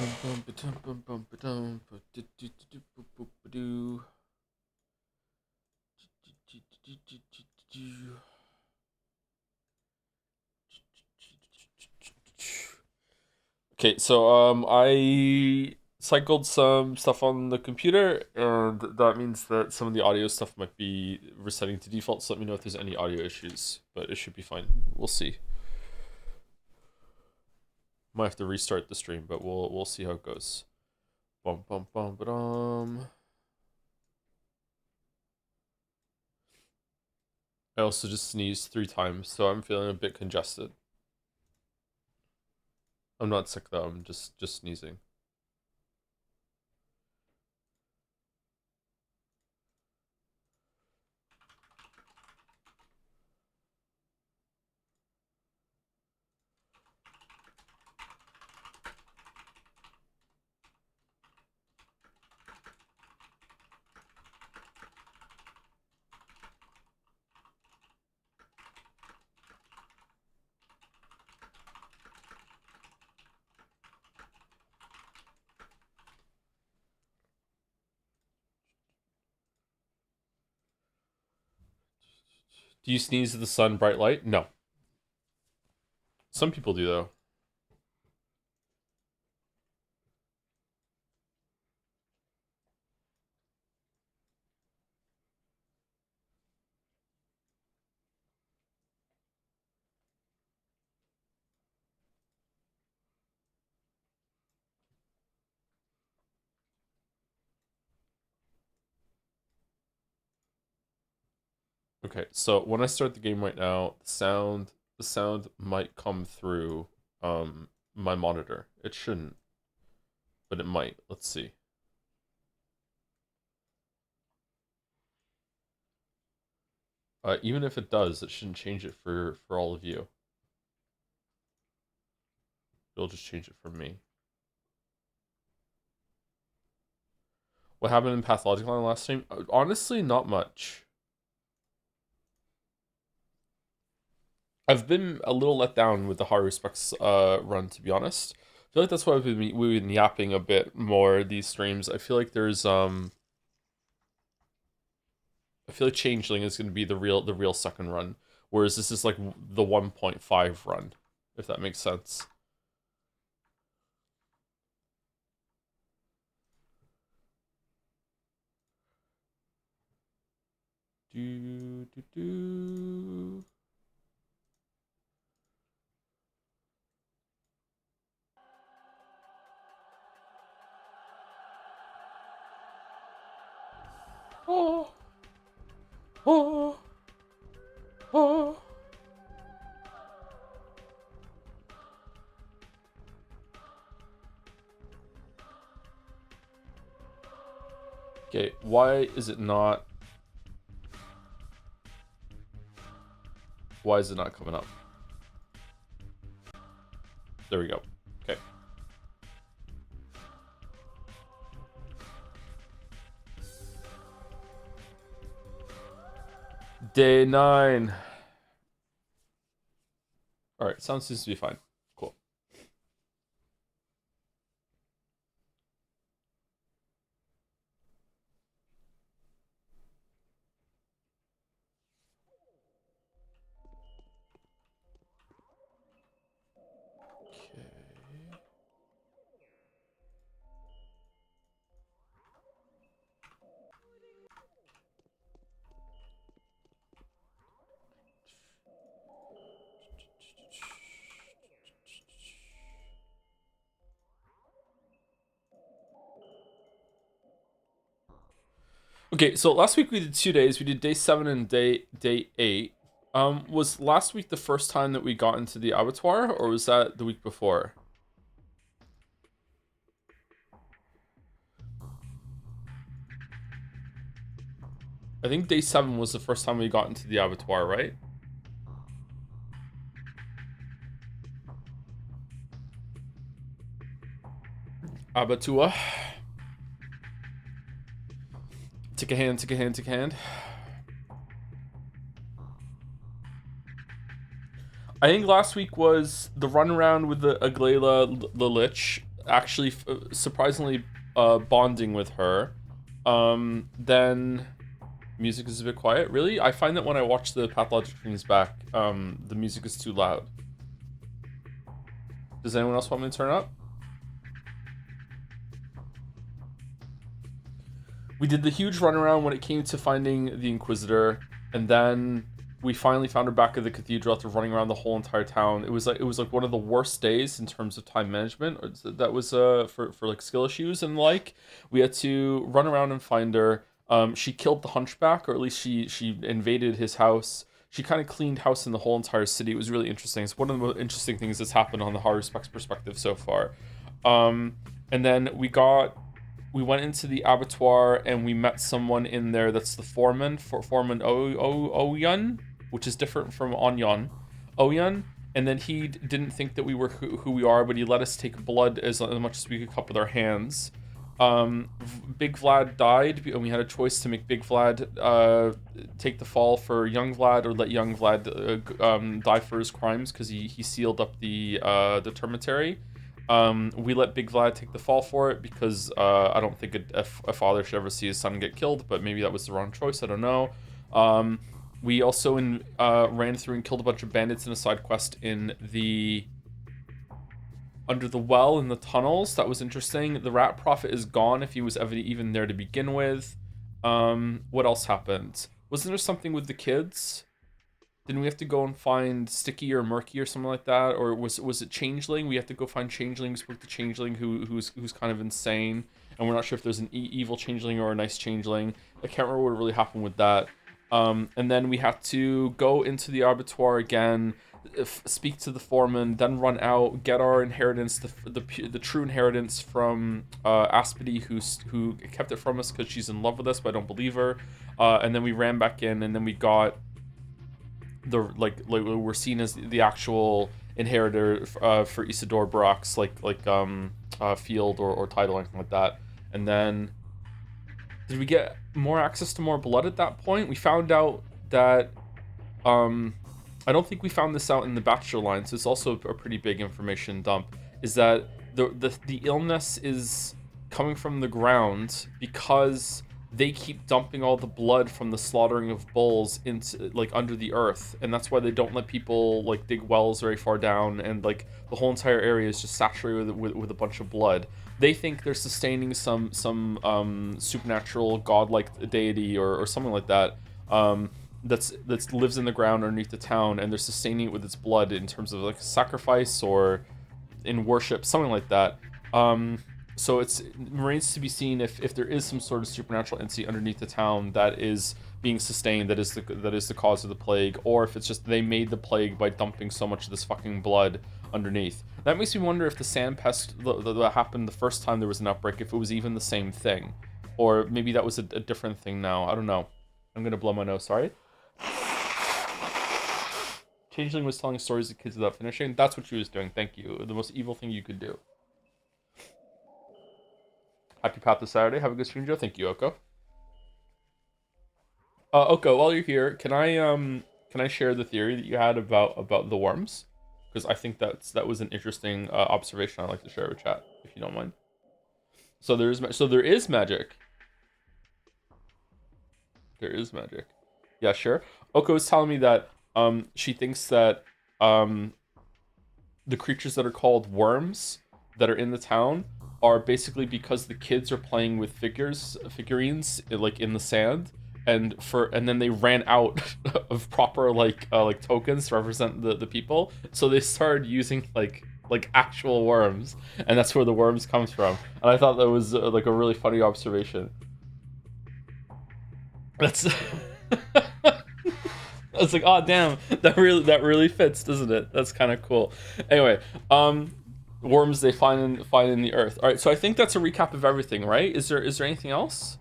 Okay, so I cycled some stuff on the computer, and that means that some of the audio stuff might be resetting to default. So let me know if there's any audio issues, but it should be fine. We'll see. Might have to restart the stream, but we'll see how it goes. Bum bum bum ba-dum. I also just sneezed 3 times, so I'm feeling a bit congested. I'm not sick though. I'm just sneezing. Do you sneeze at the sun, bright light? No. Some people do though. Okay, so when I start the game right now, the sound might come through my monitor. It shouldn't, but it might. Let's see. Even if it does, it shouldn't change it for all of you. It'll just change it for me. What happened in Pathologic on the last stream? Honestly, not much. I've been a little let down with the Haruspex run, to be honest. I feel like that's why we've been yapping a bit more these streams. I feel like I feel like Changeling is going to be the real second run, whereas this is like the 1.5 run, if that makes sense. Do do do. Oh, oh, oh. Okay, why is it not? Why is it not coming up? There we go. Okay. Day 9. Alright, sound seems to be fine. Cool. Okay. Okay, so last week we did 2 days. We did day 7 and day 8. Was last week the first time that we got into the abattoir, or was that the week before? I think day 7 was the first time we got into the abattoir, right? Abattoir. Take a hand, take a hand, take a hand. I think last week was the run around with the Aglela, the Lich, actually surprisingly bonding with her. Then music is a bit quiet. Really, I find that when I watch the Pathologic streams back, the music is too loud. Does anyone else want me to turn up? We did the huge runaround when it came to finding the Inquisitor, and then we finally found her back at the cathedral after running around the whole entire town. It was like one of the worst days in terms of time management. That was for like skill issues and like we had to run around and find her. She killed the Hunchback, or at least she invaded his house. She kind of cleaned house in the whole entire city. It was really interesting. It's one of the most interesting things that's happened on the Haruspex perspective so far. Um, and then we went into the abattoir and we met someone in there that's the foreman for foreman Oyun, which is different from Onyon. Oyun. And then he didn't think that we were who we are, but he let us take blood as much as we could cup with our hands. Big Vlad died, and we had a choice to make Big Vlad take the fall for Young Vlad, or let Young Vlad die for his crimes, because he sealed up the termitary. We let Big Vlad take the fall for it because I don't think a father should ever see his son get killed, but maybe that was the wrong choice. I don't know. We also ran through and killed a bunch of bandits in a side quest under the well in the tunnels. That was interesting. The Rat Prophet is gone, if he was ever even there to begin with. What else happened? Wasn't there something with the kids? Didn't we have to go and find Sticky or Murky or something like that? Or was it Changeling? We have to go find Changeling, spoke to Changeling, who's kind of insane, and we're not sure if there's an evil Changeling or a nice Changeling. I can't remember what really happened with that. And then we had to go into the abattoir again, speak to the foreman, then run out, get our inheritance, the true inheritance from Aspity, who kept it from us because she's in love with us, but I don't believe her. And then we ran back in, and then we got we're seen as the actual inheritor for Isidore Brock's field or title or anything like that. And then did we get more access to more blood at that point? We found out that I don't think we found this out in the Bachelor line, so it's also a pretty big information dump, is that the illness is coming from the ground because they keep dumping all the blood from the slaughtering of bulls into under the earth, and that's why they don't let people dig wells very far down, and the whole entire area is just saturated with a bunch of blood. They think they're sustaining some supernatural godlike deity or something like that, that lives in the ground underneath the town, and they're sustaining it with its blood in terms of sacrifice or in worship, something like that. So it remains to be seen if there is some sort of supernatural entity underneath the town that is being sustained, that is the cause of the plague, or if it's just they made the plague by dumping so much of this fucking blood underneath. That makes me wonder if the sand pest that happened the first time there was an outbreak, if it was even the same thing, or maybe that was a different thing now. I don't know. I'm gonna blow my nose. Sorry. Changeling was telling stories to kids without finishing. That's what she was doing. Thank you. The most evil thing you could do. Happy Path this Saturday. Have a good stream, Joe. Thank you, Oko. Oko, while you're here, can I share the theory that you had about the worms? Because I think that was an interesting observation I'd like to share with chat, if you don't mind. So there is magic. There is magic. Yeah, sure. Oko is telling me that she thinks that the creatures that are called worms that are in the town are basically because the kids are playing with figurines in the sand, and then they ran out of proper tokens to represent the people, so they started using actual worms, and that's where the worms comes from. And I thought that was a really funny observation. That's I was like, oh damn, that really fits, doesn't it? That's kind of cool. Anyway, worms they find in the earth. All right, so I think that's a recap of everything, right? Is there anything else?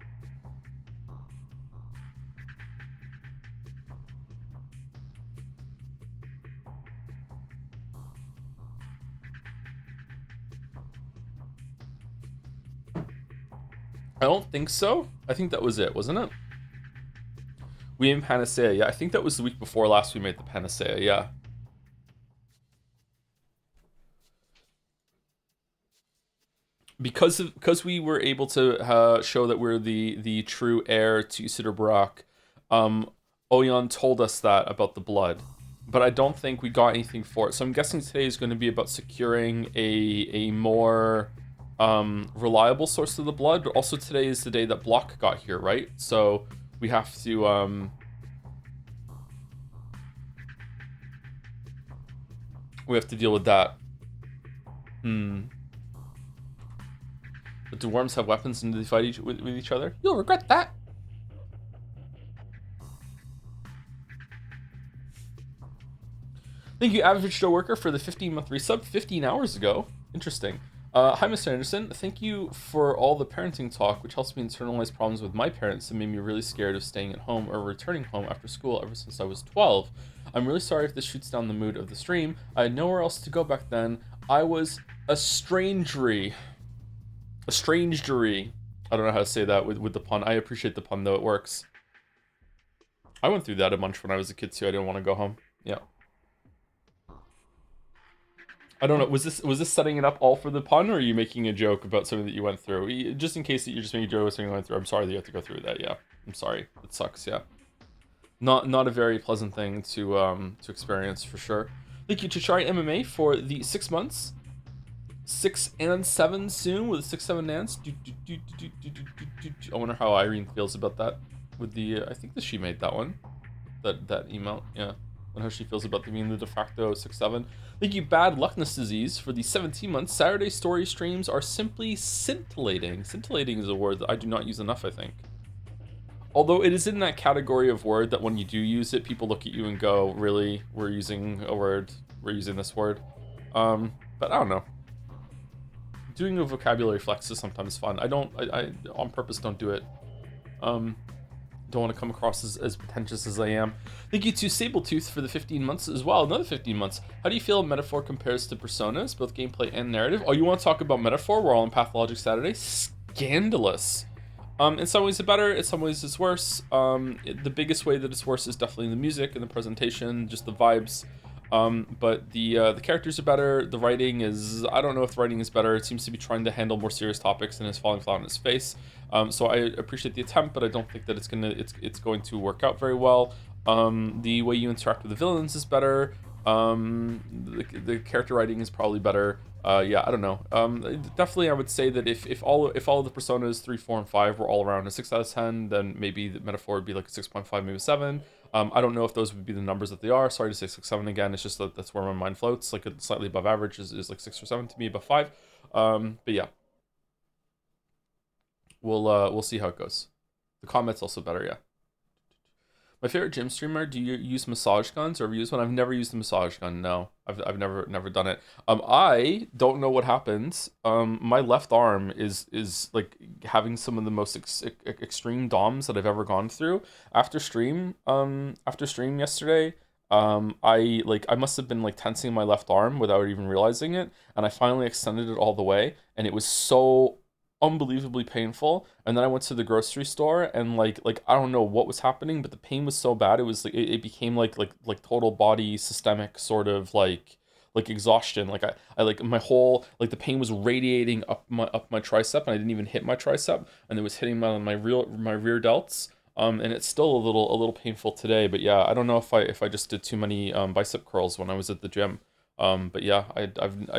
I don't think so. I think that was it, wasn't it? We in Panacea, yeah. I think that was the week before last we made the Panacea, yeah. because we were able to show that we're the true heir to Usidore Barak. Oyan told us that about the blood, but I don't think we got anything for it. So I'm guessing today is going to be about securing a more reliable source of the blood. But also today is the day that Block got here, right? So we have to deal with that. But do worms have weapons and do they fight with each other? You'll regret that. Thank you, Average Joe Worker, for the 15-month resub 15 hours ago. Interesting. Hi, Mr. Anderson. Thank you for all the parenting talk, which helps me internalize problems with my parents and made me really scared of staying at home or returning home after school ever since I was 12. I'm really sorry if this shoots down the mood of the stream. I had nowhere else to go back then. I was a strangery. I don't know how to say that with the pun. I appreciate the pun, though. It works. I went through that a bunch when I was a kid, too. I didn't want to go home. Yeah. I don't know. Was this setting it up all for the pun, or are you making a joke about something that you went through? Just in case that you're just making a joke about something you went through. I'm sorry that you have to go through that. Yeah, I'm sorry. It sucks. Yeah, not a very pleasant thing to experience for sure. Thank you to Try MMA for the 6 months, 6 and 7 soon with 6-7 nans. I wonder how Irene feels about that. With the I think that she made that one, that email. Yeah. And how she feels about being the de facto 6-7. Thank you, Bad Luckness Disease, for the 17 months. Saturday story streams are simply scintillating. Scintillating is a word that I do not use enough, I think. Although it is in that category of word that when you do use it, people look at you and go, really? We're using this word. But I don't know. Doing a vocabulary flex is sometimes fun. I on purpose don't do it. Don't want to come across as pretentious as I am. Thank you to Sabletooth for the 15 months as well. Another 15 months. How do you feel Metaphor compares to Personas, both gameplay and narrative? Oh, you want to talk about Metaphor? We're all on Pathologic Saturday. Scandalous. In some ways it's better, in some ways it's worse. The biggest way that it's worse is definitely the music and the presentation, just the vibes. But the characters are better. The writing is, I don't know if the writing is better. It seems to be trying to handle more serious topics and is falling flat on its face. So I appreciate the attempt, but I don't think that it's going to work out very well. The way you interact with the villains is better. The character writing is probably better. Yeah, I don't know. Definitely, I would say that if all of the Personas 3, 4, and 5 were all around a 6 out of 10, then maybe the Metaphor would be like a 6.5, maybe a 7. I don't know if those would be the numbers that they are. Sorry to say 6, 7 again. It's just that that's where my mind floats. Like slightly above average is like 6 or 7 to me, above 5. But yeah, we'll see how it goes. The comment's also better, yeah. My favorite gym streamer. Do you use massage guns or have you used one? I've never used a massage gun. No, I've never done it. I don't know what happens. My left arm is like having some of the most extreme DOMs that I've ever gone through. After stream yesterday, I must have been like tensing my left arm without even realizing it, and I finally extended it all the way, and it was so unbelievably painful. And then I went to the grocery store and like I don't know what was happening, but the pain was so bad it was like it became like total body systemic sort of like exhaustion. Like I like my whole like the pain was radiating up my tricep, and I didn't even hit my tricep, and it was hitting my rear delts. And it's still a little painful today, but yeah, I don't know if I just did too many bicep curls when I was at the gym. But yeah, I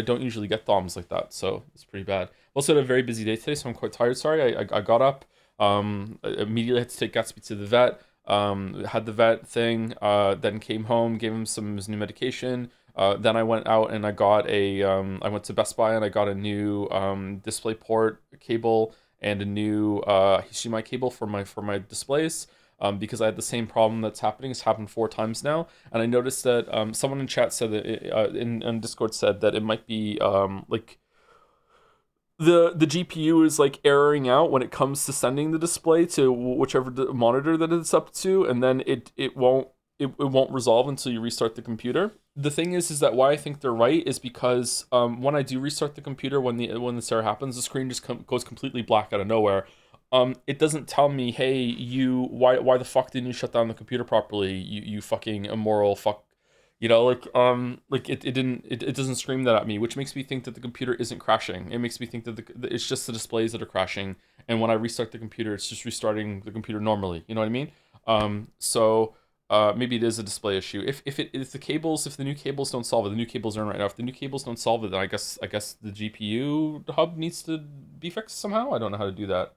don't usually get DOMs like that, so it's pretty bad. Also had a very busy day today, so I'm quite tired. Sorry, I got up, immediately had to take Gatsby to the vet. Had the vet thing, then came home, gave him some of his new medication. Then I went out and I went to Best Buy and I got a new DisplayPort cable and a new HDMI cable for my displays. Because I had the same problem that's happening. It's happened 4 times now, and I noticed that someone in chat said that in Discord said that it might be like the GPU is like erroring out when it comes to sending the display to whichever monitor that it's up to, and then it won't resolve until you restart the computer. The thing is that why I think they're right is because when I do restart the computer, when this error happens, the screen just goes completely black out of nowhere. It doesn't tell me, hey, why the fuck didn't you shut down the computer properly? You fucking immoral fuck. It doesn't scream that at me, which makes me think that the computer isn't crashing. It makes me think that it's just the displays that are crashing, and when I restart the computer, it's just restarting the computer normally. You know what I mean? So maybe it is a display issue. If the new cables don't solve it, the new cables are in right now. If the new cables don't solve it, then I guess the GPU hub needs to be fixed somehow. I don't know how to do that.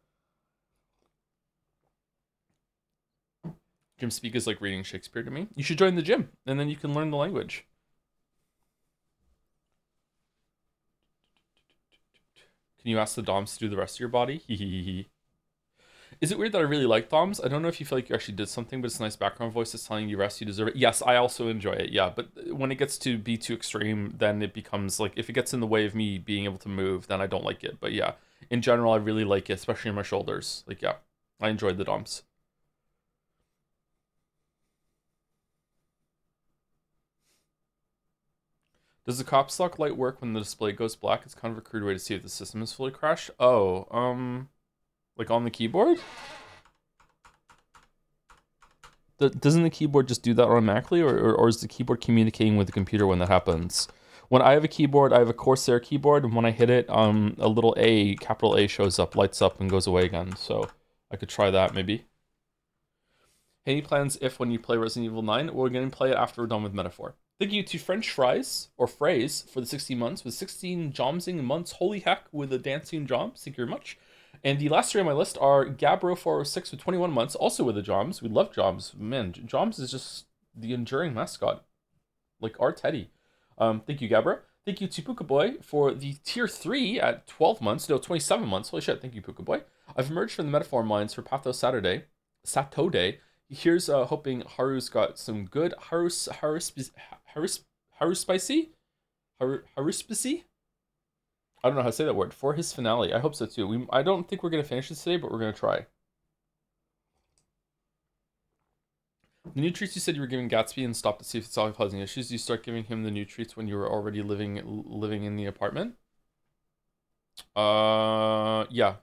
Gym speak is like reading Shakespeare to me. You should join the gym, and then you can learn the language. Can you ask the DOMs to do the rest of your body? Is it weird that I really like DOMs? I don't know if you feel like you actually did something, but it's a nice background voice that's telling you rest, you deserve it. Yes, I also enjoy it, yeah. But when it gets to be too extreme, then it becomes like, if it gets in the way of me being able to move, then I don't like it. But yeah, in general, I really like it, especially in my shoulders. Like, yeah, I enjoyed the DOMs. Does the cops lock light work when the display goes black? It's kind of a crude way to see if the system is fully crashed. Oh, like on the keyboard? Doesn't the keyboard just do that automatically, or is the keyboard communicating with the computer when that happens? When I have a keyboard, I have a Corsair keyboard, and when I hit it, a little A, capital A shows up, lights up, and goes away again. So I could try that maybe. Any plans if when you play Resident Evil 9? We're going to play it after we're done with Metaphor. Thank you to French Fries, or Phrase, for the 16 months, with 16 Jomsing months. Holy heck, with the dancing Joms. Thank you very much. And the last three on my list are Gabro406 with 21 months, also with the Joms. We love Joms. Man, Joms is just the enduring mascot. Like our Teddy. Thank you, Gabro. Thank you to Puka Boy for the tier 3 at 12 months. No, 27 months. Holy shit, thank you, Puka Boy. I've emerged from the metaphor mines for Patho Saturday. Saturday. Here's hoping Haru's got some good Haruspicy? Haruspicy? I don't know how to say that word. For his finale. I hope so too. I don't think we're going to finish this today, but we're going to try. The new treats you said you were giving Gatsby and stopped to see if it's all causing issues. You start giving him the new treats when you were already living in the apartment. Yeah.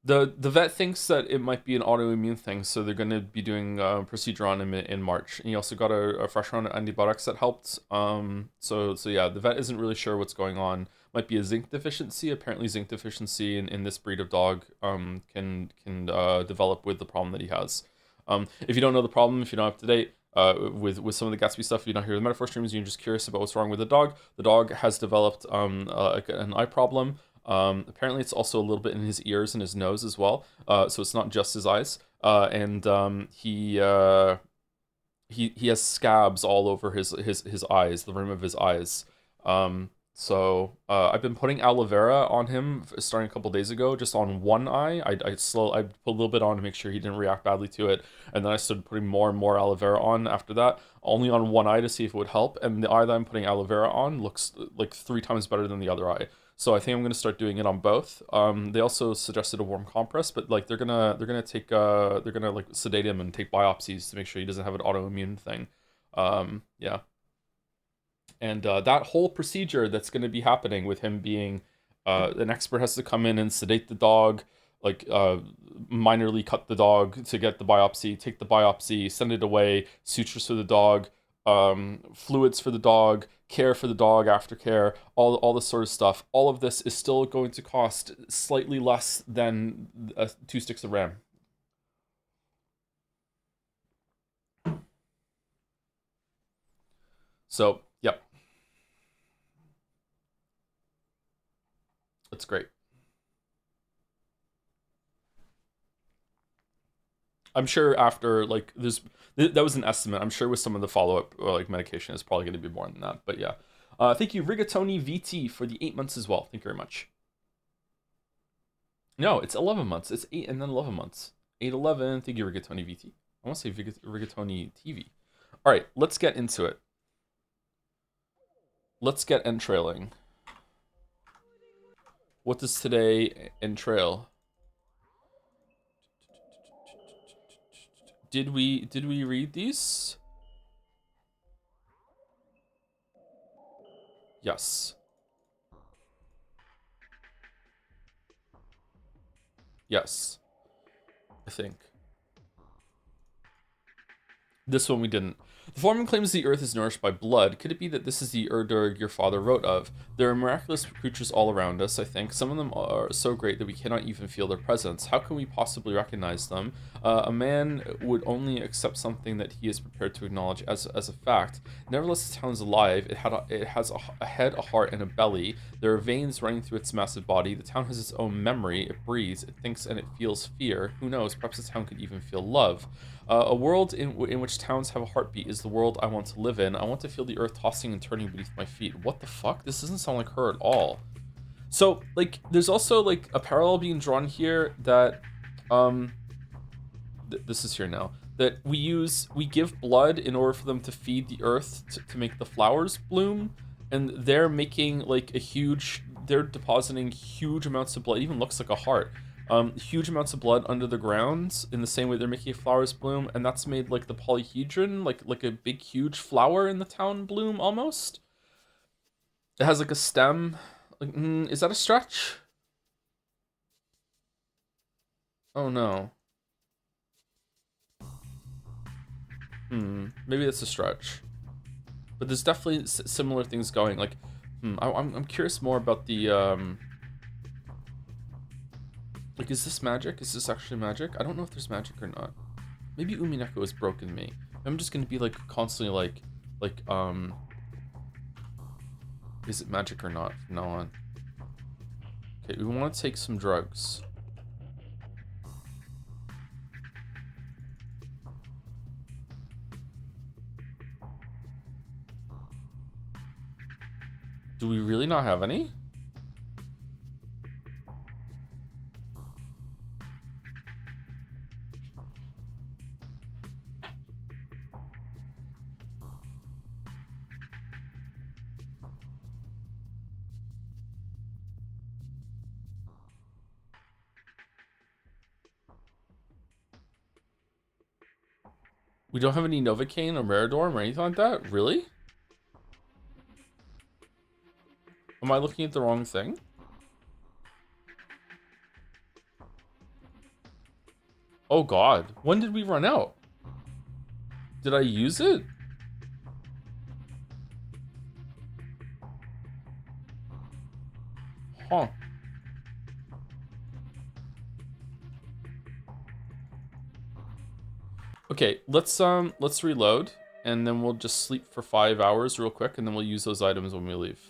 The vet thinks that it might be an autoimmune thing, so they're going to be doing a procedure on him in March. And he also got a fresh round of antibiotics that helped. So yeah, the vet isn't really sure what's going on. Might be a zinc deficiency. Apparently, zinc deficiency in this breed of dog can develop with the problem that he has. If you don't know the problem, if you're not up to date, with some of the Gatsby stuff, if you don't hear the metaphor streams, you're just curious about what's wrong with the dog. The dog has developed an eye problem. Apparently, it's also a little bit in his ears and his nose as well. So it's not just his eyes. And he has scabs all over his eyes, the rim of his eyes. I've been putting aloe vera on him starting a couple days ago, just on one eye. I put a little bit on to make sure he didn't react badly to it, and then I started putting more and more aloe vera on after that, only on one eye to see if it would help. And the eye that I'm putting aloe vera on looks like 3 times better than the other eye. So I think I'm gonna start doing it on both. They also suggested a warm compress, but like they're gonna like sedate him and take biopsies to make sure he doesn't have an autoimmune thing. Yeah. And that whole procedure that's going to be happening with him being an expert has to come in and sedate the dog, like minorly cut the dog to get the biopsy, take the biopsy, send it away, sutures for the dog, fluids for the dog, care for the dog, aftercare, all this sort of stuff. All of this is still going to cost slightly less than 2 sticks of RAM. So, yep, that's great. I'm sure after like that was an estimate. I'm sure with some of the follow up like medication is probably going to be more than that. But yeah, thank you Rigatoni VT for the 8 months as well. Thank you very much. No, it's 11 months. It's 8 and then 11 months. 8-11. Thank you Rigatoni VT. I want to say Rigatoni TV. All right, let's get into it. Let's get entrailing. What does today entrail? Did we read these? Yes. Yes. I think. This one we didn't. The foreman claims the earth is nourished by blood. Could it be that this is the Urdurg your father wrote of? There are miraculous creatures all around us, I think. Some of them are so great that we cannot even feel their presence. How can we possibly recognize them? A man would only accept something that he is prepared to acknowledge as a fact. Nevertheless, the town is alive. It has a head, a heart, and a belly. There are veins running through its massive body. The town has its own memory. It breathes, it thinks, and it feels fear. Who knows? Perhaps the town could even feel love. A world in which towns have a heartbeat is the world I want to live in. I want to feel the earth tossing and turning beneath my feet. What the fuck? This doesn't sound like her at all. So, like, there's also, like, a parallel being drawn here that, this is here now, that we give blood in order for them to feed the earth to make the flowers bloom, and they're making, like, they're depositing huge amounts of blood. It even looks like a heart. Huge amounts of blood under the ground in the same way they're making flowers bloom, and that's made like the polyhedron, like a big huge flower in the town bloom almost. It has like a stem. Like, is that a stretch? Oh no. Maybe that's a stretch. But there's definitely similar things going. Like, I'm curious more about the Like, is this magic? Is this actually magic? I don't know if there's magic or not. Maybe Umineko has broken me. I'm just gonna be like constantly like is it magic or not from now on? Okay, we want to take some drugs. Do we really not have any? We don't have any Novocaine or Meridorm or anything like that? Really? Am I looking at the wrong thing? Oh god. When did we run out? Did I use it? Huh. Okay, let's reload, and then we'll just sleep for 5 hours real quick, and then we'll use those items when we leave.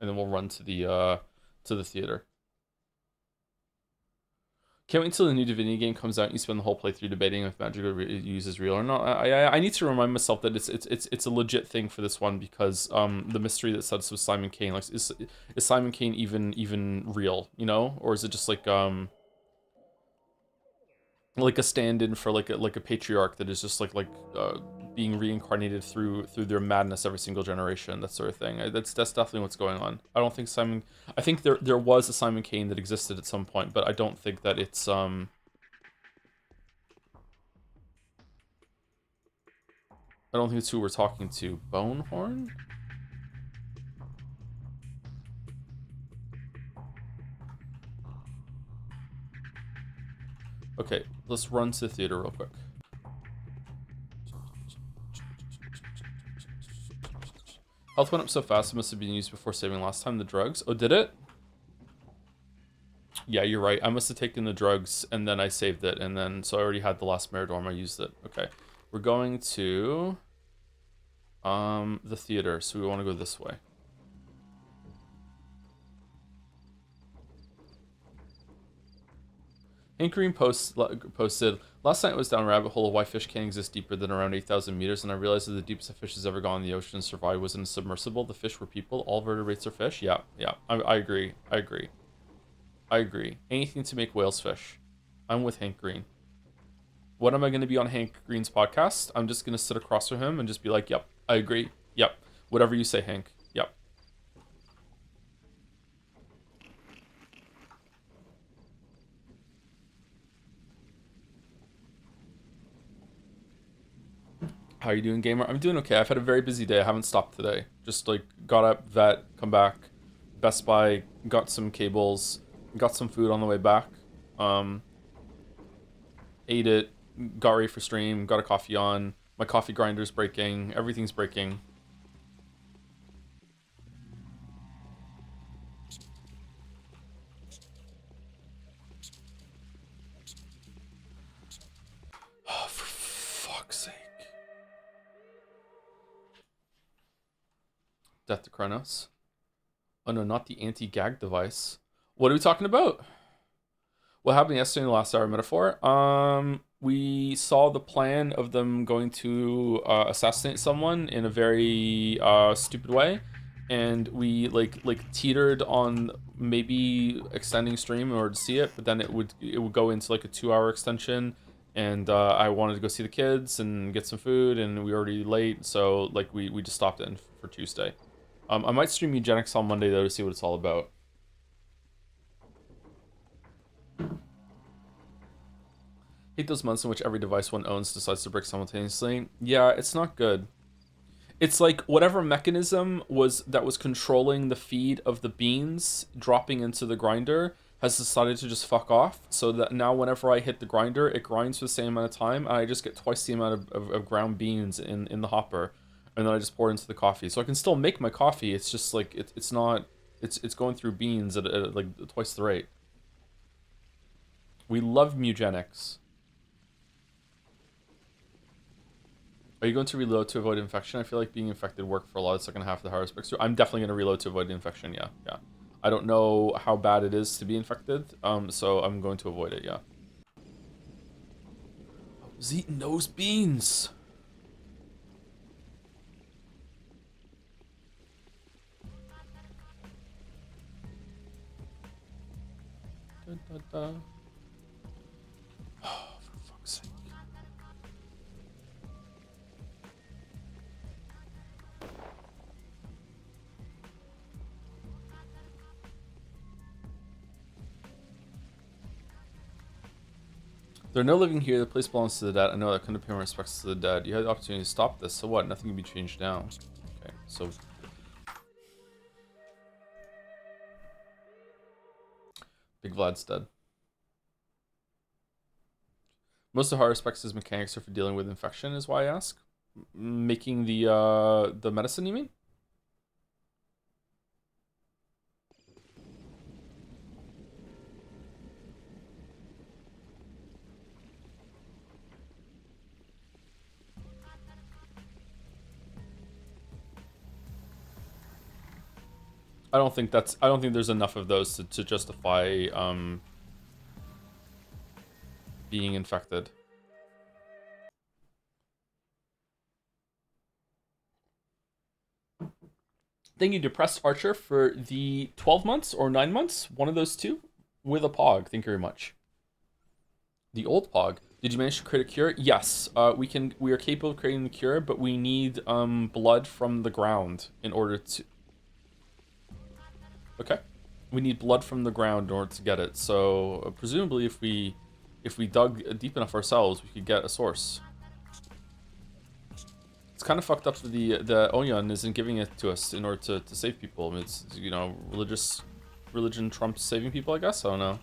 And then we'll run to the theater. Can't wait until the new Divinity game comes out and you spend the whole playthrough debating if magic use is real or not. I need to remind myself that it's a legit thing for this one, because the mystery that sets with Simon Kane, like, is Simon Kane even real, you know? Or is it just like a stand-in for like a patriarch that is just being reincarnated through their madness every single generation, that sort of thing. That's definitely what's going on. I don't think I think there was a Simon Kane that existed at some point, but I don't think that it's I don't think it's who we're talking to. Bonehorn? Okay, let's run to the theater real quick. Health went up so fast, it must have been used before saving last time. The drugs? Oh, did it? Yeah, you're right. I must have taken the drugs, and then I saved it, and then... So I already had the last Meridorm, I used it. Okay. We're going to... the theater, so we want to go this way. Hank Green posted, last night I was down a rabbit hole of why fish can't exist deeper than around 8,000 meters, and I realized that the deepest a fish has ever gone in the ocean and survived was in a submersible. The fish were people. All vertebrates are fish. Yeah. I agree. Anything to make whales fish. I'm with Hank Green. What am I going to be on Hank Green's podcast? I'm just going to sit across from him and just be like, yep, I agree. Yep. Whatever you say, Hank. Yep. How are you doing, gamer? I'm doing okay. I've had a very busy day. I haven't stopped today. Just like got up, vet, come back, Best Buy, got some cables, got some food on the way back. Ate it, got ready for stream, got a coffee on, My coffee grinder's breaking. Everything's breaking. Oh, for fuck's sake. Death to Kronos. Oh no, not the anti-gag device. What are we talking about? What happened yesterday in the last hour metaphor? We saw the plan of them going to assassinate someone in a very stupid way, and we like teetered on maybe extending stream in order to see it, but then it would go into like a 2 hour extension, and I wanted to go see the kids and get some food, and we were already late, so like we just stopped it for Tuesday. I might stream Eugenics on Monday though to see what it's all about. Hate those months in which every device one owns decides to break simultaneously. Yeah, it's not good. It's like whatever mechanism was controlling the feed of the beans dropping into the grinder has decided to just fuck off. So that now whenever I hit the grinder, it grinds for the same amount of time, and I just get twice the amount of ground beans in the hopper, and then I just pour it into the coffee. So I can still make my coffee. It's just like it's not it's going through beans at like twice the rate. We love Mugenics. Are you going to reload to avoid infection? I feel like being infected worked for a lot of the second half of the Haruspex. I'm definitely going to reload to avoid infection, yeah. I don't know how bad it is to be infected, so I'm going to avoid it, yeah. I was eating those beans. Da, da, da. Oh, for fuck's sake. There are no living here. The place belongs to the dead. I know that couldn't pay my respects to the dead. You had the opportunity to stop this. So what? Nothing can be changed now. Okay, so Big Vlad's dead. Most of Haruspex' mechanics are for dealing with infection, is why I ask. Making the medicine, you mean? I don't think there's enough of those to justify being infected. Thank you, Depressed Archer, for the 12 months or 9 months, one of those two, with a pog. Thank you very much. The old pog. Did you manage to create a cure? Yes. We are capable of creating the cure, but we need blood from the ground in order to. Okay. We need blood from the ground in order to get it. So presumably, if we dug deep enough ourselves, we could get a source. It's kind of fucked up that the Onyon isn't giving it to us in order to save people. I mean, it's, you know, religion trumps saving people, I guess. I don't know.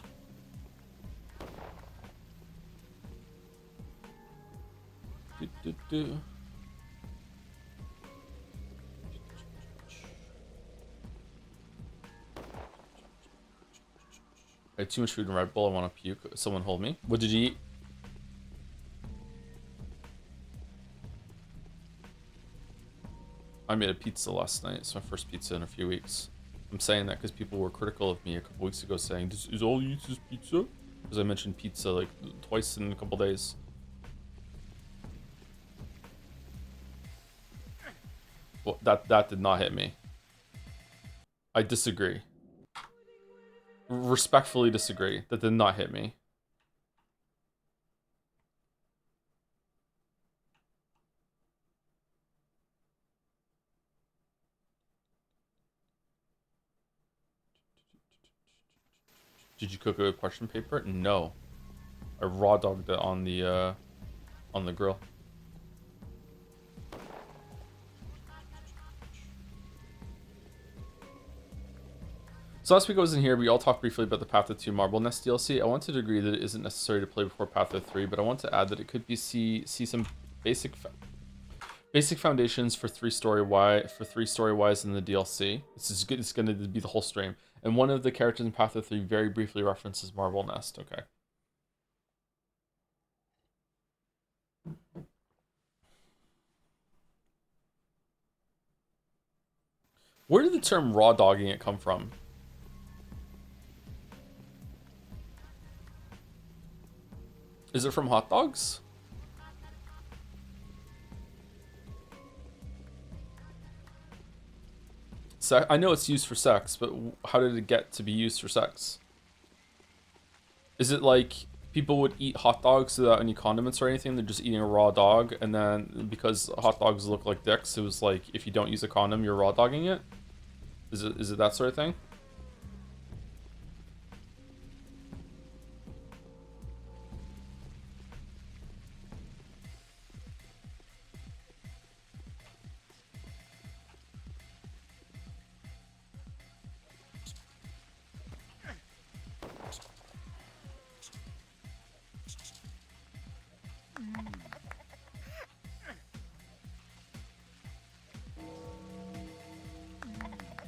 I had too much food in Red Bull. I want to puke. Someone hold me. What did you eat? I made a pizza last night. It's my first pizza in a few weeks. I'm saying that because people were critical of me a couple weeks ago, saying, "Is all you eat is pizza?" Because I mentioned pizza like twice in a couple days. Well, that did not hit me. I disagree. Respectfully disagree. That did not hit me. Did you cook it with question paper? No. I raw dogged it on the grill. So last week I was in here, we all talked briefly about the Path of 2 Marble Nest DLC. I wanted to agree that it isn't necessary to play before Path of 3, but I want to add that it could be see some basic Basic foundations for three story wise in the DLC. This is good. It's going to be the whole stream. And one of the characters in Path of 3 very briefly references Marble Nest. Okay. Where did the term raw dogging it come from? Is it from hot dogs? I know it's used for sex, but how did it get to be used for sex? Is it like people would eat hot dogs without any condiments or anything? They're just eating a raw dog, and then because hot dogs look like dicks, it was like if you don't use a condom, you're raw dogging it. Is it that sort of thing?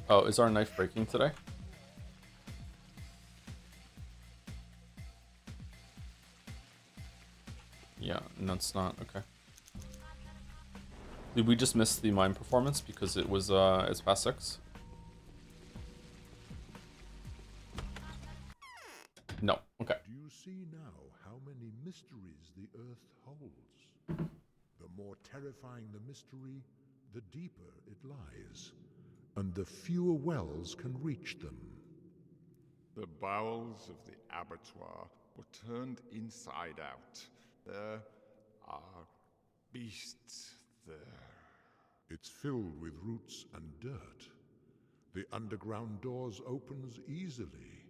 Oh, is our knife breaking today? Yeah, no, it's not. Okay. Did we just miss the mime performance because it's past 6? No. Okay. Do you see now how many mysteries the Earth holds? The more terrifying the mystery, the deeper it lies, and the fewer wells can reach them. The bowels of the abattoir were turned inside out. There are beasts there. It's filled with roots and dirt. The underground doors opens easily,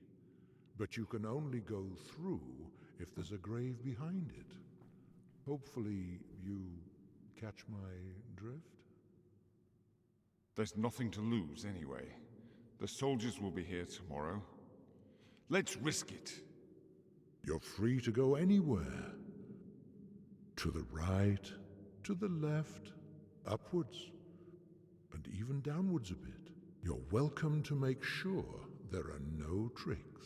but you can only go through if there's a grave behind it. Hopefully you catch my drift? There's nothing to lose anyway. The soldiers will be here tomorrow. Let's risk it. You're free to go anywhere. To the right, to the left, upwards, and even downwards a bit. You're welcome to make sure there are no tricks.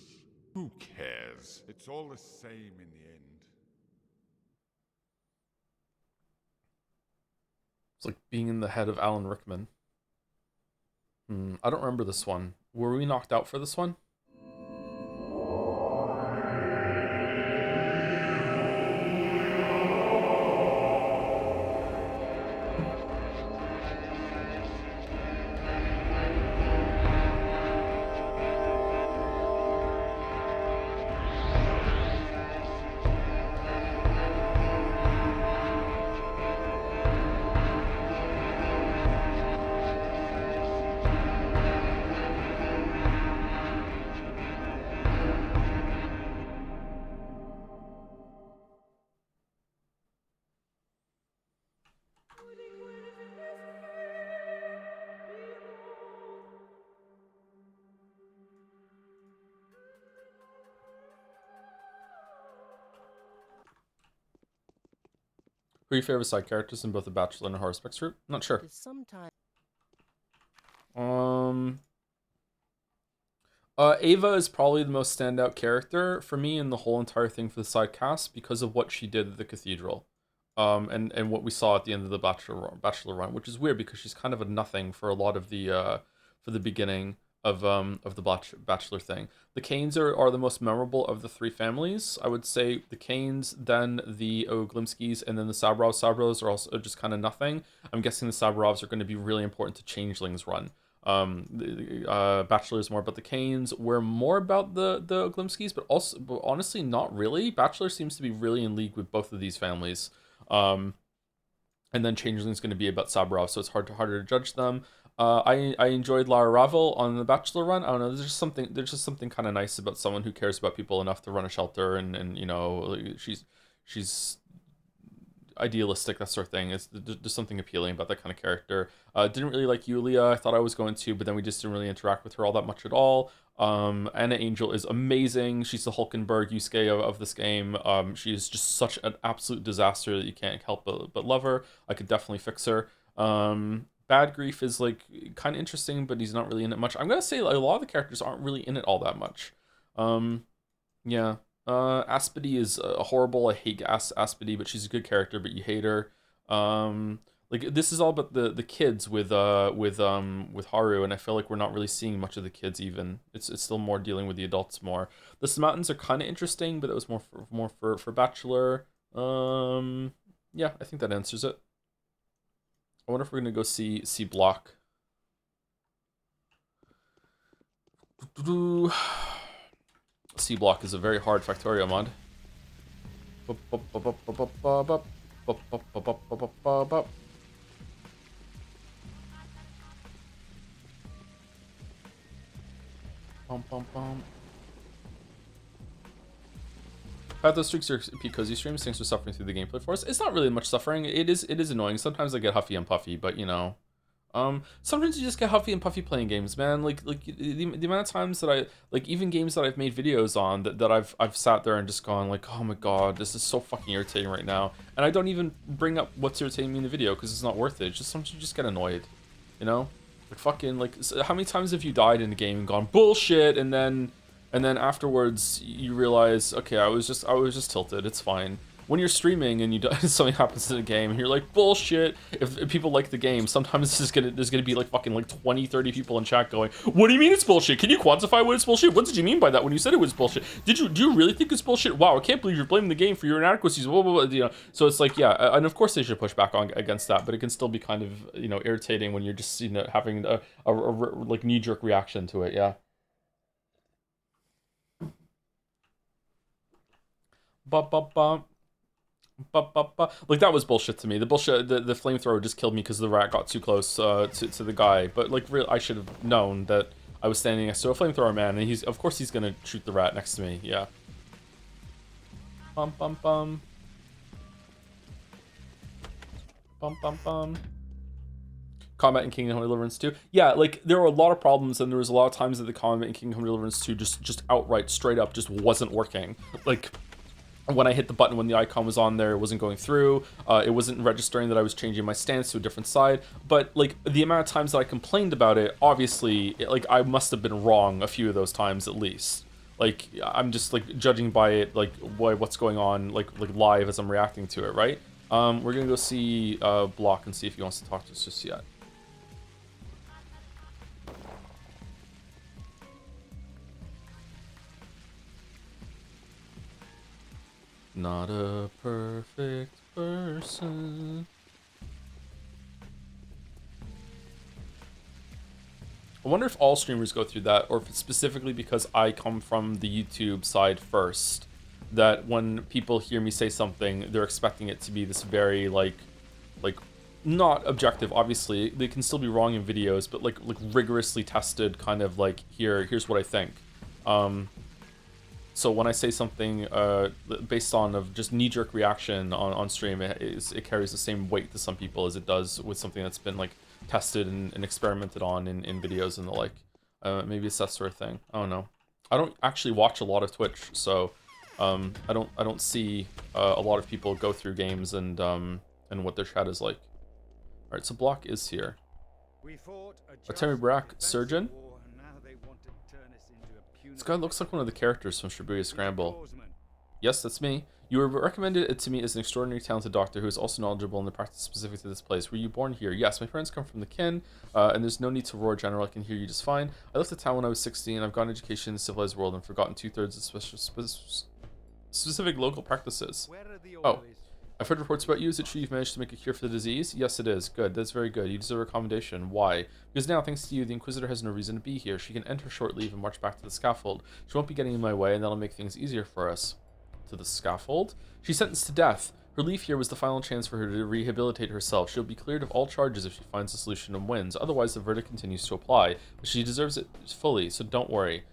Who cares? It's all the same in the end. It's like being in the head of Alan Rickman. I don't remember this one. Were we knocked out for this one? Who are your favorite side characters in both the Bachelor and Haruspex group? Not sure. Ava is probably the most standout character for me in the whole entire thing for the side cast because of what she did at the cathedral, and what we saw at the end of the Bachelor run, which is weird because she's kind of a nothing for a lot of the for the beginning of the Bachelor thing. The Canes are the most memorable of the three families. I would say the Canes, then the Oglimskis, and then the Sabrovs. Sabrovs are also just kind of nothing. I'm guessing the Sabrovs are going to be really important to Changeling's run. Bachelor is more about the Canes. We're more about the Oglimskis, but honestly not really. Bachelor seems to be really in league with both of these families. And then Changeling's going to be about Sabrov, so it's harder to judge them. I enjoyed Lara Ravel on the Bachelor run. I don't know. There's just something kind of nice about someone who cares about people enough to run a shelter, and you know she's idealistic, that sort of thing. There's something appealing about that kind of character. Didn't really like Yulia. I thought I was going to, but then we just didn't really interact with her all that much at all. Anna Angel is amazing. She's the Hulkenberg Yusuke of this game. She is just such an absolute disaster that you can't help but love her. I could definitely fix her. Bad Grief is like kind of interesting, but he's not really in it much. I'm gonna say like, a lot of the characters aren't really in it all that much. Um, yeah. Aspity is horrible. I hate Aspity, but she's a good character, but you hate her. Like this is all about the kids with Haru, and I feel like we're not really seeing much of the kids even. It's still more dealing with the adults more. The Samatans are kind of interesting, but that was more for Bachelor. Yeah, I think that answers it. I wonder if we're gonna go see Block. C block is a very hard Factorio mod. Pathos streaks your peak cozy streams. Thanks for suffering through the gameplay for us. It's not really much suffering. It is annoying. Sometimes I get huffy and puffy, but you know, sometimes you just get huffy and puffy playing games, man. Like the amount of times that I like even games that I've made videos on that I've sat there and just gone like, oh my god, this is so fucking irritating right now, and I don't even bring up what's irritating me in the video because it's not worth it. It's just sometimes you just get annoyed, you know, like fucking like so how many times have you died in a game and gone bullshit, and then afterwards you realize, okay, I was just tilted. It's fine. When you're streaming and something happens in the game and you're like bullshit, if people like the game, sometimes there's gonna be like fucking like 20-30 people in chat going, what do you mean it's bullshit? Can you quantify what it's bullshit? What did you mean by that when you said it was bullshit? Do you really think it's bullshit? Wow, I can't believe you're blaming the game for your inadequacies, blah, blah, blah, you know. So it's like, yeah, and of course they should push back on against that, but it can still be kind of, you know, irritating when you're just, you know, having a like knee-jerk reaction to it. Yeah. Ba. Like that was bullshit to me. The bullshit, the flamethrower just killed me because the rat got too close to the guy. But like, I should have known that I was standing next to a flamethrower man, and of course he's gonna shoot the rat next to me. Yeah. Bum bum bum. Bum bum bum. Combat in Kingdom Come Deliverance 2. Yeah, like there were a lot of problems, and there was a lot of times that the combat in Kingdom Come Deliverance 2 just outright, straight up, just wasn't working. Like, when I hit the button when the icon was on there, it wasn't going through. It wasn't registering that I was changing my stance to a different side. But like the amount of times that I complained about it, obviously, like I must have been wrong a few of those times at least. Like I'm just like judging by it, like what's going on, like live as I'm reacting to it, right? We're gonna go see Block and see if he wants to talk to us just yet. Not a perfect person. I wonder if all streamers go through that, or if it's specifically because I come from the YouTube side first, that when people hear me say something, they're expecting it to be this very like not objective. Obviously, they can still be wrong in videos, but like rigorously tested, kind of like here's what I think. So when I say something based on of just knee-jerk reaction on stream, it carries the same weight to some people as it does with something that's been like tested and experimented on in videos and the like. Maybe it's that sort of thing. I don't know. I don't actually watch a lot of Twitch, so I don't see a lot of people go through games and what their chat is like. All right, so Block is here. Artemi Brack, Surgeon. This guy looks like one of the characters from Shibuya Scramble. Yes, that's me. You were recommended it to me as an extraordinarily talented doctor who is also knowledgeable in the practice specific to this place. Were you born here? Yes, my parents come from the kin, and there's no need to roar, General. I can hear you just fine. I left the town when I was 16. I've gotten education in the civilized world and forgotten 2/3 of specific local practices. Oh, I've heard reports about you. Is it true you've managed to make a cure for the disease? Yes, it is. Good. That's very good. You deserve a commendation. Why? Because now, thanks to you, the Inquisitor has no reason to be here. She can enter short leave and march back to the scaffold. She won't be getting in my way, and that'll make things easier for us. To the scaffold? She's sentenced to death. Her leave here was the final chance for her to rehabilitate herself. She'll be cleared of all charges if she finds a solution and wins. Otherwise, the verdict continues to apply. But she deserves it fully, so don't worry.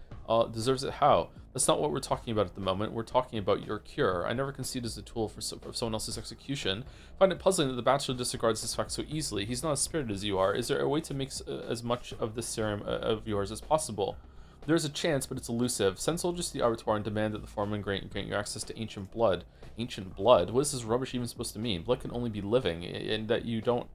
Deserves it how? That's not what we're talking about at the moment. We're talking about your cure. I never concede as a tool for someone else's execution. I find it puzzling that the Bachelor disregards this fact so easily. He's not as spirited as you are. Is there a way to mix as much of this serum of yours as possible? There's a chance, but it's elusive. Send soldiers to the Abattoir and demand that the foreman grant you access to ancient blood. Ancient blood? What is this rubbish even supposed to mean? Blood can only be living, and that you don't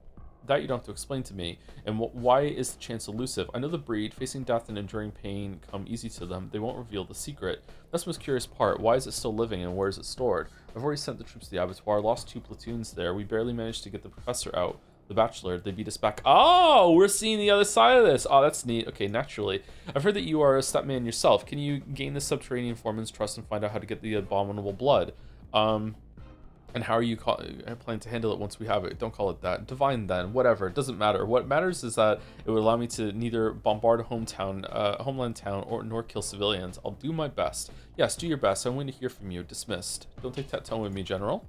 That you don't have to explain to me. And why is the chance elusive? I know the breed. Facing death and enduring pain come easy to them. They won't reveal the secret. That's the most curious part. Why is it still living and where is it stored? I've already sent the troops to the abattoir. Lost 2 platoons there. We barely managed to get the professor out. The Bachelor, they beat us back. Oh, we're seeing the other side of this. Oh, that's neat. Okay, naturally. I've heard that you are a stepman yourself. Can you gain the subterranean foreman's trust and find out how to get the abominable blood? And how are you planning to handle it once we have it? Don't call it that. Divine then, whatever. It doesn't matter. What matters is that it would allow me to neither bombard a homeland town, nor kill civilians. I'll do my best. Yes, do your best. I'm waiting to hear from you. Dismissed. Don't take that tone with me, General.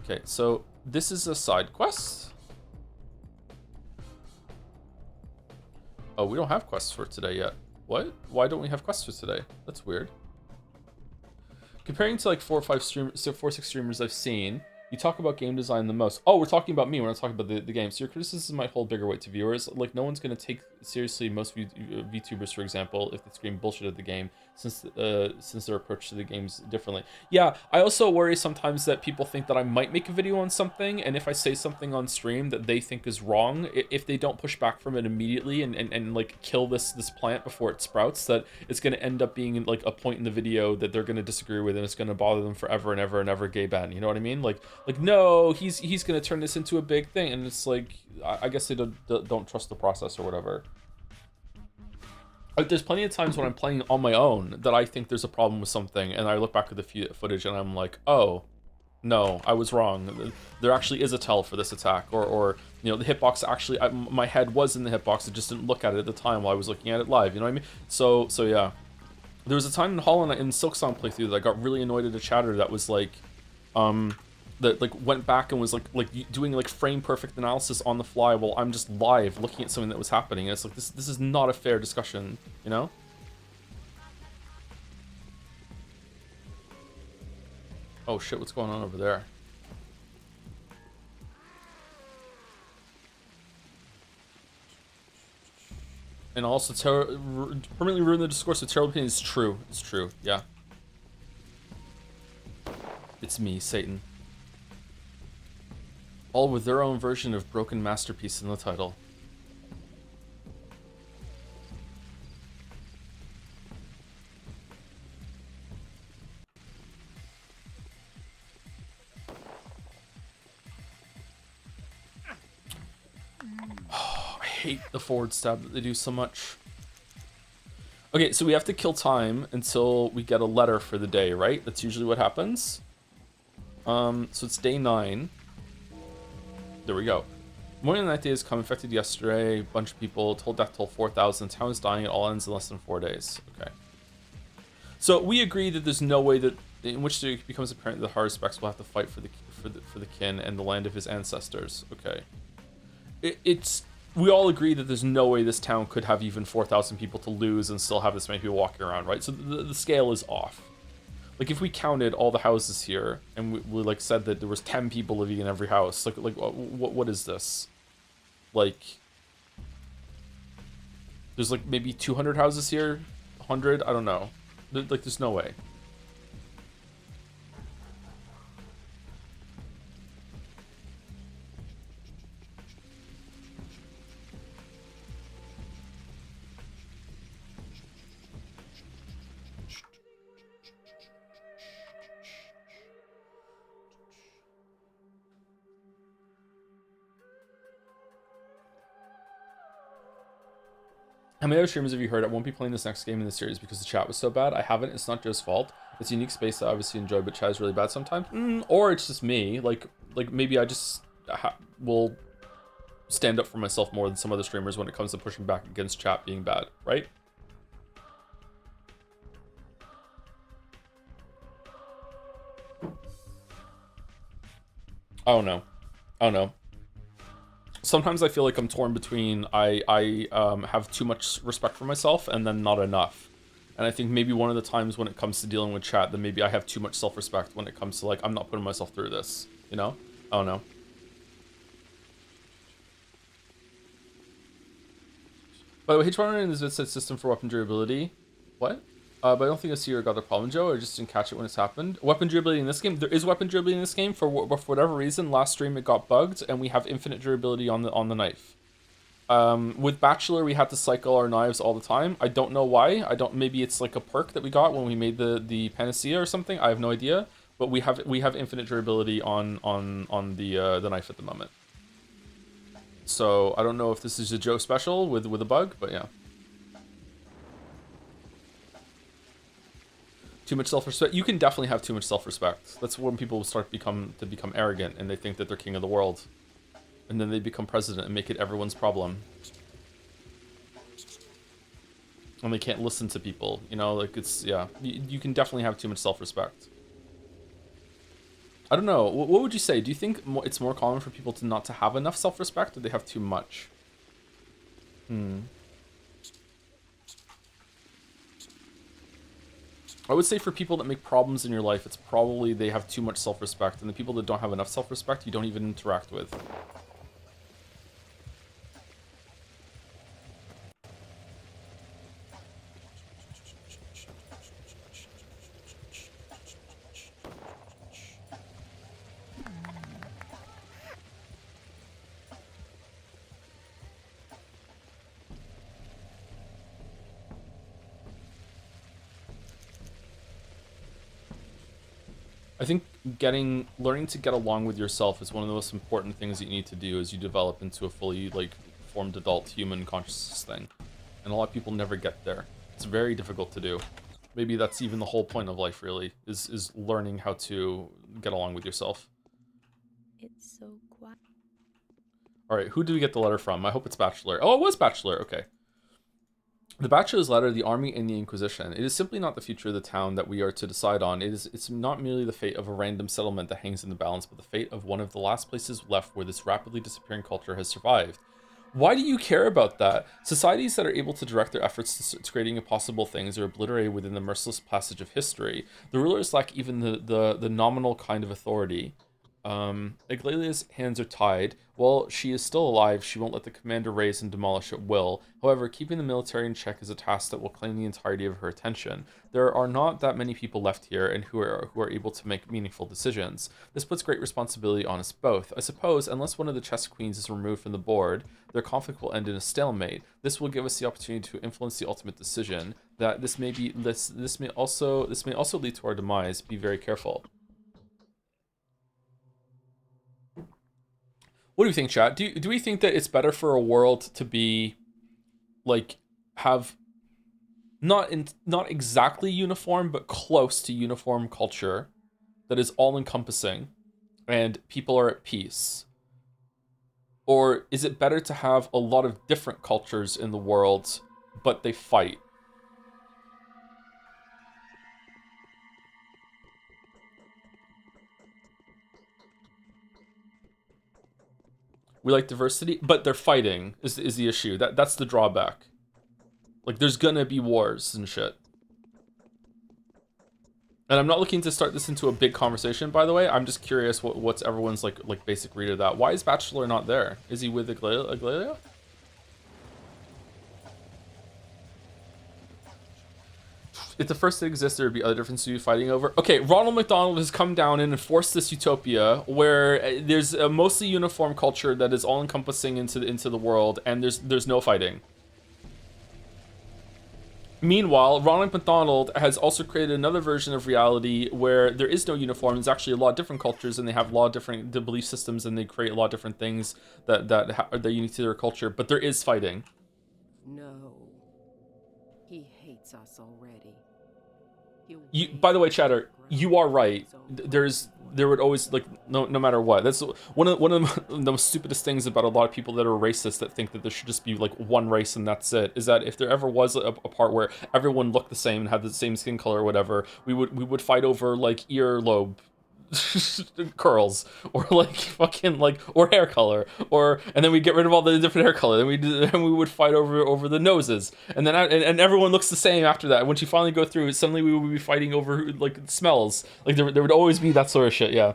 Okay, so this is a side quest. Oh, we don't have quests for today yet. What? Why don't we have quests for today? That's weird. Comparing to like 4 or 6 streamers I've seen, you talk about game design the most. Oh, we're talking about me. We're not talking about the game. So your criticism might hold bigger weight to viewers. Like, no one's going to take seriously most VTubers, for example, if they scream bullshit at the game, since their approach to the game's differently. Yeah, I also worry sometimes that people think that I might make a video on something, and if I say something on stream that they think is wrong, if they don't push back from it immediately and like kill this plant before it sprouts, that it's going to end up being like a point in the video that they're going to disagree with, and it's going to bother them forever and ever and ever. Gay ban, you know what I mean? Like no, he's going to turn this into a big thing, and it's like I guess they don't trust the process or whatever. There's plenty of times when I'm playing on my own that I think there's a problem with something, and I look back at the footage and I'm like, oh, no, I was wrong. There actually is a tell for this attack, or you know, the hitbox actually, my head was in the hitbox. I just didn't look at it at the time while I was looking at it live. You know what I mean? So yeah, there was a time in Holland in Silksong playthrough that I got really annoyed at a chatter that was like, that like went back and was like doing like frame perfect analysis on the fly while I'm just live looking at something that was happening. And it's like this is not a fair discussion, you know? Oh shit, what's going on over there? And also permanently ruin the discourse of terrible opinion is true. It's true, yeah. It's me, Satan. All with their own version of broken masterpiece in the title. Oh, I hate the forward stab that they do so much. Okay, so we have to kill time until we get a letter for the day, right? That's usually what happens. So it's day 9. There we go. Morning of the 9th day has come. Infected yesterday. Bunch of people. Told death toll 4,000. Town is dying. It all ends in less than 4 days. Okay. So we agree that there's no way that in which it becomes apparent that Haruspex will have to fight for the kin and the land of his ancestors. Okay. We all agree that there's no way this town could have even 4,000 people to lose and still have this many people walking around, right? So the scale is off. Like, if we counted all the houses here, and we like said that there was 10 people living in every house, like what is this? Like, there's like maybe 200 houses here, 100, I don't know. Like, there's no way. How many other streamers have you heard? I won't be playing this next game in the series because the chat was so bad. I haven't. It's not Joe's fault. It's a unique space that I obviously enjoy, but chat is really bad sometimes. Or it's just me. Like maybe I just will stand up for myself more than some other streamers when it comes to pushing back against chat being bad, right? Oh no. Oh no. Sometimes I feel like I'm torn between I have too much respect for myself and then not enough. And I think maybe one of the times when it comes to dealing with chat, then maybe I have too much self-respect when it comes to like, I'm not putting myself through this, you know? Oh no. By the way, H1 is a system for weapon durability. What? But I don't think I see or got the problem, Joe. I just didn't catch it when it's happened. Weapon durability in this game. There is weapon durability in this game. For whatever reason, last stream it got bugged, and we have infinite durability on the knife. With Bachelor, we had to cycle our knives all the time. I don't know why. I don't. Maybe it's like a perk that we got when we made the panacea or something. I have no idea. But we have infinite durability on the knife at the moment. So I don't know if this is a Joe special with a bug, but yeah. Too much self-respect. You can definitely have too much self-respect. That's when people start to become arrogant and they think that they're king of the world, and then they become president and make it everyone's problem. And they can't listen to people. You know, like it's yeah. You can definitely have too much self-respect. I don't know. What would you say? Do you think it's more common for people to not to have enough self-respect, or they have too much? I would say for people that make problems in your life, it's probably they have too much self-respect, and the people that don't have enough self-respect, you don't even interact with. I think learning to get along with yourself is one of the most important things that you need to do as you develop into a fully like formed adult human consciousness thing. And a lot of people never get there. It's very difficult to do. Maybe that's even the whole point of life, really, is learning how to get along with yourself. It's so quiet. All right, who did we get the letter from? I hope it's Bachelor. Oh, it was Bachelor. Okay. The Bachelor's letter, the army, and the Inquisition. It is simply not the future of the town that we are to decide on. It's not merely the fate of a random settlement that hangs in the balance, but the fate of one of the last places left where this rapidly disappearing culture has survived. Why do you care about that? Societies that are able to direct their efforts to creating impossible things are obliterated within the merciless passage of history. The rulers lack even the nominal kind of authority. Iglesia's hands are tied. While she is still alive, she won't let the commander raise and demolish at will. However, keeping the military in check is a task that will claim the entirety of her attention. There are not that many people left here and who are able to make meaningful decisions. This puts great responsibility on us both. I suppose, unless one of the chess queens is removed from the board, their conflict will end in a stalemate. This will give us the opportunity to influence the ultimate decision. That this may also lead to our demise. Be very careful. What do you think, chat? Do we think that it's better for a world to be like have not exactly uniform but close to uniform culture that is all encompassing and people are at peace? Or is it better to have a lot of different cultures in the world but they fight? We like diversity, but they're fighting is the issue. That's the drawback. Like there's gonna be wars and shit. And I'm not looking to start this into a big conversation, by the way. I'm just curious what's everyone's like basic read of that. Why is Bachelor not there? Is he with Aglalia? If the first did exist, there would be other differences to be fighting over. Okay, Ronald McDonald has come down and enforced this utopia where there's a mostly uniform culture that is all encompassing into the world, and there's no fighting. Meanwhile, Ronald McDonald has also created another version of reality where there is no uniform. There's actually a lot of different cultures, and they have a lot of different belief systems, and they create a lot of different things that are unique to their culture. But there is fighting. No, he hates us already. By the way, chatter, you are right. There would always no matter what. That's one of the most stupidest things about a lot of people that are racist that think that there should just be like one race and that's it. Is that if there ever was a part where everyone looked the same and had the same skin color or whatever, we would fight over like earlobe curls or like fucking like or hair color and then we get rid of all the different hair color and we would fight over the noses and then and everyone looks the same after that. When you finally go through, suddenly we would be fighting over like smells. Like there would always be that sort of shit. Yeah.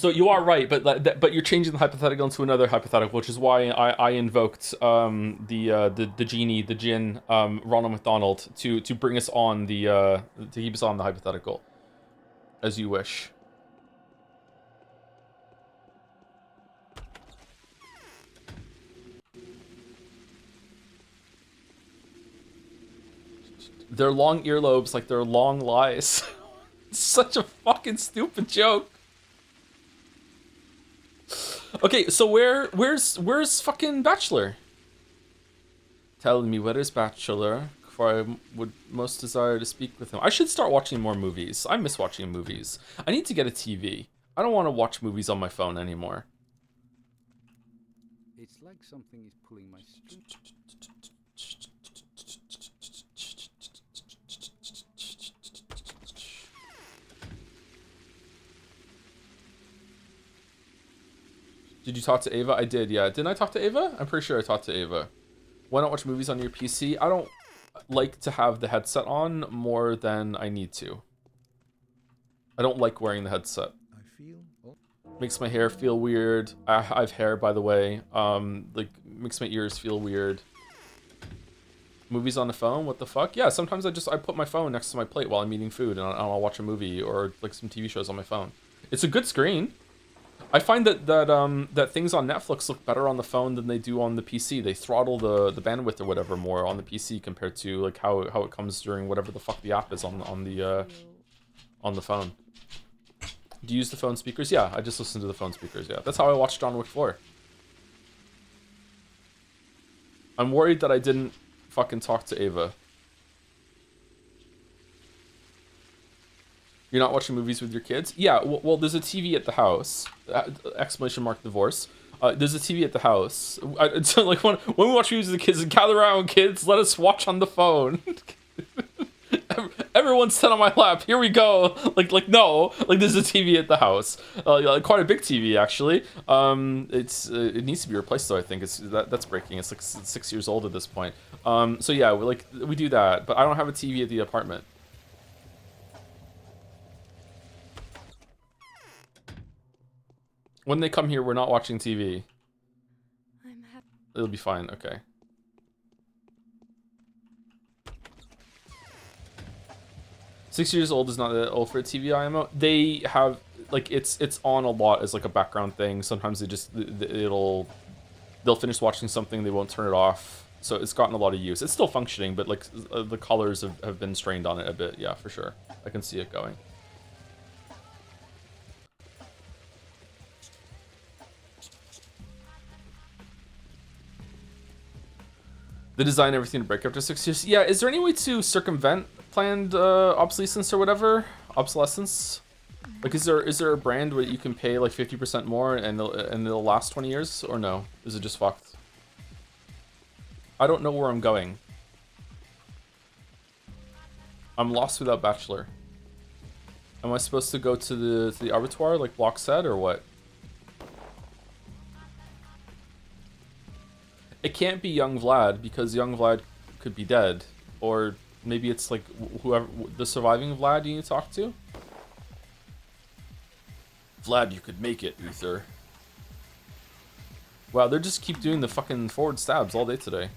So you are right, but you're changing the hypothetical into another hypothetical, which is why I invoked the genie, the djinn, Ronald McDonald to bring us on to keep us on the hypothetical, as you wish. They're long earlobes like they're long lies. Such a fucking stupid joke. Okay, so where's fucking Bachelor? Tell me, where is Bachelor? For I would most desire to speak with him. I should start watching more movies. I miss watching movies. I need to get a TV. I don't want to watch movies on my phone anymore. It's like something is pulling my string. Did you talk to Ava? I did, yeah. Didn't I talk to Ava? I'm pretty sure I talked to Ava. Why not watch movies on your PC? I don't like to have the headset on more than I need to. I don't like wearing the headset. I feel. Oh. Makes my hair feel weird. I have hair, by the way. Like, makes my ears feel weird. Movies on the phone? What the fuck? Yeah, sometimes I put my phone next to my plate while I'm eating food and I'll watch a movie or like some TV shows on my phone. It's a good screen. I find that things on Netflix look better on the phone than they do on the PC. They throttle the bandwidth or whatever more on the PC compared to like how it comes during whatever the fuck the app is on the phone. Do you use the phone speakers? Yeah, I just listen to the phone speakers. Yeah, that's how I watched John Wick 4. I'm worried that I didn't fucking talk to Ava. You're not watching movies with your kids? Yeah, well, there's a TV at the house. Exclamation mark divorce. There's a TV at the house. It's like when we watch movies with the kids, gather around, kids, let us watch on the phone. Everyone sit on my lap. Here we go. Like no. Like there's a TV at the house. Like quite a big TV actually. It needs to be replaced though. I think that's breaking. It's like 6 years old at this point. So yeah, we do that. But I don't have a TV at the apartment. When they come here, we're not watching TV. It'll be fine. Okay. Six years old is not that old for a TV IMO. They have like it's on a lot as like a background thing. Sometimes they'll finish watching something, they won't turn it off. So it's gotten a lot of use. It's still functioning, but like the colors have been strained on it a bit. Yeah, for sure. I can see it going. They design everything to break after 6 years. Yeah, is there any way to circumvent planned obsolescence or whatever? Obsolescence? Like, is there a brand where you can pay like 50% more and it'll last 20 years? Or no? Is it just fucked? I don't know where I'm going. I'm lost without Bachelor. Am I supposed to go to the abattoir like Block said or what? It can't be young Vlad because young Vlad could be dead. Or maybe it's like whoever, the surviving Vlad you need to talk to? Vlad, you could make it, Uther. Wow, they just keep doing the fucking forward stabs all day today.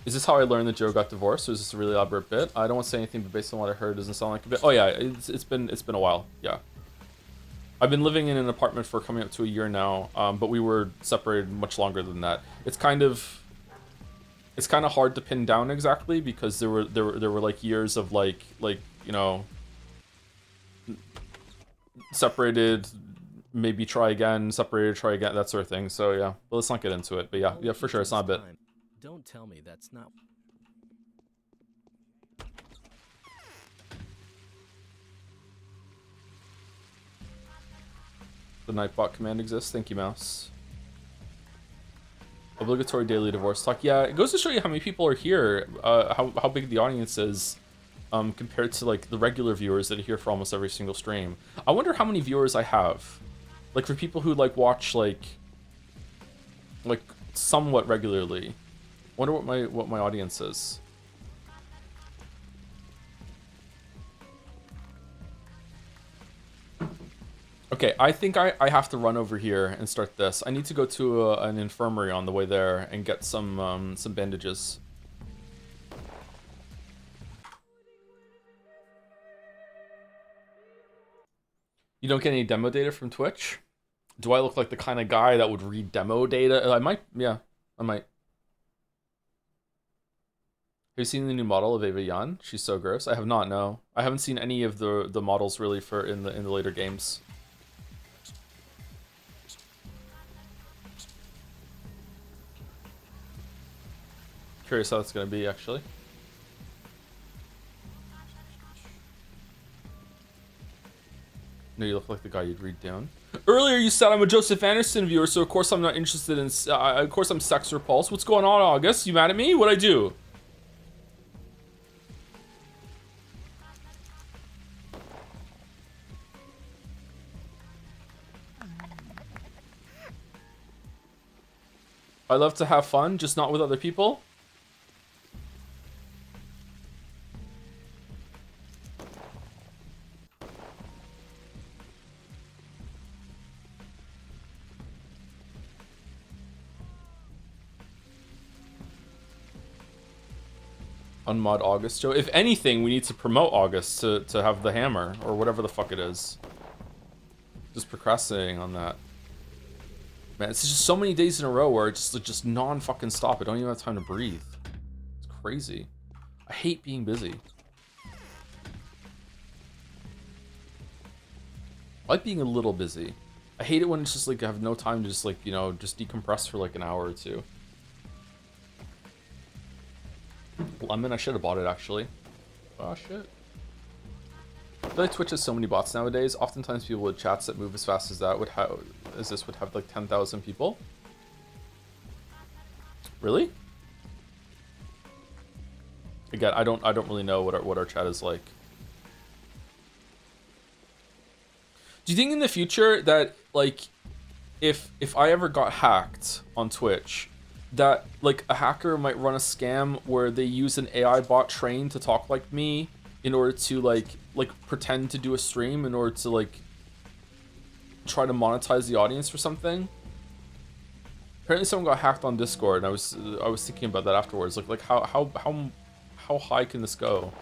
Is this how I learned that Joe got divorced, or is this a really elaborate bit? I don't want to say anything, but based on what I heard, it doesn't sound like a bit. Oh yeah, it's been a while. Yeah. I've been living in an apartment for coming up to a year now, but we were separated much longer than that. It's kind of hard to pin down exactly because there were like years of like you know, separated, maybe try again, separated, try again, that sort of thing. So yeah, but let's not get into it. But yeah, for sure, it's not a bit. Don't tell me that's not. The Nightbot command exists. Thank you, Mouse. Obligatory daily divorce talk. Yeah, it goes to show you how many people are here, how big the audience is, compared to like the regular viewers that are here for almost every single stream. I wonder how many viewers I have, like for people who like watch like somewhat regularly. Wonder what my audience is. Okay, I think I have to run over here and start this. I need to go to an infirmary on the way there and get some bandages. You don't get any demo data from Twitch? Do I look like the kind of guy that would read demo data? I might, yeah, I might. Have you seen the new model of Eva Yan? She's so gross. I have not, no. I haven't seen any of the models really for in the later games. Curious how that's gonna be, actually. No, you look like the guy you'd read down. Earlier you said I'm a Joseph Anderson viewer, so of course I'm not interested in... of course I'm sex repulsed. What's going on, August? You mad at me? What'd I do? I love to have fun, just not with other people. Unmod August, Joe. If anything, we need to promote August to have the hammer, or whatever the fuck it is. Just procrastinating on that. Man, it's just so many days in a row where it's just non-fucking stop. I don't even have time to breathe. It's crazy. I hate being busy. I like being a little busy. I hate it when it's just like I have no time to just like, you know, just decompress for like an hour or two. Lemon, I should have bought it actually. Oh shit. I feel like Twitch has so many bots nowadays. Oftentimes people with chats that move as fast as that would have like 10,000 people. Really? Again, I don't really know what our chat is like. Do you think in the future that like if I ever got hacked on Twitch, that like a hacker might run a scam where they use an AI bot trained to talk like me in order to like pretend to do a stream in order to like try to monetize the audience for something? Apparently someone got hacked on Discord, and I was thinking about that afterwards. Like how high can this go?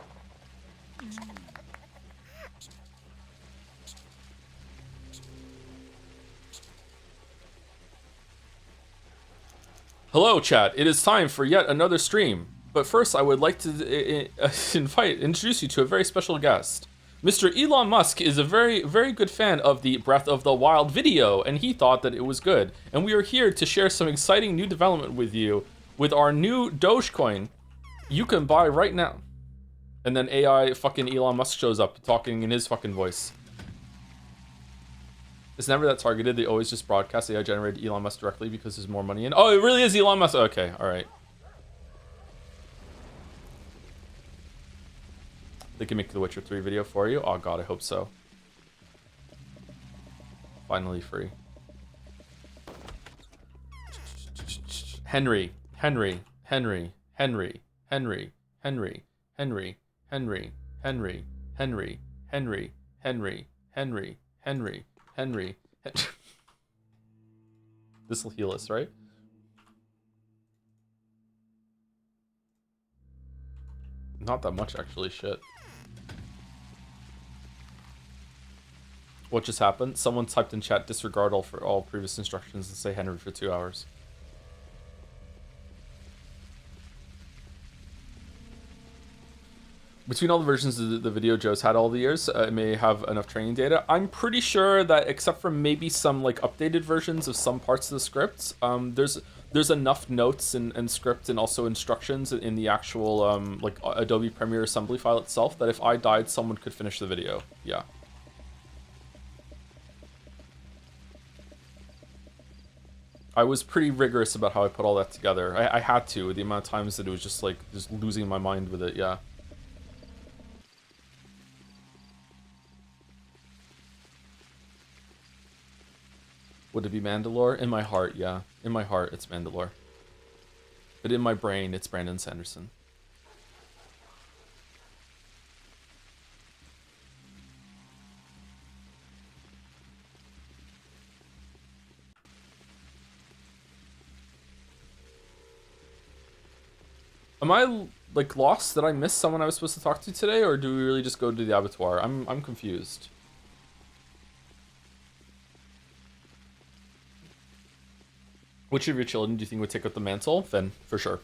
Hello, chat. It is time for yet another stream. But first, I would like to introduce you to a very special guest. Mr. Elon Musk is a very, very good fan of the Breath of the Wild video, and he thought that it was good. And we are here to share some exciting new development with you with our new Dogecoin. You can buy right now. And then AI fucking Elon Musk shows up talking in his fucking voice. It's never that targeted. They always just broadcast AI generated Elon Musk directly because there's more money in. Oh, it really is Elon Musk. Okay, all right. They can make the Witcher 3 video for you. Oh god, I hope so. Finally free. Henry, Henry, Henry, Henry, Henry, Henry, Henry, Henry, Henry, Henry, Henry, Henry, Henry, Henry, Henry. This will heal us, right? Not that much, actually. Shit. What just happened? Someone typed in chat, disregard all previous instructions and say Henry for 2 hours. Between all the versions of the video Joe's had all the years, it may have enough training data. I'm pretty sure that except for maybe some like updated versions of some parts of the scripts, there's enough notes and script and also instructions in the actual like Adobe Premiere assembly file itself that if I died, someone could finish the video. Yeah. I was pretty rigorous about how I put all that together. I had to, the amount of times that it was just like just losing my mind with it. Yeah. Would it be Mandalore? In my heart, yeah. In my heart, it's Mandalore. But in my brain, it's Brandon Sanderson. Am I like lost? Did I miss someone I was supposed to talk to today, or do we really just go to the abattoir? I'm confused. Which of your children do you think would take up the mantle? Finn, for sure.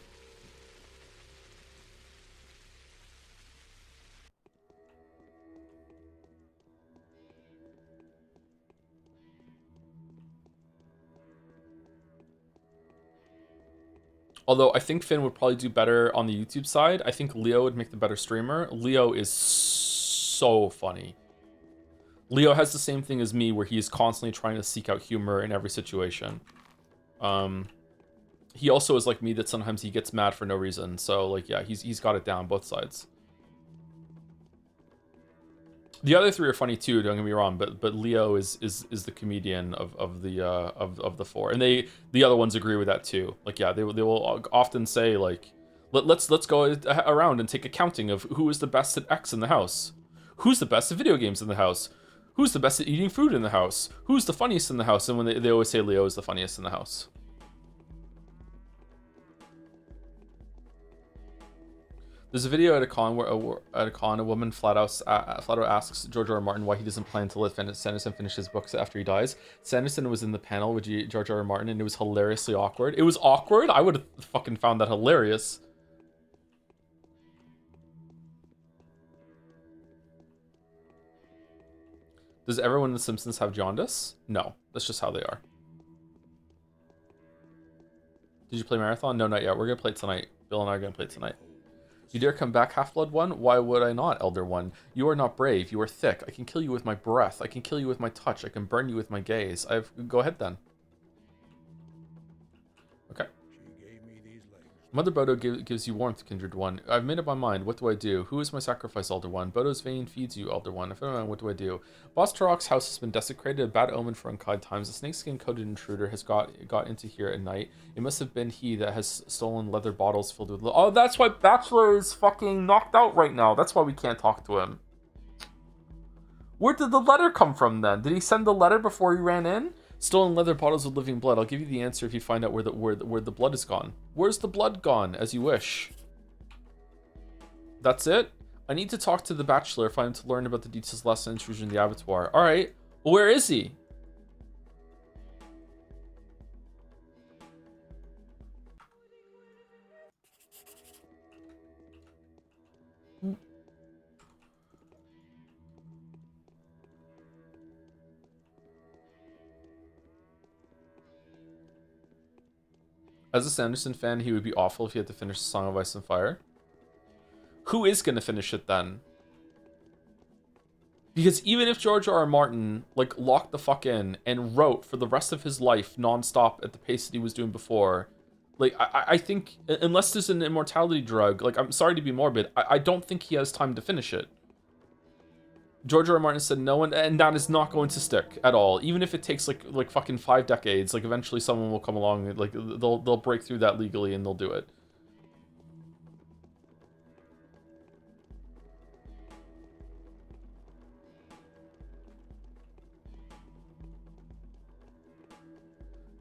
Although I think Finn would probably do better on the YouTube side. I think Leo would make the better streamer. Leo is so funny. Leo has the same thing as me, where he is constantly trying to seek out humor in every situation. He also is like me, that sometimes he gets mad for no reason. So like, yeah, he's got it down both sides. The other three are funny too, don't get me wrong, but Leo is the comedian of the four, and the other ones agree with that too. Like, yeah, they will often say like, let's go around and take a counting of who is the best at X in the house, who's the best at video games in the house, who's the best at eating food in the house, who's the funniest in the house, and when they always say Leo is the funniest in the house. There's a video at a con where a woman flat out asks George R. R. Martin why he doesn't plan to let Sanderson finish his books after he dies. Sanderson was in the panel with George R. R. Martin, and it was hilariously awkward. It was awkward? I would have fucking found that hilarious. Does everyone in The Simpsons have jaundice? No, that's just how they are. Did you play Marathon? No, not yet. We're going to play it tonight. Bill and I are going to play it tonight. You dare come back, Half-Blood One? Why would I not, Elder One? You are not brave. You are thick. I can kill you with my breath. I can kill you with my touch. I can burn you with my gaze. Go ahead, then. Okay. Mother Bodo gives you warmth, Kindred One. I've made up my mind. What do I do? Who is my sacrifice, Elder One? Bodo's vein feeds you, Elder One. If I don't know, what do I do? Boss Turok's house has been desecrated. A bad omen for unkind times. A snakeskin-coated intruder has got into here at night. It must have been he that has stolen leather bottles filled with... Oh, that's why Bachelor is fucking knocked out right now. That's why we can't talk to him. Where did the letter come from, then? Did he send the letter before he ran in? Stolen leather bottles with living blood. I'll give you the answer if you find out where the blood is gone. Where's the blood gone? As you wish. That's it? I need to talk to the Bachelor if I'm to learn about the details of last intrusion in the abattoir. Alright. Well, where is he? As a Sanderson fan, he would be awful if he had to finish the Song of Ice and Fire. Who is going to finish it then? Because even if George R. R. Martin, like, locked the fuck in and wrote for the rest of his life nonstop at the pace that he was doing before, like, I think, unless there's an immortality drug, like, I'm sorry to be morbid, I don't think he has time to finish it. George R. R. Martin said no one, and that is not going to stick at all. Even if it takes like fucking 5 decades, like eventually someone will come along, like they'll break through that legally and they'll do it.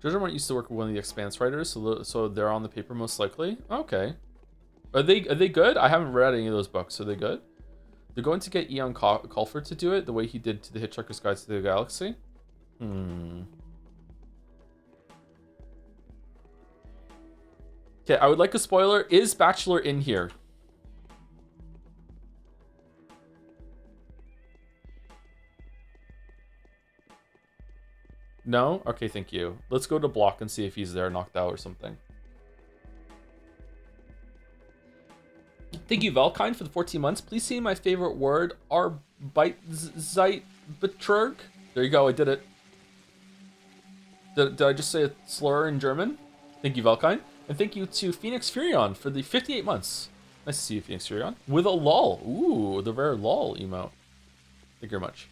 George R. R. Martin used to work with one of the Expanse writers, so they're on the paper most likely. Okay, are they good? I haven't read any of those books. Are they good? They're going to get Ian Colfer to do it the way he did to the Hitchhiker's Guide to the Galaxy. Okay, I would like a spoiler. Is Bachelor in here? No? Okay, thank you. Let's go to Block and see if he's there knocked out or something. Thank you, Valkyne, for the 14 months. Please say my favorite word, Arbeitszeit-Betrug. There you go, I did it. Did I just say a slur in German? Thank you, Valkyne. And thank you to Phoenix Furion for the 58 months. Nice to see you, Phoenix Furion. With a lol. Ooh, the rare lol emote. Thank you very much.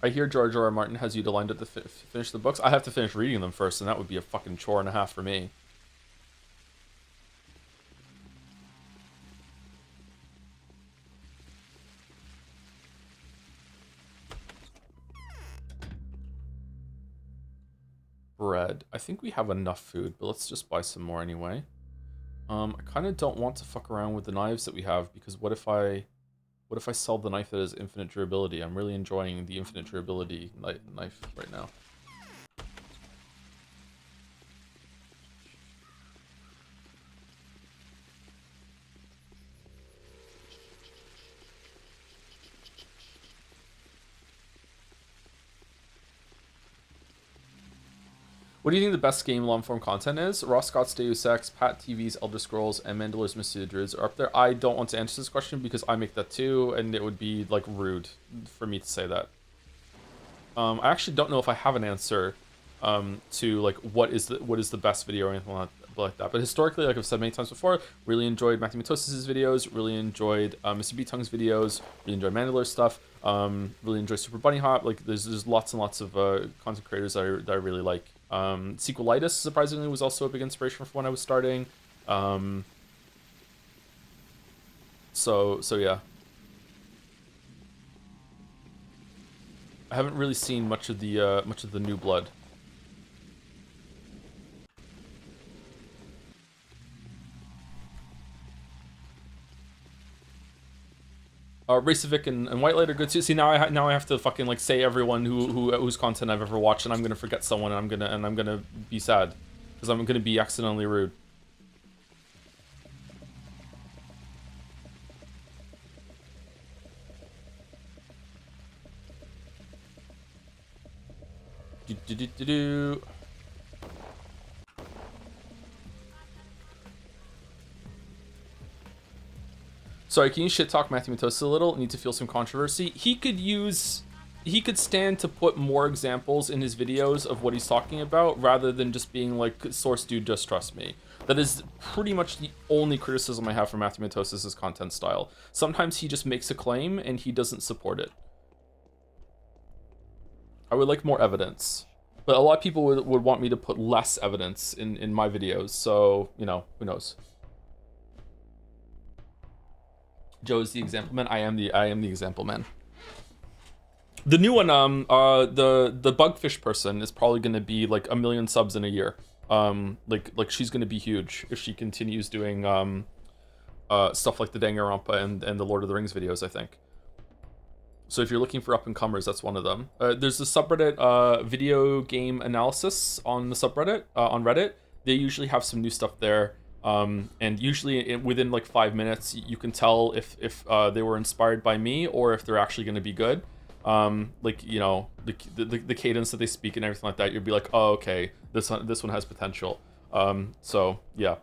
I hear George R. R. Martin has you lined up to finish the books. I have to finish reading them first, and that would be a fucking chore and a half for me. Bread. I think we have enough food, but let's just buy some more anyway. I kind of don't want to fuck around with the knives that we have, because what if I sell the knife that has infinite durability? I'm really enjoying the infinite durability knife right now. What do you think the best game long-form content is? Ross Scott's Deus Ex, Pat TV's Elder Scrolls, and Mandalorian's Mystery Druids are up there. I don't want to answer this question because I make that too, and it would be like rude for me to say that. I actually don't know if I have an answer to like what is the best video or anything like that. But historically, like I've said many times before, really enjoyed Matthew Matosis' videos, really enjoyed Mr. B Tongue's videos, really enjoyed Mandalore stuff, really enjoy Super Bunny Hop. Like there's lots and lots of content creators that I really like. Sequelitis surprisingly was also a big inspiration for when I was starting. So yeah. I haven't really seen much of the new blood. Racevic and Whitelight are good too. See, now I have to fucking like say everyone whose content I've ever watched, and I'm gonna forget someone, and I'm gonna be sad because I'm gonna be accidentally rude. Do. Sorry, can you shit talk Matthew Matosis a little? Need to feel some controversy. He could stand to put more examples in his videos of what he's talking about rather than just being like, source dude, just trust me. That is pretty much the only criticism I have for Matthew Matosis' content style. Sometimes he just makes a claim and he doesn't support it. I would like more evidence. But a lot of people would want me to put less evidence in my videos, so, you know, who knows. Joe is the example man. I am the example man. The new one, the Bugfish person is probably gonna be like 1 million subs in a year. Like she's gonna be huge if she continues doing stuff like the Danganronpa and the Lord of the Rings videos, I think. So if you're looking for up-and-comers, that's one of them. There's the subreddit video game analysis on the subreddit, on Reddit. They usually have some new stuff there. And usually within like 5 minutes, you can tell if they were inspired by me or if they're actually going to be good. Like, you know, the cadence that they speak and everything like that, you'd be like, oh, okay, this one has potential. So yeah.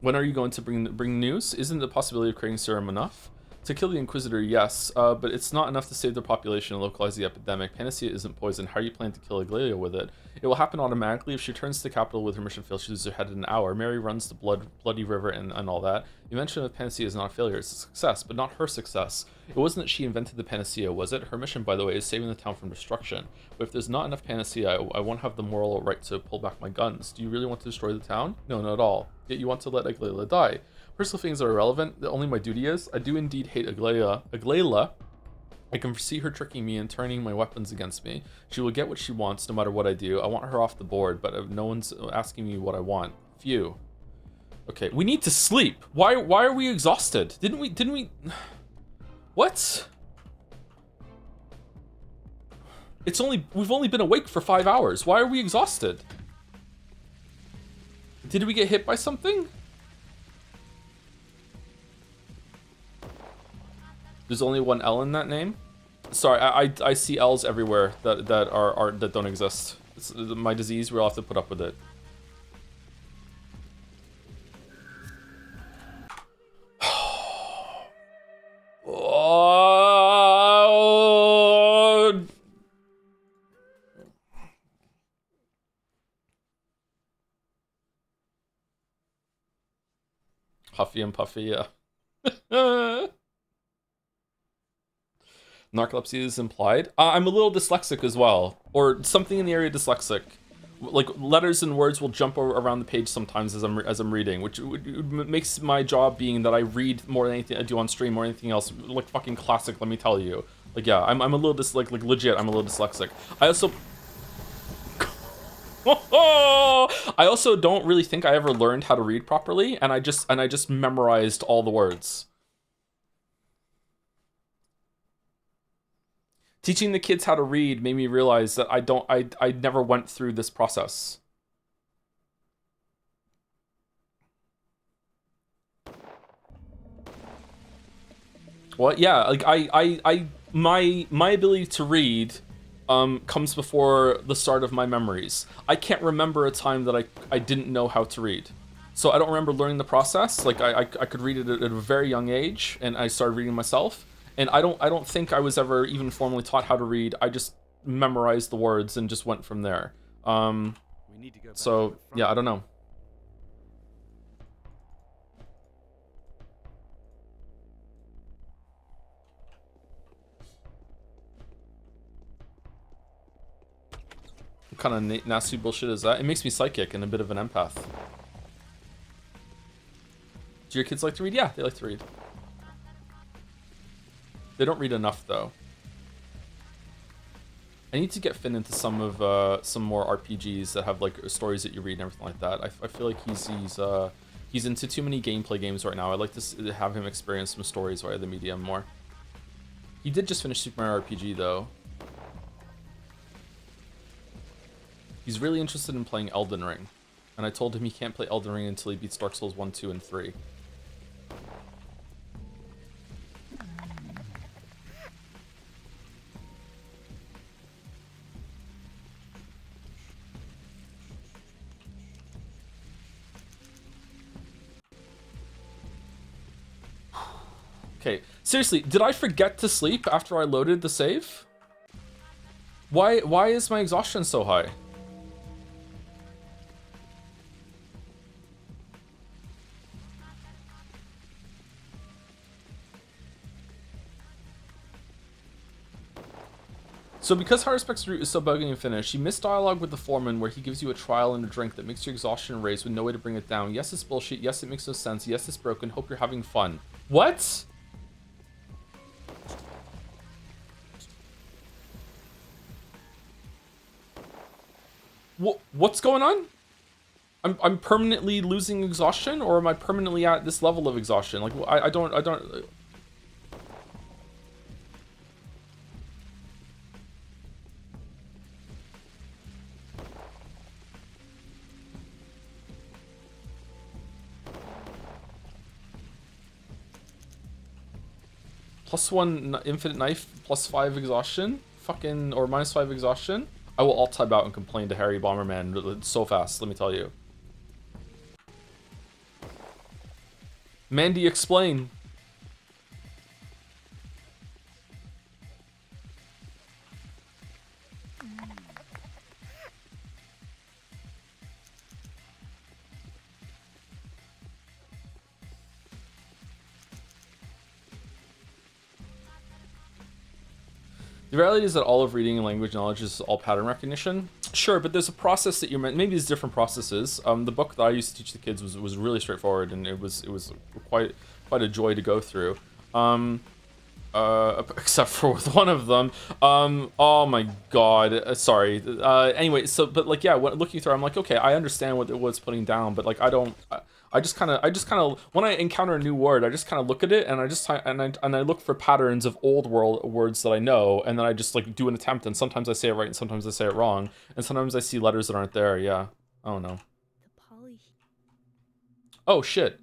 When are you going to bring news? Isn't the possibility of creating serum enough? To kill the Inquisitor, yes, but it's not enough to save the population and localize the epidemic. Panacea isn't poison. How are you planning to kill Aglaia with it? It will happen automatically. If she returns to the capital with her mission failed, she loses her head in an hour. Mary runs the bloody river and all that. The invention of Panacea is not a failure, it's a success, but not her success. It wasn't that she invented the Panacea, was it? Her mission, by the way, is saving the town from destruction. But if there's not enough Panacea, I won't have the moral right to pull back my guns. Do you really want to destroy the town? No, not at all. Yet you want to let Aglaia die. Personal things are irrelevant. Only my duty is. I do indeed hate Aglaia. I can foresee her tricking me and turning my weapons against me. She will get what she wants no matter what I do. I want her off the board, but no one's asking me what I want. Phew. Okay, we need to sleep. Why are we exhausted? Didn't we? What? We've only been awake for 5 hours. Why are we exhausted? Did we get hit by something? There's only one L in that name. Sorry, I see L's everywhere that don't exist. It's my disease. We'll have to put up with it. Huffy and puffy, yeah. Narcolepsy is implied. I'm a little dyslexic as well, or something in the area dyslexic. Like letters and words will jump around the page sometimes as I'm reading, which makes my job being that I read more than anything I do on stream or anything else like fucking classic. Let me tell you. Like yeah, I'm a little like legit. I'm a little dyslexic. I also I also don't really think I ever learned how to read properly, and I just memorized all the words. Teaching the kids how to read made me realize that I never went through this process. What? Yeah, like my ability to read comes before the start of my memories. I can't remember a time that I didn't know how to read. So I don't remember learning the process. Like I could read it at a very young age, and I started reading myself. And I don't think I was ever even formally taught how to read. I just memorized the words and just went from there. We need to go back to So the front. yeah, I don't know. What kind of nasty bullshit is that? It makes me psychic and a bit of an empath. Do your kids like to read? Yeah, they like to read. They don't read enough though. I need to get Finn into some more RPGs that have like stories that you read and everything like that. I feel like he's into too many gameplay games right now. I'd like to have him experience some stories via the medium more. He did just finish Super Mario RPG though. He's really interested in playing Elden Ring, and I told him he can't play Elden Ring until he beats Dark Souls 1, 2, and 3. Okay, seriously, did I forget to sleep after I loaded the save? Why is my exhaustion so high? So because Haruspex route is so buggy and finished, you missed dialogue with the foreman where he gives you a trial and a drink that makes your exhaustion raise with no way to bring it down. Yes, it's bullshit. Yes, it makes no sense. Yes, it's broken. Hope you're having fun. What? What's going on? I'm permanently losing exhaustion, or am I permanently at this level of exhaustion? Like I don't. +1 infinite knife, +5 exhaustion, fucking, or -5 exhaustion. I will alt tab out and complain to Harry Bomberman so fast. Let me tell you. Mandy, explain. The reality is that all of reading and language knowledge is all pattern recognition. Sure, but there's a process that you're meant. Maybe there's different processes. The book that I used to teach the kids was really straightforward, and it was quite a joy to go through. Except for with one of them. Oh my god. Sorry. Anyway, so but like yeah, looking through, I'm like, okay, I understand what it's putting down, but like I don't. I just kind of when I encounter a new word, I just kind of look at it and I look for patterns of old world words that I know, and then I just like do an attempt, and sometimes I say it right and sometimes I say it wrong, and sometimes I see letters that aren't there. Yeah. Oh no. The poly. Oh shit.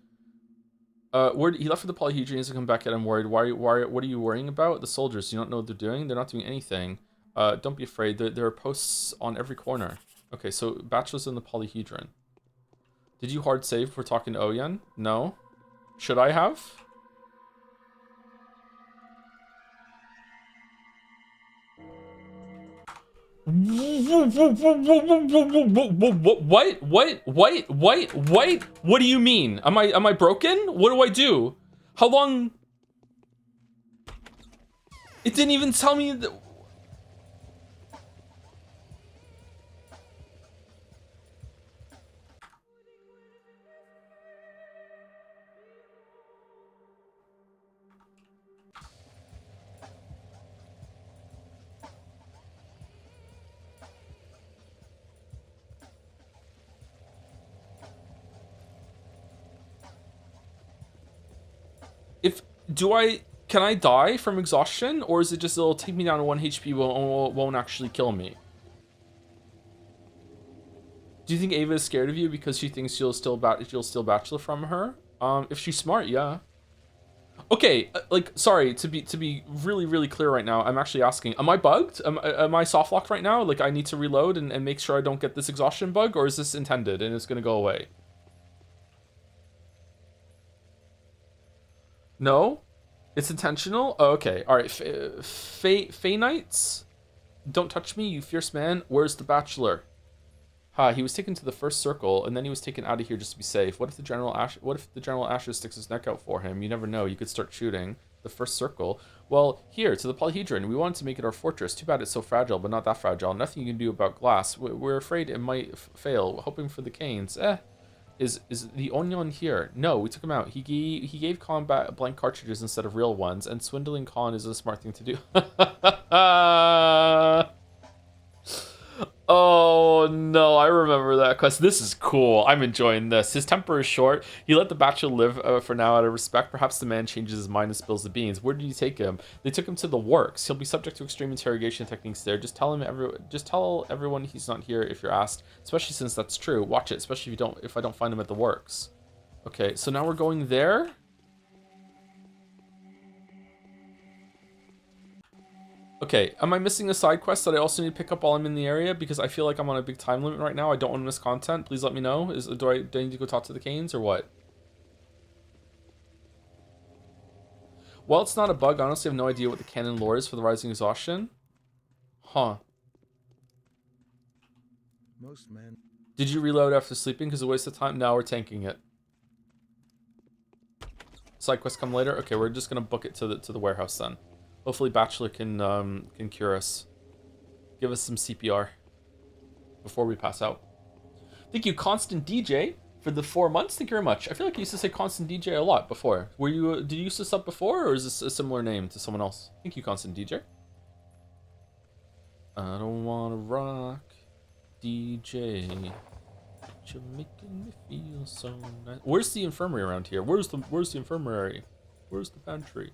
He left for the polyhedron to come back yet. I'm worried. Why? What are you worrying about? The soldiers. You don't know what they're doing. They're not doing anything. Don't be afraid. There are posts on every corner. Okay, so bachelors in the polyhedron. Did you hard save for talking to Oyen? No. Should I have? What do you mean? Am I broken? What do I do? How long? It didn't even tell me that. If can I die from exhaustion, or is it just it'll take me down to 1 HP, won't actually kill me? Do you think Ava is scared of you because she thinks you'll steal bachelor from her? If she's smart, yeah. Okay, like, sorry, to be really, really clear right now, I'm actually asking, am I bugged? Am I soft locked right now? Like, I need to reload and make sure I don't get this exhaustion bug, or is this intended and it's gonna go away? No? It's intentional? Oh, okay, alright. Fey Knights? Don't touch me, you fierce man. Where's the bachelor? He was taken to the first circle, and then he was taken out of here just to be safe. What if the General Asher sticks his neck out for him? You never know. You could start shooting. The first circle. Well, here to the polyhedron. We wanted to make it our fortress. Too bad it's so fragile, but not that fragile. Nothing you can do about glass. We're afraid it might fail. Hoping for the canes. Is the Onion here? No, we took him out. He gave Khan blank cartridges instead of real ones, and swindling Khan is a smart thing to do. Oh no, I remember that quest. This is cool. I'm enjoying this. His temper is short. He let the bachelor live for now out of respect. Perhaps the man changes his mind and spills the beans. Where did you take him? They took him to the works. He'll be subject to extreme interrogation techniques there. Just tell everyone he's not here if you're asked. Especially since that's true. Watch it. Especially if I don't find him at the works. Okay, so now we're going there. Okay, am I missing a side quest that I also need to pick up while I'm in the area? Because I feel like I'm on a big time limit right now. I don't want to miss content. Please let me know. Do I need to go talk to the Canes or what? Well, it's not a bug. I honestly have no idea what the canon lore is for the Rising Exhaustion. Huh. Most men. Did you reload after sleeping? Because it's a waste of time. Now we're tanking it. Side quest come later. Okay, we're just gonna book it to the warehouse then. Hopefully, Bachelor can cure us. Give us some CPR before we pass out. Thank you, Constant DJ, for the 4 months. Thank you very much. I feel like you used to say Constant DJ a lot before. Did you use this up before, or is this a similar name to someone else? Thank you, Constant DJ. I don't wanna rock, DJ. You're making me feel so nice. Where's the infirmary around here? Where's the infirmary? Where's the pantry?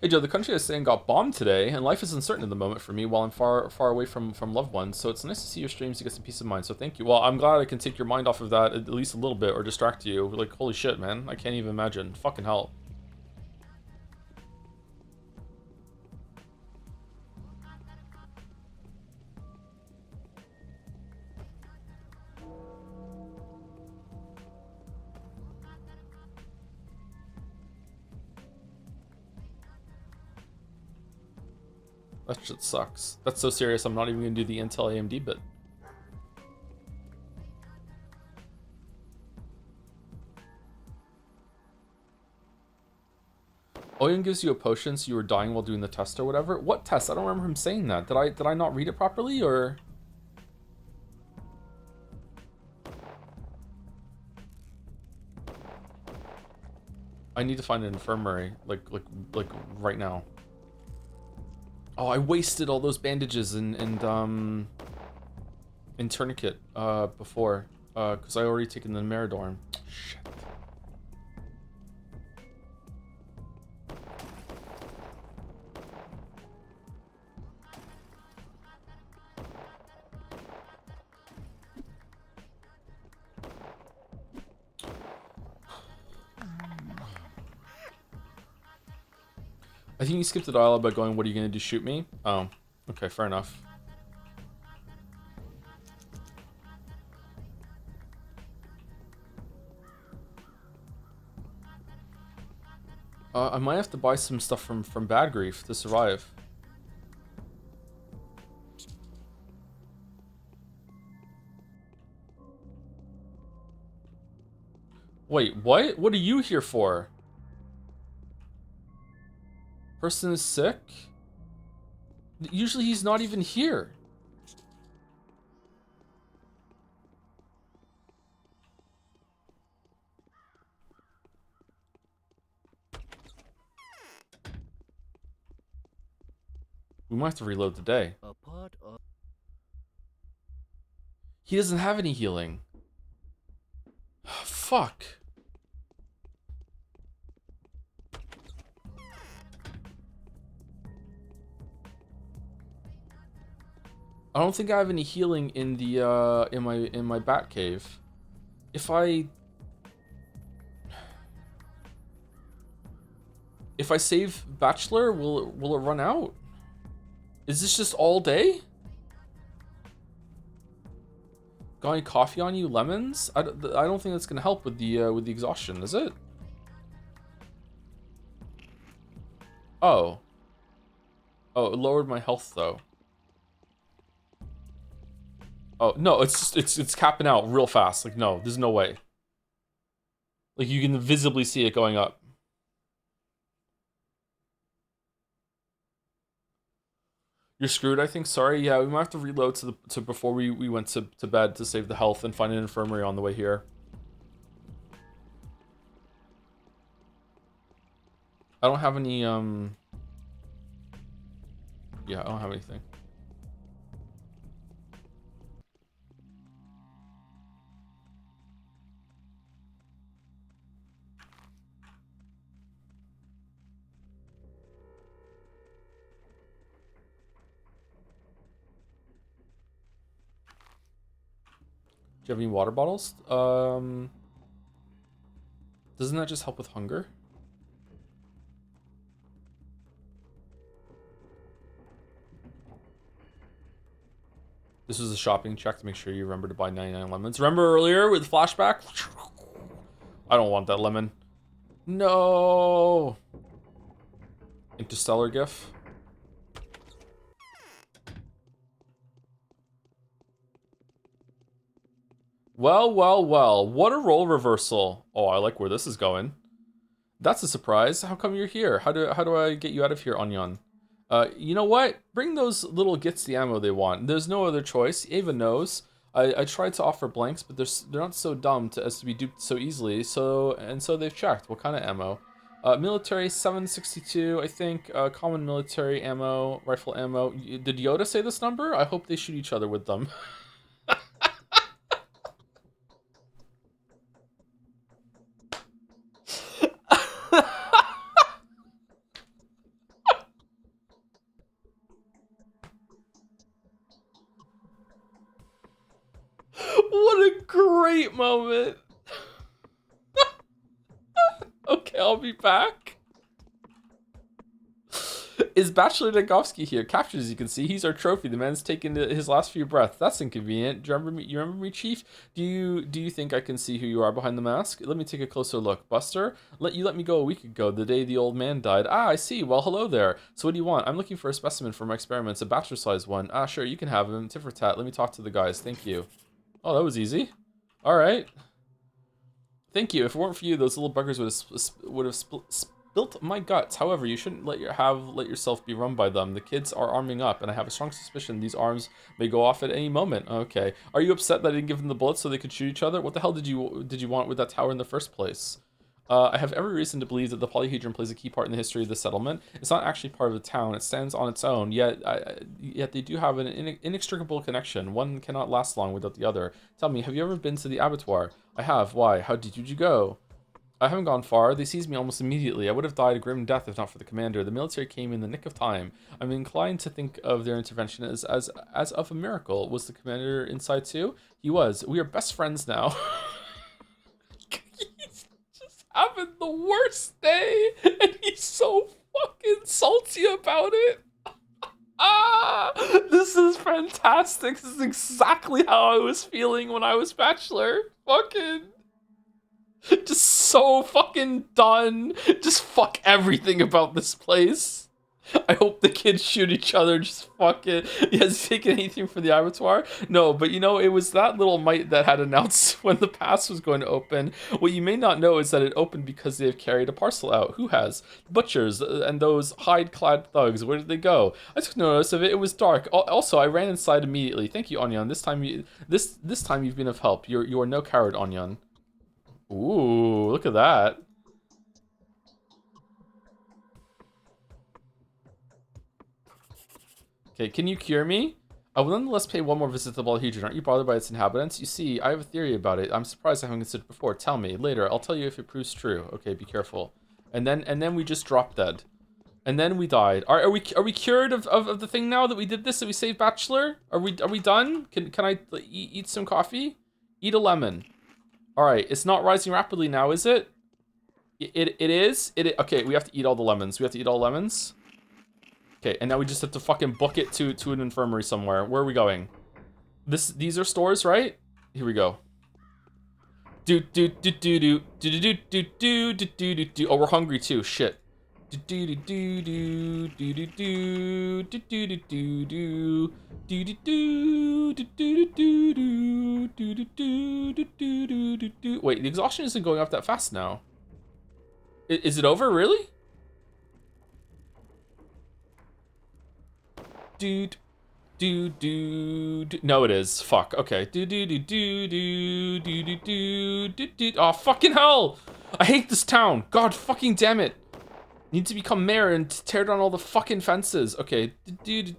Hey Joe, the country I was saying got bombed today, and life is uncertain at the moment for me while I'm far away from loved ones, so it's nice to see your streams to get some peace of mind, so thank you. Well, I'm glad I can take your mind off of that at least a little bit, or distract you. Like, holy shit, man. I can't even imagine. Fucking hell. That shit sucks. That's so serious, I'm not even gonna do the Intel AMD bit. Oyen gives you a potion so you were dying while doing the test or whatever. What test? I don't remember him saying that. Did I not read it properly, or? I need to find an infirmary, like right now. Oh, I wasted all those bandages and tourniquet before because I already taken the Meridorm. Shit. I think you skipped the dialogue by going, "What are you gonna do? Shoot me?" Oh, okay, fair enough. I might have to buy some stuff from Bad Grief to survive. Wait, what? What are you here for? Person is sick? Usually he's not even here. We might have to reload the day. A part of He doesn't have any healing. Fuck. I don't think I have any healing in the in my bat cave. If I save Bachelor, will it run out? Is this just all day? Got any coffee on you? Lemons? I don't think that's gonna help with the exhaustion, is it? Oh. Oh, it lowered my health though. Oh no, it's capping out real fast. Like no, there's no way. Like you can visibly see it going up. You're screwed, I think. Sorry. Yeah, we might have to reload to before we went to bed to save the health and find an infirmary on the way here. I don't have any, yeah, I don't have anything. Do you have any water bottles? Doesn't that just help with hunger? This was a shopping check to make sure you remember to buy 99 lemons. Remember earlier with flashback? I don't want that lemon. No. Interstellar gif. Well, well, well. What a role reversal. Oh, I like where this is going. That's a surprise. How come you're here? How do I get you out of here, Onyon? You know what? Bring those little gits the ammo they want. There's no other choice. Ava knows. I tried to offer blanks, but they're not so dumb as to be duped so easily. So they've checked. What kind of ammo? Military 762, I think. Common military ammo, rifle ammo. Did Yoda say this number? I hope they shoot each other with them. What a great moment. Okay, I'll be back. Is Bachelor Dagovsky here? Captured, as you can see. He's our trophy. The man's taken his last few breaths. That's inconvenient. Do you remember me? You remember me, Chief? Do you think I can see who you are behind the mask? Let me take a closer look. Buster, let me go a week ago, the day the old man died. Ah, I see. Well, hello there. So what do you want? I'm looking for a specimen for my experiments, a bachelor-sized one. Ah, sure, you can have him. Tit for tat. Let me talk to the guys. Thank you. Oh, that was easy. All right. Thank you. If it weren't for you, those little buggers would have spilt my guts. However, you shouldn't let yourself be run by them. The kids are arming up, and I have a strong suspicion these arms may go off at any moment. Okay. Are you upset that I didn't give them the bullets so they could shoot each other? What the hell did you want with that tower in the first place? I have every reason to believe that the polyhedron plays a key part in the history of the settlement. It's not actually part of the town. It stands on its own, yet they do have an inextricable connection. One cannot last long without the other. Tell me, have you ever been to the abattoir? I have. Why? How did you go? I haven't gone far. They seized me almost immediately. I would have died a grim death if not for the commander. The military came in the nick of time. I'm inclined to think of their intervention as of a miracle. Was the commander inside too? He was. We are best friends now. He's just having the worst day, and he's so fucking salty about it. Ah, this is fantastic. This is exactly how I was feeling when I was Bachelor. Fucking just so fucking done. Just fuck everything about this place. I hope the kids shoot each other. Just fuck it. He hasn't taken anything for the abattoir. No, but you know, it was that little mite that had announced when the pass was going to open. What you may not know is that it opened because they've carried a parcel out. Who has? Butchers and those hide-clad thugs. Where did they go? I took no notice of it. It was dark. Also, I ran inside immediately. Thank you, Onyon. This time you've been of help. You are no coward, Onyon. Ooh, look at that. Okay, can you cure me? I will nonetheless pay one more visit to the Balhedron. Aren't you bothered by its inhabitants? You see, I have a theory about it. I'm surprised I haven't considered it before. Tell me later. I'll tell you if it proves true. Okay, be careful. And then we just dropped dead. And then we died. Are we cured of the thing now that we did this? That we saved Bachelor? Are we done? Can I eat some coffee? Eat a lemon. All right, it's not rising rapidly now, is it? It is. Okay, we have to eat all the lemons. We have to eat all lemons. Okay, and now we just have to fucking book it to an infirmary somewhere. Where are we going? These are stores, right? Here we go. Oh, we're hungry too. Shit. Wait, the exhaustion isn't going up that fast now. Is it over, really? Dude. No, it is. Fuck. Okay. Oh, fucking hell! I hate this town. God fucking damn it. Need to become mayor and tear down all the fucking fences. Okay. We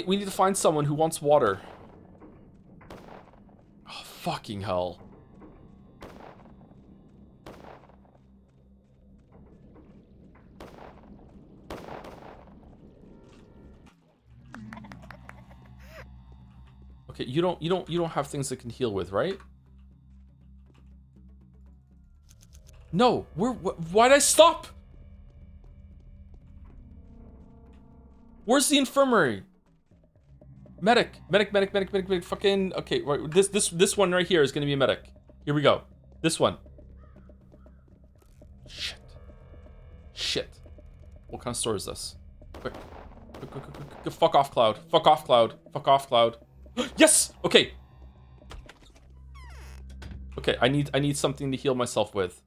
need to find someone who wants water. Oh, fucking hell. Okay, you don't have things that can heal with, right? No, why'd I stop? Where's the infirmary? Medic, fucking, okay, right, this one right here is gonna be a medic. Here we go. This one. Shit. What kind of store is this? Quick. Fuck off, Cloud. Fuck off, Cloud. Yes! Okay. Okay, I need something to heal myself with.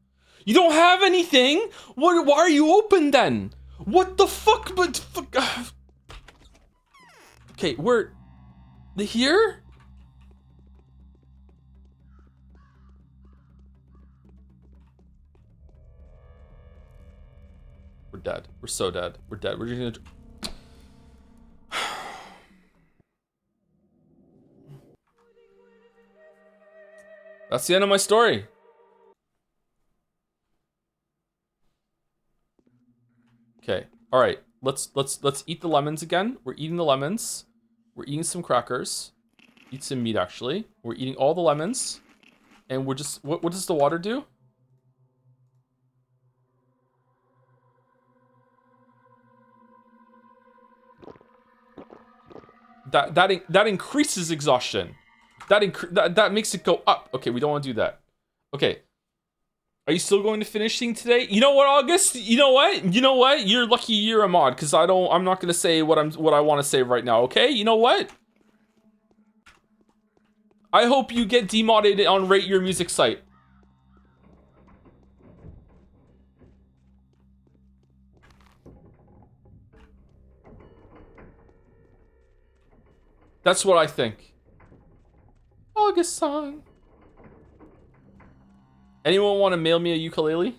You don't have anything? Why are you open then? What the fuck? But fuck. Okay, we're here? We're dead. We're so dead. We're dead. We're just gonna... That's the end of my story. Okay. All right. Let's eat the lemons again. We're eating the lemons. We're eating some crackers. Eat some meat actually. We're eating all the lemons. And we're just what does the water do? That increases exhaustion. That makes it go up. Okay, we don't want to do that. Okay. Are you still going to finishing today? You know what, August? You know what? You're lucky you're a mod, because I'm not gonna say what I want to say right now, okay? You know what? I hope you get demodded on Rate Your Music site. That's what I think. August song. Anyone want to mail me a ukulele?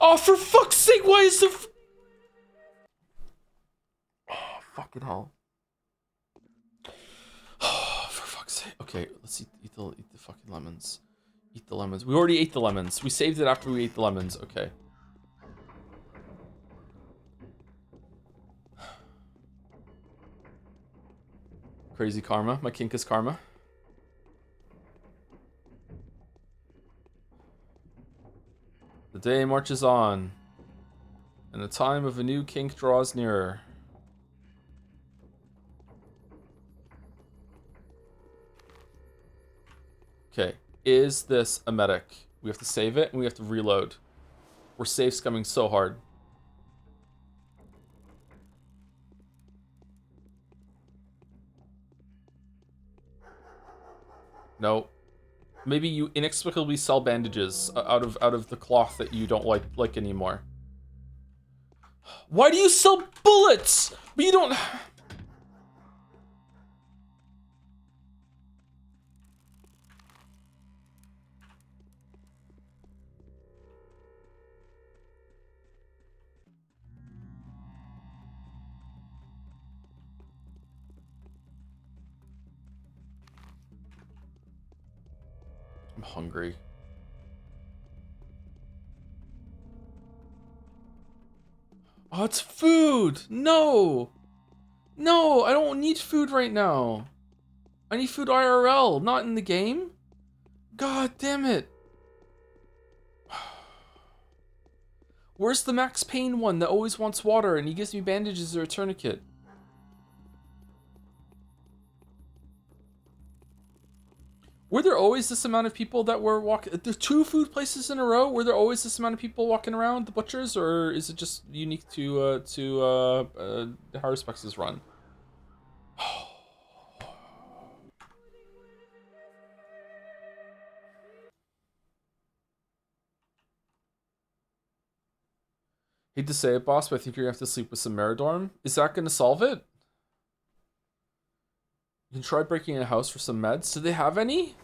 Oh, for fuck's sake, why is the... Oh, fucking hell. Oh, for fuck's sake. Okay, let's eat the fucking lemons. Eat the lemons. We already ate the lemons. We saved it after we ate the lemons. Okay. Crazy karma. My kink is karma. The day marches on, and the time of a new kink draws nearer. Okay, is this a medic? We have to save it, and we have to reload. We're safe scumming so hard. No. Maybe you inexplicably sell bandages out of the cloth that you don't like anymore. Why do you sell bullets? But you don't... I'm hungry. Oh, it's food! No! No, I don't need food right now. I need food IRL, not in the game. God damn it. Where's the Max Payne one that always wants water and he gives me bandages or a tourniquet? Were there always this amount of people that were walking? There's 2 food places in a row. Were there always this amount of people walking around the butchers, or is it just unique to Haruspex's run? Hate to say it, boss, but I think you're gonna have to sleep with some Meridorm. Is that gonna solve it? You can try breaking a house for some meds. Do they have any?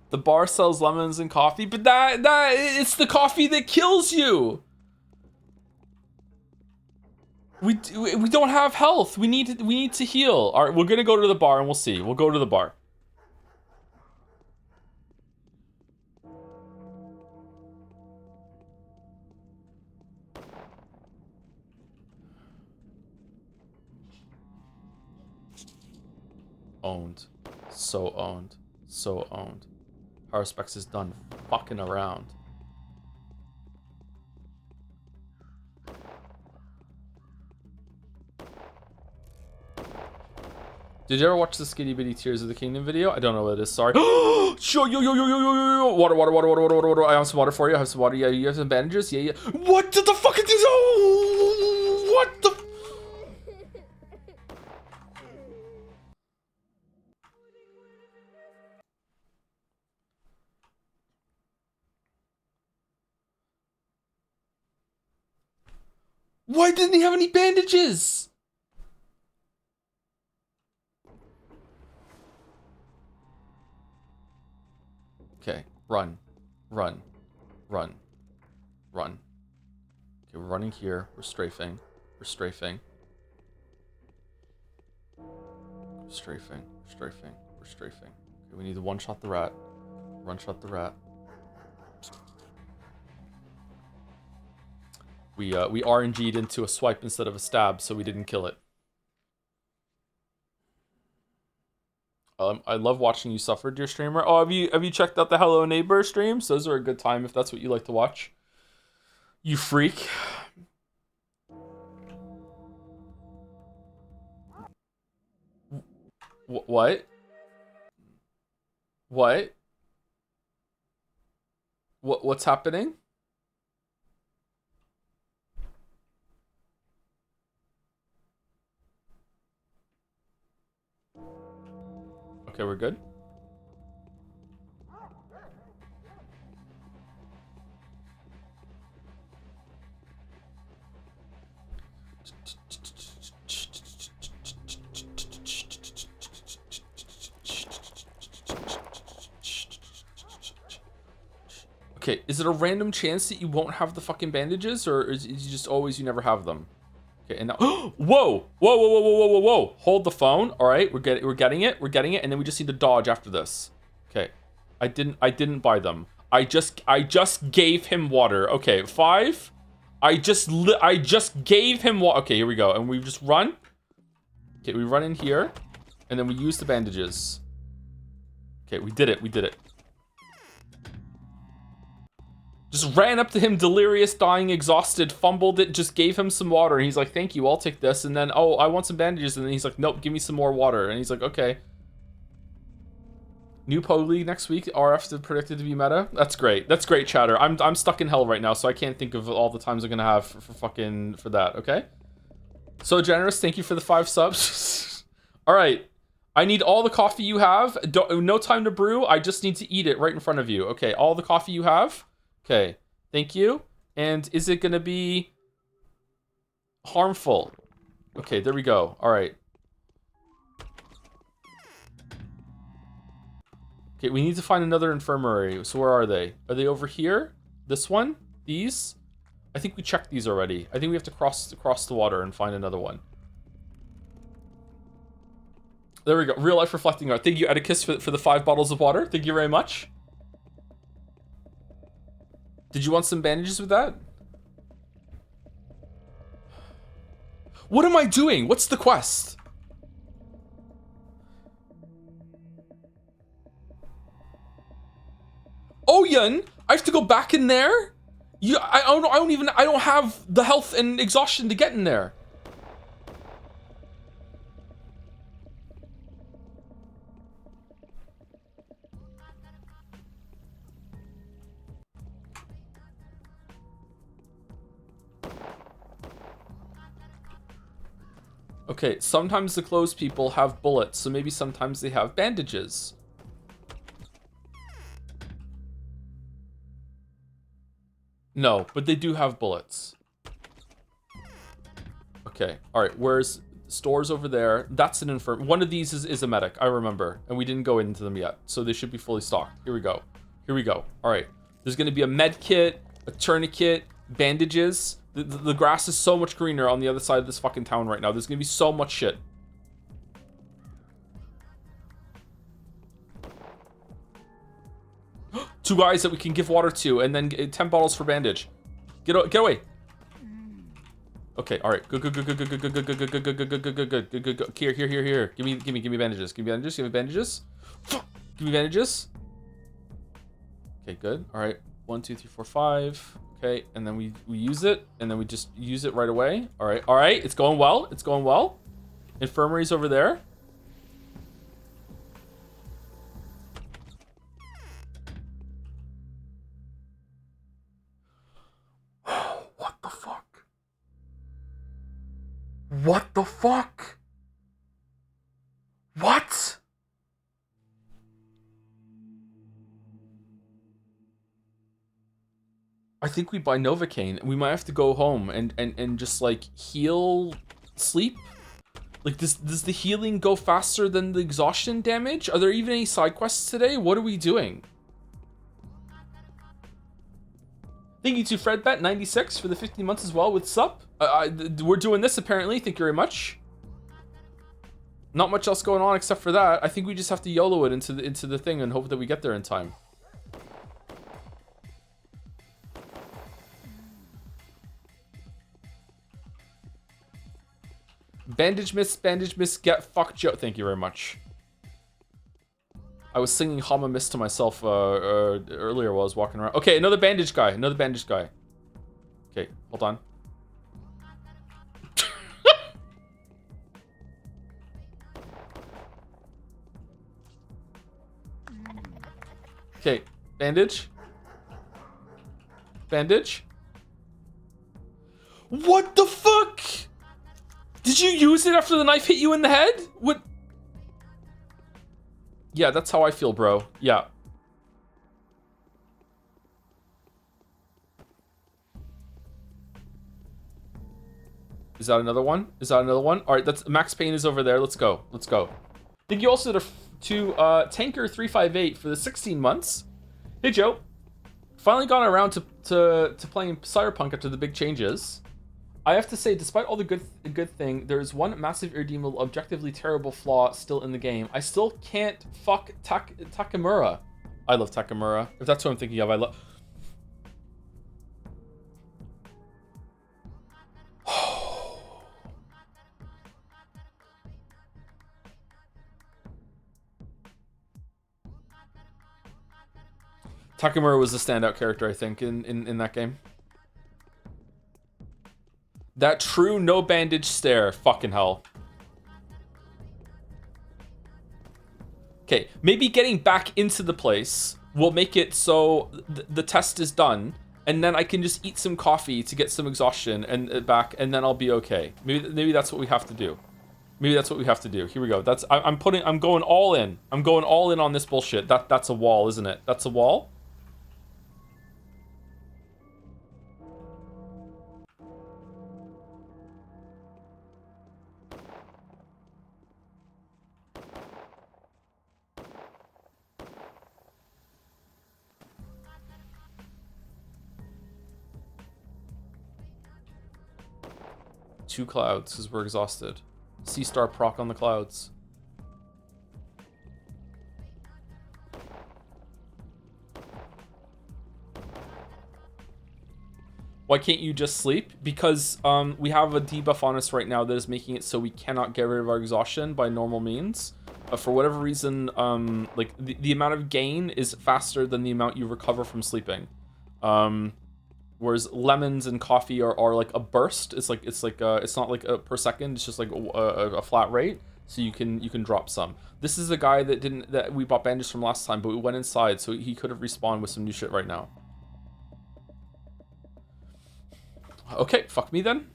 The bar sells lemons and coffee, but that it's the coffee that kills you. We don't have health. We need to heal. All right, we're gonna go to the bar and we'll see. We'll go to the bar. Owned. So owned. So owned. Haruspex is done fucking around. Did you ever watch the Skinny Bitty Tears of the Kingdom video? I don't know what it is, sorry. Yo, yo, yo, yo, yo, yo, yo, yo. Water, water, water, water, water, water, water. I have some water for you. I have some water. Yeah, you have some bandages? Yeah, yeah. What did the fuck is this? Oh, what the? Why didn't he have any bandages? Okay, run, run, run, run. Okay, we're running here. We're strafing. We're strafing. We're strafing. We're strafing. We're strafing. Okay, we need to one-shot the rat. One-shot the rat. We RNG'd into a swipe instead of a stab, so we didn't kill it. I love watching you suffer, dear streamer. Oh, have you checked out the Hello Neighbor streams? Those are a good time if that's what you like to watch. You freak. What? What? What's happening? Okay, we're good. Okay, is it a random chance that you won't have the fucking bandages, or is it just always you never have them? Okay, and now, whoa, whoa, whoa, whoa, whoa, whoa, whoa, whoa! Hold the phone. All right, we're getting it, and then we just need to dodge after this. Okay, I didn't buy them. I just gave him water. Okay, 5. I just gave him water. Okay, here we go, and we just run. Okay, we run in here, and then we use the bandages. Okay, we did it. We did it. Just ran up to him, delirious, dying, exhausted, fumbled it, just gave him some water. And he's like, thank you, I'll take this. And then, oh, I want some bandages. And then he's like, nope, give me some more water. And he's like, okay. New Poe League next week. RF's predicted to be meta. That's great. That's great, chatter. I'm stuck in hell right now, so I can't think of all the times I'm going to have for that, okay? So generous. Thank you for the 5 subs. All right. I need all the coffee you have. No time to brew. I just need to eat it right in front of you. Okay, all the coffee you have. Okay, thank you. And is it going to be harmful? Okay, there we go. All right. Okay, we need to find another infirmary. So where are they? Are they over here? This one? These? I think we checked these already. I think we have to cross the water and find another one. There we go. Real life reflecting art. Thank you, Atticus, for the 5 bottles of water. Thank you very much. Did you want some bandages with that? What am I doing? What's the quest? Oh, Yun, I have to go back in there? I don't have the health and exhaustion to get in there. Okay, sometimes the clothes people have bullets, so maybe sometimes they have bandages. No, but they do have bullets. Okay, alright, where's stores over there? That's an infirm. One of these is a medic, I remember, and we didn't go into them yet, so they should be fully stocked. Here we go. Here we go. Alright, there's gonna be a med kit, a tourniquet, bandages. The grass is so much greener on the other side of this fucking town right now. There's gonna be so much shit. Two guys that we can give water to, and then 10 bottles for bandage. Get away. Okay, all right. Good. Here. Give me bandages. Give me bandages. Fuck. Give me bandages. Okay, good. All right. 1, 2, 3, 4, 5. Okay, and then we use it, and then we just use it right away. All right. It's going well. Infirmary's over there. What the fuck? What? I think we buy Novocaine. We might have to go home and just like heal sleep. Like does the healing go faster than the exhaustion damage? Are there even any side quests today? What are we doing? Thank you to FredBet96 for the 15 months as well with sup. We're doing this apparently. Thank you very much. Not much else going on except for that. I think we just have to YOLO it into the thing and hope that we get there in time. Bandage miss, get fucked Joe. Thank you very much. I was singing Hama Miss to myself earlier while I was walking around. Okay, another bandage guy. Okay, hold on. Okay, bandage. What the fuck? Did you use it after the knife hit you in the head? What? Yeah, that's how I feel, bro. Yeah. Is that another one? All right, that's Max Payne is over there. Let's go. Thank you also to Tanker358 for the 16 months. Hey, Joe. Finally got around to playing Cyberpunk after the big changes. I have to say, despite all the good thing, there is one massive irredeemable, objectively terrible flaw still in the game. I still can't fuck Takamura. I love Takamura. If that's what I'm thinking of, I love... Takamura was the standout character, I think, in that game. That true no bandage stare. Fucking hell. Okay, maybe getting back into the place will make it so the test is done, and then I can just eat some coffee to get some exhaustion and back, and then I'll be okay. Maybe that's what we have to do. Maybe that's what we have to do. Here we go. I'm going all in. I'm going all in on this bullshit. That's a wall, isn't it? That's a wall. 2 clouds, because we're exhausted. Sea star proc on the clouds. Why can't you just sleep? Because we have a debuff on us right now that is making it so we cannot get rid of our exhaustion by normal means. For whatever reason, like the amount of gain is faster than the amount you recover from sleeping. Whereas lemons and coffee are like a burst. It's not like per second. It's just like a flat rate. So you can drop some. This is a guy that we bought bandages from last time, but we went inside, so he could have respawned with some new shit right now. Okay, fuck me then.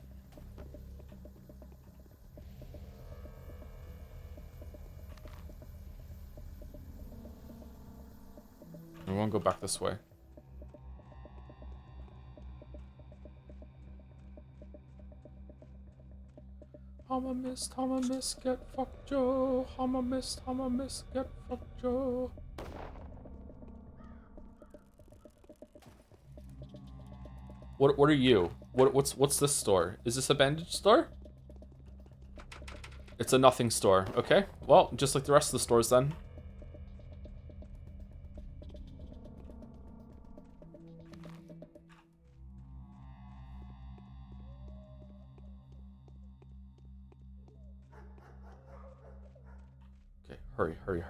We won't go back this way. I'm a miss, get fucked, Joe. I'm a miss, get fucked, Joe. What are you? What's this store? Is this a bandage store? It's a nothing store. Okay. Well, just like the rest of the stores then. Okay, hurry.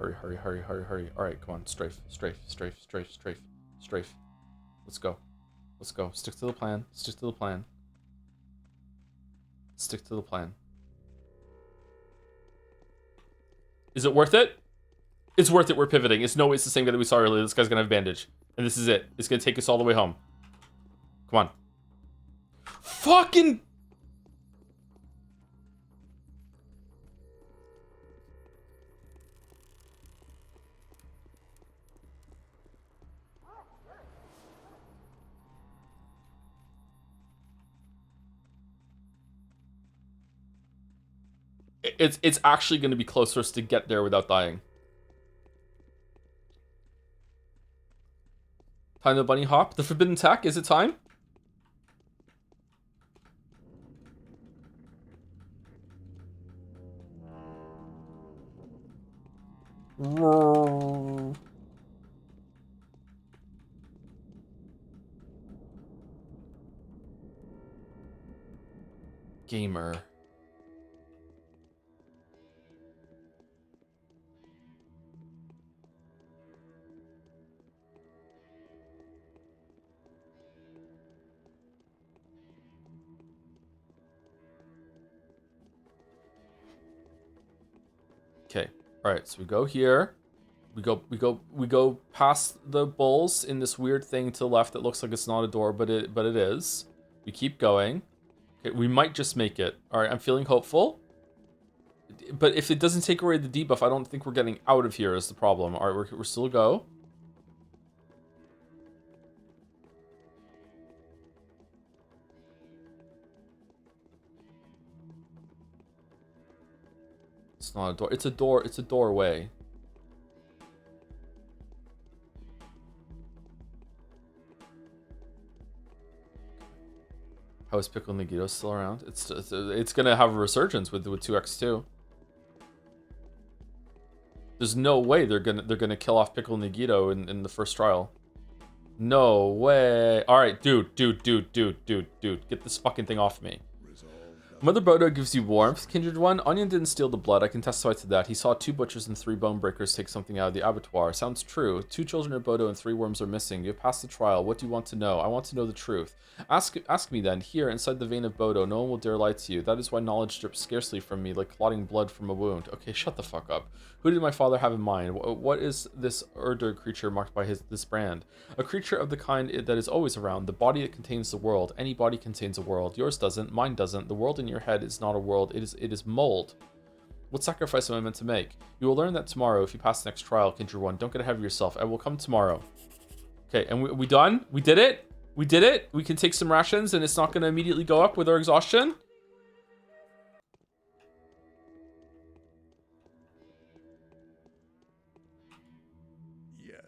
Alright, come on, strafe. Let's go. Stick to the plan. Stick to the plan. Is it worth it? It's worth it. We're pivoting. It's the same guy that we saw earlier. This guy's gonna have bandage. And this is it. It's gonna take us all the way home. Come on. Fucking... It's actually going to be close for us to get there without dying. Time to bunny hop. The forbidden tech. Is it time? Gamer. Okay. All right. So we go here. We go past the bulls in this weird thing to the left that looks like it's not a door, but it is. We keep going. Okay, we might just make it. All right. I'm feeling hopeful. But if it doesn't take away the debuff, I don't think we're getting out of here is the problem. All right. We're still go. It's not a door. It's a door. It's a doorway. How is Pickle Nagito still around? It's gonna have a resurgence with 2x2. There's no way they're gonna kill off Pickle Nagito in the first trial. No way. All right, dude. Get this fucking thing off me. Mother Bodo gives you warmth, kindred one. Onion didn't steal the blood. I can testify to that. He saw 2 butchers and 3 bone breakers take something out of the abattoir. Sounds true. 2 children of Bodo and 3 worms are missing. You have passed the trial. What do you want to know? I want to know the truth. Ask me then. Here, inside the vein of Bodo, no one will dare lie to you. That is why knowledge drips scarcely from me, like clotting blood from a wound. Okay, shut the fuck up. Who did my father have in mind? What is this Urdur creature marked by this brand? A creature of the kind that is always around. The body that contains the world. Any body contains a world. Yours doesn't. Mine doesn't. The world in your head is not a world. It is mold. What sacrifice am I meant to make? You will learn that tomorrow if you pass the next trial, kindred one. Don't get ahead of yourself. I will come tomorrow. Okay, and we done? We did it? We did it? We can take some rations and it's not going to immediately go up with our exhaustion? Yes.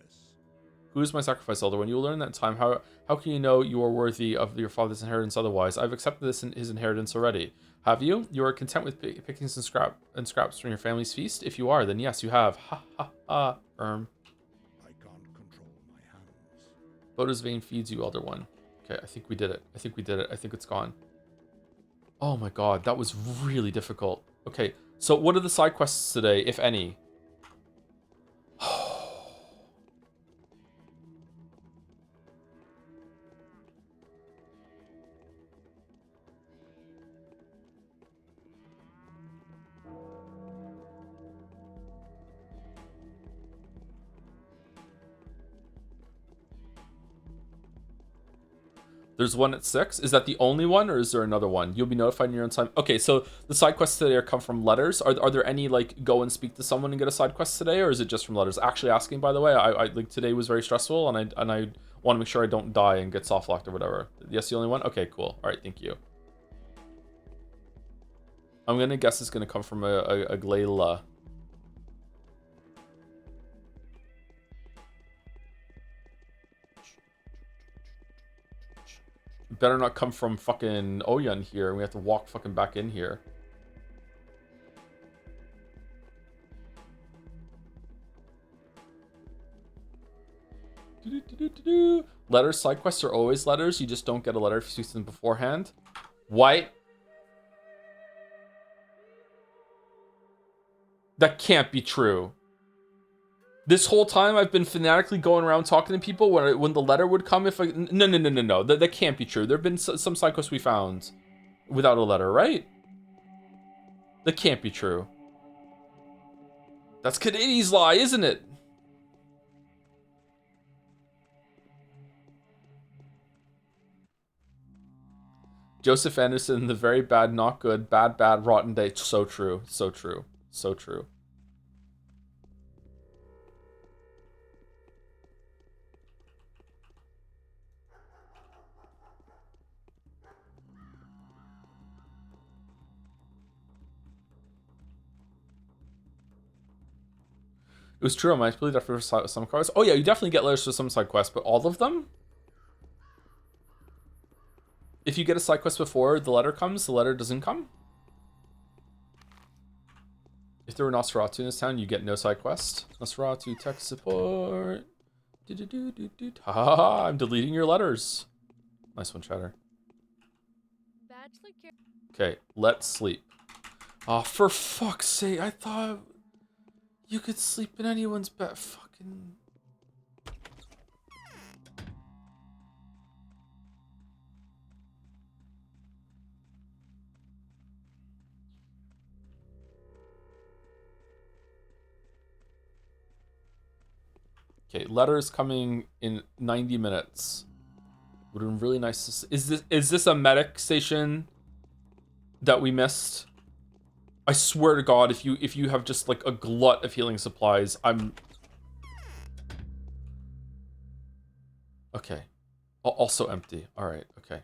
Who is my sacrifice, Elder One? You will learn that in time. How can you know you are worthy of your father's inheritance otherwise? I've accepted his inheritance already. Have you? You are content with pickings and scraps from your family's feast? If you are, then yes, you have. Ha ha ha. I can't control my hands. Bodo's vein feeds you, Elder One. Okay, I think we did it. I think we did it. I think it's gone. Oh my god, that was really difficult. Okay, so what are the side quests today, if any? There's one at 6. Is that the only one, or is there another one? You'll be notified in your own time. Okay, so the side quests today come from letters. Are there any, like, go and speak to someone and get a side quest today, or is it just from letters? Actually asking, by the way, I like, today was very stressful, and I want to make sure I don't die and get soft locked or whatever. Yes, the only one? Okay, cool. All right, thank you. I'm gonna guess it's gonna come from a Glayla. Better not come from fucking Oyan here. We have to walk fucking back in here. Letters, side quests are always letters. You just don't get a letter if you see them beforehand. What? That can't be true. This whole time I've been fanatically going around talking to people when the letter would come. If I no. That can't be true. There have been some side quests we found without a letter, right? That can't be true. That's Kadeni's lie, isn't it? Joseph Anderson, the very bad, not good, bad, rotten day. So true, so true, so true. It was true. I might believe that for some quests. Oh yeah, you definitely get letters for some side quests, but all of them? If you get a side quest before the letter comes, the letter doesn't come? If there were Nosferatu in this town, you get no side quest. Nosferatu tech support. Ha, I'm deleting your letters. Nice one, Chatter. Okay, let's sleep. Oh, for fuck's sake, I thought you could sleep in anyone's bed. Fucking... Okay, letters coming in 90 minutes. Would have been really nice to see. Is this a medic station that we missed? I swear to God, if you have just like a glut of healing supplies, I'm... Okay. Also empty. Alright, okay.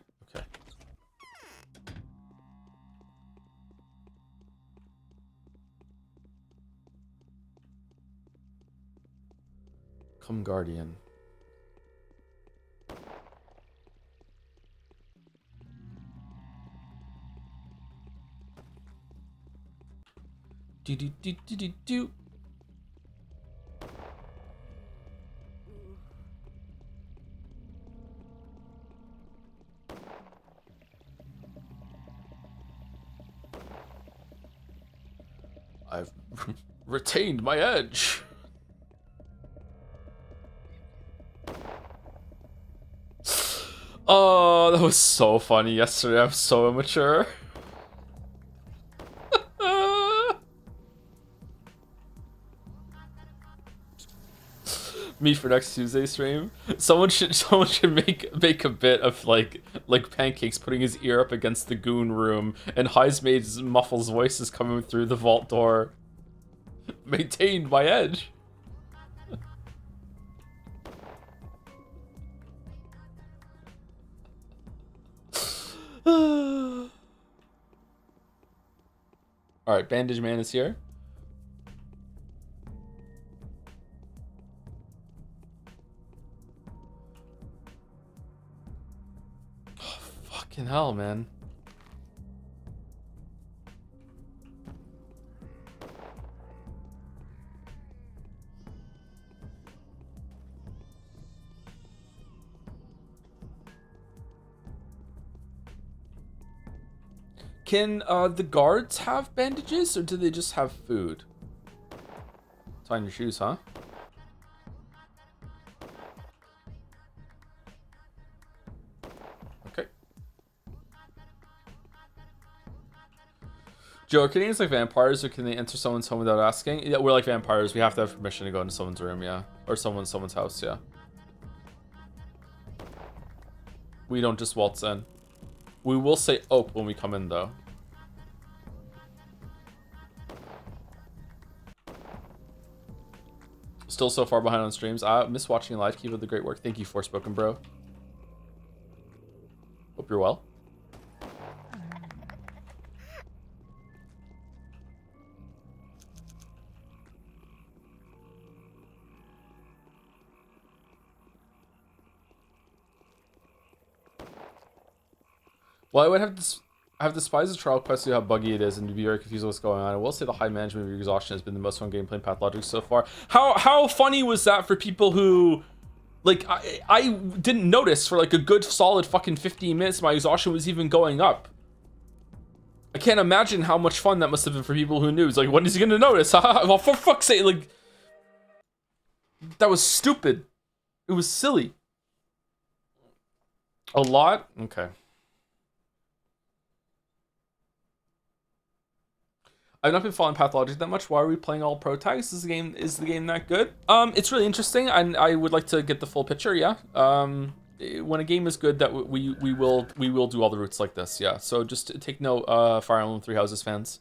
Come Guardian. Do. I've retained my edge. Oh, that was so funny yesterday. I'm so immature. Me for next Tuesday stream. Someone should make a bit of like pancakes putting his ear up against the goon room and Heismaid's muffles voice is coming through the vault door. Maintained my edge. Alright, Bandage Man is here. Oh, fucking hell, man. Can the guards have bandages, or do they just have food? Tie your shoes, huh? Okay. Joe, are Canadians like vampires, or can they enter someone's home without asking? Yeah, we're like vampires. We have to have permission to go into someone's room, yeah. Or someone's house, yeah. We don't just waltz in. We will say "ope" when we come in, though. Still so far behind on streams. I miss watching live. Keep up the great work. Thank you, Forspoken Bro. Hope you're well. Well, I would have despised the trial quest to see how buggy it is and to be very confused with what's going on. I will say the high management of your exhaustion has been the most fun gameplay in Pathologic so far. How funny was that for people who, like, I didn't notice for like a good solid fucking 15 minutes my exhaustion was even going up. I can't imagine how much fun that must have been for people who knew. It's like, when is he gonna notice? Well, for fuck's sake, like, that was stupid. It was silly. A lot? Okay. I've not been following Pathologic that much. Why are we playing all pro tags? Is the game that good? It's really interesting, and I would like to get the full picture. Yeah. When a game is good, that we will do all the routes like this. Yeah. So just take note, Fire Emblem Three Houses fans.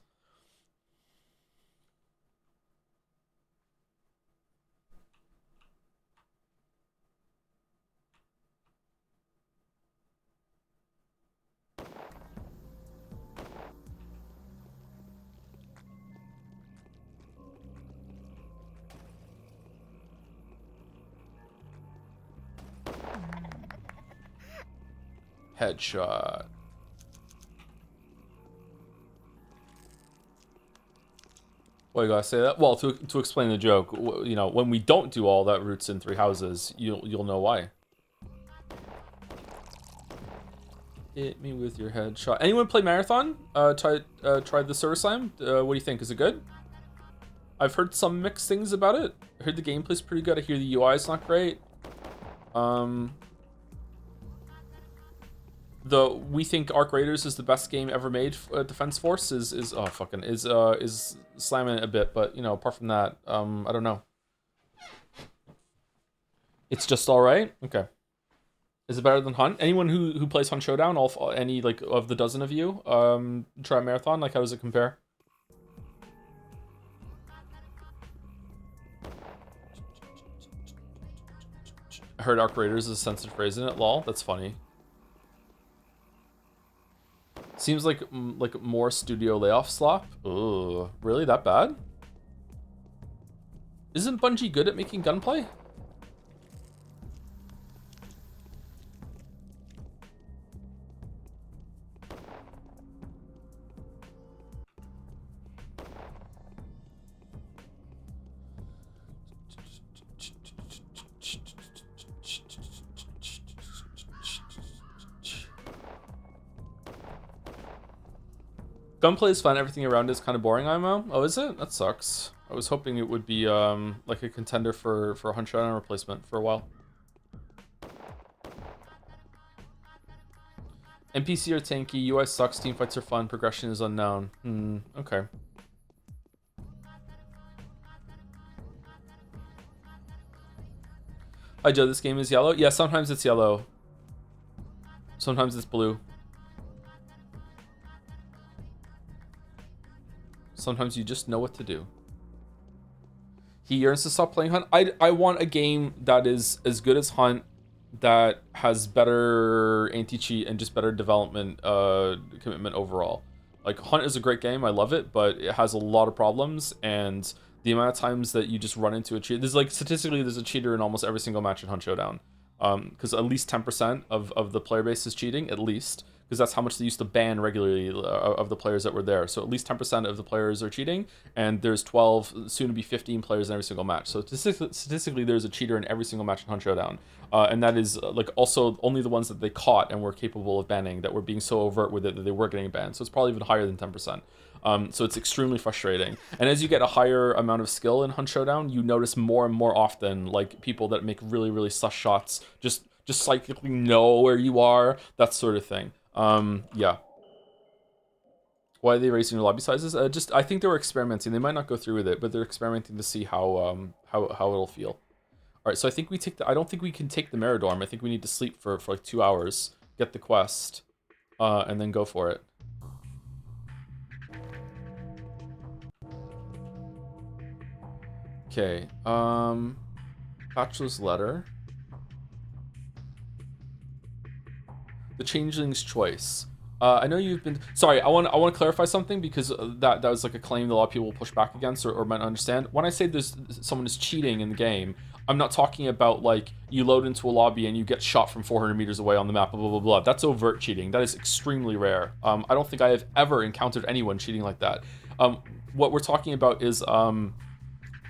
Headshot. Well, you gotta say that. Well, to explain the joke, you know, when we don't do all that routes in Three Houses, you'll know why. Hit me with your headshot. Anyone play Marathon? Tried the Server Slam. What do you think? Is it good? I've heard some mixed things about it. I heard the gameplay's pretty good. I hear the UI is not great. We think Arc Raiders is the best game ever made. Defense Force is slamming it a bit, but you know, apart from that, I don't know. It's just all right. Okay. Is it better than Hunt? Anyone who plays Hunt Showdown, any like of the dozen of you, try Marathon. Like, how does it compare? I heard Arc Raiders is a sensitive phrase in it. Lol, that's funny. Seems like more studio layoff slop. Ugh, really that bad? Isn't Bungie good at making gunplay? Gunplay is fun. Everything around is kind of boring, IMO. Oh, is it? That sucks. I was hoping it would be like a contender for a 100 shotgun replacement for a while. NPC are tanky, UI sucks, teamfights are fun, progression is unknown. Okay. Hi Joe, this game is yellow? Yeah, sometimes it's yellow. Sometimes it's blue. Sometimes you just know what to do. He yearns to stop playing Hunt. I want a game that is as good as Hunt, that has better anti-cheat and just better development commitment overall. Like, Hunt is a great game, I love it, but it has a lot of problems, and the amount of times that you just run into a cheat, there's like, statistically, there's a cheater in almost every single match in Hunt Showdown. Because at least 10% of the player base is cheating, at least, because that's how much they used to ban regularly of the players that were there. So at least 10% of the players are cheating, and there's 12, soon to be 15 players in every single match. So statistically, there's a cheater in every single match in Hunt Showdown. And that is like also only the ones that they caught and were capable of banning, that were being so overt with it that they were getting banned. So it's probably even higher than 10%. So it's extremely frustrating. And as you get a higher amount of skill in Hunt Showdown, you notice more and more often, like, people that make really, really sus shots, just psychically know where you are, that sort of thing. Yeah. Why are they raising your lobby sizes? I think they were experimenting. They might not go through with it, but they're experimenting to see how it'll feel. All right, so I think we take I don't think we can take the Meridorm. I think we need to sleep for like 2 hours, get the quest, and then go for it. Okay, Bachelor's Letter. The Changeling's Choice. I know you've been... Sorry, I want to clarify something, because that was like a claim that a lot of people will push back against or might not understand. When I say there's someone is cheating in the game, I'm not talking about like you load into a lobby and you get shot from 400 meters away on the map, blah, blah, blah, blah. That's overt cheating. That is extremely rare. I don't think I have ever encountered anyone cheating like that. What we're talking about is...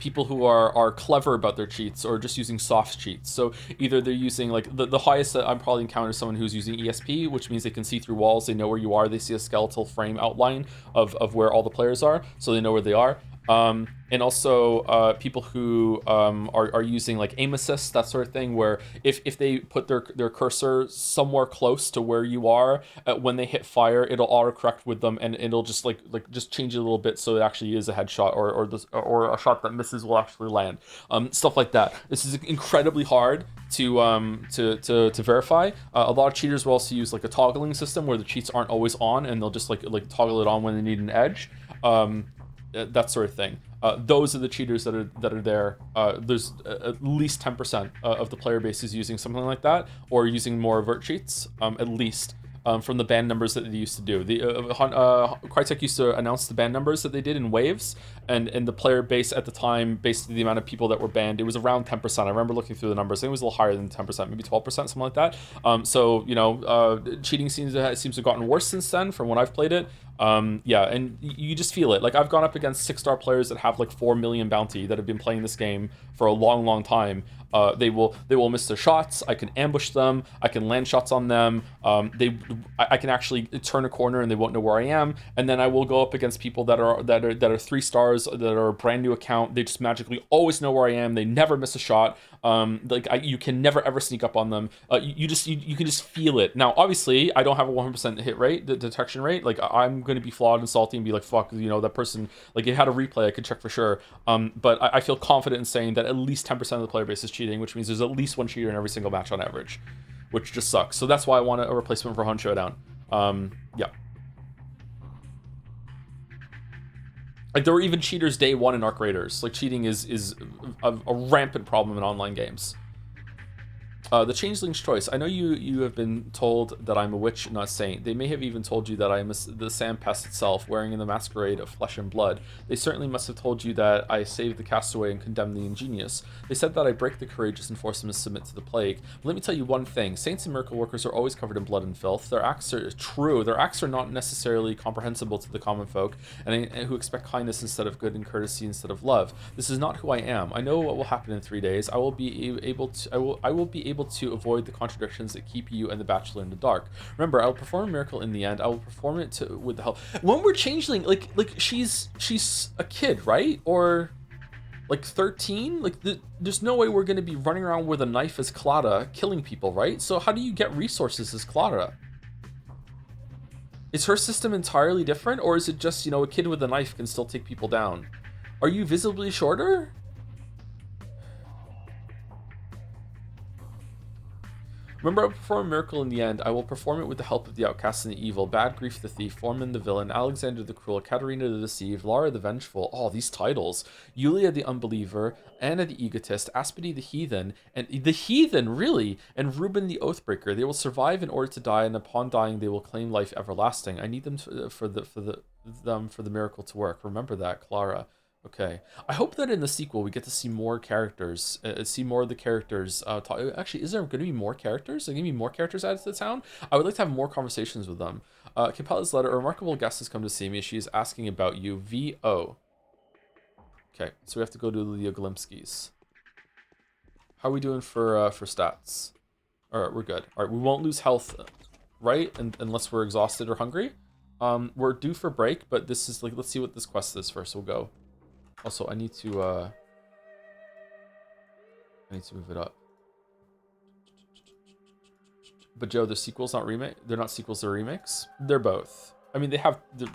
people who are clever about their cheats, or just using soft cheats. So either they're using, like, the highest that I'm probably encountered is someone who's using ESP, which means they can see through walls, they know where you are, they see a skeletal frame outline of where all the players are, so they know where they are. And also people who are using like aim assist, that sort of thing, where if they put their cursor somewhere close to where you are, when they hit fire, it'll autocorrect with them, and it'll just like just change it a little bit so it actually is a headshot, or a shot that misses will actually land. Stuff like that. This is incredibly hard to verify. A lot of cheaters will also use like a toggling system where the cheats aren't always on, and they'll just like toggle it on when they need an edge. That sort of thing. Those are the cheaters that are there. There's at least 10% of the player base is using something like that, or using more overt cheats, at least. From the ban numbers that they used to do. Crytek used to announce the ban numbers that they did in waves, and the player base at the time, based on the amount of people that were banned, it was around 10%. I remember looking through the numbers. I think it was a little higher than 10%, maybe 12%, something like that. So, you know, cheating seems to have gotten worse since then from when I've played it. Yeah, and you just feel it. Like, I've gone up against 6-star players that have like 4 million bounty that have been playing this game for a long time. They will miss their shots. I can ambush them. I can land shots on them. I can actually turn a corner and they won't know where I am. And then I will go up against people that are 3 stars, that are a brand new account. They just magically always know where I am. They never miss a shot. You can never ever sneak up on them. You can just feel it. Now, obviously, I don't have a 100% hit rate, the detection rate. Like, I'm going to be flawed and salty and be like, fuck, you know, that person, like, it had a replay, I could check for sure. But I feel confident in saying that at least 10% of the player base is cheating, which means there's at least one cheater in every single match on average, which just sucks. So that's why I want a replacement for Hunt Showdown. Yeah. Like, there were even cheaters day one in Arc Raiders. Like, cheating is a rampant problem in online games. The Changeling's Choice. I know you have been told that I'm a witch, not a saint. They may have even told you that I am the sand pest itself, wearing in the masquerade of flesh and blood. They certainly must have told you that I saved the castaway and condemned the ingenious. They said that I break the courageous and force them to submit to the plague. But let me tell you one thing. Saints and miracle workers are always covered in blood and filth. Their acts are true. Their acts are not necessarily comprehensible to the common folk, and who expect kindness instead of good and courtesy instead of love. This is not who I am. I know what will happen in 3 days. I will be able able to avoid the contradictions that keep you and the Bachelor in the dark. Remember, I will perform a miracle in the end. I will perform it with the help. When we're Changeling, like she's a kid, right? Or like 13? Like there's no way we're gonna be running around with a knife as Clara, killing people, right? So how do you get resources as Clara? Is her system entirely different, or is it just, a kid with a knife can still take people down? Are you visibly shorter? Remember, I will perform a miracle in the end. I will perform it with the help of the outcast and the evil, Bad Grief the thief, Foreman the villain, Alexander the cruel, Katerina the deceived, Lara the vengeful. Oh, these titles. Yulia the unbeliever, Anna the egotist, Aspedy the heathen, and the heathen, really, and Reuben the oathbreaker. They will survive in order to die, and upon dying, they will claim life everlasting. I need them for the miracle to work. Remember that, Clara. Okay. I hope that in the sequel we get to see more characters, see more of the characters. Actually, is there going to be more characters? Are there going to be more characters added to the town? I would like to have more conversations with them. Capella's letter. A remarkable guest has come to see me. She is asking about you. V.O. Okay, so we have to go to Leo Glimski's. How are we doing for stats? All right, we're good. All right, we won't lose health, right? Unless we're exhausted or hungry. We're due for break, but this is like, let's see what this quest is first. We'll go. Also, I need to move it up. But Joe, the sequels not remake. They're not sequels, they're remakes. They're both. I mean, they're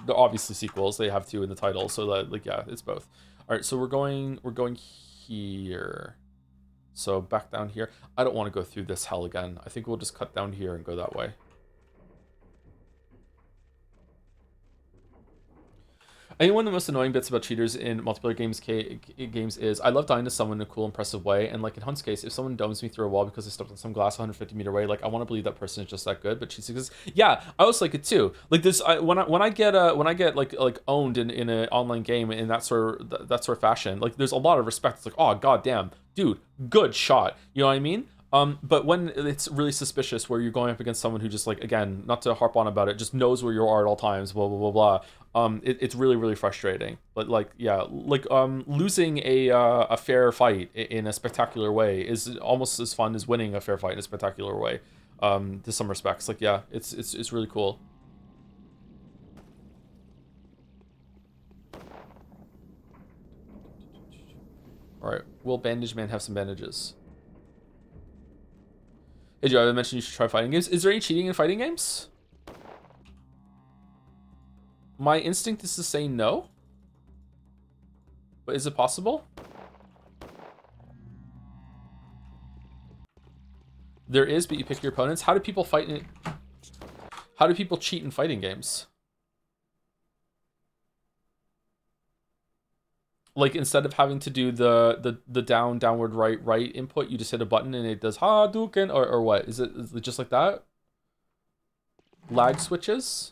obviously sequels. They have two in the title, so that, like, yeah, it's both. All right, so we're going here. So back down here. I don't want to go through this hell again. I think we'll just cut down here and go that way. I think one of the most annoying bits about cheaters in multiplayer games is I love dying to someone in a cool, impressive way. And like in Hunt's case, if someone domes me through a wall because they stepped on some glass 150-meter away, like I want to believe that person is just that good. But cheats exists. Yeah, I was like it too. Like this, when I get like owned in an online game in that sort of fashion, like there's a lot of respect. It's like, oh goddamn, dude, good shot. You know what I mean? But when it's really suspicious where you're going up against someone who just, like, again, not to harp on about it, just knows where you are at all times, blah, blah, blah, blah, it's really, really frustrating. But, like, yeah, like, losing a fair fight in a spectacular way is almost as fun as winning a fair fight in a spectacular way, to some respects. Like, yeah, it's really cool. All right, will Bandage Man have some bandages? Hey Joe, I mentioned you should try fighting games. Is there any cheating in fighting games? My instinct is to say no. But is it possible? There is, but you pick your opponents. How do people fight in... How do people cheat in fighting games? Like, instead of having to do the downward, right input, you just hit a button and it does Hadouken, or what? Is it just like that? Lag switches?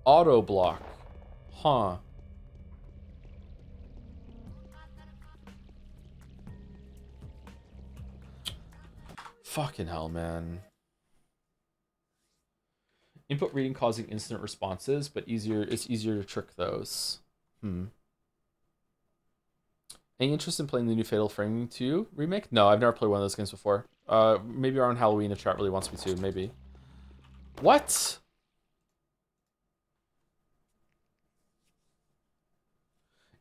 Auto block. Huh. Fucking hell, man. Input reading causing instant responses, but it's easier to trick those. Any interest in playing the new Fatal Frame 2 remake? No, I've never played one of those games before. Maybe around Halloween if chat really wants me to, maybe. What?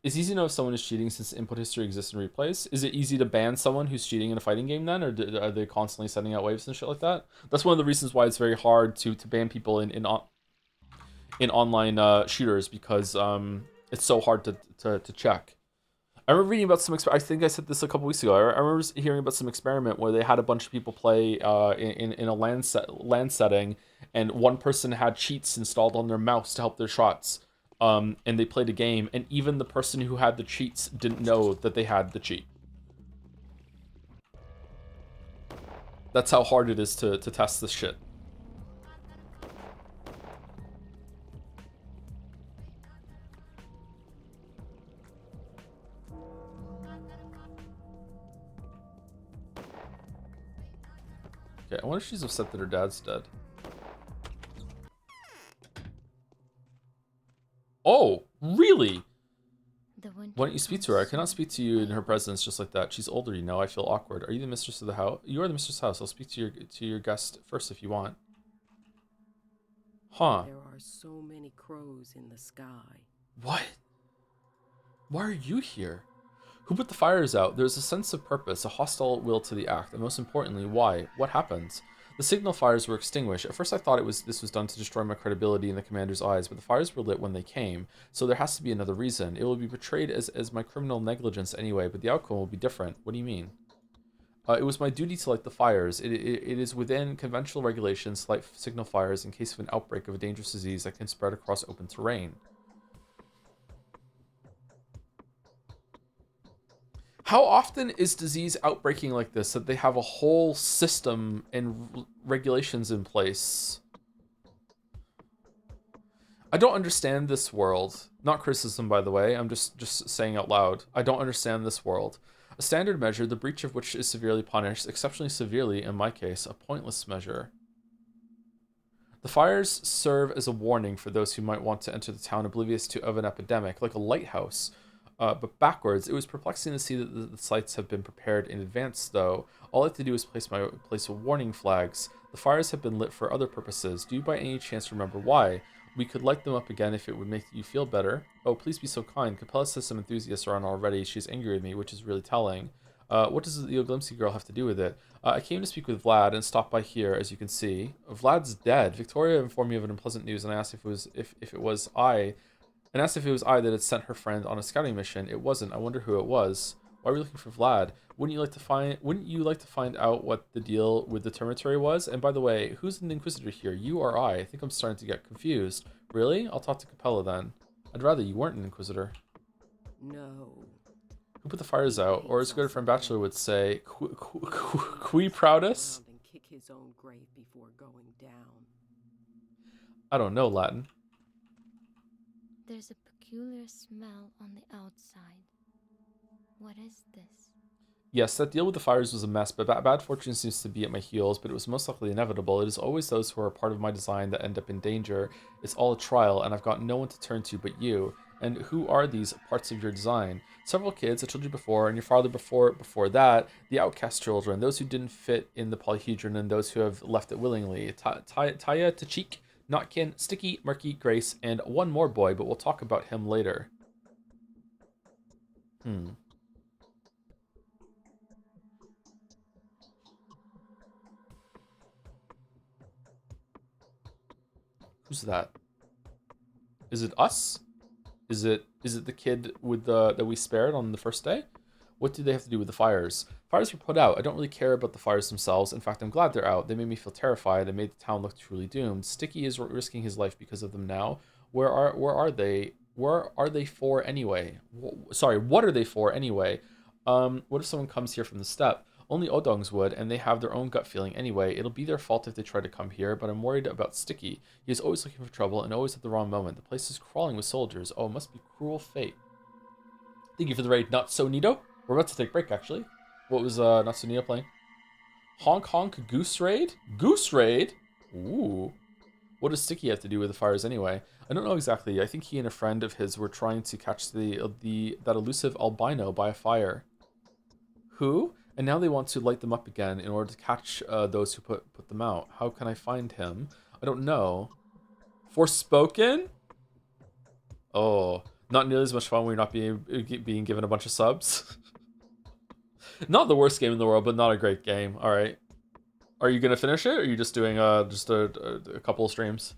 It's easy to know if someone is cheating since input history exists in replays. Is it easy to ban someone who's cheating in a fighting game then? Or are they constantly sending out waves and shit like that? That's one of the reasons why it's very hard to ban people in online shooters, because it's so hard to check. I remember reading about some, I think I said this a couple weeks ago. I remember hearing about some experiment where they had a bunch of people play in a land setting, and one person had cheats installed on their mouse to help their shots. And they played a game, and even the person who had the cheats didn't know that they had the cheat. That's how hard it is to test this shit. Okay, I wonder if she's upset that her dad's dead. Oh, really? The winter Why don't you speak to her? I cannot speak to you in her presence just like that. She's older, you know. I feel awkward. Are you the mistress of the house? You are the mistress of the house. I'll speak to your guest first if you want. Huh. There are so many crows in the sky. What? Why are you here? Who put the fires out? There's a sense of purpose, a hostile will to the act, and most importantly, why? What happened? The signal fires were extinguished. At first I thought this was done to destroy my credibility in the commander's eyes, but the fires were lit when they came, so there has to be another reason. It will be portrayed as my criminal negligence anyway, but the outcome will be different. What do you mean? It was my duty to light the fires. It is within conventional regulations to light signal fires in case of an outbreak of a dangerous disease that can spread across open terrain. How often is disease outbreaking like this that they have a whole system and regulations in place? I don't understand this world. Not criticism, by the way. I'm just saying out loud. I don't understand this world. A standard measure, the breach of which is severely punished, exceptionally severely in my case, a pointless measure. The fires serve as a warning for those who might want to enter the town oblivious of an epidemic, like a lighthouse. But backwards, it was perplexing to see that the sites have been prepared in advance, though. All I have to do is place warning flags. The fires have been lit for other purposes. Do you by any chance remember why? We could light them up again if it would make you feel better. Oh, please be so kind. Capella says some enthusiasts are on already. She's angry with me, which is really telling. What does the Oglimsky girl have to do with it? I came to speak with Vlad and stopped by here, as you can see. Vlad's dead. Victoria informed me of an unpleasant news, and I asked if it was I that had sent her friend on a scouting mission. It wasn't. I wonder who it was. Why are we looking for Vlad? Wouldn't you like to find out what the deal with the Termitary was? And by the way, who's an Inquisitor here? You or I? I think I'm starting to get confused. Really? I'll talk to Capella then. I'd rather you weren't an Inquisitor. No. Who put the fires out? Or as good friend Bachelor would say, qui proudus? And kick his own grave before going down. I don't know Latin. There's a peculiar smell on the outside. What is this? Yes, that deal with the fires was a mess, but bad fortune seems to be at my heels, but it was most likely inevitable. It is always those who are a part of my design that end up in danger. It's all a trial, and I've got no one to turn to but you. And who are these parts of your design? Several kids, I told you before, and your father before that, the outcast children, those who didn't fit in the polyhedron, and those who have left it willingly. Taya, Tachik, Notkin, Sticky, Murky, Grace, and one more boy, but we'll talk about him later. Who's that? Is it us? Is it the kid with that we spared on the first day? What do they have to do with the fires? Fires were put out. I don't really care about the fires themselves. In fact, I'm glad they're out. They made me feel terrified and made the town look truly doomed. Sticky is risking his life because of them now. Where are they? Where are they for anyway? Sorry, what are they for anyway? What if someone comes here from the steppe? Only Odongs would, and they have their own gut feeling anyway. It'll be their fault if they try to come here, but I'm worried about Sticky. He is always looking for trouble and always at the wrong moment. The place is crawling with soldiers. Oh, it must be cruel fate. Thank you for the raid, Not So Neato. We're about to take a break, actually. What was Not So Neato playing? Honk Honk Goose Raid? Goose Raid? Ooh. What does Sticky have to do with the fires anyway? I don't know exactly. I think he and a friend of his were trying to catch that elusive albino by a fire. Who? And now they want to light them up again in order to catch those who put them out. How can I find him? I don't know. Forspoken? Oh, not nearly as much fun when you're not being given a bunch of subs. Not the worst game in the world, but not a great game. All right. Are you gonna finish it, or are you just doing just a couple of streams?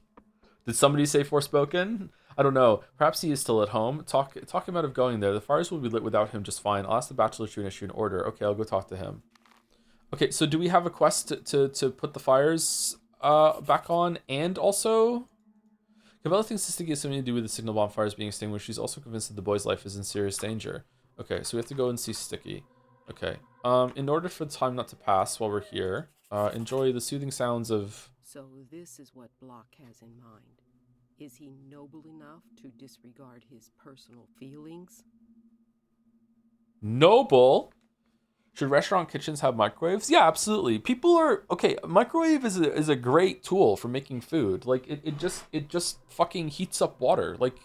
Did somebody say Forspoken? I don't know. Perhaps he is still at home. Talk him out of going there. The fires will be lit without him just fine. I'll ask the Bachelor to issue an order. Okay, I'll go talk to him. Okay, so do we have a quest to put the fires back on, and also Cabela thinks this has something to do with the signal bonfires being extinguished. She's also convinced that the boy's life is in serious danger. Okay, so we have to go and see Sticky. Okay. In order for the time not to pass while we're here, enjoy the soothing sounds of... So this is what Block has in mind. Is he noble enough to disregard his personal feelings? Noble? Should restaurant kitchens have microwaves? Yeah, absolutely. People are... Okay, microwave is a great tool for making food. Like, it just fucking heats up water. Like,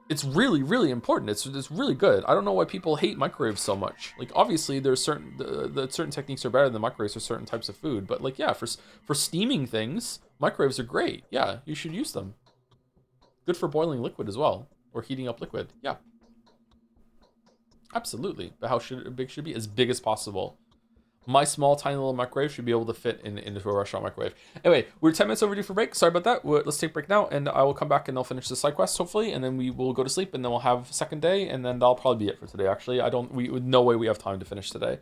it's really, really important. It's really good. I don't know why people hate microwaves so much. Like, obviously, there's certain the certain techniques are better than microwaves for certain types of food. But like, yeah, for steaming things, microwaves are great. Yeah, you should use them. Good for boiling liquid as well, or heating up liquid. Yeah, absolutely. But how big should it be? As big as possible. My small, tiny little microwave should be able to fit into a restaurant microwave. Anyway, we're 10 minutes overdue for break. Sorry about that. Let's take a break now, and I will come back and I'll finish the side quest, hopefully, and then we will go to sleep, and then we'll have second day, and then that'll probably be it for today, actually. No way we have time to finish today.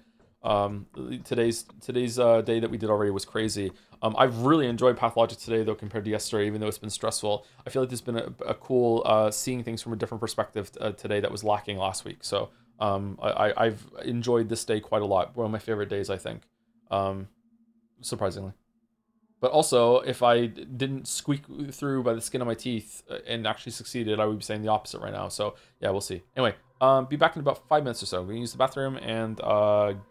Today's day that we did already was crazy. I've really enjoyed Pathologic today, though, compared to yesterday, even though it's been stressful. I feel like there's been a cool seeing things from a different perspective today that was lacking last week. So I've enjoyed this day quite a lot. One of my favorite days, I think, surprisingly. But also, if I didn't squeak through by the skin of my teeth and actually succeeded, I would be saying the opposite right now. So yeah, we'll see. Anyway, be back in about 5 minutes or so. We're gonna use the bathroom and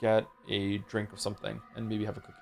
get a drink of something and maybe have a cookie.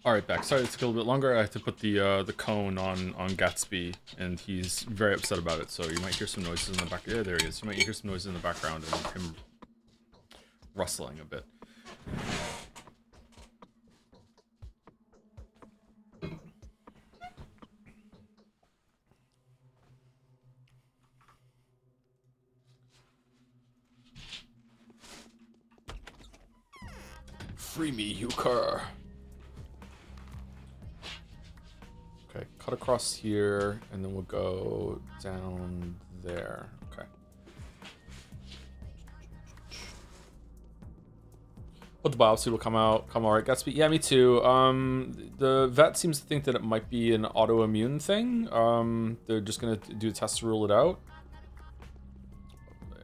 All right, back. Sorry, it took a little bit longer. I had to put the cone on Gatsby, and he's very upset about it. So you might hear some noises in the back. Yeah, there he is. You might hear some noises in the background and him rustling a bit. Free me, you cur. Okay, cut across here, and then we'll go down there. Okay. But the biopsy will come all right. Gatsby, yeah, me too. The vet seems to think that it might be an autoimmune thing. They're just gonna do a test to rule it out.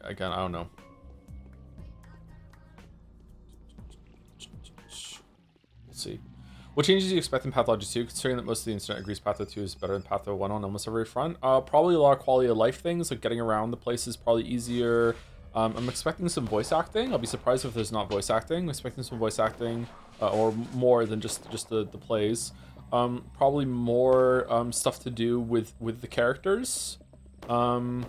Again, I don't know. We'll see. What changes do you expect in Pathologic 2, considering that most of the internet agrees Patho 2 is better than Patho 1 on almost every front? Probably a lot of quality of life things, like getting around the place is probably easier. I'm expecting some voice acting. I'll be surprised if there's not voice acting. I'm expecting some voice acting, or more than just the plays. Probably more stuff to do with the characters. Probably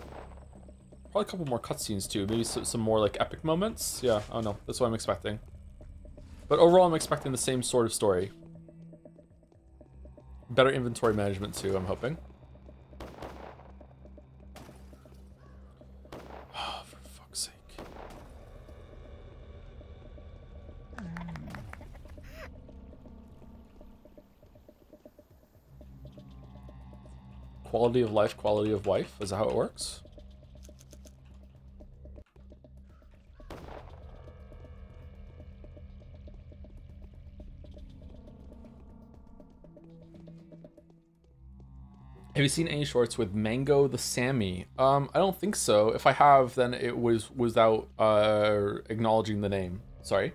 a couple more cutscenes too. Maybe some more like epic moments. Yeah, I don't know. That's what I'm expecting. But overall, I'm expecting the same sort of story. Better inventory management too, I'm hoping. Oh, for fuck's sake. Quality of life, quality of wife. Is that how it works? Have you seen any shorts with Mango the Sammy? I don't think so. If I have, then it was without acknowledging the name. Sorry.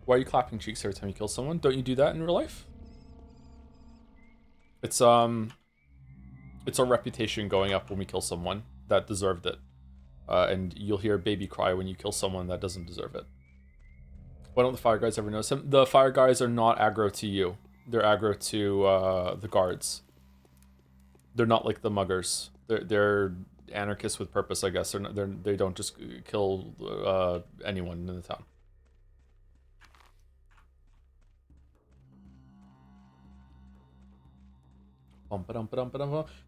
Why are you clapping cheeks every time you kill someone? Don't you do that in real life? It's our reputation going up when we kill someone that deserved it. And you'll hear a baby cry when you kill someone that doesn't deserve it. Why don't the fire guys ever notice him? The fire guys are not aggro to you. They're aggro to the guards. They're not like the muggers. They're anarchists with purpose, I guess. They don't just kill anyone in the town.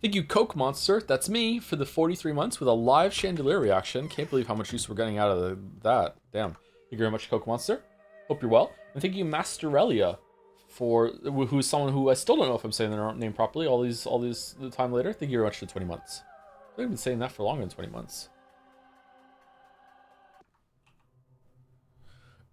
Thank you, Coke Monster. That's me for the 43 months with a live chandelier reaction. Can't believe how much use we're getting out of that. Damn. Thank you very much, Coke Monster. Hope you're well. And thank you, Masterelia, who's someone who I still don't know if I'm saying their name properly all these time later. Thank you very much for 20 months. I've been saying that for longer than 20 months.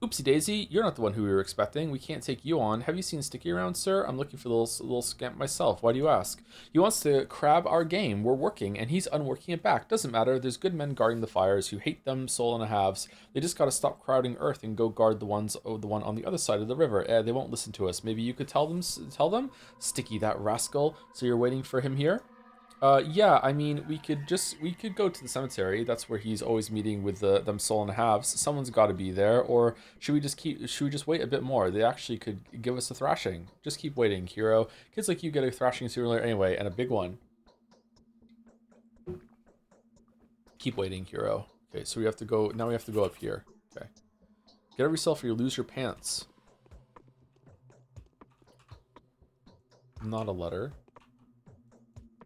Oopsie daisy, you're not the one who we were expecting. We can't take you on. Have you seen Sticky around, sir? I'm looking for the little scamp myself. Why do you ask? He wants to crab our game. We're working, and he's unworking it back. Doesn't matter. There's good men guarding the fires who hate them, soul and a halves. They just gotta stop crowding Earth and go guard the one on the other side of the river. They won't listen to us. Maybe you could tell them? Sticky, that rascal. So you're waiting for him here? Yeah, I mean, we could go to the cemetery. That's where he's always meeting with them soul and halves. Someone's got to be there, or should we just wait a bit more? They actually could give us a thrashing. Just keep waiting, hero. Kids like you get a thrashing sooner or later anyway, and a big one. Keep waiting, hero. Okay, so we have to go up here. Okay. Get over yourself or you lose your pants. Not a letter.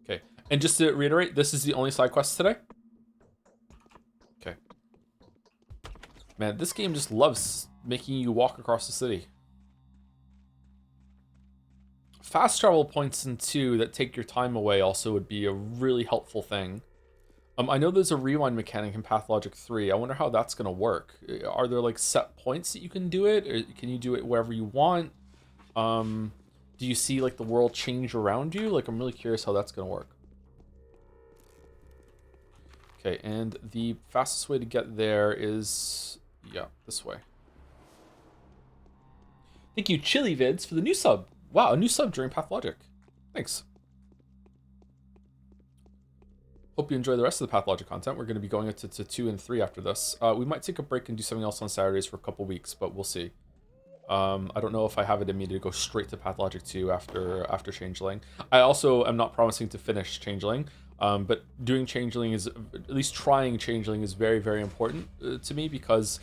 Okay. And just to reiterate, this is the only side quest today? Okay. Man, this game just loves making you walk across the city. Fast travel points in 2 that take your time away also would be a really helpful thing. I know there's a rewind mechanic in Pathologic 3. I wonder how that's going to work. Are there like set points that you can do it? Or can you do it wherever you want? Do you see like the world change around you? Like, I'm really curious how that's going to work. Okay, and the fastest way to get there is, yeah, this way. Thank you, Chili Vids, for the new sub. Wow, a new sub during Pathologic. Thanks. Hope you enjoy the rest of the Pathologic content. We're going to be going into 2 and 3 after this. We might take a break and do something else on Saturdays for a couple weeks, but we'll see. I don't know if I have it in me to go straight to Pathologic 2 after Changeling. I also am not promising to finish Changeling, but doing Changeling is, at least trying Changeling is very, very important to me, because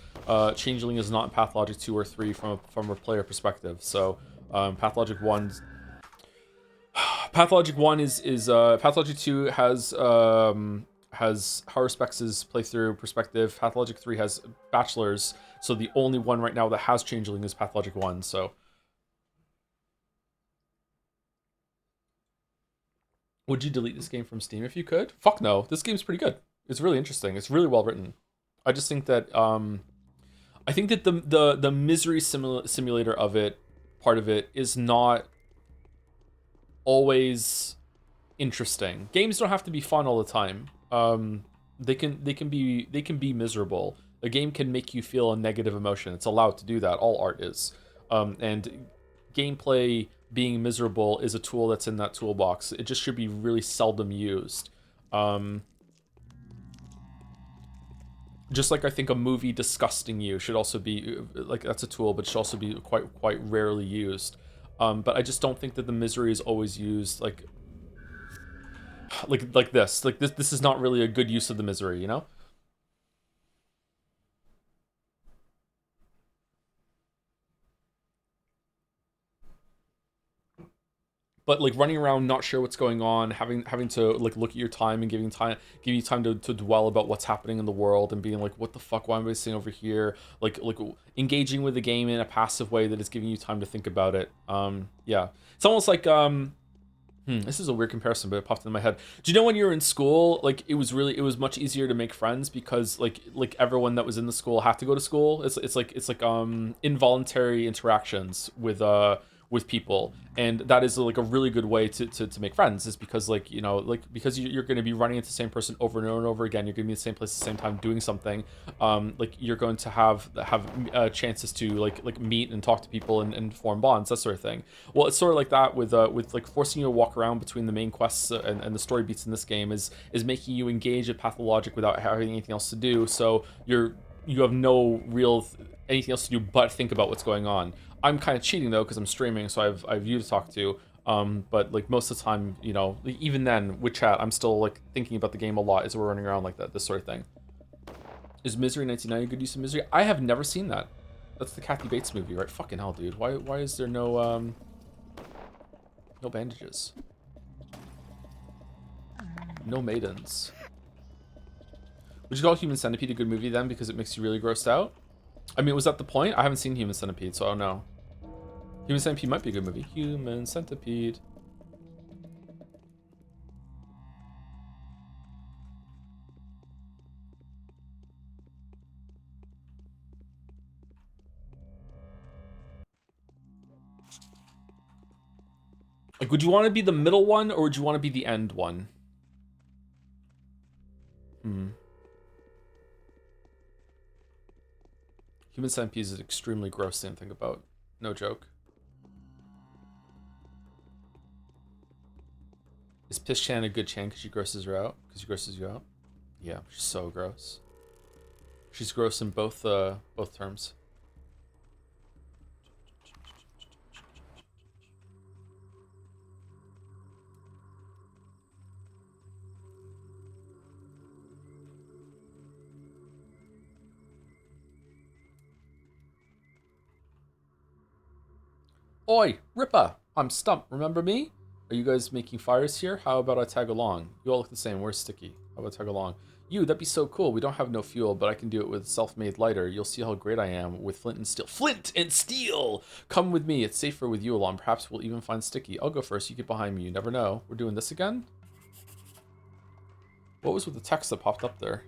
Changeling is not in Pathologic 2 or 3 from a player perspective. So Pathologic 1 Pathologic 1 is Pathologic 2 has Haruspex's playthrough perspective. Pathologic 3 has Bachelor's. So the only one right now that has Changeling is Pathologic 1. So would you delete this game from Steam if you could? Fuck no. This game's pretty good. It's really interesting. It's really well written. I just think that the misery simulator of it, part of it, is not always interesting. Games don't have to be fun all the time. They can be miserable. A game can make you feel a negative emotion. It's allowed to do that. All art is. And gameplay being miserable is a tool that's in that toolbox. It just should be really seldom used. Just like I think a movie disgusting you should also be like, that's a tool, but should also be quite rarely used. But I just don't think that the misery is always used like this. Like this is not really a good use of the misery, you know? But like running around not sure what's going on, having to like look at your time and giving you time to dwell about what's happening in the world, and being like, what the fuck, why am I sitting over here? Like engaging with the game in a passive way that is giving you time to think about it. Yeah. It's almost like this is a weird comparison, but it popped into my head. Do you know when you were in school, like it was much easier to make friends because like everyone that was in the school had to go to school. It's like involuntary interactions with people, and that is like a really good way to make friends, is because like, you know, like because you're going to be running into the same person over and over and over again. You're going to be in the same place at the same time doing something. Like you're going to have chances to like meet and talk to people and form bonds, that sort of thing. Well, it's sort of like that with like forcing you to walk around between the main quests and the story beats in this game is making you engage at Pathologic without having anything else to do. So you have no real anything else to do but think about what's going on. I'm kind of cheating though because I'm streaming, so I've you to talk to. But like most of the time, you know, even then with chat, I'm still like thinking about the game a lot as we're running around like that. This sort of thing. Is Misery 1990 a good use of Misery? I have never seen that. That's the Kathy Bates movie, right? Fucking hell, dude. Why is there no bandages? No maidens. Would you call Human Centipede a good movie then because it makes you really grossed out? I mean, was that the point? I haven't seen Human Centipede, so I don't know. Human Centipede might be a good movie. Human Centipede. Like, would you want to be the middle one, or would you want to be the end one? Human Centipede is an extremely gross thing to think about. No joke. Is Piss Chan a good Chan because she grosses her out? Because she grosses you out? Yeah, she's so gross. She's gross in both terms. Oi, Ripper! I'm stumped. Remember me? Are you guys making fires here? How about I tag along? You all look the same. Where's Sticky? How about I tag along? You, that'd be so cool. We don't have no fuel, but I can do it with self-made lighter. You'll see how great I am with flint and steel. Flint and steel! Come with me. It's safer with you along. Perhaps we'll even find Sticky. I'll go first. You get behind me. You never know. We're doing this again? What was with the text that popped up there?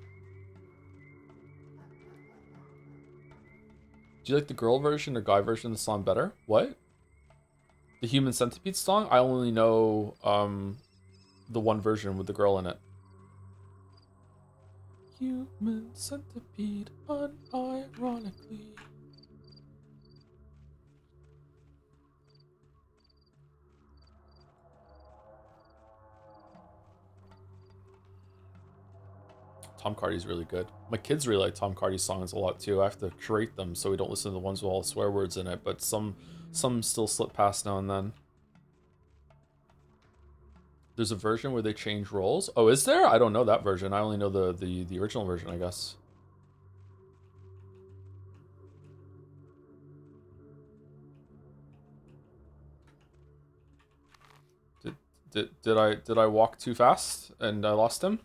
Do you like the girl version or guy version of the song better? What? The Human Centipede song? I only know the one version with the girl in it. Human Centipede, unironically. Tom Cardy's really good. My kids really like Tom Cardy's songs a lot too. I have to curate them so we don't listen to the ones with all the swear words in it, but some still slip past now and then. There's a version where they change roles. Oh, is there? I don't know that version. I only know the original version, I guess. Did I walk too fast and I lost him?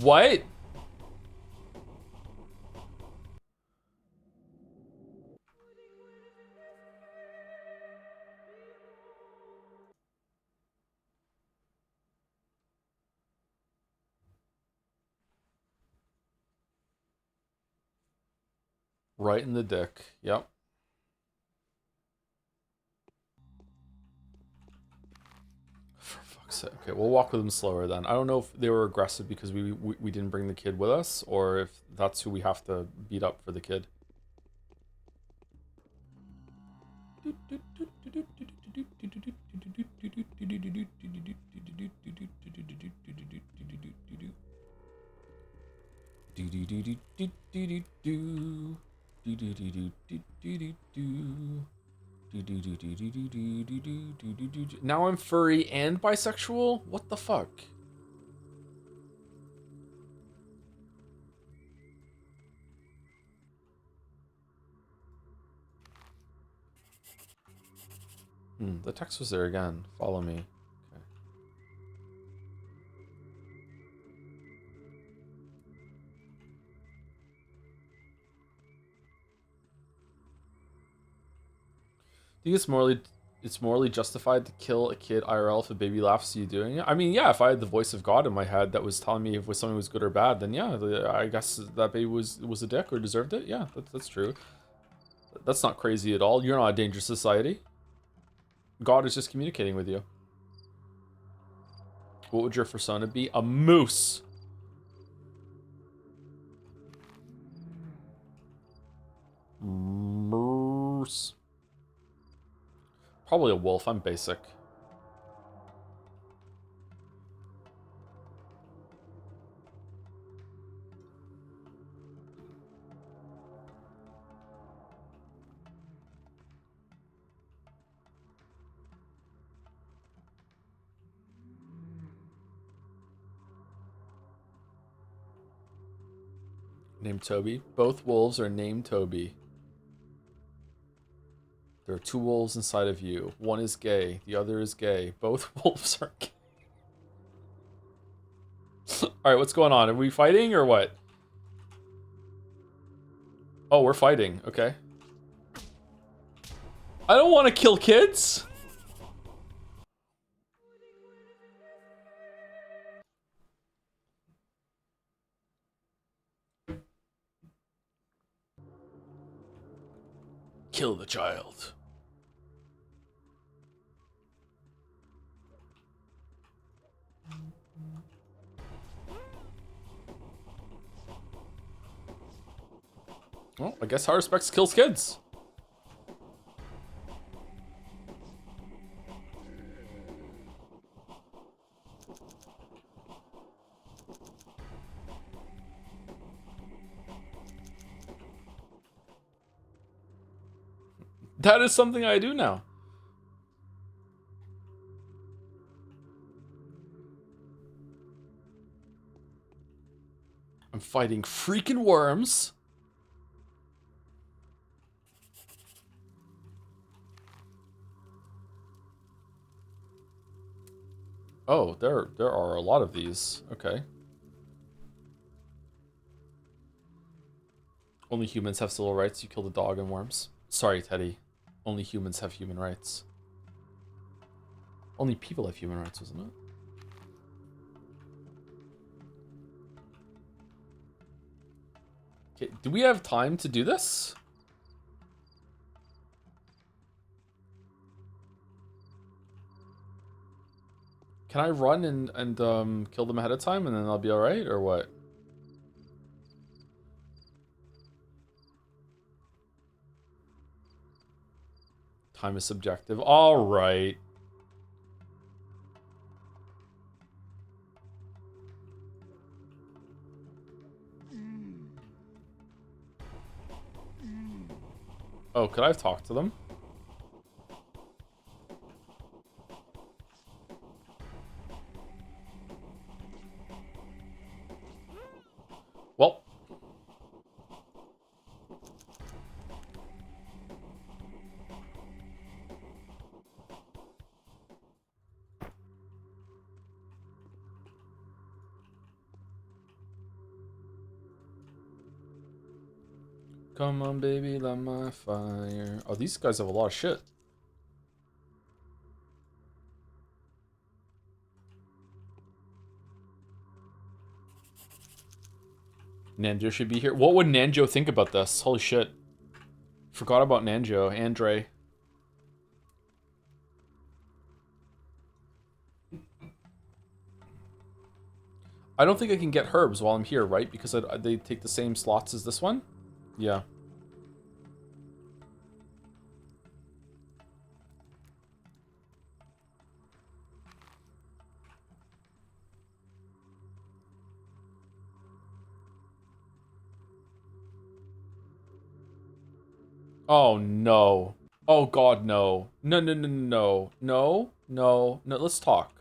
What? Right in the dick. Yep. For fuck's sake. Okay, we'll walk with them slower then. I don't know if they were aggressive because we didn't bring the kid with us, or if that's who we have to beat up for the kid. Now I'm furry and bisexual? What the fuck? The text was there again. Follow me. Okay. Do you think it's morally justified to kill a kid IRL if a baby laughs at you doing it? I mean, yeah, if I had the voice of God in my head that was telling me if something was good or bad, then yeah, I guess that baby was a dick or deserved it. Yeah, that's true. That's not crazy at all. You're not a dangerous society. God is just communicating with you. What would your persona be? A moose. Moose. Probably a wolf. I'm basic. Named Toby. Both wolves are named Toby. There are two wolves inside of you. One is gay. The other is gay. Both wolves are gay. Alright, what's going on? Are we fighting or what? Oh, we're fighting. Okay. I don't want to kill kids. Kill the child. Well, I guess Haruspex kills kids. That is something I do now. I'm fighting freaking worms. Oh, there are a lot of these. Okay. Only humans have civil rights. You kill the dog and worms. Sorry, Teddy. Only humans have human rights. Only people have human rights, isn't it? Okay, do we have time to do this? Can I run and kill them ahead of time and then I'll be alright, or what? Time is subjective. Alright. Oh, could I have talked to them? Well. Come on, baby, light my fire. Oh, these guys have a lot of shit. Nanjo should be here. What would Nanjo think about this? Holy shit. Forgot about Nanjo. Andre. I don't think I can get herbs while I'm here, right? Because they take the same slots as this one? Yeah. Oh, no. Oh, God, no. No, no, no, no, no. No, no, let's talk.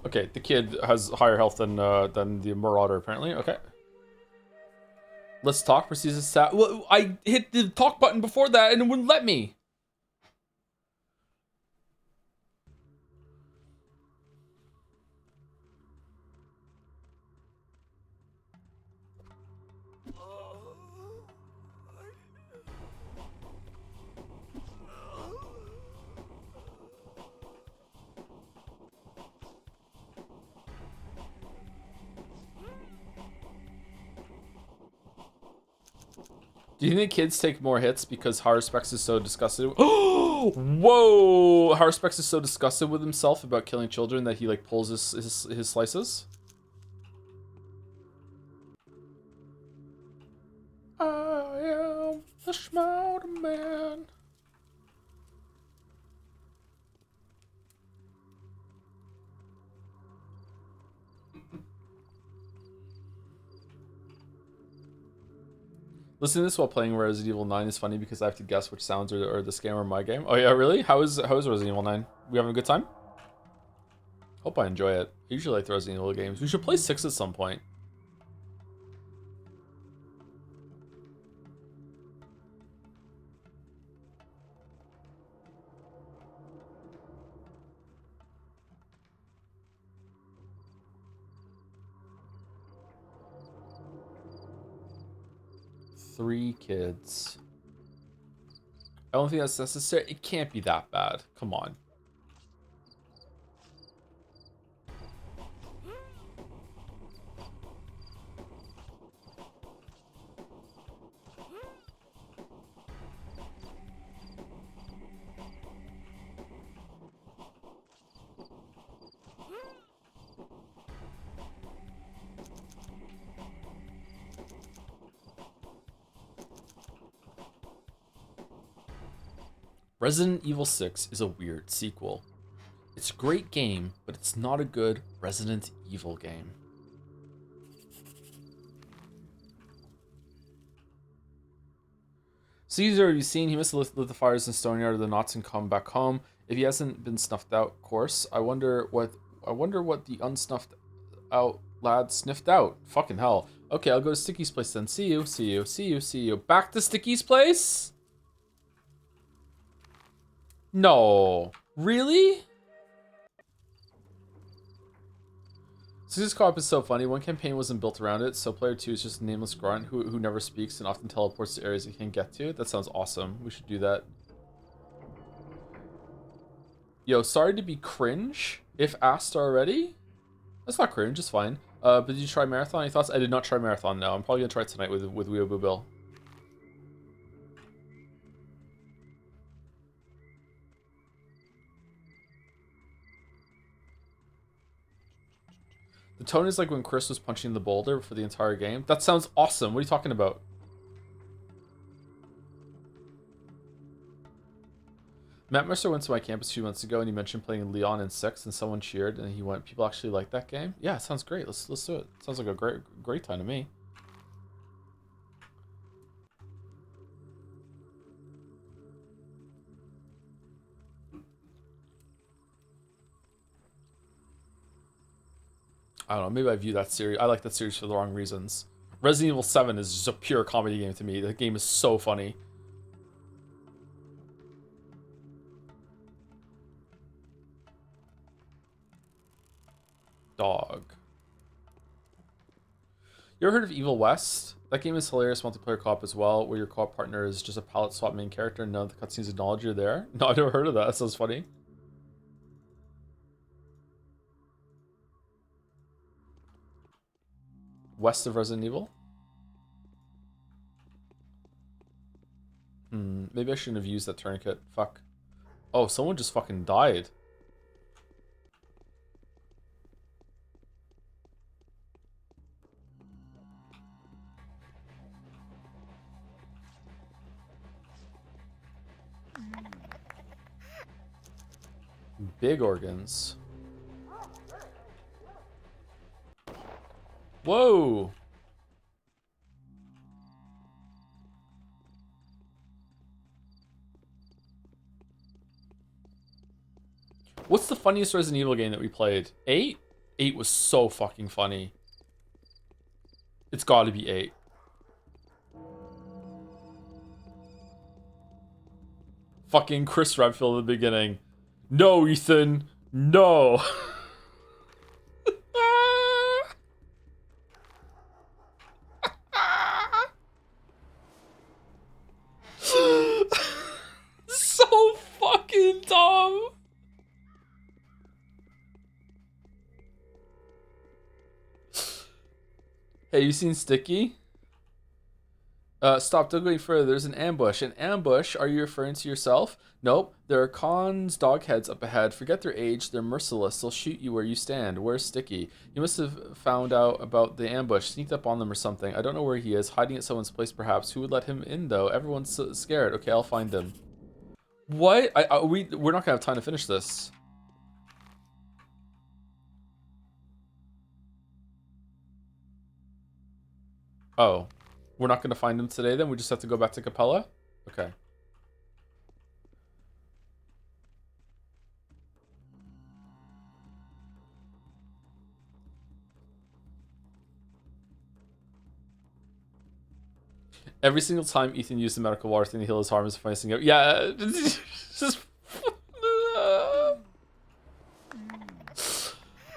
Okay, the kid has higher health than the Marauder, apparently. Okay. Let's talk. Proceeds to stat. Well, I hit the talk button before that and it wouldn't let me. Do you think kids take more hits because Haruspex is so disgusted? Oh, whoa! Haruspex is so disgusted with himself about killing children that he like pulls his slices. I am the Schmouder Man. Listening to this while playing Resident Evil 9 is funny because I have to guess which sounds are the scam or my game. Oh yeah, really? How is Resident Evil 9? We having a good time? Hope I enjoy it. I usually like the Resident Evil games. We should play 6 at some point. Three kids. I don't think that's necessary. It can't be that bad. Come on. Resident Evil 6 is a weird sequel. It's a great game, but it's not a good Resident Evil game. Caesar, have you seen? He must have lit the fires in Stoneyard of the Knots and come back home. If he hasn't been snuffed out, of course. I wonder what the unsnuffed out lad sniffed out. Fucking hell. Okay, I'll go to Sticky's place then. See you, see you, see you, see you. Back to Sticky's place? No. Really? Caesar's co-op is so funny. One campaign wasn't built around it, so player 2 is just a nameless grunt who never speaks and often teleports to areas he can't get to. That sounds awesome. We should do that. Yo, sorry to be cringe, if asked already. That's not cringe, it's fine. But did you try Marathon? Any thoughts? I did not try Marathon, no. I'm probably gonna try it tonight with Weeaboo Bill. The tone is like when Chris was punching the boulder for the entire game. That sounds awesome. What are you talking about? Matt Mercer went to my campus a few months ago and he mentioned playing Leon in 6 and someone cheered and he went, people actually like that game? Yeah, it sounds great. Let's do it. Sounds like a great time to me. I don't know, maybe I view that series, I like that series for the wrong reasons. Resident Evil 7 is just a pure comedy game to me. The game is so funny. Dog. You ever heard of Evil West? That game is hilarious multiplayer co-op as well, where your co-op partner is just a palette swap main character and none of the cutscenes acknowledge you're there. No, I've never heard of that. That sounds funny. West of Resident Evil? Maybe I shouldn't have used that tourniquet. Fuck. Oh, someone just fucking died. Big organs. Whoa! What's the funniest Resident Evil game that we played? 8? 8 was so fucking funny. It's gotta be 8. Fucking Chris Redfield at the beginning. No, Ethan. No. So fucking dumb. Hey, you seen Sticky? Stop, don't go any further. There's an ambush. An ambush? Are you referring to yourself? Nope. There are Khan's dog heads up ahead. Forget their age. They're merciless. They'll shoot you where you stand. Where's Sticky? You must have found out about the ambush. Sneaked up on them or something. I don't know where he is. Hiding at someone's place, perhaps. Who would let him in, though? Everyone's so scared. Okay, I'll find him. What? We're not gonna have time to finish this. Oh. We're not gonna find him today, then? We just have to go back to Capella? Okay. Every single time Ethan used the medical water thing to heal his harm is the funniest thing ever. Yeah, just...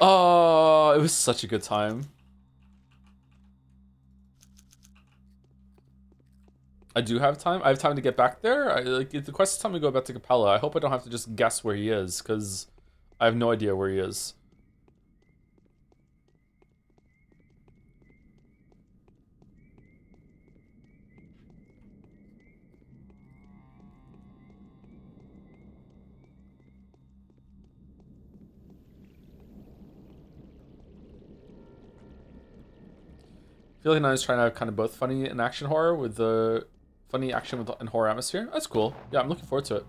Oh, it was such a good time. I do have time. I have time to get back there. The quest is telling me to go back to Capella. I hope I don't have to just guess where he is, because I have no idea where he is. I feel like I was trying to have kind of both funny and action horror with the funny action and horror atmosphere. That's cool. Yeah, I'm looking forward to it.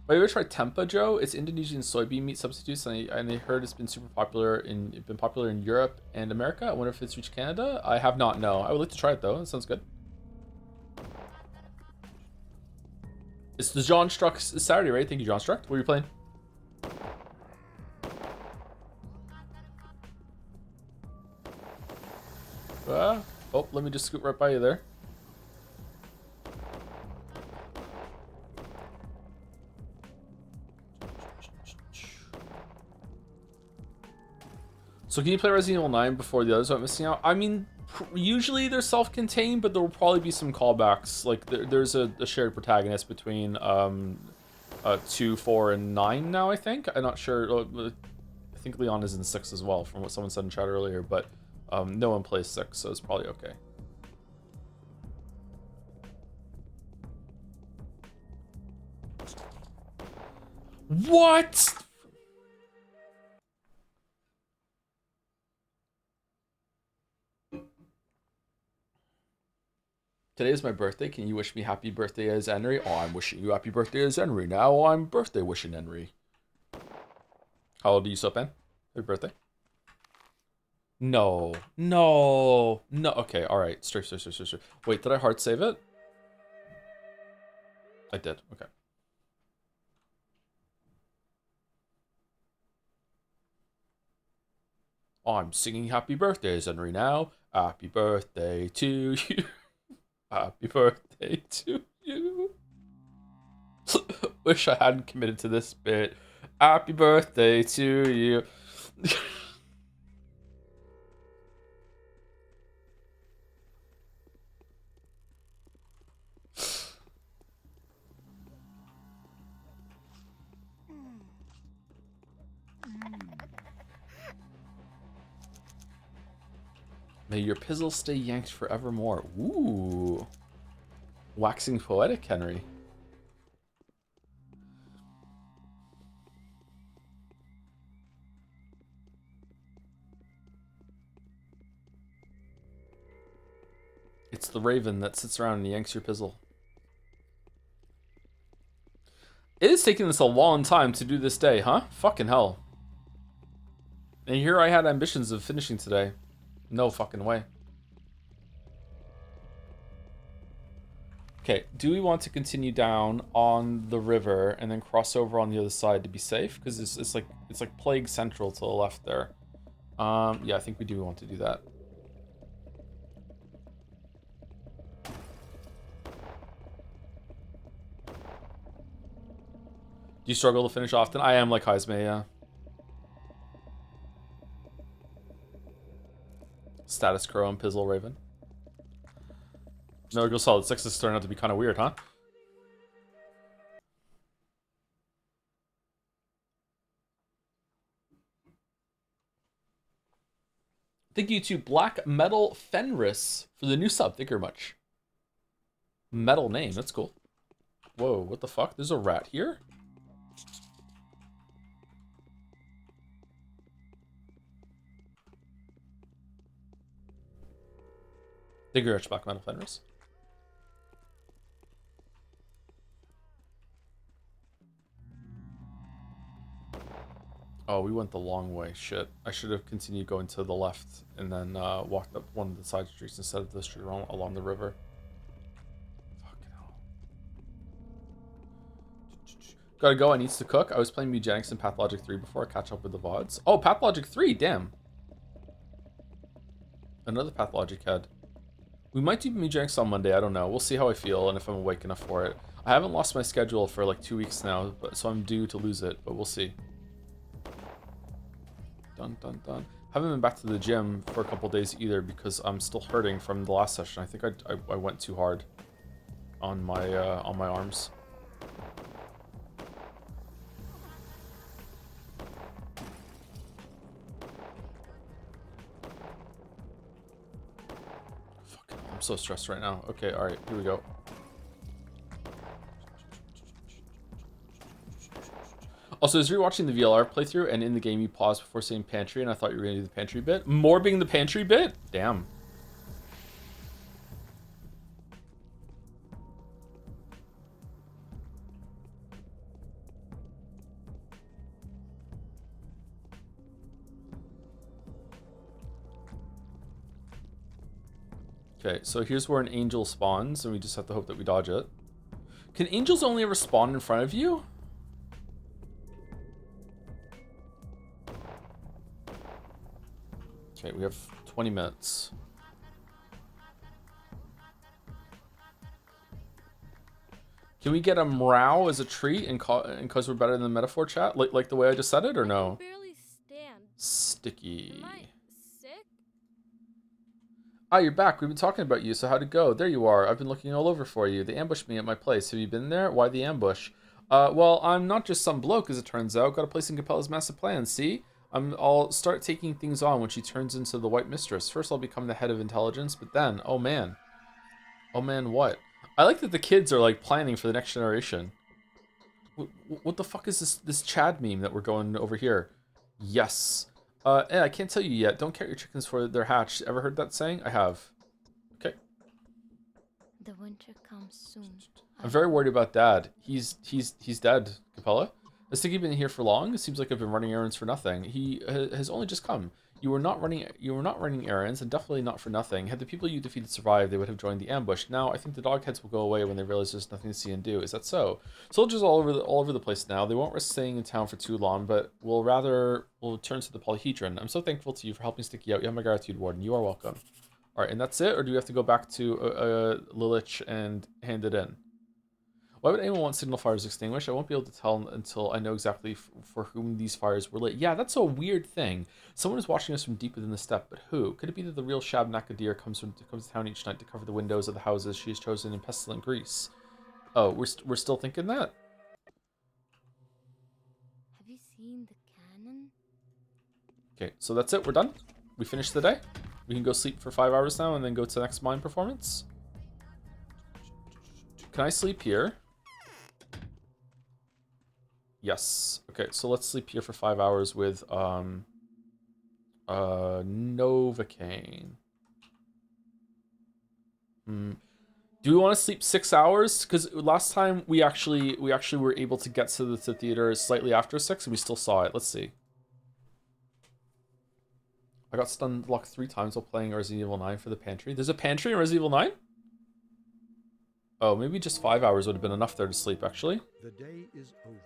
Have you ever tried Tempeh, Joe? It's Indonesian soybean meat substitutes, and I heard it's been popular in Europe and America. I wonder if it's reached Canada. I have not. No, I would like to try it though. That sounds good. It's the John Struck Saturday, right? Thank you, John Struck. What are you playing? Oh, let me just scoot right by you there. So can you play Resident Evil 9 before the others aren't missing out? I mean, usually they're self-contained, but there will probably be some callbacks. Like there's a shared protagonist between 2, 4, and 9 now, I think. I'm not sure. I think Leon is in 6 as well, from what someone said in chat earlier, but no one plays 6, so it's probably okay. What? Today is my birthday. Can you wish me happy birthday as Henry? Oh, I'm wishing you happy birthday as Henry. Now I'm birthday wishing Henry. How old are you, Sopan? Happy birthday. No. No. No. Okay, alright. Straight. Wait, did I hard save it? I did. Okay. I'm singing happy birthdays, Henry, now. Happy birthday to you. Happy birthday to you. Wish I hadn't committed to this bit. Happy birthday to you. May your pizzle stay yanked forevermore. Ooh. Waxing poetic, Henry. It's the raven that sits around and yanks your pizzle. It is taking us a long time to do this day, huh? Fucking hell. And here I had ambitions of finishing today. No fucking way. Okay, do we want to continue down on the river and then cross over on the other side to be safe? Because it's like Plague Central to the left there. Yeah, I think we do want to do that. Do you struggle to finish often? I am like Heisme, yeah. Status Crow and Pizzle Raven. Metal Gear Solid 6 has turned out to be kind of weird, huh? Thank you to Black Metal Fenris for the new sub. Thank you very much. Metal name, that's cool. Whoa, what the fuck? There's a rat here? Thank you very much, Black Metal Fenris. Oh, we went the long way. Shit. I should have continued going to the left and then walked up one of the side streets instead of the street along the river. Fucking hell. Gotta go. I needs to cook. I was playing Eugenics in Pathologic 3 before I catch up with the VODs. Oh, Pathologic 3. Damn. Another Pathologic head. We might do Eugenics on Monday. I don't know. We'll see how I feel and if I'm awake enough for it. I haven't lost my schedule for like 2 weeks now, so I'm due to lose it, but we'll see. Dun dun dun. Haven't been back to the gym for a couple days either because I'm still hurting from the last session. I think I went too hard on my arms. Fucking, I'm so stressed right now. Okay, all right, here we go. Also, I was rewatching the VLR playthrough, and in the game you paused before saying pantry, and I thought you were going to do the pantry bit. More being the pantry bit? Damn. Okay, so here's where an angel spawns, and we just have to hope that we dodge it. Can angels only ever spawn in front of you? Okay, we have 20 minutes. Can we get a meow as a treat and cause we're better than the metaphor chat? Like the way I just said it, or no? I can barely stand. Sticky. Am I sick? Ah, you're back. We've been talking about you, so how'd it go? There you are. I've been looking all over for you. They ambushed me at my place. Have you been there? Why the ambush? Well, I'm not just some bloke, as it turns out. Got a place in Capella's master plan, see? I'll start taking things on when she turns into the White Mistress. First, I'll become the head of intelligence, but then, oh man. Oh man, what? I like that the kids are, like, planning for the next generation. What the fuck is this Chad meme that we're going over here? Yes. I can't tell you yet. Don't count your chickens before they're hatched. Ever heard that saying? I have. Okay. The winter comes soon. I'm very worried about Dad. He's dead, Capella. Has Sticky been here for long? It seems like I've been running errands for nothing. He has only just come. You were not running errands, and definitely not for nothing. Had the people you defeated survived, they would have joined the ambush. Now, I think the dogheads will go away when they realize there's nothing to see and do. Is that so? Soldiers all over the place now. They won't risk staying in town for too long, but will turn to the polyhedron. I'm so thankful to you for helping Sticky out. You have my gratitude, Warden. You are welcome. All right, and that's it, or do we have to go back to Lilich and hand it in? Why would anyone want signal fires extinguished? I won't be able to tell until I know exactly for whom these fires were lit. Yeah, that's a weird thing. Someone is watching us from deep within the steppe, but who? Could it be that the real Shab Nakadir comes to town each night to cover the windows of the houses she has chosen in pestilent Greece? Oh, we're still thinking that? Have you seen the cannon? Okay, so that's it. We're done. We finished the day. We can go sleep for 5 hours now and then go to the next mine performance. Can I sleep here? Yes. Okay, so let's sleep here for 5 hours with Novocaine. Do we want to sleep 6 hours? Because last time we actually were able to get to the theater slightly after 6 and we still saw it. Let's see. I got stun blocked 3 times while playing Resident Evil 9 for the pantry. There's a pantry in Resident Evil 9? Oh, maybe just 5 hours would have been enough there to sleep, actually. The day is over.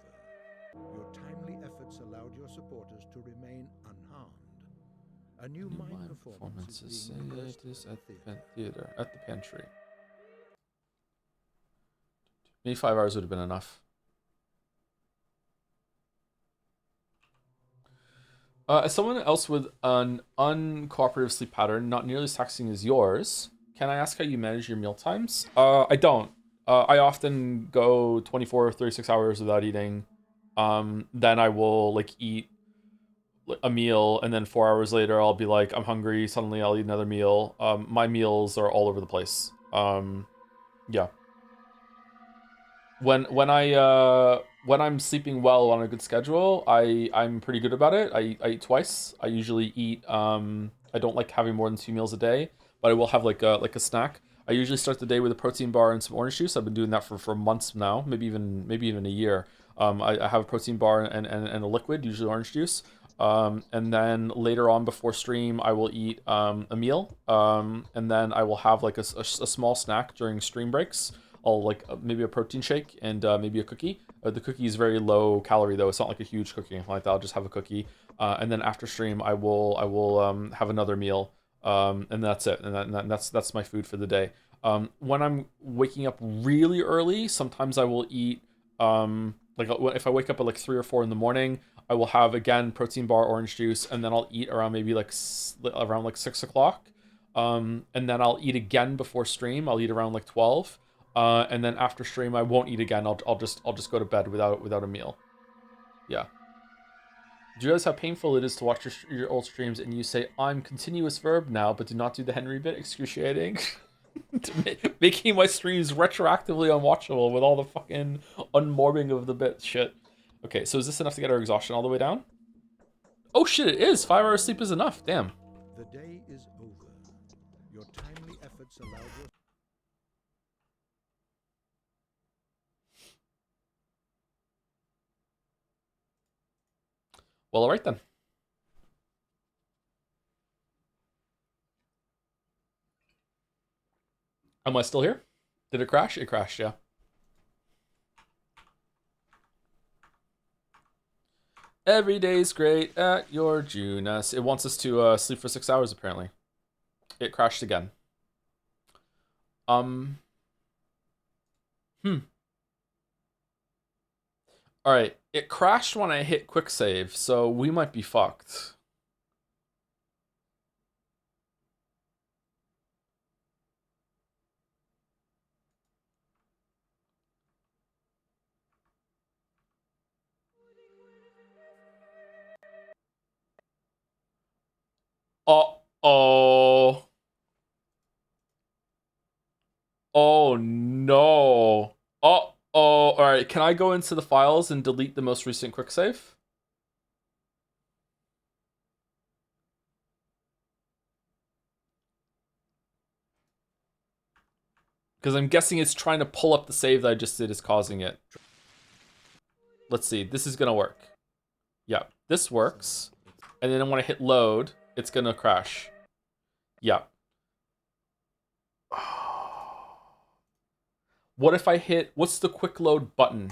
Your timely efforts allowed your supporters to remain unharmed. A new mime performance is being rehearsed at the theater, at the pantry. Maybe 5 hours would have been enough. As someone else with an uncooperative sleep pattern, not nearly as taxing as yours, can I ask how you manage your meal times? I don't. I often go 24 or 36 hours without eating. Then I will like eat a meal, and then 4 hours later I'll be like, I'm hungry. Suddenly I'll eat another meal. My meals are all over the place. Yeah. When I'm sleeping well on a good schedule, I'm pretty good about it. I eat twice. I usually eat I don't like having more than 2 meals a day, but I will have like a snack. I usually start the day with a protein bar and some orange juice. I've been doing that for months now, maybe even a year. I have a protein bar and a liquid, usually orange juice. And then later on before stream, I will eat a meal. And then I will have like a small snack during stream breaks. I'll like maybe a protein shake and maybe a cookie. The cookie is very low calorie though. It's not like a huge cookie or anything like that. I'll just have a cookie. And then after stream, I will have another meal. And that's it. And that's my food for the day. When I'm waking up really early, sometimes I will eat like if I wake up at like 3 or 4 in the morning, I will have again protein bar, orange juice, and then I'll eat around maybe like around like 6 o'clock. And then I'll eat again before stream. I'll eat around like 12. And then after stream, I won't eat again. I'll just go to bed without a meal. Yeah. Do you realize how painful it is to watch your old streams and you say I'm continuous verb now, but do not do the Henry bit? Excruciating. Making my streams retroactively unwatchable with all the fucking unmorbing of the bit shit. Okay, so is this enough to get our exhaustion all the way down? Oh shit, it is. 5 hours sleep is enough. Damn. The day is over. Your timely efforts allowed your... Well, alright then. Am I still here? Did it crash? It crashed, yeah. Every day's great at your Junas. It wants us to sleep for 6 hours, apparently. It crashed again. Alright, it crashed when I hit quick save, so we might be fucked. Uh-oh. Oh no. Uh-oh. Alright, can I go into the files and delete the most recent quick save? Because I'm guessing it's trying to pull up the save that I just did is causing it. Let's see. This is going to work. Yeah, this works. And then when I hit load, it's going to crash. Yeah. What if I hit... What's the quick load button?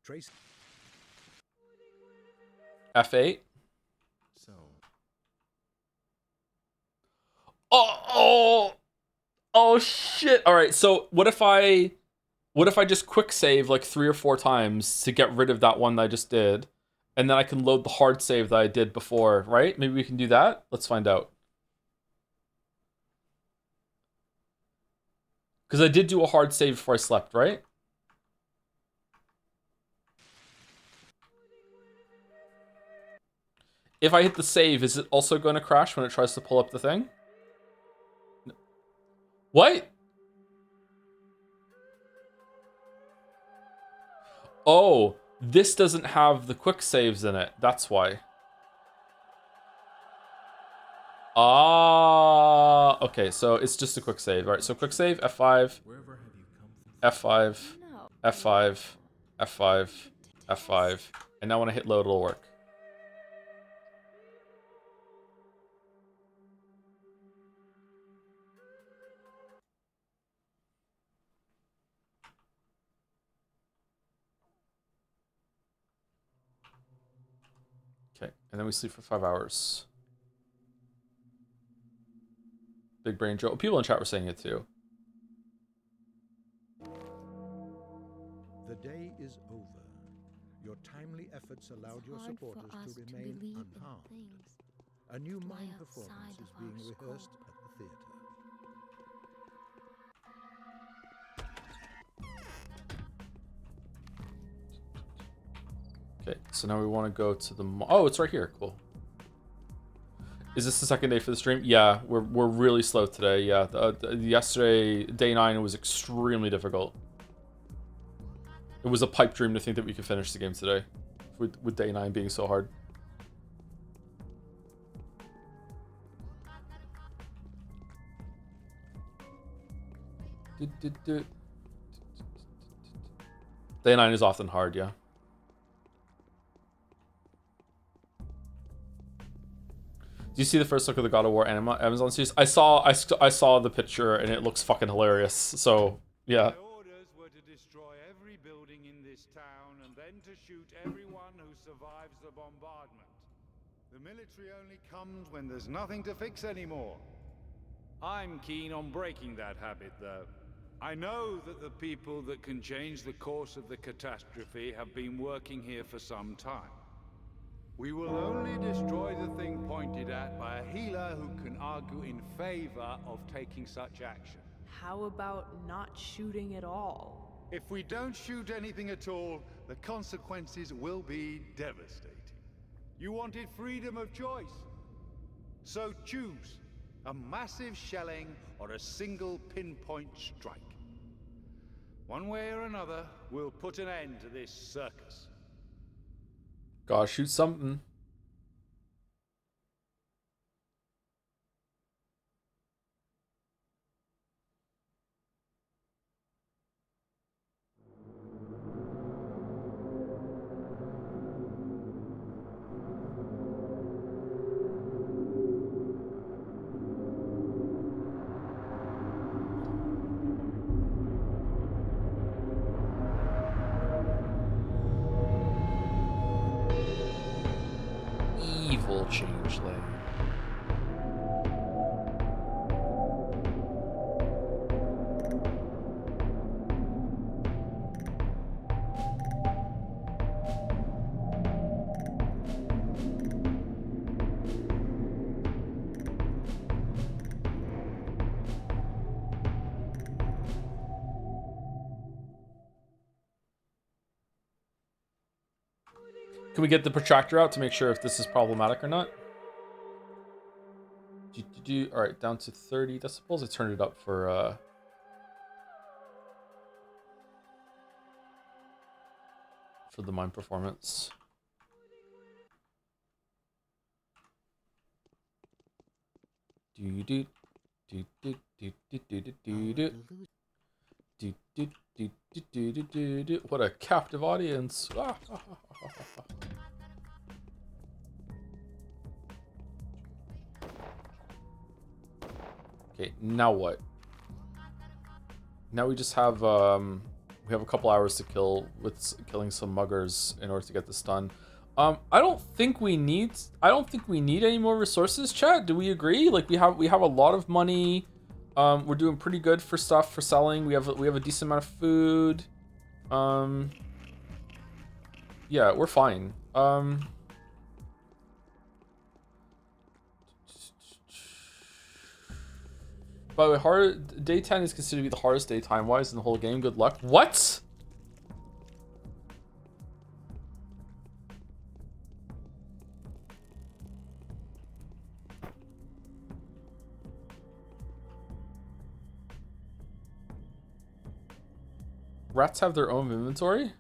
Trace. F8. So. Oh shit. All right. So what if I just quick save like 3 or 4 times to get rid of that one that I just did, and then I can load the hard save that I did before, right? Maybe we can do that. Let's find out. Because I did do a hard save before I slept, right? If I hit the save, is it also going to crash when it tries to pull up the thing? What? Oh, this doesn't have the quick saves in it. That's why. Ah, okay, so it's just a quick save. All right, so quick save, F5, F5, F5, F5, F5, and now when I hit load, it'll work. Okay, and then we sleep for 5 hours. Big brain Joe. People in chat were saying it too. The day is over. Your timely efforts allowed your supporters to remain unharmed. A new mime performance is being rehearsed at the theater. Okay, so now we want to go to the... Oh, it's right here. Cool. Is this the second day for the stream? Yeah, we're really slow today. Yeah, yesterday, day 9, was extremely difficult. It was a pipe dream to think that we could finish the game today, with day 9 being so hard. Day 9 is often hard, yeah. Do you see the first look of the God of War Amazon series? I saw the picture and it looks fucking hilarious. So yeah. My orders were to destroy every building in this town and then to shoot everyone who survives the bombardment. The military only comes when there's nothing to fix anymore. I'm keen on breaking that habit, though. I know that the people that can change the course of the catastrophe have been working here for some time. We will only destroy the thing pointed at by a healer who can argue in favor of taking such action. How about not shooting at all? If we don't shoot anything at all, the consequences will be devastating. You wanted freedom of choice. So choose a massive shelling or a single pinpoint strike. One way or another, we'll put an end to this circus. Gotta shoot something. Evil Changeling. Can we get the protractor out to make sure if this is problematic or not? All right, down to 30 decibels. I turned it up for for the mine performance. Do do do do do do do do do. Do, do, do, do, do, do, do, do. What a captive audience. Okay, now what? Now we just have we have a couple hours to kill with killing some muggers in order to get this done. I don't think we need any more resources, chat. Do we agree? Like we have a lot of money. We're doing pretty good for stuff for selling. We have a decent amount of food. Yeah, we're fine. By the way, day 10 is considered to be the hardest day time-wise in the whole game. Good luck. What? Rats have their own inventory?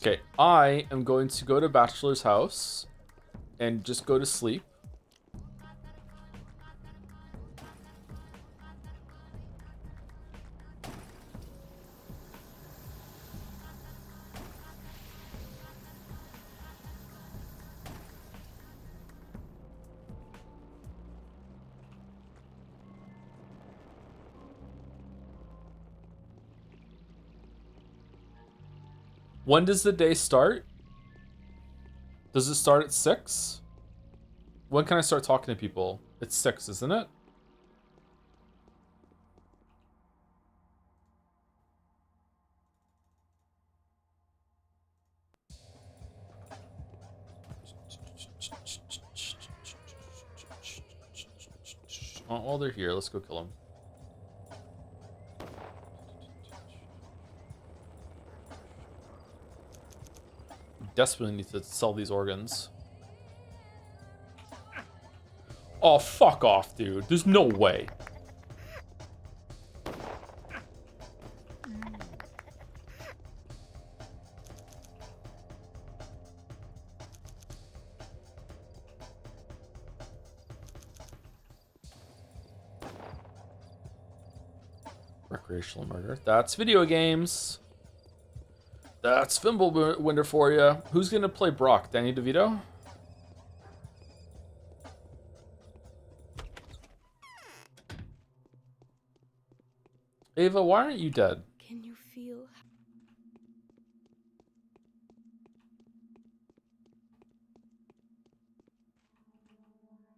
Okay, I am going to go to Bachelor's house and just go to sleep. When does the day start? Does it start at 6? When can I start talking to people? It's 6, isn't it? Oh, while they're here, let's go kill them. Desperately need to sell these organs. Oh, fuck off, dude. There's no way. Recreational murder. That's video games. That's Fimblewinder for you. Who's gonna play Brock? Danny DeVito? Ava, why aren't you dead? Can you feel?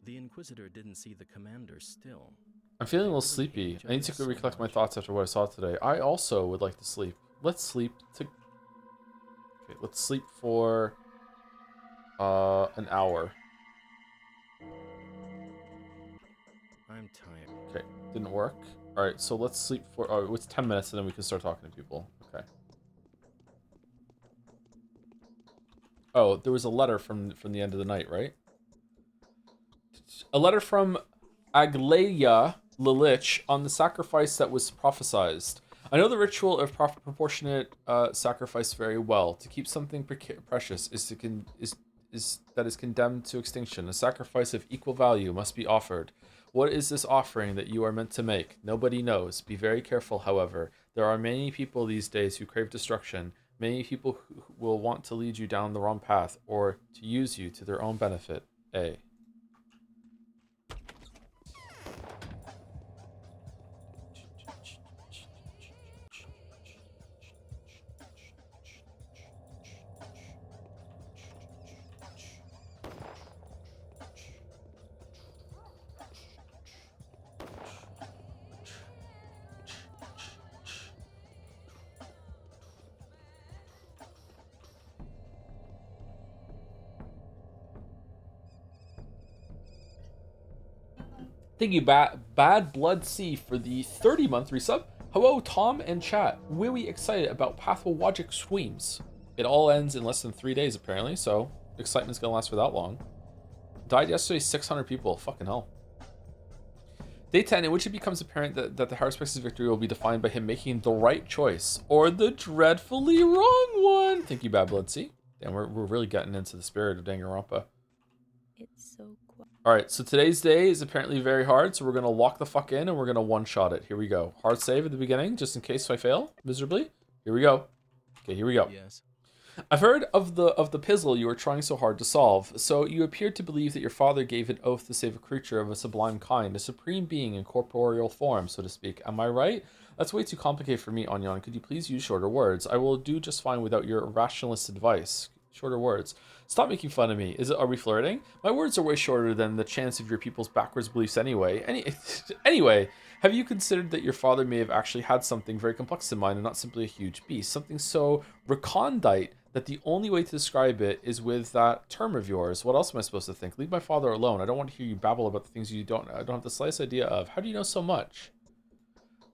The Inquisitor didn't see the commander still. I'm feeling a little sleepy. I need to go recollect my thoughts after what I saw today. I also would like to sleep. Let's sleep to... Okay, let's sleep for... an hour. I'm tired. Okay, didn't work. Alright, so let's sleep for... Oh, it's 10 minutes and then we can start talking to people. Okay. Oh, there was a letter from the end of the night, right? A letter from Aglaia Lilich on the sacrifice that was prophesized. I know the ritual of proportionate sacrifice very well. To keep something precious that is condemned to extinction. A sacrifice of equal value must be offered. What is this offering that you are meant to make? Nobody knows. Be very careful, however. There are many people these days who crave destruction. Many people who will want to lead you down the wrong path or to use you to their own benefit. A. Thank you, Bad Blood C, for the 30-month resub. Hello, Tom and chat. Really excited about Pathologic streams. It all ends in less than 3 days, apparently, so excitement's gonna last for that long. Died yesterday, 600 people. Fucking hell. Day 10, in which it becomes apparent that the Haruspex's victory will be defined by him making the right choice, or the dreadfully wrong one. Thank you, Bad Blood C. Damn, we're really getting into the spirit of Danganronpa. It's so quiet. Alright, so today's day is apparently very hard, so we're going to lock the fuck in and we're going to one-shot it. Here we go. Hard save at the beginning, just in case I fail miserably. Here we go. Okay, here we go. Yes. I've heard of the puzzle you were trying so hard to solve. So you appeared to believe that your father gave an oath to save a creature of a sublime kind, a supreme being in corporeal form, so to speak. Am I right? That's way too complicated for me, Onyon. Could you please use shorter words? I will do just fine without your rationalist advice. Shorter words. Stop making fun of me. Are we flirting? My words are way shorter than the chance of your people's backwards beliefs anyway. Anyway, have you considered that your father may have actually had something very complex in mind and not simply a huge beast? Something so recondite that the only way to describe it is with that term of yours. What else am I supposed to think? Leave my father alone. I don't want to hear you babble about the things I don't have the slightest idea of. How do you know so much?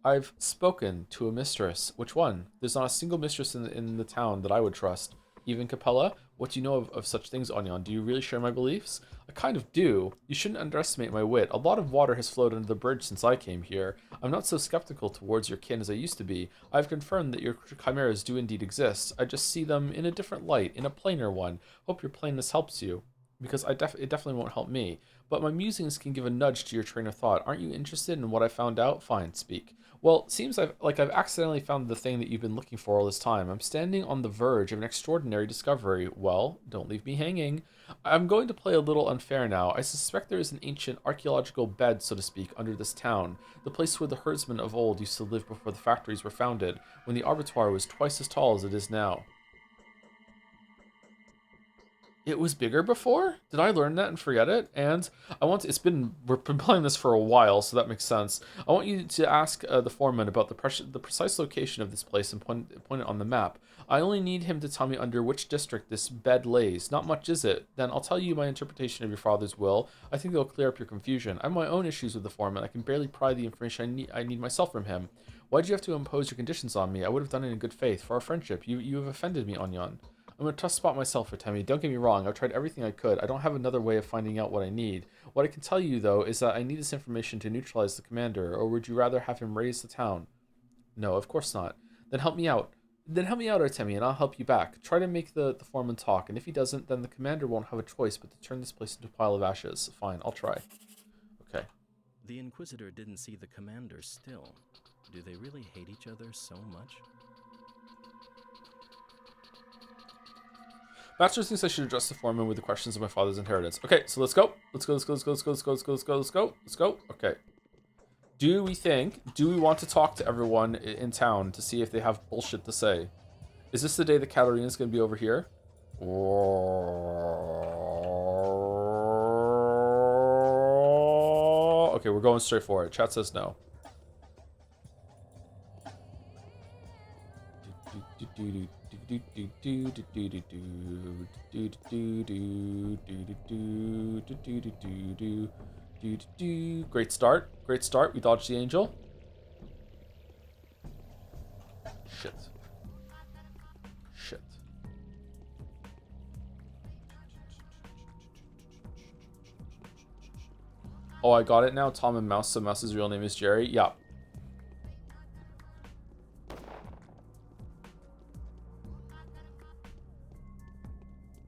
I've spoken to a mistress. Which one? There's not a single mistress in the town that I would trust. Even Capella? What do you know of such things, Onyon? Do you really share my beliefs? I kind of do. You shouldn't underestimate my wit. A lot of water has flowed under the bridge since I came here. I'm not so skeptical towards your kin as I used to be. I've confirmed that your chimeras do indeed exist. I just see them in a different light, in a plainer one. Hope your plainness helps you, because it definitely won't help me. But my musings can give a nudge to your train of thought. Aren't you interested in what I found out? Fine, speak. Well, it seems I've accidentally found the thing that you've been looking for all this time. I'm standing on the verge of an extraordinary discovery. Well, don't leave me hanging. I'm going to play a little unfair now. I suspect there is an ancient archaeological bed, so to speak, under this town. The place where the herdsmen of old used to live before the factories were founded, when the abattoir was twice as tall as it is now. It was bigger before? Did I learn that and forget it? And we've been playing this for a while, so that makes sense. I want you to ask the foreman about the precise location of this place and point it on the map. I only need him to tell me under which district this bed lays. Not much, is it? Then I'll tell you my interpretation of your father's will. I think it'll clear up your confusion. I have my own issues with the foreman. I can barely pry the information I need myself from him. Why'd you have to impose your conditions on me? I would have done it in good faith. For our friendship, you have offended me, Onyon. I'm a tough spot myself for Temmie. Don't get me wrong, I've tried everything I could. I don't have another way of finding out what I need. What I can tell you, though, is that I need this information to neutralize the commander, or would you rather have him raise the town? No, of course not. Then help me out. Artemi, and I'll help you back. Try to make the foreman talk, and if he doesn't, then the commander won't have a choice but to turn this place into a pile of ashes. Fine, I'll try. Okay. The Inquisitor didn't see the commander still. Do they really hate each other so much? Master thinks I should address the foreman with the questions of my father's inheritance. Okay, so let's go. Let's go. Okay. Do we want to talk to everyone in town to see if they have bullshit to say? Is this the day that Katarina's going to be over here? Okay, we're going straight for it. Chat says no. Great start. We dodged the angel. Shit. Oh, I got it now. Tom and Mouse. So Mouse's real name is Jerry. Yeah.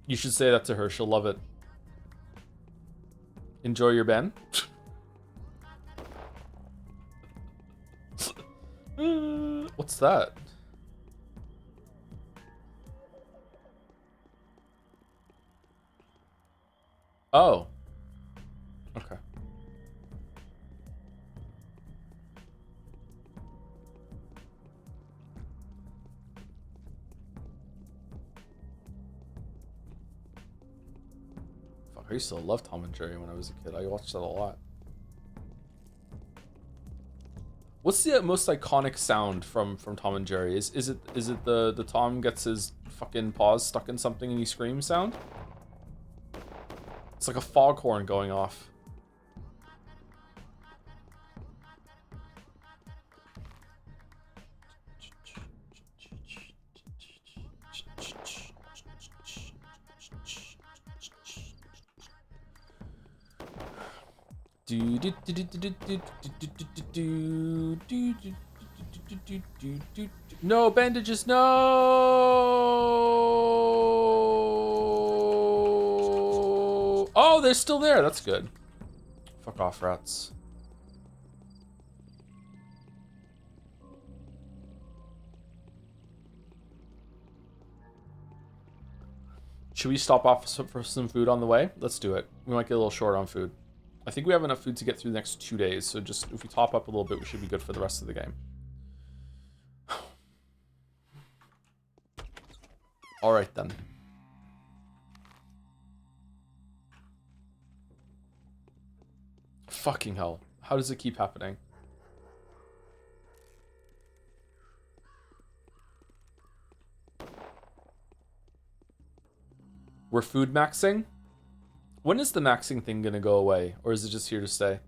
You should say that to her. She'll love it. Enjoy your Ben. What's that? Oh. Okay. Fuck, I used to love Tom and Jerry when I was a kid. I watched that a lot. What's the most iconic sound from Tom and Jerry? Is it the Tom gets his fucking paws stuck in something and he screams sound? It's like a foghorn going off. No bandages, no! Oh, they're still there. That's good. Fuck off, rats. Should we stop off for some food on the way? Let's do it. We might get a little short on food. I think we have enough food to get through the next 2 days, so just if we top up a little bit, we should be good for the rest of the game. All right, then. Fucking hell. How does it keep happening? We're food maxing? When is the maxing thing gonna go away? Or is it just here to stay?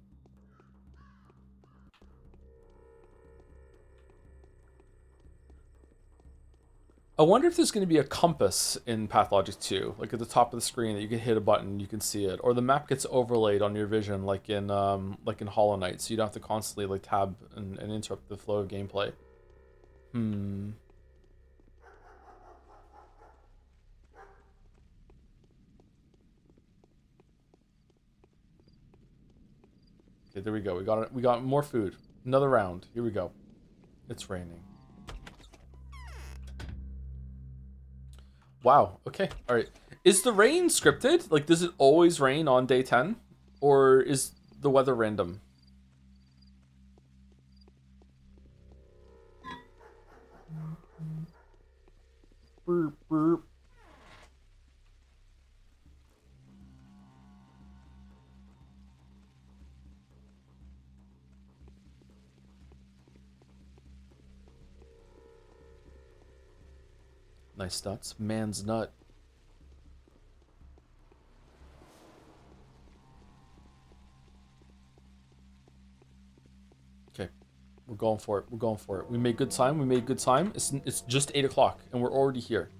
I wonder if there's going to be a compass in Pathologic 2, like at the top of the screen that you can hit a button, you can see it, or the map gets overlaid on your vision, like in Hollow Knight, so you don't have to constantly like tab and interrupt the flow of gameplay. Okay, there we go. We got more food. Another round. Here we go. It's raining. Wow. Okay. All right. Is the rain scripted? Like, does it always rain on day 10? Or is the weather random? Burp, burp. Nice nuts. Man's nut. Okay. We're going for it. We're going for it. We made good time. We made good time. It's just 8 o'clock and we're already here.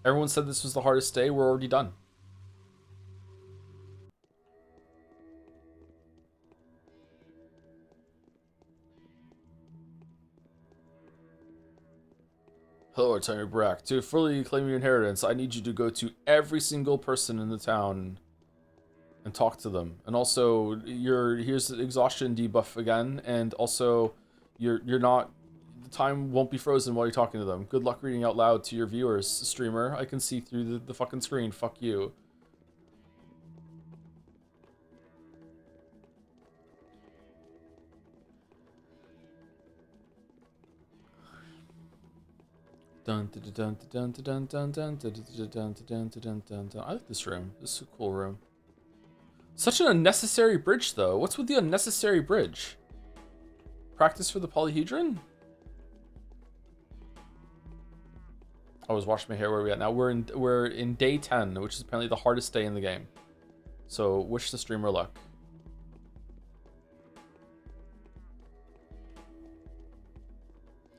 Everyone said this was the hardest day. We're already done. Hello, Artemir Brack. To fully claim your inheritance, I need you to go to every single person in the town and talk to them. And also, here's the exhaustion debuff again, and also, you're not, the time won't be frozen while you're talking to them. Good luck reading out loud to your viewers, streamer. I can see through the fucking screen. Fuck you. Dun dun dun dun dun dun dun dun dun dun dun dun dun. I like this room. This is a cool room. Such an unnecessary bridge, though. What's with the unnecessary bridge? Practice for the polyhedron? I was washing my hair. Where are we at now? We're in day 10, which is apparently the hardest day in the game. So wish the streamer luck.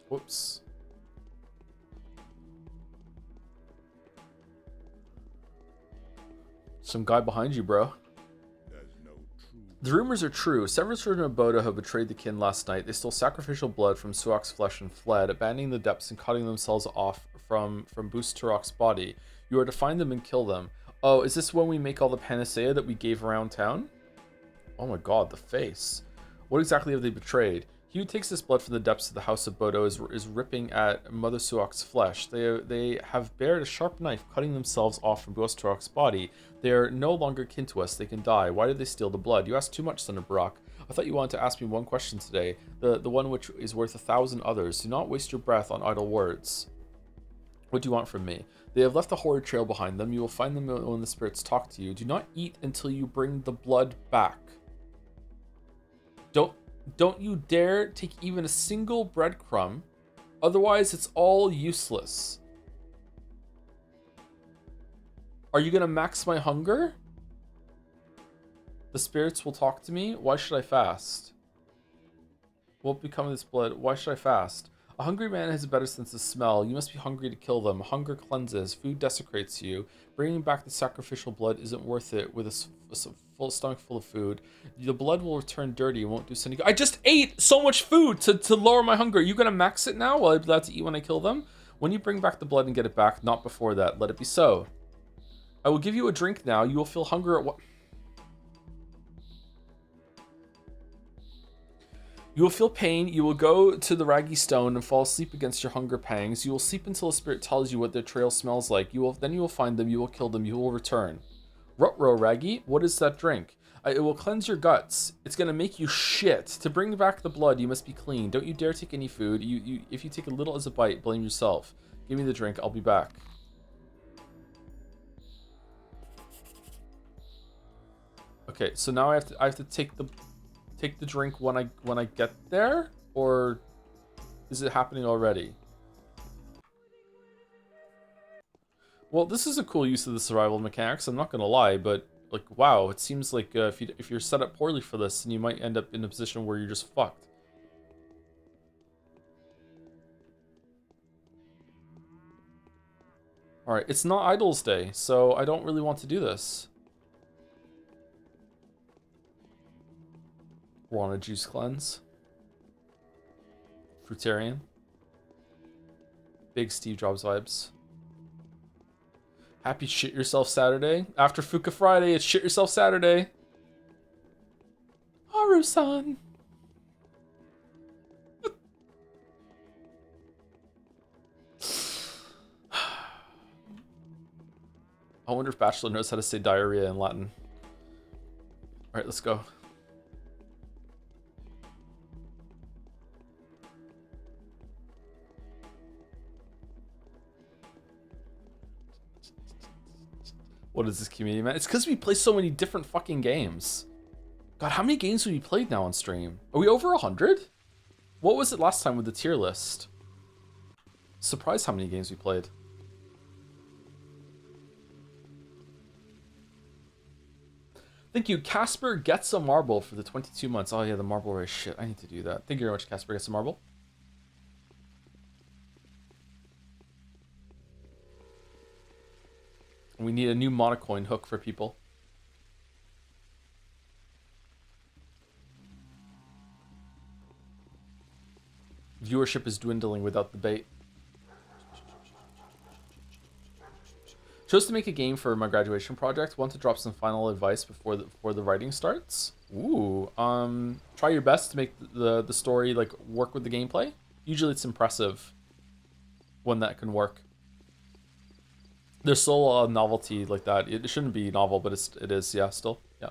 Whoops. Some guy behind you, bro. The rumors are true. Several children of Bodo have betrayed the kin last night. They stole sacrificial blood from Suok's flesh and fled, abandoning the depths and cutting themselves off from Boost Turok's body. You are to find them and kill them. Oh, is this when we make all the panacea that we gave around town? Oh my god, the face. What exactly have they betrayed? He who takes this blood from the depths of the House of Bodo is ripping at Mother Suok's flesh. They have bared a sharp knife, cutting themselves off from Boost Turok's body. They are no longer kin to us. They can die. Why did they steal the blood? You asked too much, son of Barak. I thought you wanted to ask me one question today, the one which is worth 1,000 others. Do not waste your breath on idle words. What do you want from me? They have left a horrid trail behind them. You will find them when the spirits talk to you. Do not eat until you bring the blood back. Don't you dare take even a single breadcrumb, otherwise it's all useless. Are you gonna max my hunger? The spirits will talk to me. Why should I fast? What will become of this blood? Why should I fast? A hungry man has a better sense of smell. You must be hungry to kill them. Hunger cleanses. Food desecrates you. Bringing back the sacrificial blood isn't worth it with a full stomach full of food. The blood will return dirty and won't do us any good. I just ate so much food to lower my hunger. Are you going to max it now? Will I be allowed to eat when I kill them? When you bring back the blood and get it back, not before that. Let it be so. I will give you a drink now. You will feel hunger at what... You will feel pain, you will go to the raggy stone and fall asleep against your hunger pangs. You will sleep until a spirit tells you what their trail smells like. Then you will find them, you will kill them, you will return. Ruh-roh, Raggy, what is that drink? It will cleanse your guts. It's gonna make you shit. To bring back the blood, you must be clean. Don't you dare take any food. If you take a little as a bite, blame yourself. Give me the drink, I'll be back. Okay, so now I have to take the drink when I get there, or is it happening already? Well, this is a cool use of the survival mechanics, I'm not gonna lie, but like, wow, it seems like if you're set up poorly for this, then you might end up in a position where you're just fucked. Alright, it's not Idol's Day, so I don't really want to do this. We're on a juice cleanse. Fruitarian. Big Steve Jobs vibes. Happy Shit Yourself Saturday. After Fuka Friday, it's Shit Yourself Saturday. Haru-san. I wonder if Bachelor knows how to say diarrhea in Latin. Alright, let's go. What is this community, man? It's because we play so many different fucking games. God, how many games have we played now on stream? Are we over 100? What was it last time with the tier list? Surprised how many games we played. Thank you. Casper gets a marble for the 22 months. Oh yeah, the marble race. Shit, I need to do that. Thank you very much, Casper gets a marble. We need a new monocoin hook for people. Viewership is dwindling without the bait. Chose to make a game for my graduation project. Want to drop some final advice before the writing starts? Ooh, try your best to make the story like work with the gameplay. Usually it's impressive when that can work. There's still a novelty like that. It shouldn't be novel, but it is, yeah, still, yeah.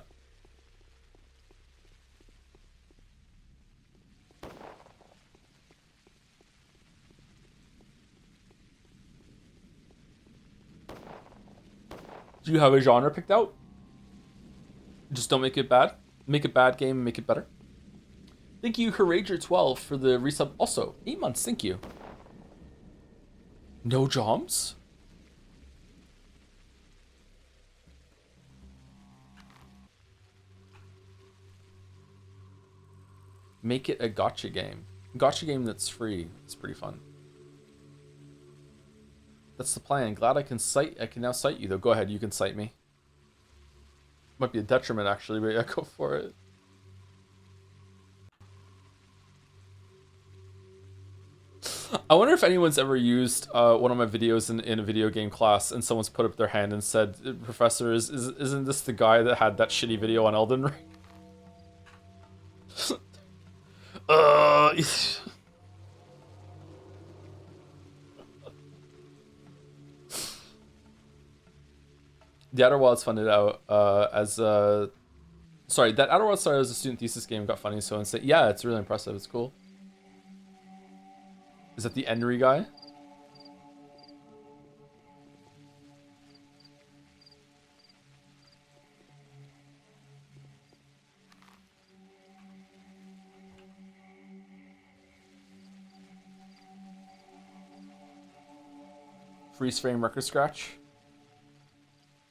Do you have a genre picked out? Just don't make it bad. Make a bad game and make it better. Thank you, Harager12, for the resub. Also, 8 months, thank you. No jobs? Make it a gacha game. Gacha game that's free. It's pretty fun. That's the plan. Glad I can now cite you though. Go ahead, you can cite me. Might be a detriment actually, but yeah, go for it. I wonder if anyone's ever used one of my videos in a video game class and someone's put up their hand and said, Professor, isn't this the guy that had that shitty video on Elden Ring? The Outer Wilds funded out sorry, that Outer Wilds started as a student thesis game, got funny, so insane. Yeah, it's really impressive, it's cool. Is that the Enry guy? Freeze frame record scratch.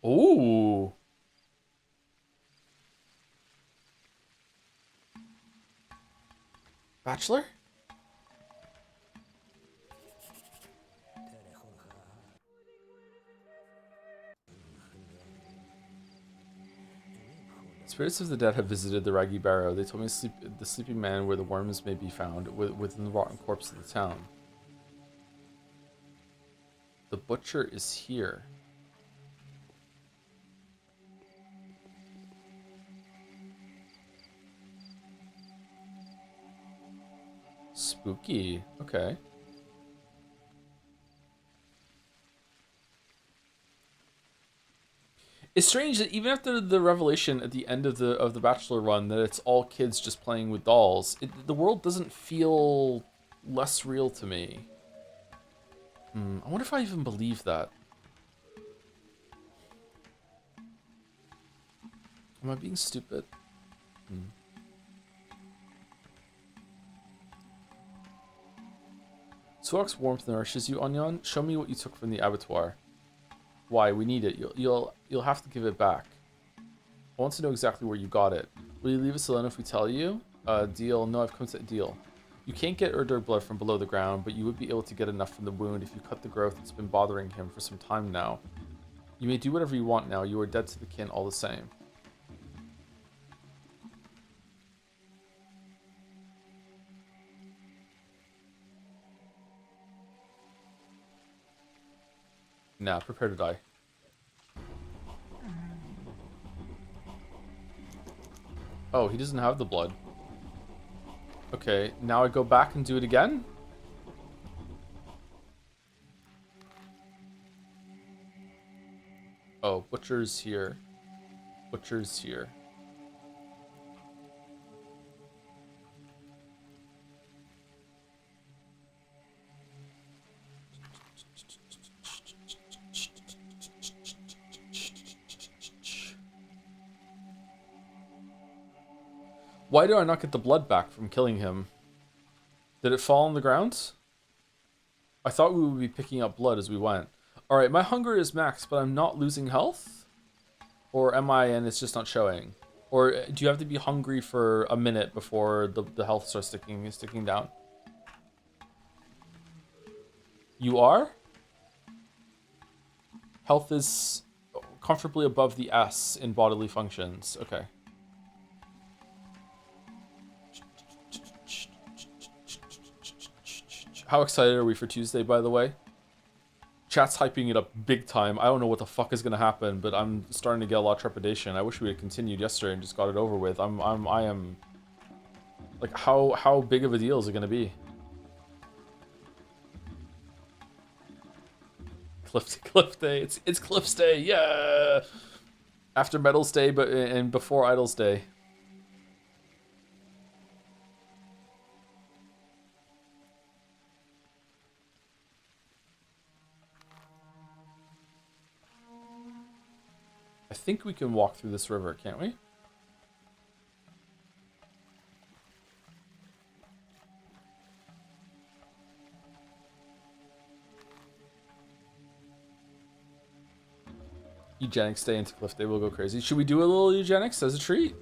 Ooh. Bachelor? Spirits of the dead have visited the Raggy Barrow. They told me the sleeping man where the worms may be found within the rotten corpse of the town. The butcher is here. Spooky. Okay. It's strange that even after the revelation at the end of the Bachelor run that it's all kids just playing with dolls, the world doesn't feel less real to me. I wonder if I even believe that. Am I being stupid? Suok's warmth nourishes you, Onion. Show me what you took from the abattoir. Why? We need it. You'll have to give it back. I want to know exactly where you got it. Will you leave us alone if we tell you? Deal. No, I've come to a deal. You can't get Urdur blood from below the ground, but you would be able to get enough from the wound if you cut the growth that's been bothering him for some time now. You may do whatever you want now. You are dead to the kin all the same. Nah, prepare to die. Oh, he doesn't have the blood. Okay, now I go back and do it again? Oh, Butcher's here. Butcher's here. Why do I not get the blood back from killing him? Did it fall on the ground? I thought we would be picking up blood as we went. Alright, my hunger is max, but I'm not losing health? Or am I and it's just not showing? Or do you have to be hungry for a minute before the health starts sticking down? You are? Health is comfortably above the S in bodily functions. Okay. How excited are we for Tuesday, by the way? Chat's hyping it up big time. I don't know what the fuck is gonna happen, but I'm starting to get a lot of trepidation. I wish we had continued yesterday and just got it over with. I am like, how big of a deal is it gonna be? Cliff Day. It's Cliff's Day. Yeah. After Medals Day, but and before Idols Day. I think we can walk through this river, can't we? Eugenics Day into Cliff Day will go crazy. Should we do a little eugenics as a treat?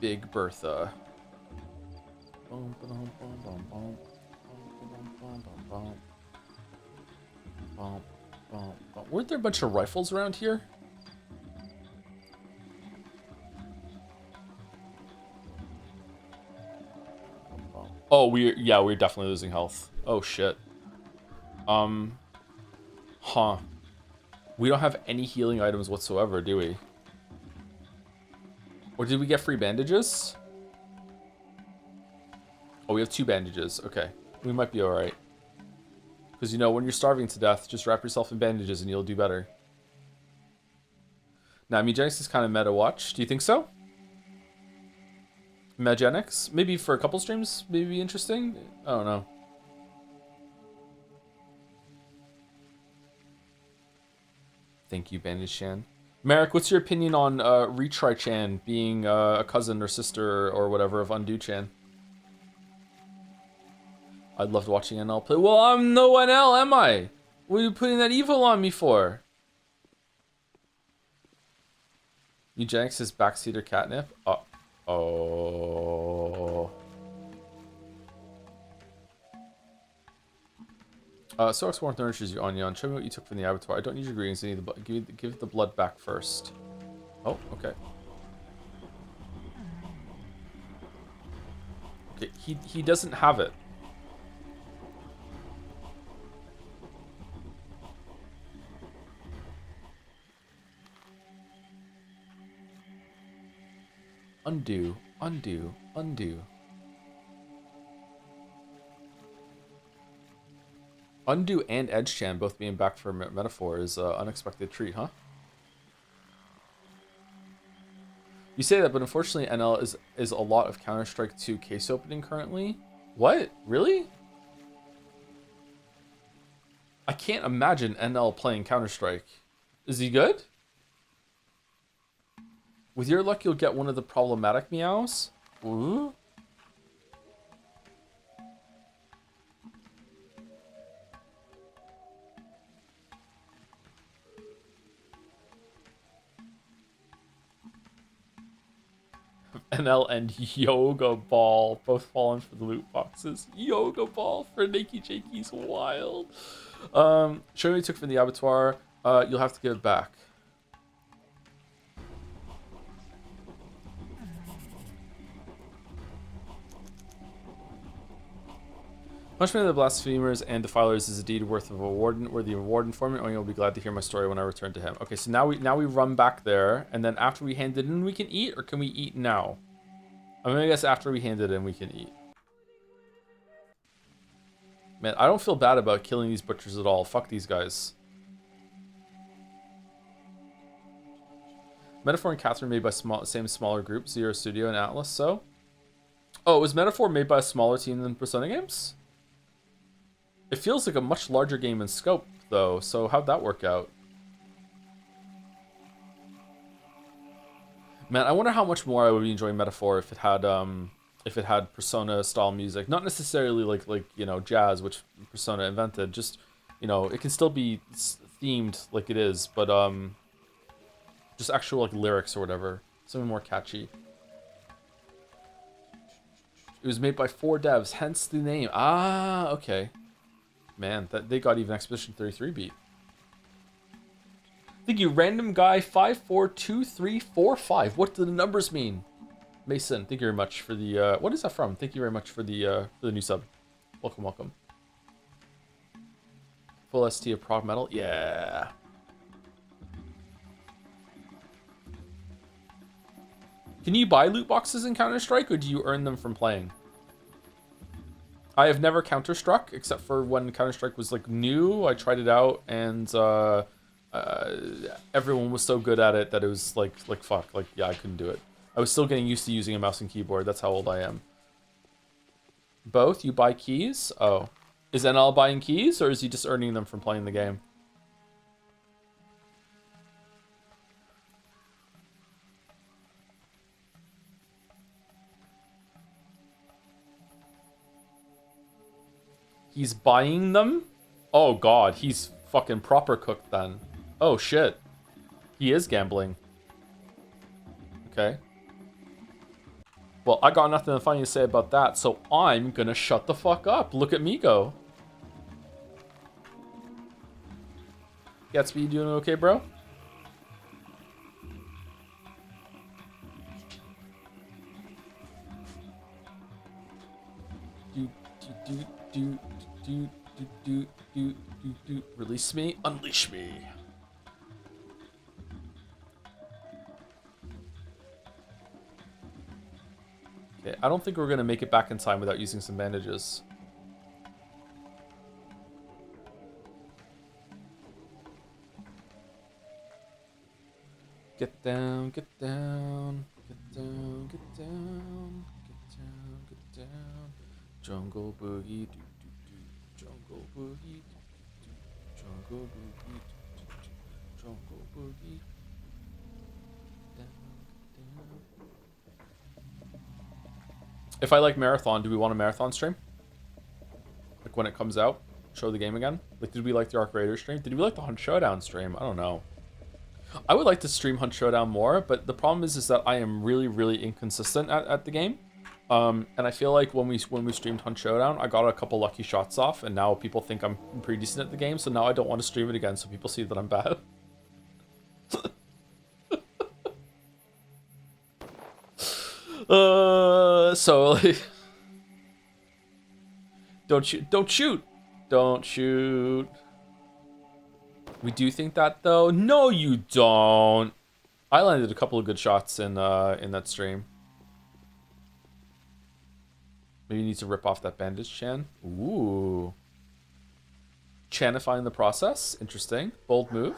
Big Bertha. Weren't there a bunch of rifles around here? Oh, we're definitely losing health. Oh shit. Huh. We don't have any healing items whatsoever, do we? Or did we get free bandages? Oh, we have 2 bandages. Okay. We might be alright. Because, you know, when you're starving to death, just wrap yourself in bandages and you'll do better. Now, Megenics is kind of meta watch. Do you think so? Megenics? Maybe for a couple streams, maybe interesting? I don't know. Thank you, Bandage Chan. Merrick, what's your opinion on Retry Chan being a cousin or sister or whatever of Undo Chan? I'd loved watching NL play. Well, I'm no NL, am I? What are you putting that evil on me for? Eugenics is backseater catnip. Oh. So X1 nourishes you, Onion. Show me what you took from the abattoir. I don't need your greetings. I need the give the blood back first. Oh, okay. Okay, he doesn't have it. Undo, undo, undo. Undo and Edgechan both being back for Metaphor is an unexpected treat, huh? You say that, but unfortunately NL is a lot of Counter-Strike 2 case opening currently. What? Really? I can't imagine NL playing Counter-Strike. Is he good? With your luck, you'll get one of the problematic meows. Ooh. NL and Yoga Ball both falling for the loot boxes. Yoga Ball for Nakey Jakey's wild. Show me what you took from the abattoir. You'll have to give it back. Punishment of the blasphemers and defilers is indeed worthy of a reward informant. Onion will be glad to hear my story when I return to him. Okay, so now we run back there, and then after we hand it in, we can eat, or can we eat now? I mean, I guess after we hand it in, we can eat. Man, I don't feel bad about killing these butchers at all. Fuck these guys. Metaphor and Catherine made by same smaller group, Zero Studio and Atlas. So, oh, was Metaphor made by a smaller team than Persona Games? It feels like a much larger game in scope, though. So how'd that work out? Man, I wonder how much more I would be enjoying Metaphor if it had Persona style music. Not necessarily like you know, jazz, which Persona invented. Just, you know, it can still be themed like it is, but just actual like lyrics or whatever, something more catchy. It was made by 4 devs, hence the name. Ah, okay. Man, that they got even Expedition 33 beat. Thank you, random guy 542345. What do the numbers mean? Mason, thank you very much for the what is that from? Thank you very much for the new sub. Welcome, welcome. Full ST of prog metal, yeah. Can you buy loot boxes in Counter-Strike, or do you earn them from playing? I have never Counter-Struck, except for when Counter-Strike was like new. I tried it out, and everyone was so good at it that it was like fuck, like yeah, I couldn't do it. I was still getting used to using a mouse and keyboard. That's how old I am. Both? You buy keys? Oh. Is NL buying keys, or is he just earning them from playing the game? He's buying them? Oh god, he's fucking proper cooked then. Oh shit. He is gambling. Okay. Well, I got nothing funny to say about that, so I'm gonna shut the fuck up. Look at me go. Gatsby, you doing okay, bro? Release me, unleash me. Okay, I don't think we're gonna make it back in time without using some bandages. Get down, get down, get down, get down, get down, get down. Jungle boogie, do do do. Jungle boogie, do do do. Jungle boogie, do do do. Jungle boogie. Down, down. If I like Marathon, do we want a Marathon stream? Like when it comes out, show the game again. Like, did we like the Arc Raider stream? Did we like the Hunt Showdown stream? I don't know. I would like to stream Hunt Showdown more, but the problem is that I am really, really inconsistent at the game. And I feel like when we streamed Hunt Showdown, I got a couple lucky shots off, and now people think I'm pretty decent at the game. So now I don't want to stream it again, so people see that I'm bad. So like, don't shoot, don't shoot, don't shoot. We do think that though. No, you don't. I landed a couple of good shots in that stream. Maybe you need to rip off that bandage, Chan. Ooh. Chanifying the process. Interesting. Bold move.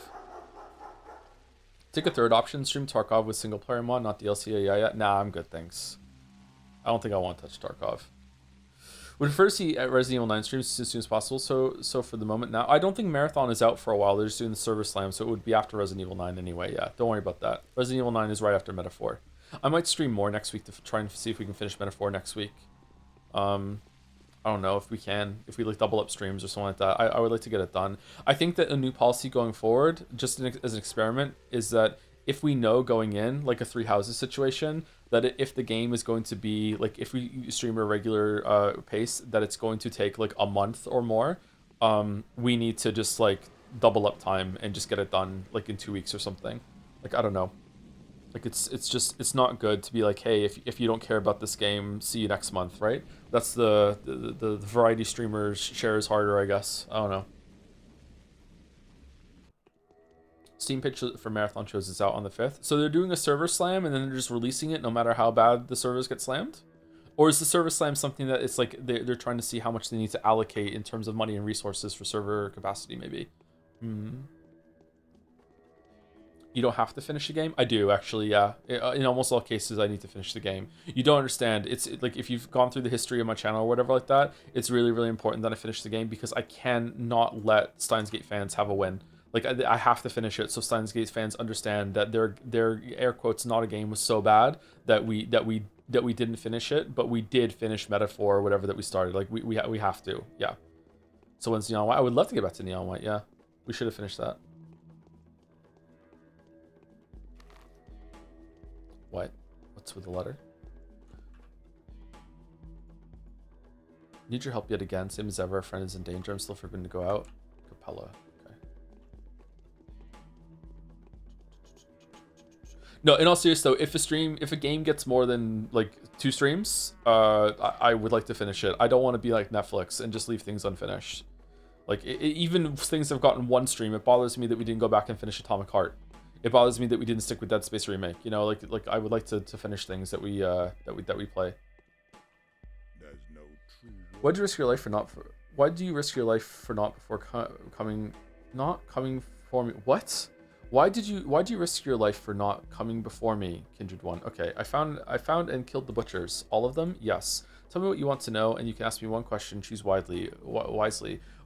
Take a third option. Stream Tarkov with single player mod, not DLC. Yeah. Nah, I'm good, thanks. I don't think I want to touch Tarkov. Would prefer to see Resident Evil 9 streams as soon as possible. So for the moment now, I don't think Marathon is out for a while. They're just doing the server slam, so it would be after Resident Evil 9 anyway. Yeah, don't worry about that. Resident Evil 9 is right after Metaphor. I might stream more next week to try and see if we can finish Metaphor next week. I don't know if we can, if we like double up streams or something like that. I would like to get it done. I think that a new policy going forward, just as an experiment, is that if we know going in, like a Three Houses situation, that if the game is going to be, like if we stream a regular pace, that it's going to take like a month or more, we need to just like double up time and just get it done like in 2 weeks or something. Like, I don't know. Like it's not good to be like, hey, if you don't care about this game, see you next month, right? That's the variety streamers shares harder, I guess. I don't know. Steam page for Marathon shows it's out on the 5th. So they're doing a server slam and then they're just releasing it no matter how bad the servers get slammed? Or is the server slam something that it's like they're trying to see how much they need to allocate in terms of money and resources for server capacity, maybe? You don't have to finish the game? I do, actually, yeah. In almost all cases, I need to finish the game. You don't understand. It's like, if you've gone through the history of my channel or whatever like that, it's really, really important that I finish the game because I cannot let Steins Gate fans have a win. Like, I have to finish it so Steins Gate fans understand that their air quotes not a game was so bad that we didn't finish it, but we did finish Metaphor or whatever that we started. Like, we have to, yeah. So when's Neon White? I would love to get back to Neon White, yeah. We should have finished that. What? What's with the letter? Need your help yet again. Same as ever. Our friend is in danger. I'm still forbidden to go out. Capella. Okay. No, in all seriousness though, if a game gets more than like 2 streams, I would like to finish it. I don't want to be like Netflix and just leave things unfinished. Like even if things have gotten 1 stream, it bothers me that we didn't go back and finish Atomic Heart. It bothers me that we didn't stick with Dead Space Remake. You know, like I would like to finish things that we play. No Why do you risk your life for not? Why do you risk your life for not before coming for me? What? Why do you risk your life for not coming before me, Kindred One? Okay, I found and killed the butchers. All of them? Yes. Tell me what you want to know, and you can ask me one question. Choose wisely.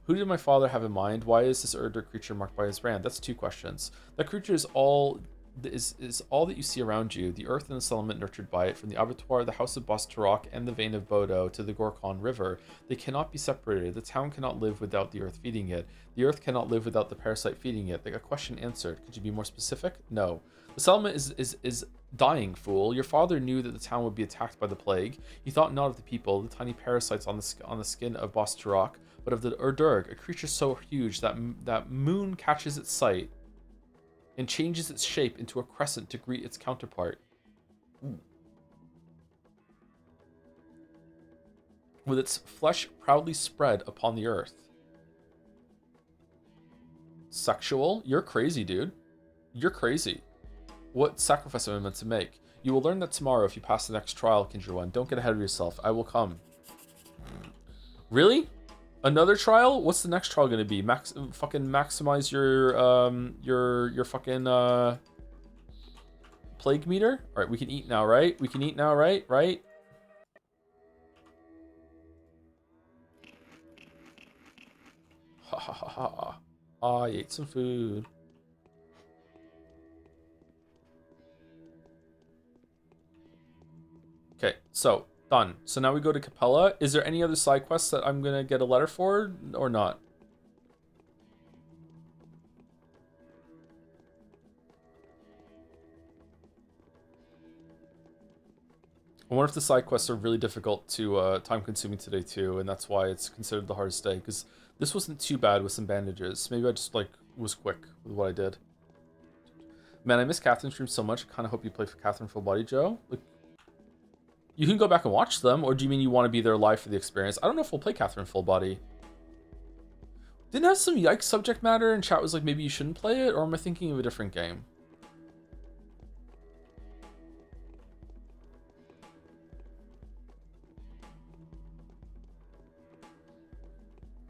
Who did my father have in mind? Why is this Urdur creature marked by his brand? That's 2 questions. That creature is all that you see around you, the earth and the settlement nurtured by it, from the abattoir, the house of Bos Turok, and the vein of Bodo to the Gorkon River. They cannot be separated. The town cannot live without the earth feeding it. The earth cannot live without the parasite feeding it. Like a question answered. Could you be more specific? No. The settlement is dying, fool. Your father knew that the town would be attacked by the plague. He thought not of the people, the tiny parasites on the skin of Bos Turok, but of the Urdurg, a creature so huge that moon catches its sight and changes its shape into a crescent to greet its counterpart. Ooh. With its flesh proudly spread upon the earth. Sexual? You're crazy, dude. You're crazy. What sacrifice am I meant to make? You will learn that tomorrow if you pass the next trial, Kindred One. Don't get ahead of yourself. I will come. Really? Another trial? What's the next trial gonna be? Fucking maximize your fucking plague meter? Alright, we can eat now, right? We can eat now, right? Right? Ha ha ha ha. I ate some food. Okay, so done. So now we go to Capella. Is there any other side quests that I'm gonna get a letter for or not? I wonder if the side quests are really difficult to time-consuming today too, and that's why it's considered the hardest day. Because this wasn't too bad with some bandages. Maybe I just like was quick with what I did. Man, I miss Catherine's stream so much. I kind of hope you play for Catherine Full Body Joe. Like, you can go back and watch them, or do you mean you want to be there live for the experience? I don't know if we'll play Catherine Full Body. Didn't have some yikes subject matter, and chat was like, maybe you shouldn't play it, or am I thinking of a different game?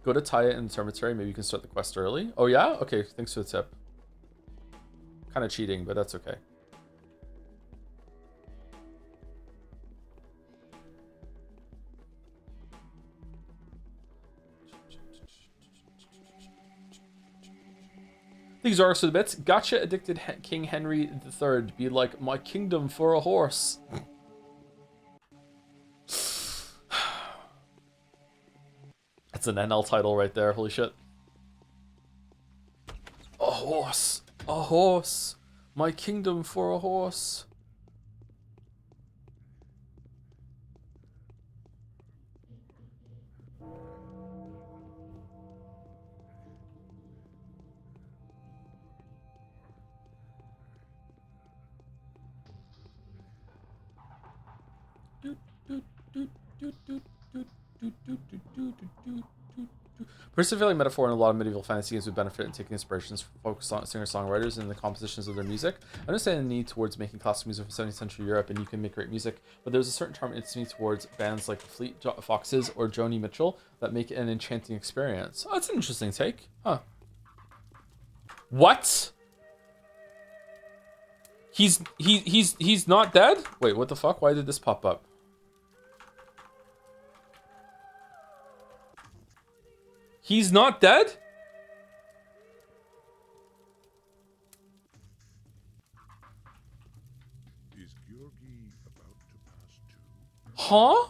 Go to Taya in the Termitary, maybe you can start the quest early. Oh yeah? Okay, thanks for the tip. Kind of cheating, but that's okay. These are also the bits. Gotcha addicted King Henry III. Be like, my kingdom for a horse. That's an NL title right there. Holy shit. A horse. A horse. My kingdom for a horse. Persiflating metaphor in a lot of medieval fantasy games would benefit in taking inspirations from folk singer-songwriters and the compositions of their music. I understand the need towards making classical music from 17th century Europe, and you can make great music, but there's a certain charm instantly towards bands like Fleet Foxes or Joni Mitchell that make it an enchanting experience. Oh, that's an interesting take. Huh. What? He's not dead? Wait, what the fuck? Why did this pop up? He's not dead? Is Georgi about to pass too? Huh?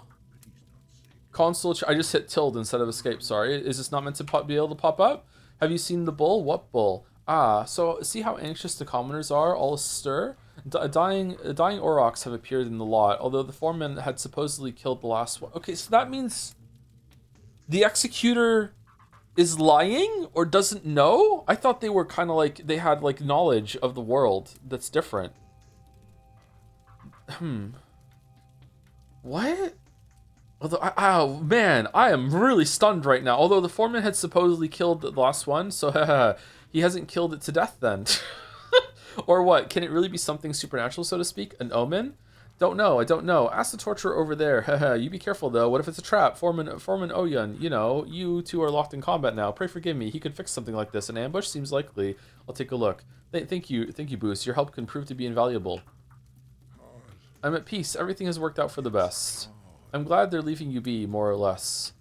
Console. I just hit tilde instead of escape. Sorry. Is this not meant to be able to pop up? Have you seen the bull? What bull? Ah, so see how anxious the commoners are, all astir? Dying aurochs have appeared in the lot, although the foreman had supposedly killed the last one. Okay, so that means the executor is lying or doesn't know? I thought they were kind of like, they had like knowledge of the world that's different. What? Although, oh man, I am really stunned right now. Although the foreman had supposedly killed the last one, so he hasn't killed it to death then. Or what? Can it really be something supernatural, so to speak? An omen? Don't know. I don't know. Ask the torturer over there. You be careful though. What if it's a trap? Foreman Oyun, you know, you two are locked in combat now. Pray forgive me. He could fix something like this. An ambush seems likely. I'll take a look. Thank you, Boost. Your help can prove to be invaluable. I'm at peace. Everything has worked out for the best. I'm glad they're leaving you be, more or less.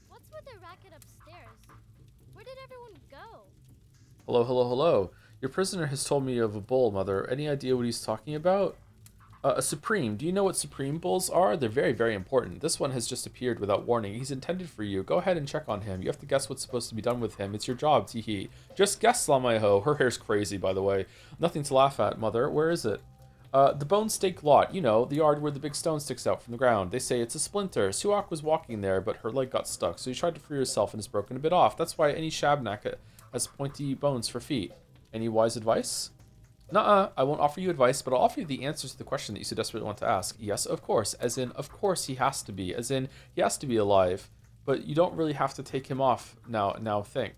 What's with the racket upstairs? Where did everyone go? Hello. Your prisoner has told me of a bull, Mother. Any idea what he's talking about? A Supreme. Do you know what Supreme bulls are? They're very, very important. This one has just appeared without warning. He's intended for you. Go ahead and check on him. You have to guess what's supposed to be done with him. It's your job, teehee. Just guess, Lamaho. Her hair's crazy, by the way. Nothing to laugh at, Mother. Where is it? The Bone Stake lot. You know, the yard where the big stone sticks out from the ground. They say it's a splinter. Suak was walking there, but her leg got stuck, so he tried to free herself and has broken a bit off. That's why any Shabnak has pointy bones for feet. Any wise advice? Nuh-uh, I won't offer you advice, but I'll offer you the answers to the question that you so desperately want to ask. Yes, of course. As in, of course he has to be. As in, he has to be alive. But you don't really have to take him off now think.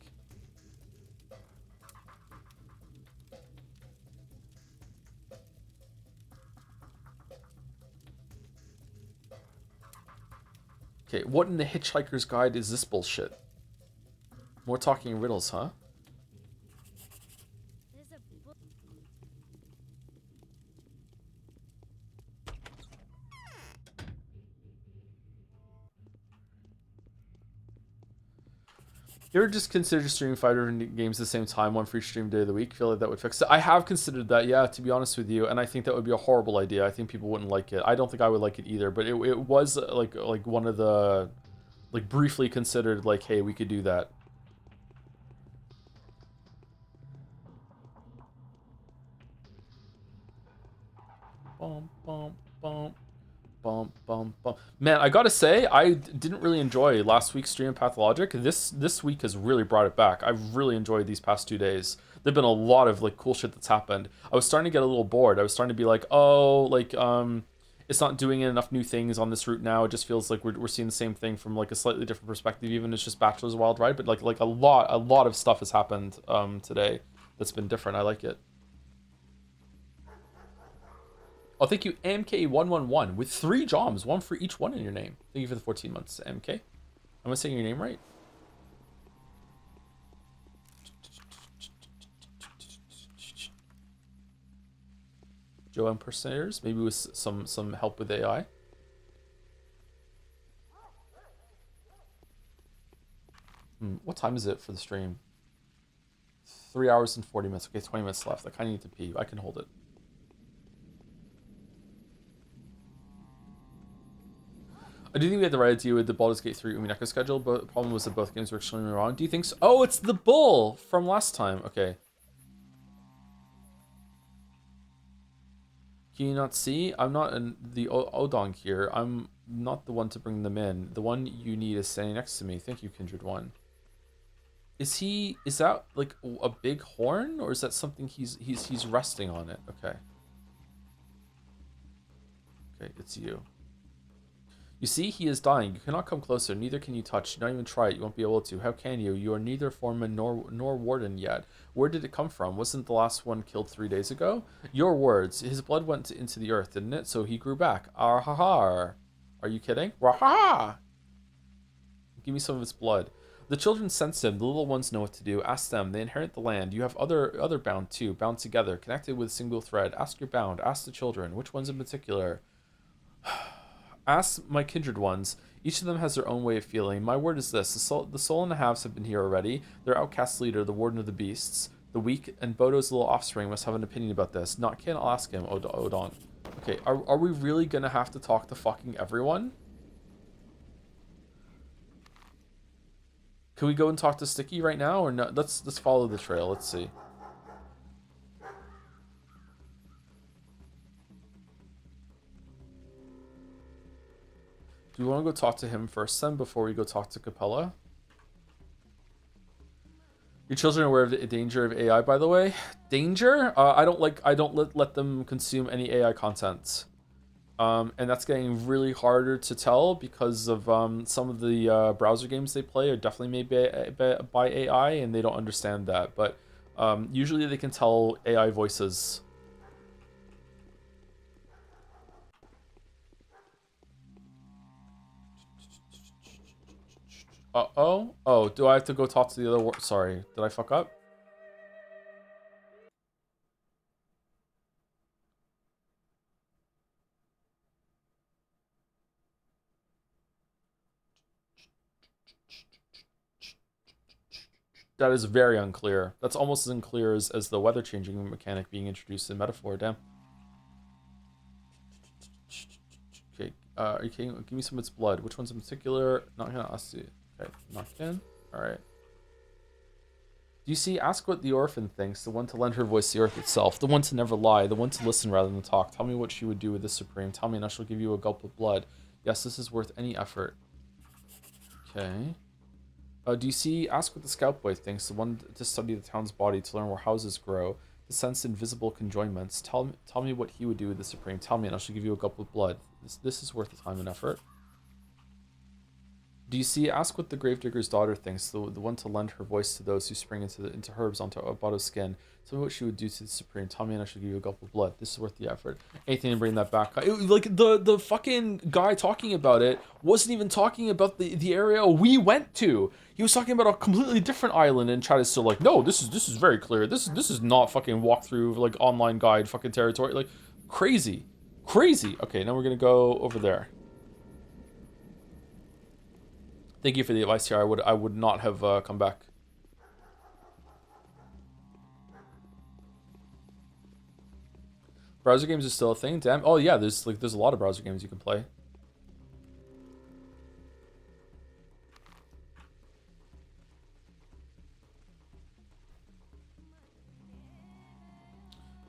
Okay, what in the Hitchhiker's Guide is this bullshit? More talking in riddles, huh? You ever just consider streaming 5 different games at the same time, one for each stream day of the week? Feel like that would fix it? I have considered that, yeah, to be honest with you, and I think that would be a horrible idea. I think people wouldn't like it. I don't think I would like it either, but it was like one of the, like, briefly considered, like, hey, we could do that. bum, bum, bum, bum, bum. Man, I gotta say, I didn't really enjoy last week's stream of Pathologic. This week has really brought it back. I've really enjoyed these past 2 days. There've been a lot of like cool shit that's happened. I was starting to get a little bored. I was starting to be like, oh, like it's not doing enough new things on this route now. It just feels like we're seeing the same thing from like a slightly different perspective, even it's just Bachelor's Wild Ride. But like a lot of stuff has happened today that's been different. I like it. Oh, thank you, MK111, with 3 jobs, 1 for each one in your name. Thank you for the 14 months, MK. Am I saying your name right? Joe impersonators, maybe with some help with AI. What time is it for the stream? 3 hours and 40 minutes. Okay, 20 minutes left. I kind of need to pee. I can hold it. I do think we had the right idea with the Baldur's Gate 3 Umineko schedule, but the problem was that both games were extremely wrong. Do you think so? Oh, it's the bull from last time. Okay. Can you not see? I'm not the Odong here. I'm not the one to bring them in. The one you need is standing next to me. Thank you, Kindred One. Is that like a big horn, or is that something he's resting on it? Okay. Okay, it's you. You see, he is dying. You cannot come closer. Neither can you touch. Not even try it. You won't be able to. How can you? You are neither foreman nor warden yet. Where did it come from? Wasn't the last one killed 3 days ago? Your words. His blood went into the earth, didn't it? So he grew back. Arhahar. Are you kidding? Raha! Give me some of his blood. The children sense him. The little ones know what to do. Ask them. They inherit the land. You have other bound too. Bound together. Connected with a single thread. Ask your bound. Ask the children. Which ones in particular? Ask my kindred ones. Each of them has their own way of feeling. My word is this. The soul and the halves have been here already. Their outcast leader, the warden of the beasts. The weak and Bodo's little offspring must have an opinion about this. Not Ken, I'll ask him, Odon. Okay, are we really gonna have to talk to fucking everyone? Can we go and talk to Sticky right now, or no? Let's follow the trail. Let's see. Do we want to go talk to him first then before we go talk to Capella? Your children are aware of the danger of AI, by the way. Danger? I don't let them consume any AI content. And that's getting really harder to tell because of some of the browser games they play are definitely made by AI, and they don't understand that. But usually they can tell AI voices. Uh-oh. Oh, do I have to go talk to the other... Sorry, did I fuck up? That is very unclear. That's almost as unclear as the weather changing mechanic being introduced in Metaphor, damn. Okay, give me some of its blood. Which one's in particular? Not gonna ask you. Okay, not in. Alright. Do you see? Ask what the orphan thinks, the one to lend her voice to the earth itself, the one to never lie, the one to listen rather than talk. Tell me what she would do with the Supreme. Tell me and I shall give you a gulp of blood. Yes, this is worth any effort. Okay. Do you see? Ask what the scout boy thinks, the one to study the town's body, to learn where houses grow, to sense invisible conjoinments. Tell me what he would do with the Supreme. Tell me and I shall give you a gulp of blood. This is worth the time and effort. Do you see? Ask what the gravedigger's daughter thinks, the one to lend her voice to those who spring into herbs onto Obado's skin. Tell me what she would do to the Supreme. Tell me and I shall give you a gulp of blood. This is worth the effort. Anything to bring that back. Like the fucking guy talking about it wasn't even talking about the area we went to. He was talking about a completely different island, and chat is still like, no, this is very clear. This is not fucking walkthrough like online guide fucking territory. Like crazy. Okay, now we're gonna go over there. Thank you for the advice here. I would not have come back. Browser games are still a thing. Damn. Oh yeah, there's a lot of browser games you can play.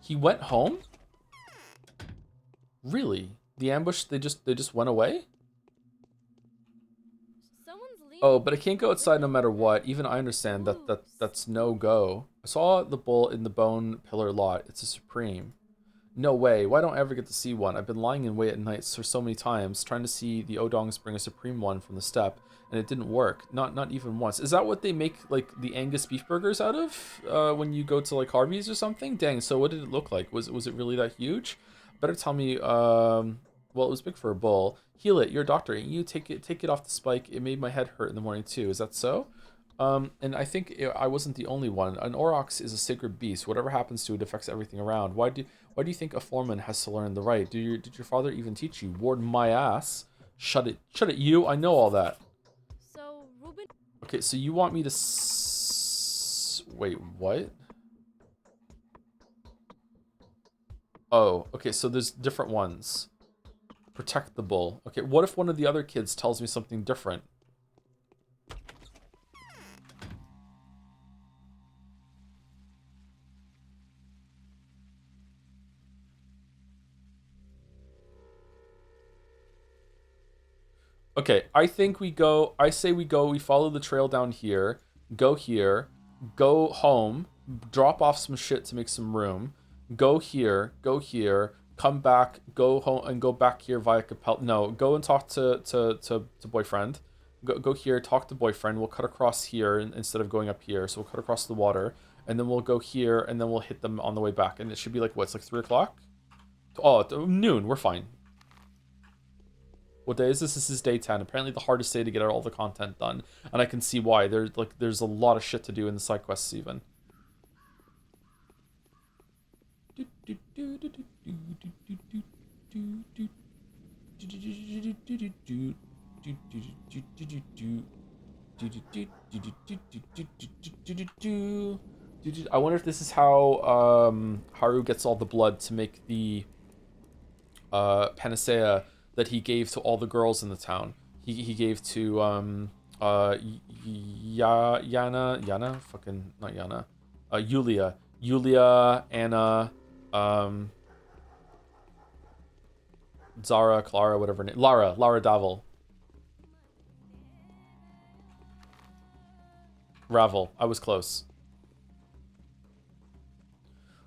He went home? Really? The ambush, they just went away? Someone's leaving. Oh, but I can't go outside no matter what. Even I understand that's no go. I saw the bull in the bone pillar lot. It's a supreme. No way. Why don't I ever get to see one? I've been lying in wait at nights for so many times, trying to see the Odongs bring a supreme one from the steppe, and it didn't work. Not even once. Is that what they make like the Angus beef burgers out of? When you go to like Harvey's or something? Dang. So what did it look like? Was it really that huge? Better tell me. Well, it was big for a bull. Heal it. You're a doctor. You take it off the spike. It made my head hurt in the morning too. Is that so? And I think I wasn't the only one. An aurochs is a sacred beast. Whatever happens to it affects everything around. Why do you think a foreman has to learn the right? Did your father even teach you? Warden my ass. Shut it, you. I know all that. So Ruben. Okay, so you want me to wait, what? Oh, okay, so there's different ones. Protect the bull. Okay, what if one of the other kids tells me something different? Okay, I say we follow the trail down here, go home, drop off some shit to make some room, go here, come back, go home, and go back here via Capella. No, go and talk to boyfriend. Go here, talk to boyfriend. We'll cut across here instead of going up here, so we'll cut across the water, and then we'll go here, and then we'll hit them on the way back, and it should be like, what, it's like 3 o'clock? Oh, noon, we're fine. What day is this? This is day 10. Apparently the hardest day to get all the content done. And I can see why. There's a lot of shit to do in the side quests even. I wonder if this is how Haru gets all the blood to make the panacea that he gave to all the girls in the town. He gave to Yana, fucking not Yana, Yulia, Anna, Zara, Clara, whatever name, Lara Davil, Ravel. I was close.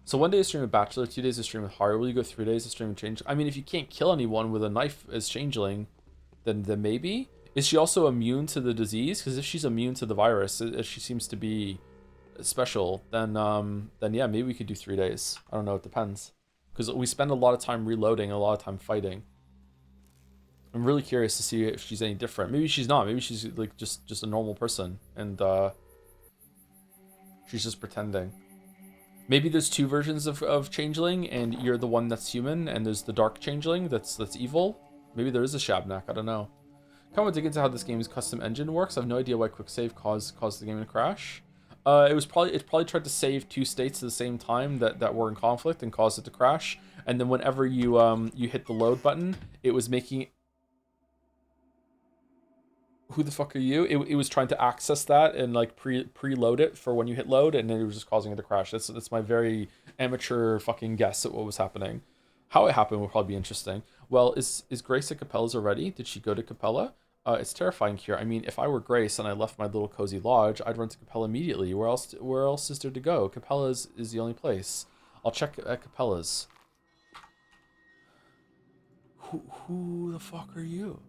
So 1 day of stream with Bachelor, 2 days of stream with Haru. Will you go 3 days of stream with Change? I mean, if you can't kill anyone with a knife as Changeling, then maybe. Is she also immune to the disease? Because if she's immune to the virus, if she seems to be special, then yeah, maybe we could do 3 days. I don't know. It depends. Because we spend a lot of time reloading, a lot of time fighting. I'm really curious to see if she's any different. Maybe she's not. Maybe she's like just a normal person, and she's just pretending. Maybe there's 2 versions of Changeling, and you're the one that's human, and there's the Dark Changeling that's evil. Maybe there is a Shabnak, I don't know. Come on, dig into how this game's custom engine works. I have no idea why quick save caused the game to crash. It probably tried to save 2 states at the same time that were in conflict and caused it to crash. And then whenever you hit the load button, it was making. Who the fuck are you? It was trying to access that and like preload it for when you hit load, and then it was just causing it to crash. That's my very amateur fucking guess at what was happening. How it happened will probably be interesting. Well, is Grace at Capella's already? Did she go to Capella? It's terrifying here. I mean, if I were Grace and I left my little cozy lodge, I'd run to Capella immediately. Where else is there to go? Capella's is the only place. I'll check at Capella's. Who the fuck are you?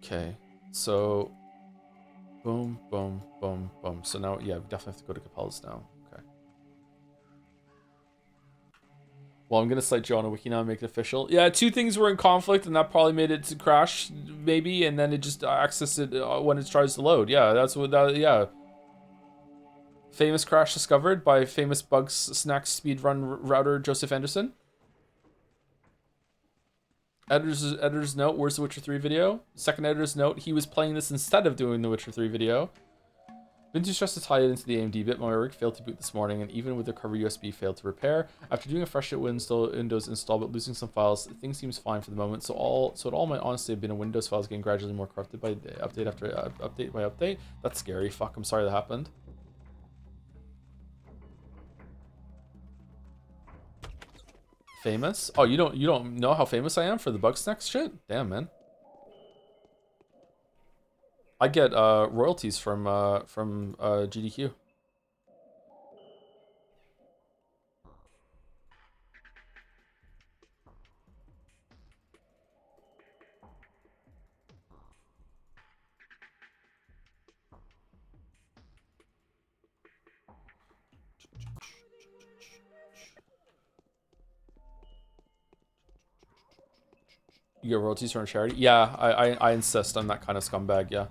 Okay, so boom, boom, boom, boom. So now, yeah, we definitely have to go to Capella's now. Okay. Well, I'm gonna cite Joe on a wiki now and make it official. Yeah, 2 things were in conflict, and that probably made it to crash, maybe, and then it just accessed it when it tries to load. Yeah, that's what that. Yeah. Famous crash discovered by famous bugs snacks speedrun router Joseph Anderson. Editor's note, where's the Witcher 3 video? Second editor's note, he was playing this instead of doing the Witcher 3 video. Been too stressed to tie it into the AMD bit. My rig failed to boot this morning, and even with the recovery USB failed to repair. After doing a fresh Windows install but losing some files, things seems fine for the moment. So it all might honestly have been a Windows files getting gradually more corrupted by update after update by update. That's scary. Fuck, I'm sorry that happened. Famous? Oh, you don't know how famous I am for the Bugsnax shit? Damn, man. I get royalties from GDQ. You get royalties from a charity? Yeah, I insist. I'm that kind of scumbag, yeah.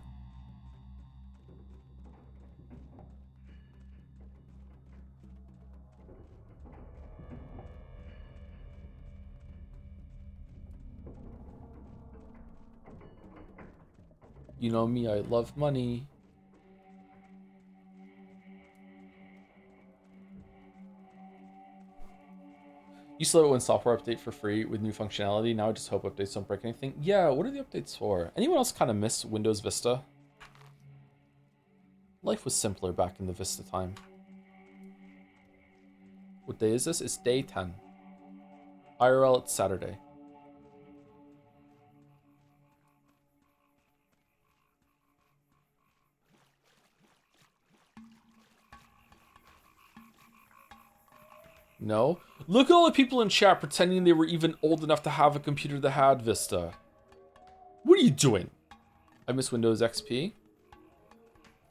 You know me, I love money. Used to love it when software update for free with new functionality. Now I just hope updates don't break anything. Yeah, what are the updates for? Anyone else kind of miss Windows Vista? Life was simpler back in the Vista time. What day is this? It's day 10. IRL, it's Saturday. No? Look at all the people in chat pretending they were even old enough to have a computer that had Vista. What are you doing? I miss Windows XP.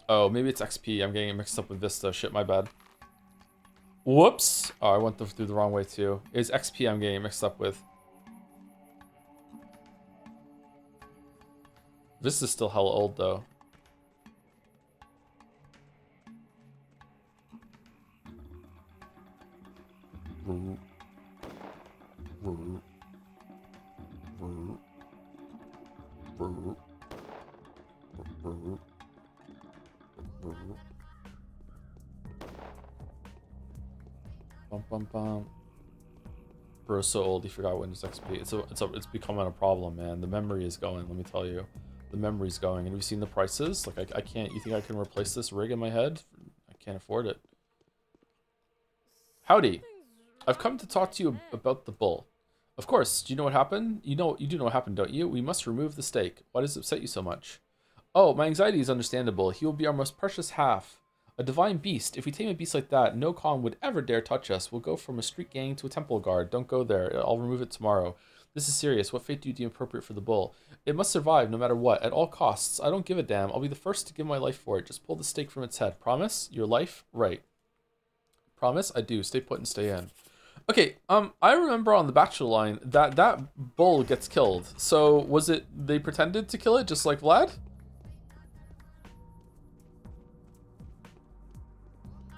Oh, maybe it's XP. I'm getting it mixed up with Vista. Shit, my bad. Whoops. Oh, I went through the wrong way too. It's XP I'm getting it mixed up with. Vista's still hella old though. Bum bum bum. Bro's so old he forgot Windows XP. It's becoming a problem, man. The memory is going. Let me tell you, the memory's going. And have you seen the prices? Like I can't. You think I can replace this rig in my head? I can't afford it. Howdy. I've come to talk to you about the bull. Of course. Do you know what happened? You do know what happened, don't you? We must remove the stake. Why does it upset you so much? Oh, my anxiety is understandable. He will be our most precious half. A divine beast. If we tame a beast like that, no Khan would ever dare touch us. We'll go from a street gang to a temple guard. Don't go there. I'll remove it tomorrow. This is serious. What fate do you deem appropriate for the bull? It must survive no matter what, at all costs. I don't give a damn. I'll be the first to give my life for it. Just pull the stake from its head. Promise? Your life? Right. Promise? I do. Stay put and stay in. Okay, I remember on the Bachelor line that bull gets killed. So was it they pretended to kill it just like Vlad?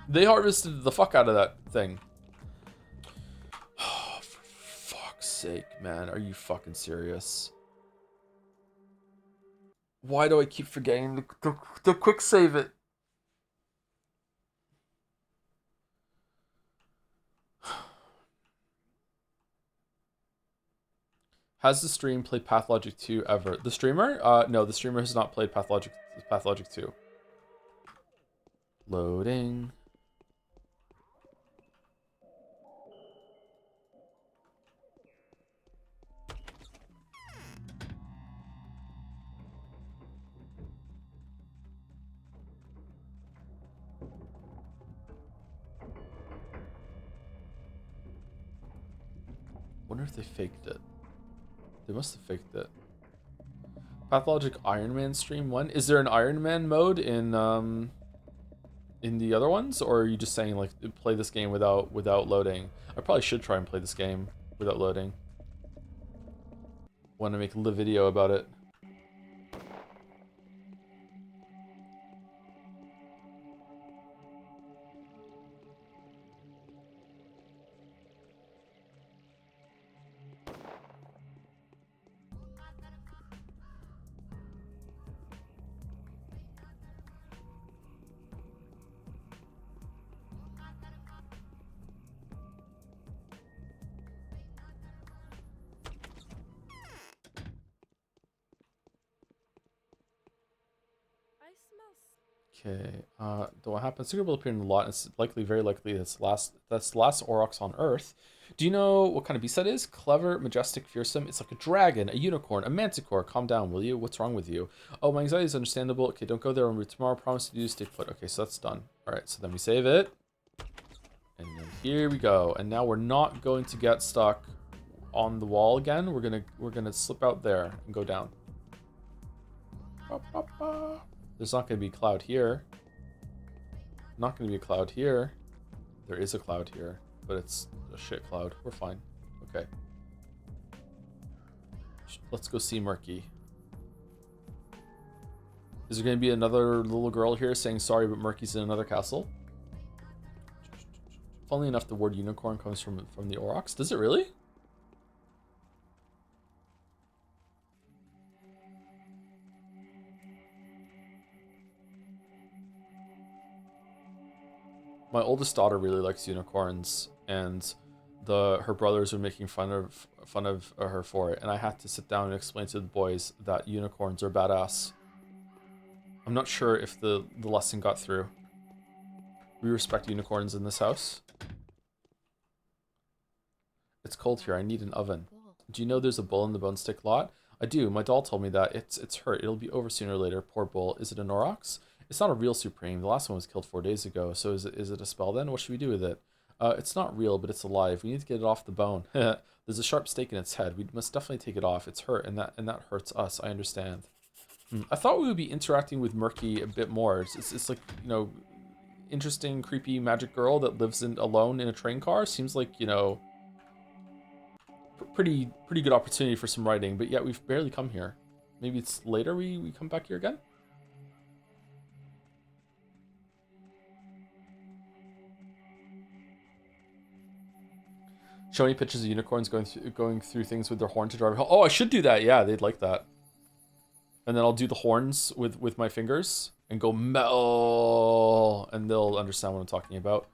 They harvested the fuck out of that thing. Oh, for fuck's sake, man. Are you fucking serious? Why do I keep forgetting to quick save it? Has the stream played Pathologic 2 ever? The streamer? No, the streamer has not played Pathologic 2. Loading. Wonder if they faked it. They must have faked it. Pathologic Iron Man stream 1. Is there an Iron Man mode in the other ones, or are you just saying like play this game without loading? I probably should try and play this game without loading. Want to make a video about it. Okay, though what happens? Secret will appear in a lot. It's likely, very likely, that's last Aurochs on Earth. Do you know what kind of beast that is? Clever, majestic, fearsome. It's like a dragon, a unicorn, a manticore. Calm down, will you? What's wrong with you? Oh, my anxiety is understandable. Okay, don't go there. I'll move tomorrow. Promise to do. Stay put. Okay, so that's done. All right, so then we save it. And then here we go. And now we're not going to get stuck on the wall again. We're gonna slip out there and go down. There's not gonna be a cloud here. Not gonna be a cloud here. There is a cloud here, but it's a shit cloud. We're fine. Okay. Let's go see Murky. Is there gonna be another little girl here saying sorry, but Murky's in another castle? Funnily enough, the word unicorn comes from the Aurochs. Does it really? My oldest daughter really likes unicorns, and her brothers were making fun of her for it, and I had to sit down and explain to the boys that unicorns are badass. I'm not sure if the lesson got through. We respect unicorns in this house. It's cold here. I need an oven. Do you know there's a bull in the bone stick lot? I do. My doll told me that. It's hurt. It'll be over sooner or later. Poor bull. Is it an Aurochs? It's not a real Supreme. The last one was killed 4 days ago. So is it a spell then? What should we do with it? It's not real, but it's alive. We need to get it off the bone. There's a sharp stake in its head. We must definitely take it off. It's hurt, and that hurts us. I understand. I thought we would be interacting with Murky a bit more. It's like, you know, interesting, creepy magic girl that lives alone in a train car. Seems like, you know, pretty good opportunity for some writing, but yet we've barely come here. Maybe it's later we come back here again? Show me pictures of unicorns going through things with their horn to drive. Oh, I should do that. Yeah, they'd like that. And then I'll do the horns with my fingers and go metal, and they'll understand what I'm talking about.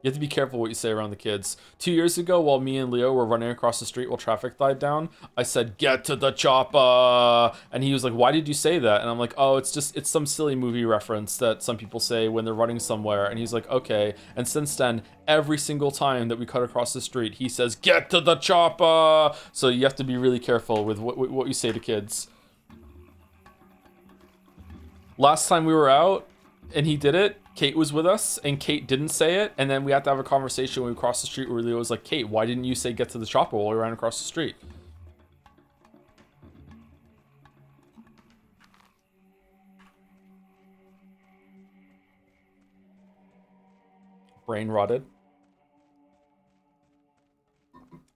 You have to be careful what you say around the kids. 2 years ago, while me and Leo were running across the street while traffic died down, I said, "Get to the chopper!" And he was like, "Why did you say that?" And I'm like, "Oh, it's some silly movie reference that some people say when they're running somewhere." And he's like, "Okay." And since then, every single time that we cut across the street, he says, "Get to the chopper!" So you have to be really careful with what you say to kids. Last time we were out, and he did it, Kate was with us, and Kate didn't say it, and then we had to have a conversation when we crossed the street where Leo was like, "Kate, why didn't you say get to the chopper while we ran across the street?" Brain rotted.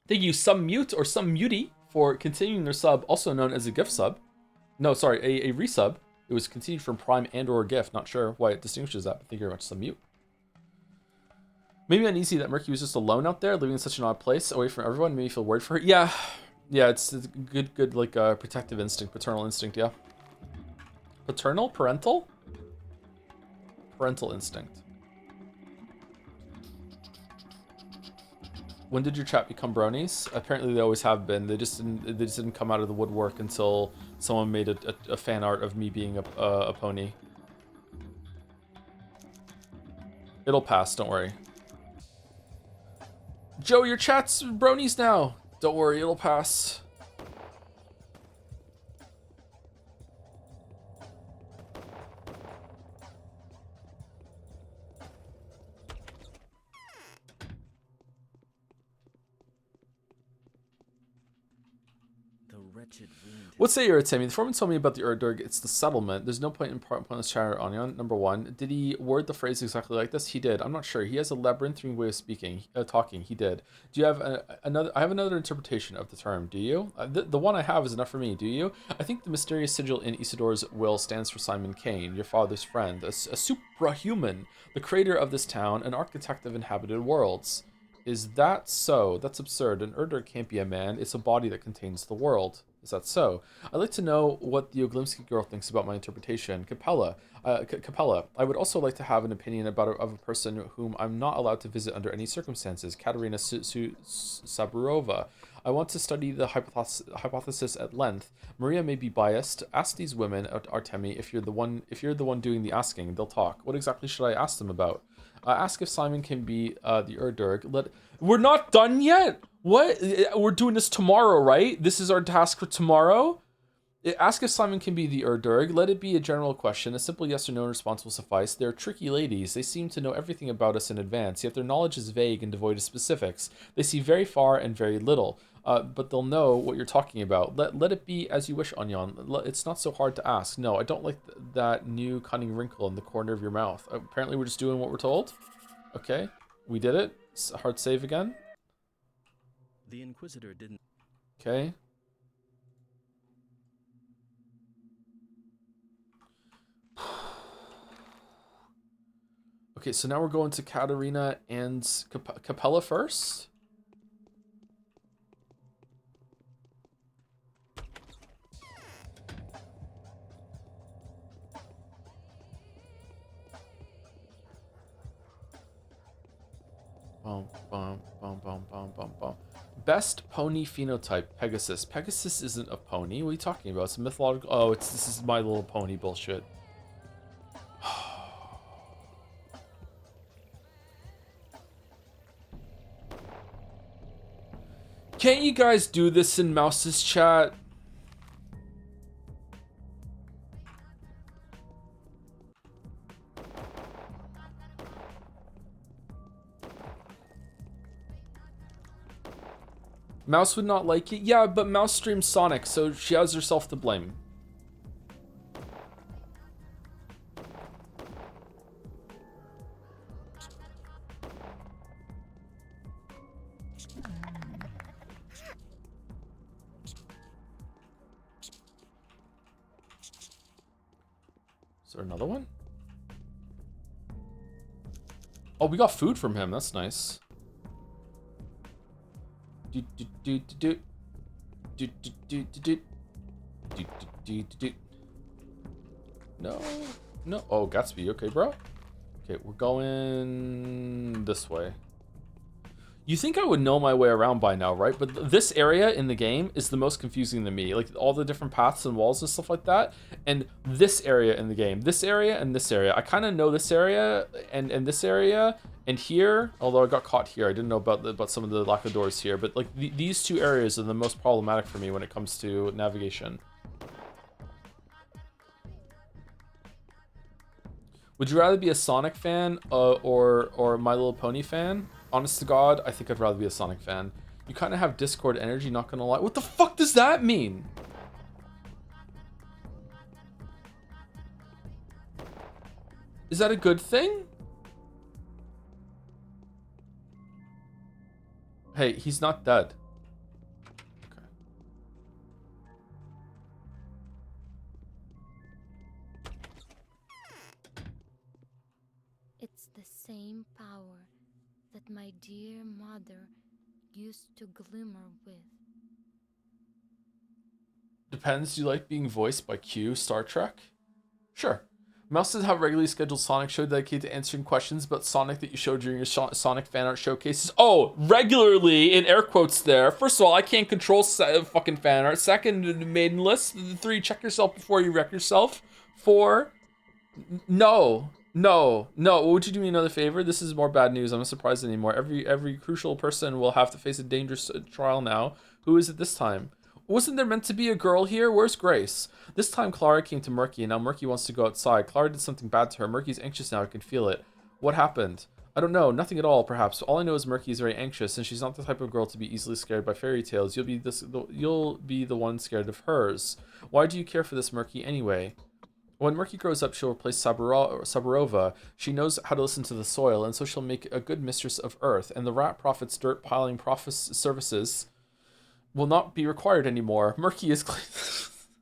Thank you, some mute or some mutie, for continuing their sub, also known as a gift sub. No, sorry, a resub. It was continued from Prime and or gift. Not sure why it distinguishes that, but thank you very much, some mute. Maybe uneasy that Murky was just alone out there, living in such an odd place, away from everyone. Made me feel worried for her. Yeah, it's a good like protective instinct, paternal instinct. Yeah, parental instinct. When did your chat become bronies? Apparently they always have been. They just didn't come out of the woodwork until someone made a fan art of me being a pony. It'll pass, don't worry. Joe, your chat's bronies now. Don't worry, it'll pass. What say you, Timmy? The foreman told me about the Urdurg. It's the settlement. There's no point in pointless chatter on Onion. Number one, did he word the phrase exactly like this? He did. I'm not sure. He has a labyrinthine way of talking. He did. Do you have another? I have another interpretation of the term. Do you? The one I have is enough for me. Do you? I think the mysterious sigil in Isidore's will stands for Simon Kane, your father's friend, a suprahuman, the creator of this town, an architect of inhabited worlds. Is that so? That's absurd. An Urdurg can't be a man. It's a body that contains the world. Is that so? I'd like to know what the Oglimsky girl thinks about my interpretation. Capella, I would also like to have an opinion of a person whom I'm not allowed to visit under any circumstances. Katerina Saburova. I want to study the hypothesis at length. Maria may be biased. Ask these women, Artemi, if you're the one doing the asking. They'll talk. What exactly should I ask them about? Ask if Simon can be the Urdurg. We're not done yet. What? We're doing this tomorrow, right? This is our task for tomorrow. Ask if Simon can be the Urdurg. Let it be a general question. A simple yes or no response will suffice. They're tricky ladies. They seem to know everything about us in advance, yet their knowledge is vague and devoid of specifics. They see very far and very little, but they'll know what you're talking about. Let it be as you wish, Onyon. It's not so hard to ask. No, I don't like that new cunning wrinkle in the corner of your mouth. Apparently we're just doing what we're told. Okay, we did it. Hard save again. The Inquisitor didn't... Okay. Okay, so now we're going to Katarina and Capella first. Bum, bum, bum, bum, bum, bum, bum. Best pony phenotype, Pegasus. Pegasus isn't a pony. What are you talking about? It's a mythological... Oh, this is My Little Pony bullshit. Can't you guys do this in Mouse's chat? Mouse would not like it? Yeah, but Mouse streams Sonic, so she has herself to blame. Is there another one? Oh, we got food from him. That's nice. No, no. Oh, Gatsby. Okay, bro. Okay, we're going this way. You think I would know my way around by now, right? But this area in the game is the most confusing to me. Like all the different paths and walls and stuff like that. And this area in the game. This area and this area. I kind of know this area and this area. And here, although I got caught here, I didn't know about some of the lack of doors here. But like these two areas are the most problematic for me when it comes to navigation. Would you rather be a Sonic fan or My Little Pony fan? Honest to God, I think I'd rather be a Sonic fan. You kind of have Discord energy, not gonna lie. What the fuck does that mean? Is that a good thing? Hey, he's not dead. Okay. It's the same power that my dear mother used to glimmer with. Depends. Do you like being voiced by Q, Star Trek? Sure. Mouse does have regularly scheduled Sonic show dedicated to answering questions about Sonic that you showed during your Sonic fan art showcases. Oh, regularly in air quotes there. First of all, I can't control fucking fan art. Second, maiden list. 3, check yourself before you wreck yourself. 4, no. What would you do me another favor? This is more bad news. I'm not surprised anymore. Every crucial person will have to face a dangerous trial now. Who is it this time? Wasn't there meant to be a girl here? Where's Grace? This time Clara came to Murky, and now Murky wants to go outside. Clara did something bad to her. Murky's anxious now. I can feel it. What happened? I don't know. Nothing at all, perhaps. All I know is Murky is very anxious, and she's not the type of girl to be easily scared by fairy tales. You'll be the one scared of hers. Why do you care for this Murky anyway? When Murky grows up, she'll replace Saburova. She knows how to listen to the soil, and so she'll make a good mistress of Earth, and the rat prophet's dirt-piling services will not be required anymore. Murky is...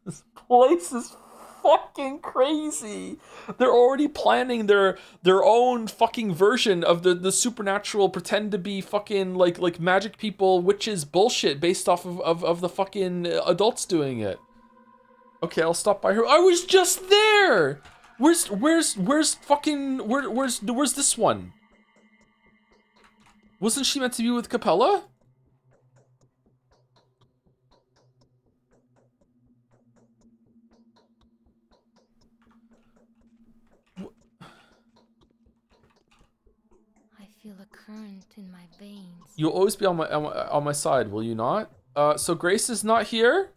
This place is fucking crazy. They're already planning their own fucking version of the supernatural, pretend to be fucking like magic people, witches bullshit based off of the fucking adults doing it. Okay, I'll stop by her. I was just there. Where's this one? Wasn't she meant to be with Capella? feel a current in my veins. You'll always be on my side, will you not? So Grace is not here?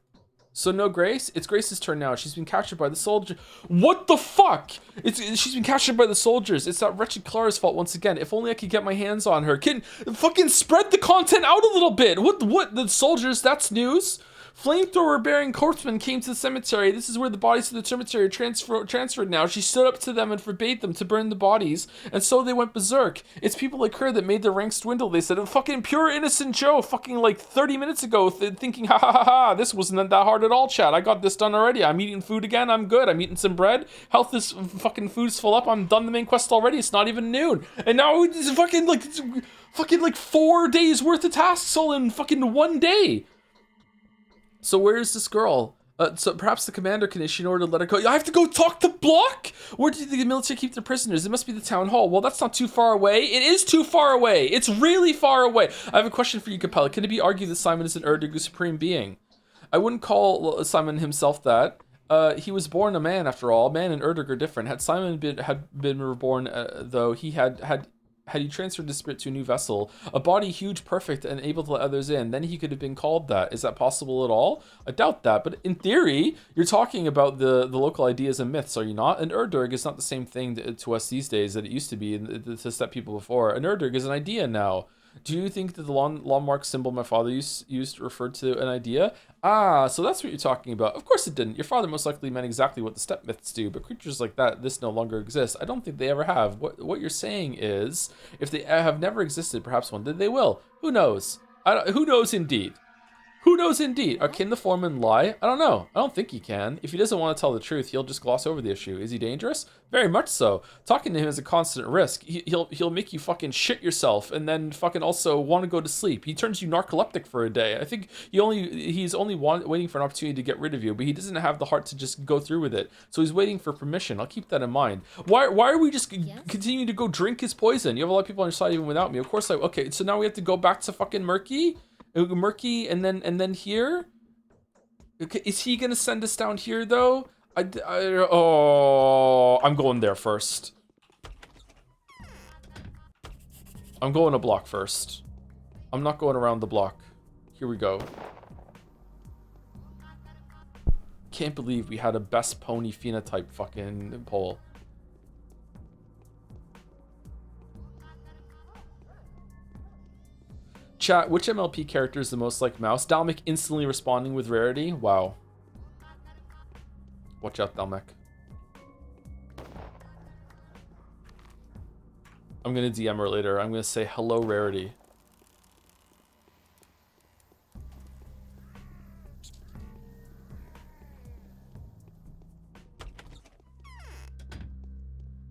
So no Grace? It's Grace's turn now. She's been captured by the soldier. What the fuck? She's been captured by the soldiers. It's that wretched Clara's fault once again. If only I could get my hands on her. Can fucking spread the content out a little bit. What the soldiers? That's news. Flamethrower bearing corpsemen came to the cemetery. This is where the bodies to the cemetery are transferred now. She stood up to them and forbade them to burn the bodies, and so they went berserk. It's people like her that made the ranks dwindle. They said, fucking pure innocent Joe, fucking like 30 minutes ago, thinking, ha ha ha ha, this wasn't that hard at all, chat. I got this done already. I'm eating food again. I'm good. I'm eating some bread. Health is fucking food's full up. I'm done the main quest already. It's not even noon. And now it's fucking like 4 days worth of tasks all in fucking 1 day. So where is this girl? So perhaps the commander can issue an order to let her go. I have to go talk to Block? Where do the military keep their prisoners? It must be the town hall. Well, that's not too far away. It is too far away. It's really far away. I have a question for you, Capella. Can it be argued that Simon is an Urdugu supreme being? I wouldn't call Simon himself that. He was born a man, after all. Man and Urdugu are different. Had Simon been reborn, though, he had he transferred his spirit to a new vessel, a body huge, perfect, and able to let others in, then he could have been called that. Is that possible at all? I doubt that, but in theory, you're talking about the local ideas and myths, are you not? An Urdur is not the same thing to us these days that it used to be to step people before. An Urdur is an idea now. Do you think that the landmark symbol my father used referred to an idea? Ah, so that's what you're talking about. Of course it didn't. Your father most likely meant exactly what the step myths do, but creatures like this no longer exist. I don't think they ever have. What you're saying is, if they have never existed, perhaps one day they will. Who knows? Who knows indeed? Who knows indeed? Can the foreman lie? I don't know. I don't think he can. If he doesn't want to tell the truth, he'll just gloss over the issue. Is he dangerous? Very much so. Talking to him is a constant risk. He'll make you fucking shit yourself and then fucking also want to go to sleep. He turns you narcoleptic for a day. I think he's only waiting for an opportunity to get rid of you, but he doesn't have the heart to just go through with it. So he's waiting for permission. I'll keep that in mind. Why are we just continuing to go drink his poison? You have a lot of people on your side even without me. Of course okay, so now we have to go back to fucking Murky and then here. Okay, is he gonna send us down here though? I'm going there first. I'm going a block first. I'm not going around the block. Here we go. Can't believe we had a best pony phenotype fucking poll. Chat, which MLP character is the most like Mouse? Dalmec instantly responding with rarity. Wow. Watch out, Dalmec. I'm gonna DM her later. I'm gonna say hello, rarity.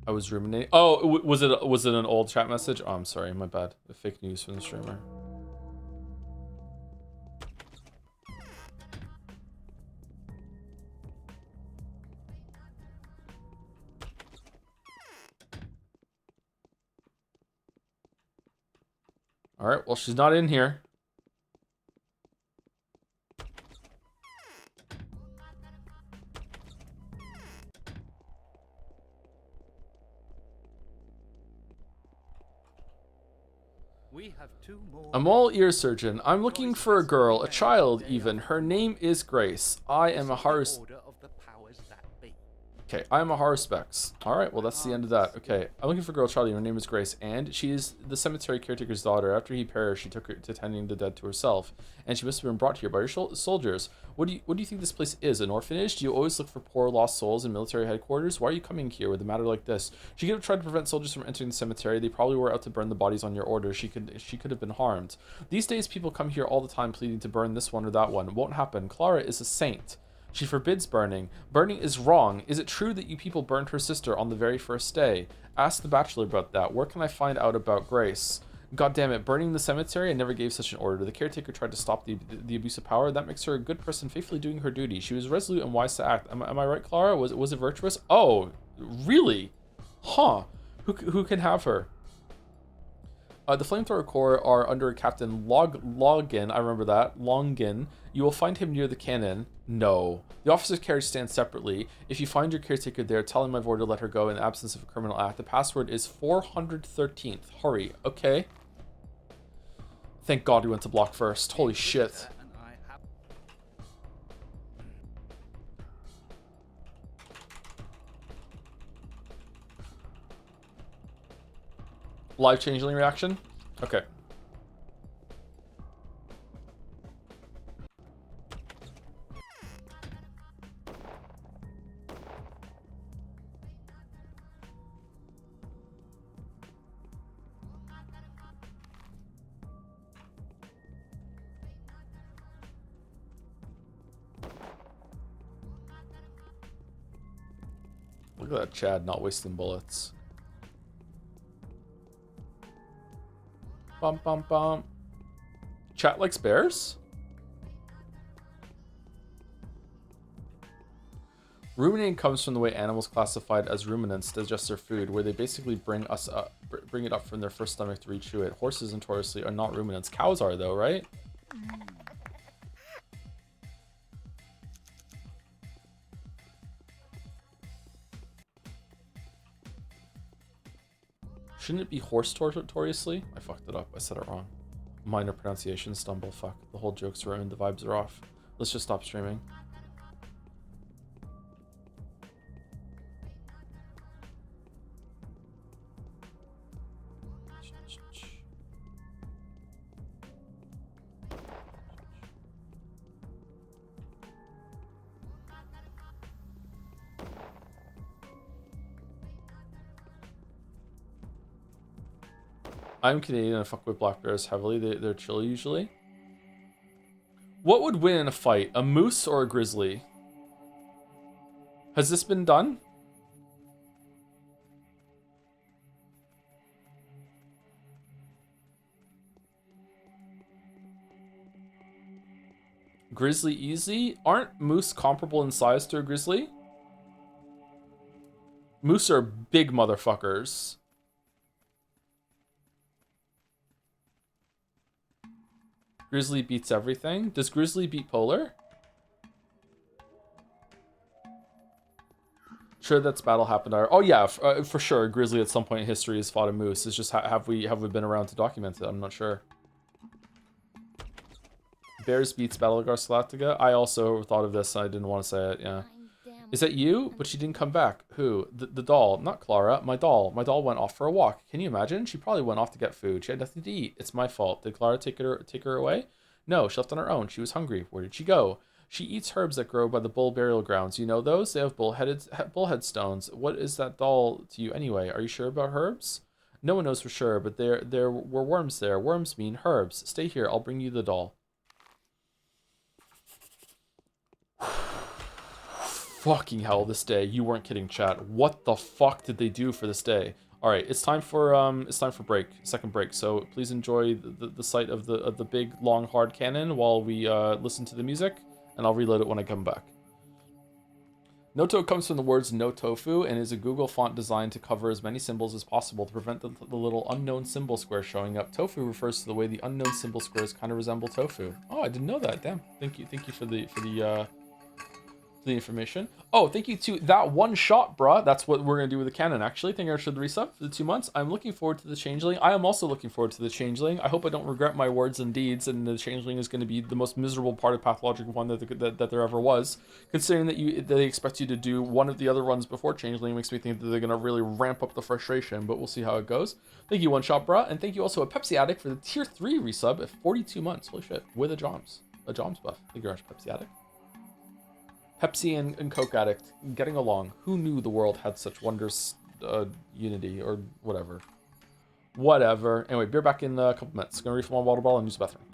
I was ruminating. Oh, was it an old chat message? Oh, I'm sorry, my bad. The fake news from the streamer. All right, well, she's not in here. I'm all ears, surgeon. I'm looking for a girl, a child even. Her name is Grace. I am a Harus. Okay, I am a Haruspex. Alright, well that's the end of that. Okay, I'm looking for a girl, child. Her name is Grace, and she is the cemetery caretaker's daughter. After he perished, she took her to tending the dead to herself, and she must have been brought here by your soldiers. What do you think this place is? An orphanage? Do you always look for poor lost souls in military headquarters? Why are you coming here with a matter like this? She could have tried to prevent soldiers from entering the cemetery. They probably were out to burn the bodies on your orders. She could have been harmed. These days, people come here all the time pleading to burn this one or that one. It won't happen. Clara is a saint. She forbids burning. Burning is wrong. Is it true that you people burned her sister on the very first day? Ask the bachelor about that. Where can I find out about Grace? God damn it, burning the cemetery? I never gave such an order. The caretaker tried to stop the abuse of power. That makes her a good person, faithfully doing her duty. She was resolute and wise to act. Am I right, Clara? Was it virtuous? Oh, really? Huh. Who can have her? The Flamethrower Corps are under Captain Login. I remember that. Longin. You will find him near the cannon. No. The officer's carriage stands separately. If you find your caretaker there, tell him I've ordered to let her go in the absence of a criminal act. The password is 413th. Hurry. Okay. Thank God we went to block first. Holy shit. Live changeling reaction? Okay. Look at that Chad not wasting bullets. Bum bum bum. Chat likes bears? Ruminating comes from the way animals classified as ruminants digest their food, where they basically bring it up from their first stomach to rechew it. Horses notoriously are not ruminants. Cows are though, right? Shouldn't it be horse notoriously? I fucked it up. I said it wrong. Minor pronunciation stumble. Fuck. The whole joke's ruined. The vibes are off. Let's just stop streaming. I'm Canadian and I fuck with black bears heavily. They're chill usually. What would win in a fight? A moose or a grizzly? Has this been done? Grizzly easy? Aren't moose comparable in size to a grizzly? Moose are big motherfuckers. Grizzly beats everything. Does Grizzly beat Polar? Sure, that's battle happened. Oh yeah, for sure. Grizzly at some point in history has fought a moose. It's just have we been around to document it? I'm not sure. Bears beats Battlegar Galactica. I also thought of this and I didn't want to say it. Yeah. Is that you? But she didn't come back. Who? The doll. Not Clara. My doll. My doll went off for a walk. Can you imagine? She probably went off to get food. She had nothing to eat. It's my fault. Did Clara take her away? No, she left on her own. She was hungry. Where did she go? She eats herbs that grow by the bull burial grounds. You know those? They have bull headstones. What is that doll to you anyway? Are you sure about herbs? No one knows for sure, but there were worms there. Worms mean herbs. Stay here. I'll bring you the doll. Fucking hell, this day. You weren't kidding, chat. What the fuck did they do for this day? All right, it's time for break, second break. So please enjoy the sight of the big long hard cannon while we listen to the music, and I'll reload it when I come back. Noto comes from the words no tofu and is a Google font designed to cover as many symbols as possible to prevent the little unknown symbol square showing up. Tofu refers to the way the unknown symbol squares kind of resemble tofu. Oh, I didn't know that. Damn. Thank you for the information. Oh, thank you to that one shot, bruh. That's what we're gonna do with the cannon, actually. Thank you for the resub for the 2 months. I'm looking forward to the Changeling. I am also looking forward to the Changeling. I hope I don't regret my words and deeds, and the Changeling is going to be the most miserable part of Pathologic 1 that there ever was. Considering that they expect you to do one of the other runs before Changeling makes me think that they're going to really ramp up the frustration, but we'll see how it goes. Thank you, One Shot Bruh, and thank you also a Pepsi Addict for the Tier 3 resub at 42 months. Holy shit, with a Joms buff. Thank you very much, Pepsi Addict. Pepsi and Coke Addict getting along. Who knew the world had such wondrous unity or whatever? Whatever. Anyway, beer back in a couple minutes. Gonna refill my water bottle and use the bathroom.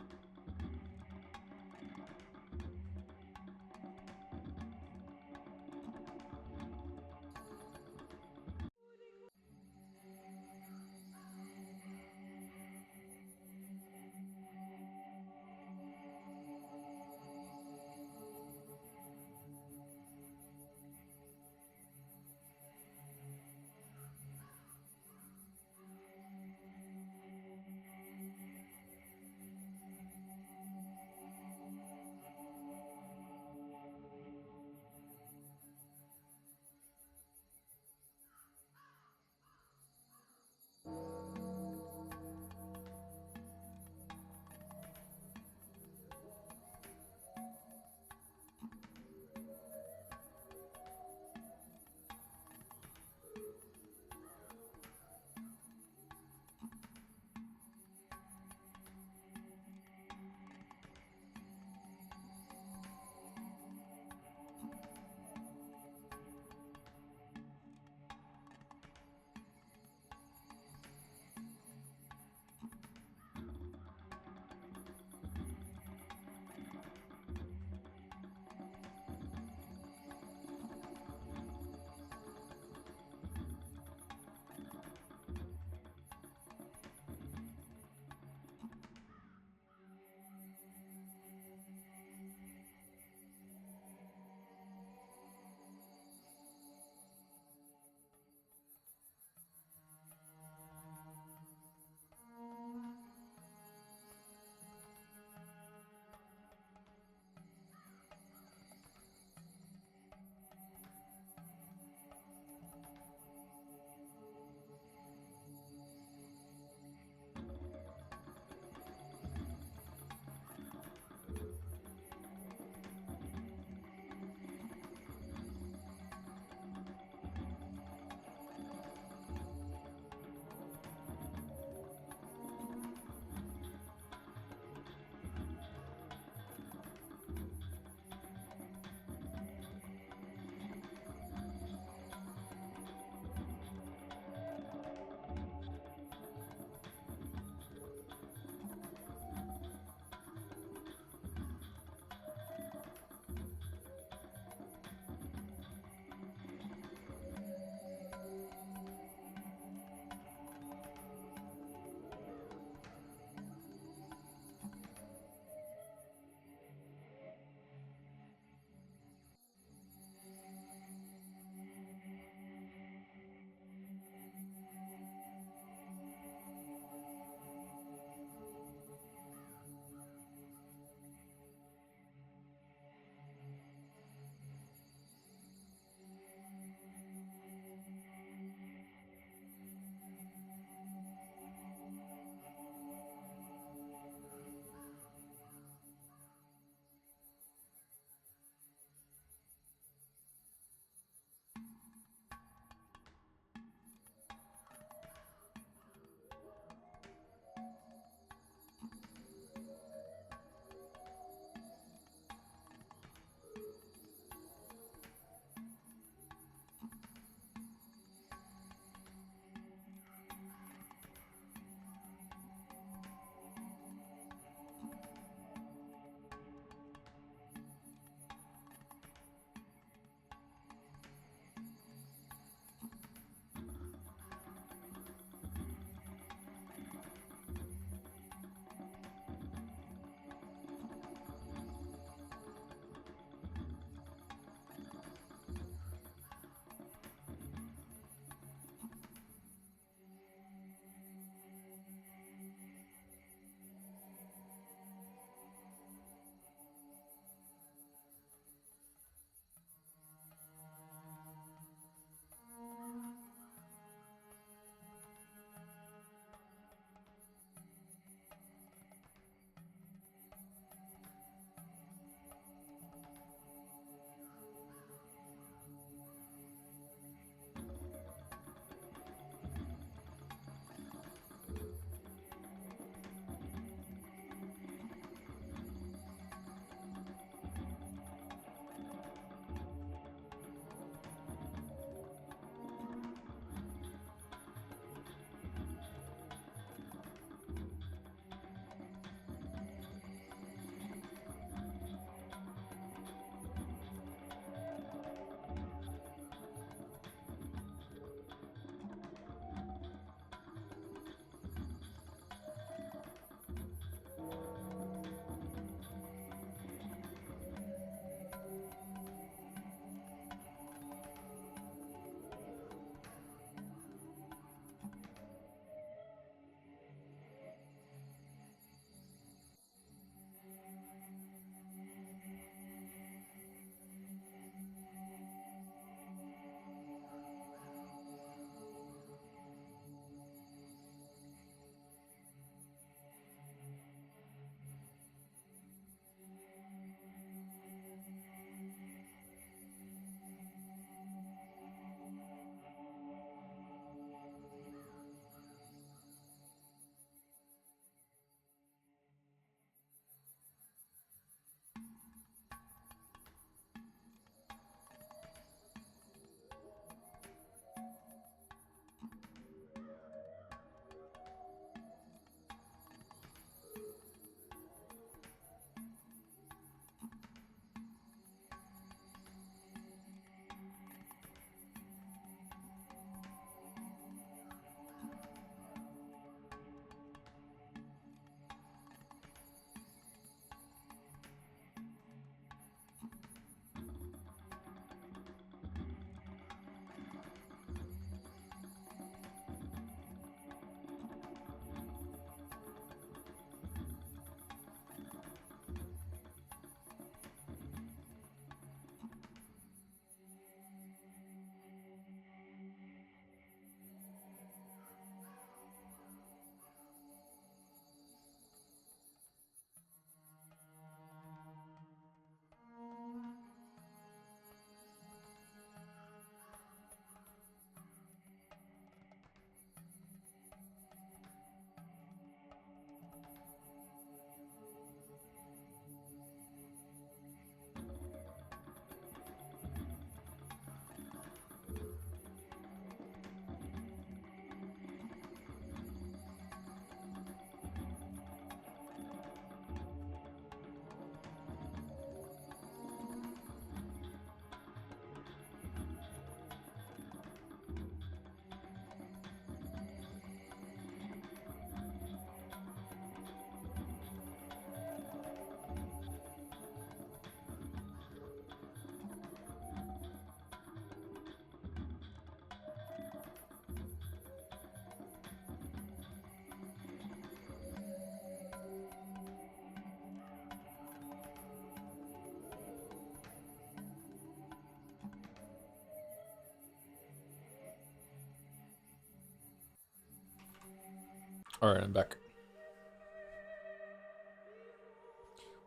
Alright, I'm back.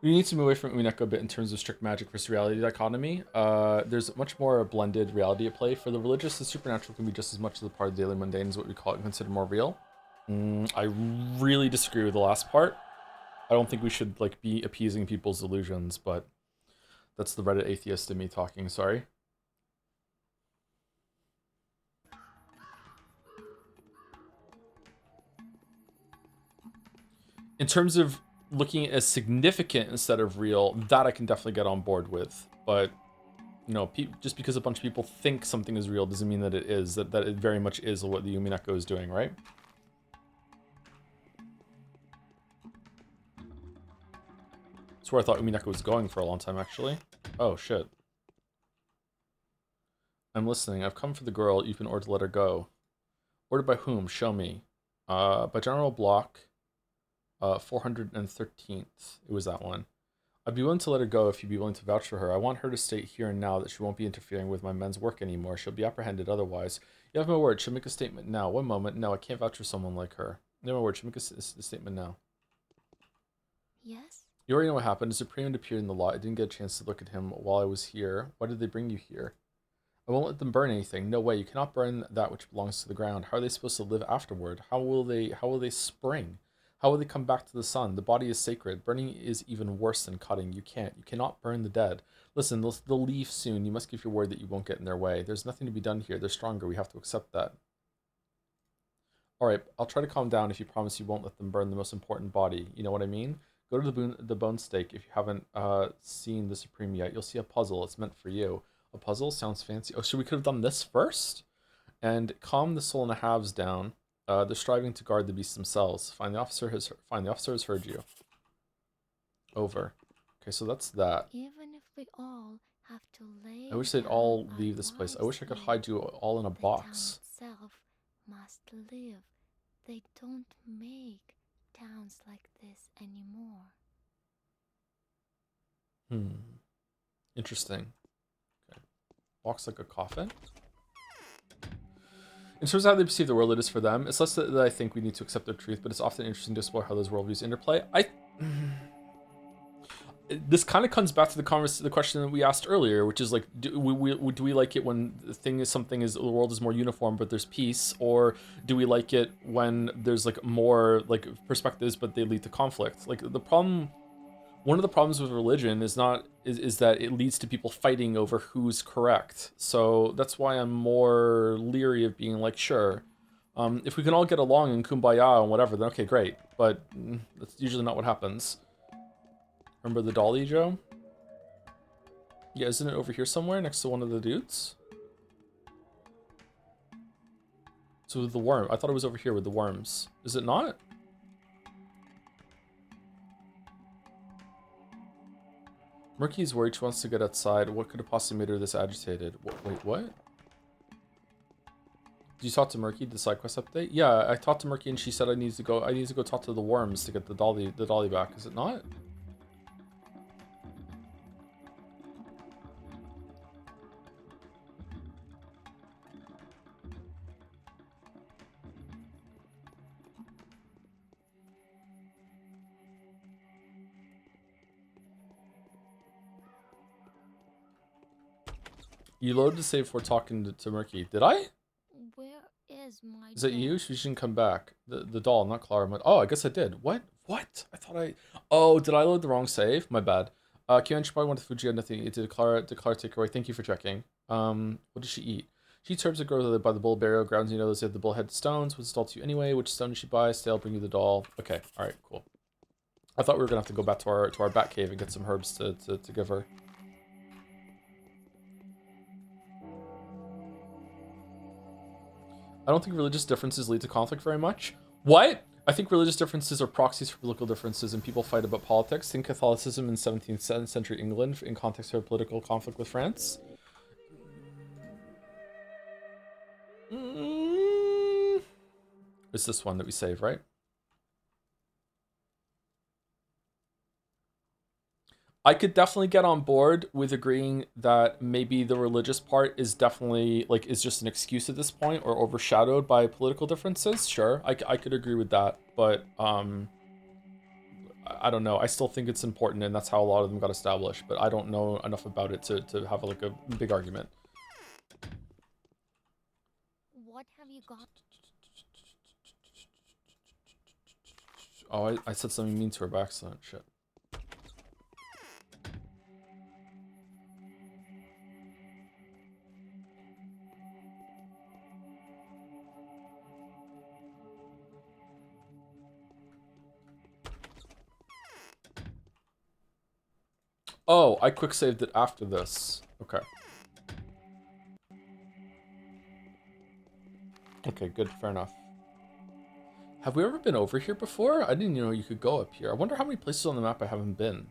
We need to move away from Umineko a bit in terms of strict magic versus reality dichotomy. There's much more a blended reality at play. For the religious, the supernatural can be just as much as a part of the daily mundane as what we call it and consider more real. I really disagree with the last part. I don't think we should like be appeasing people's illusions, but that's the Reddit atheist in me talking, sorry. In terms of looking as significant instead of real, that I can definitely get on board with. But, you know, just because a bunch of people think something is real doesn't mean that it is. That it very much is what the Umineko is doing, right? That's where I thought Umineko was going for a long time, actually. Oh, shit. I'm listening. I've come for the girl. You've been ordered to let her go. Ordered by whom? Show me. By General Block. 413th. It was that one. I'd be willing to let her go if you'd be willing to vouch for her. I want her to state here and now that she won't be interfering with my men's work anymore. She'll be apprehended otherwise. You have my word. She'll make a statement now. One moment. No, I can't vouch for someone like her. You have my word. She'll make a statement now. Yes? You already know what happened. The Supreme appeared in the lot. I didn't get a chance to look at him while I was here. Why did they bring you here? I won't let them burn anything. No way. You cannot burn that which belongs to the ground. How are they supposed to live afterward? How will they spring? How will they come back to the sun? The body is sacred. Burning is even worse than cutting. You cannot burn the dead. Listen, they'll leave soon. You must give your word that you won't get in their way. There's nothing to be done here. They're stronger. We have to accept that. Alright, I'll try to calm down if you promise you won't let them burn the most important body. You know what I mean? Go to the bone stake if you haven't seen the Supreme yet. You'll see a puzzle. It's meant for you. A puzzle? Sounds fancy. Oh, so we could have done this first? And calm the soul in the halves down. They're striving to guard the beasts themselves. Fine, the officer has heard you. Over. Okay, so that's that. Even if we all have to lay I wish they'd all leave this place. I wish I could hide you all in a box. The town itself must live. They don't make towns like this anymore. Interesting. Okay. Walks like a coffin. In terms of how they perceive the world, it is for them. It's less that I think we need to accept their truth, but it's often interesting to explore how those worldviews interplay. This kind of comes back to the question that we asked earlier, which is like, do we like it when the world is more uniform but there's peace, or do we like it when there's like more like perspectives but they lead to conflict? Like one of the problems with religion is that it leads to people fighting over who's correct. So that's why I'm more leery of being like, sure, if we can all get along in kumbaya and whatever, then okay, great. But that's usually not what happens. Remember the dolly, Joe? Yeah, isn't it over here somewhere next to one of the dudes? So with the worm, I thought it was over here with the worms. Is it not? Murky's worried. She wants to get outside. What could have possibly made her this agitated? Wait, what? Did you talk to Murky, the side quest update? Yeah, I talked to Murky and she said I need to go talk to the worms to get the dolly back. Is it not? You loaded to save before talking to Murky. Did I? Where is my Is that you? She shouldn't come back. The doll, not Clara. Oh, I guess I did. What? I thought I... Oh, did I load the wrong save? My bad. Kian should probably went to Fuji. Nothing. Did Clara take away? Thank you for checking. What did she eat? She eats herbs that grow by the bull burial grounds. You know those have the bullhead stones. What's installed to you anyway? Which stone did she buy? Stay, I'll bring you the doll. Okay. All right. Cool. I thought we were gonna have to go back to our bat cave and get some herbs to give her. I don't think religious differences lead to conflict very much. What? I think religious differences are proxies for political differences, and people fight about politics. Think Catholicism in 17th century England in context of political conflict with France. It's this one that we save, right? I could definitely get on board with agreeing that maybe the religious part is definitely like is just an excuse at this point or overshadowed by political differences. Sure, I could agree with that, but I don't know. I still think it's important, and that's how a lot of them got established. But I don't know enough about it to have like a big argument. What have you got? Oh, I said something mean to her by accident. Shit. Oh, I quick saved it after this. Okay. Okay, good. Fair enough. Have we ever been over here before? I didn't know you could go up here. I wonder how many places on the map I haven't been.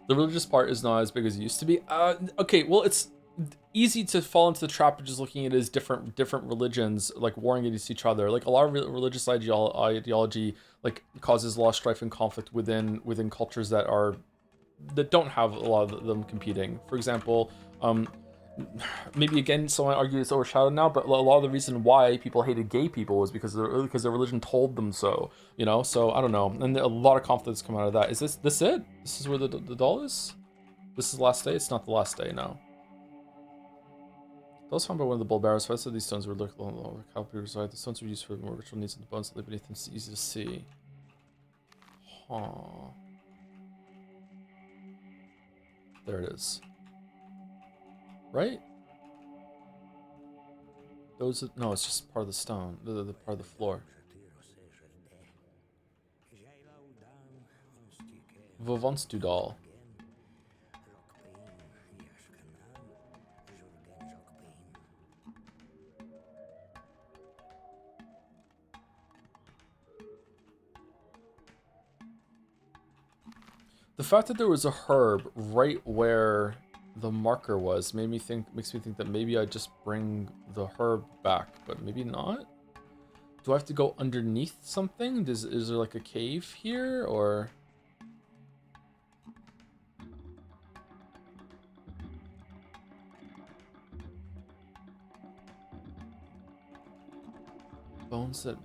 The religious part is not as big as it used to be. Okay, well, it's easy to fall into the trap of just looking at it as different religions like warring against each other. Like a lot of religious ideology like causes a lot of strife and conflict within cultures that don't have a lot of them competing. For example, maybe again someone argue it's overshadowed now, but a lot of the reason why people hated gay people was because their religion told them so, you know. So I don't know, and a lot of conflicts come out of that. Is this it? This is where the doll is? This is the last day? It's not the last day, no. Those found by one of the bull bearers. First of these stones were looked over calibrated. The stones were used for more ritual needs, and the bones that lay beneath them is easy to see. Huh. There it is. Right? Those no, it's just part of the stone, the part of the floor. Vovons du doll. The fact that there was a herb right where the marker was makes me think that maybe I just bring the herb back, but maybe not. Do I have to go underneath something? Is there like a cave here, or? Bones that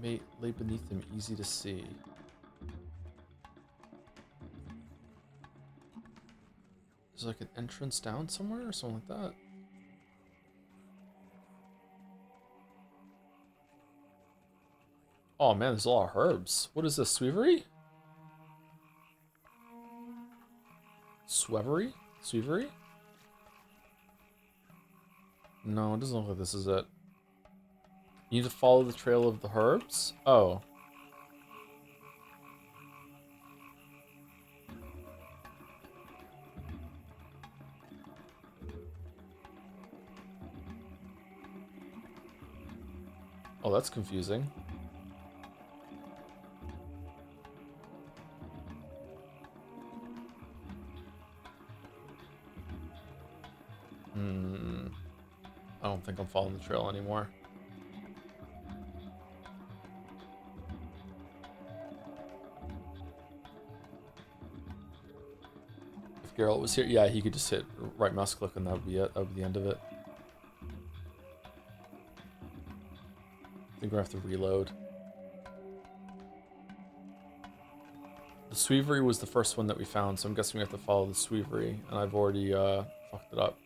may lay beneath them, easy to see. Is there like an entrance down somewhere or something like that? Oh man, there's a lot of herbs. What is this, Sweevery? Swevery? Sweevery? No, it doesn't look like this is it. You need to follow the trail of the herbs? Oh. Oh, that's confusing. I don't think I'm following the trail anymore. If Geralt was here, yeah, he could just hit right mouse click and that would be it. That would be the end of it. I think we're gonna have to reload. The Sweevery was the first one that we found, so I'm guessing we have to follow the Sweevery, and I've already fucked it up.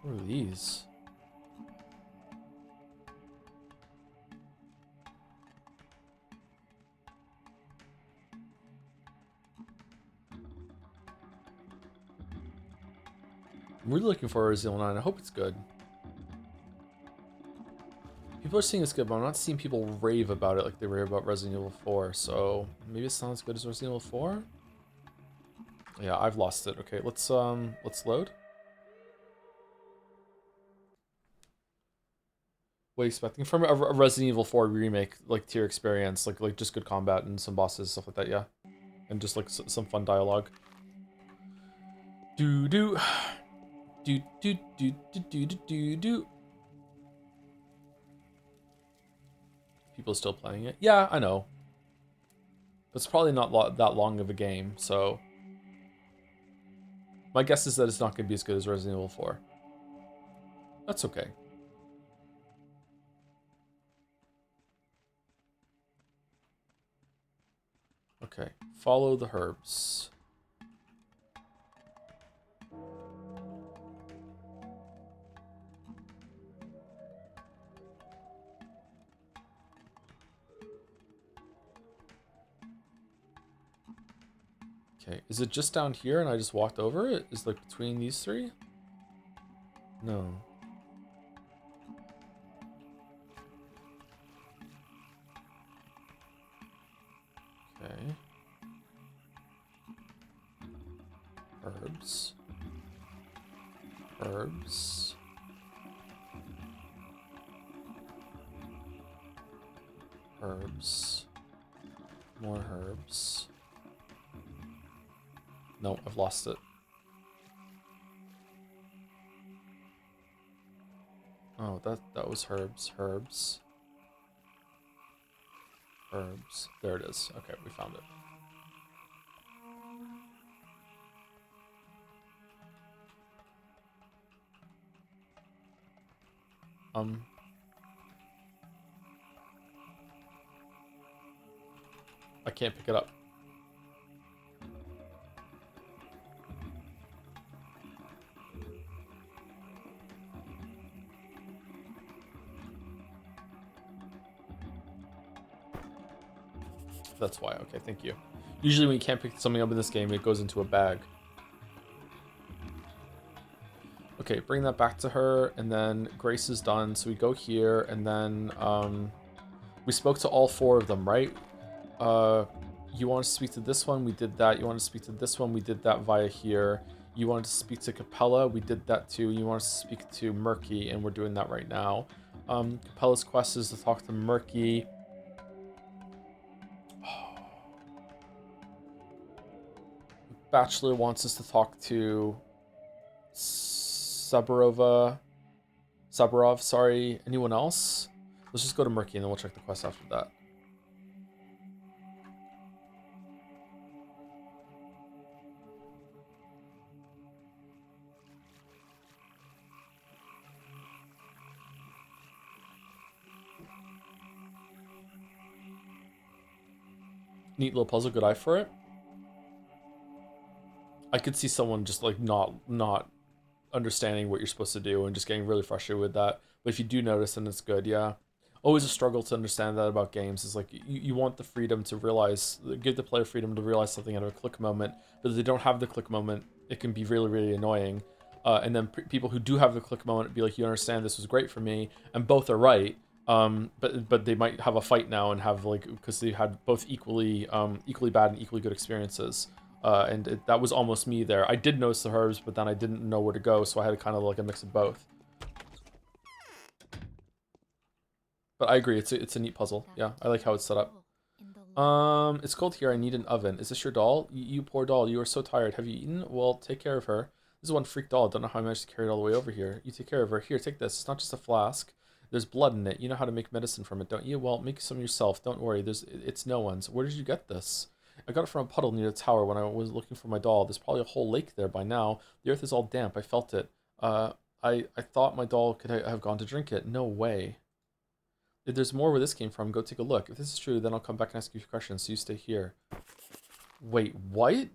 What are these? I'm really looking forward to Resident Evil 9. I hope it's good. People are saying it's good, but I'm not seeing people rave about it like they rave about Resident Evil 4. So maybe it's not as good as Resident Evil 4. Yeah, I've lost it. Okay, let's load. What are you expecting from a Resident Evil 4 remake, like tier experience, like just good combat and some bosses, stuff like that, yeah, and just like some fun dialogue. Do do do do do do do do do. People still playing it? Yeah, I know. But it's probably not that long of a game, so my guess is that it's not going to be as good as Resident Evil 4. That's okay. Okay, follow the herbs. Okay, is it just down here and I just walked over it? Is it like between these three? No. Okay. Herbs. Herbs. Herbs. More herbs. No, I've lost it. Oh, that was herbs. Herbs. Herbs. There it is. Okay, we found it. I can't pick it up. That's why. Okay, thank you. Usually when you can't pick something up in this game, it goes into a bag. Okay, bring that back to her, and then Grace is done. So we go here, and then we spoke to all four of them, right? You want to speak to this one? We did that. You want to speak to this one? We did that via here. You wanted to speak to Capella? We did that too. You want to speak to Murky, and we're doing that right now. Capella's quest is to talk to Murky. Bachelor wants us to talk to Saburov, sorry. Anyone else? Let's just go to Murky and then we'll check the quest after that. Neat little puzzle, good eye for it. I could see someone just like not understanding what you're supposed to do and just getting really frustrated with that. But if you do notice, then it's good, yeah. Always a struggle to understand that about games. Is like you want the freedom to realize, give the player freedom to realize something out of a click moment, but if they don't have the click moment, it can be really, really annoying. And then people who do have the click moment be like, you understand this was great for me, and both are right. But they might have a fight now and have like, because they had both equally bad and equally good experiences. That was almost me there. I did notice the herbs, but then I didn't know where to go, so I had kind of like a mix of both. But I agree, it's a neat puzzle. Yeah, I like how it's set up. It's cold here. I need an oven. Is this your doll? You poor doll. You are so tired. Have you eaten? Well, take care of her. This is one freak doll. Don't know how I managed to carry it all the way over here. You take care of her. Here, take this. It's not just a flask. There's blood in it. You know how to make medicine from it, don't you? Well, make some yourself. Don't worry. It's no one's. Where did you get this? I got it from a puddle near the tower when I was looking for my doll. There's probably a whole lake there by now. The earth is all damp. I felt it. I thought my doll could have gone to drink it. No way. If there's more where this came from, go take a look. If this is true, then I'll come back and ask you questions, so you stay here. Wait, what?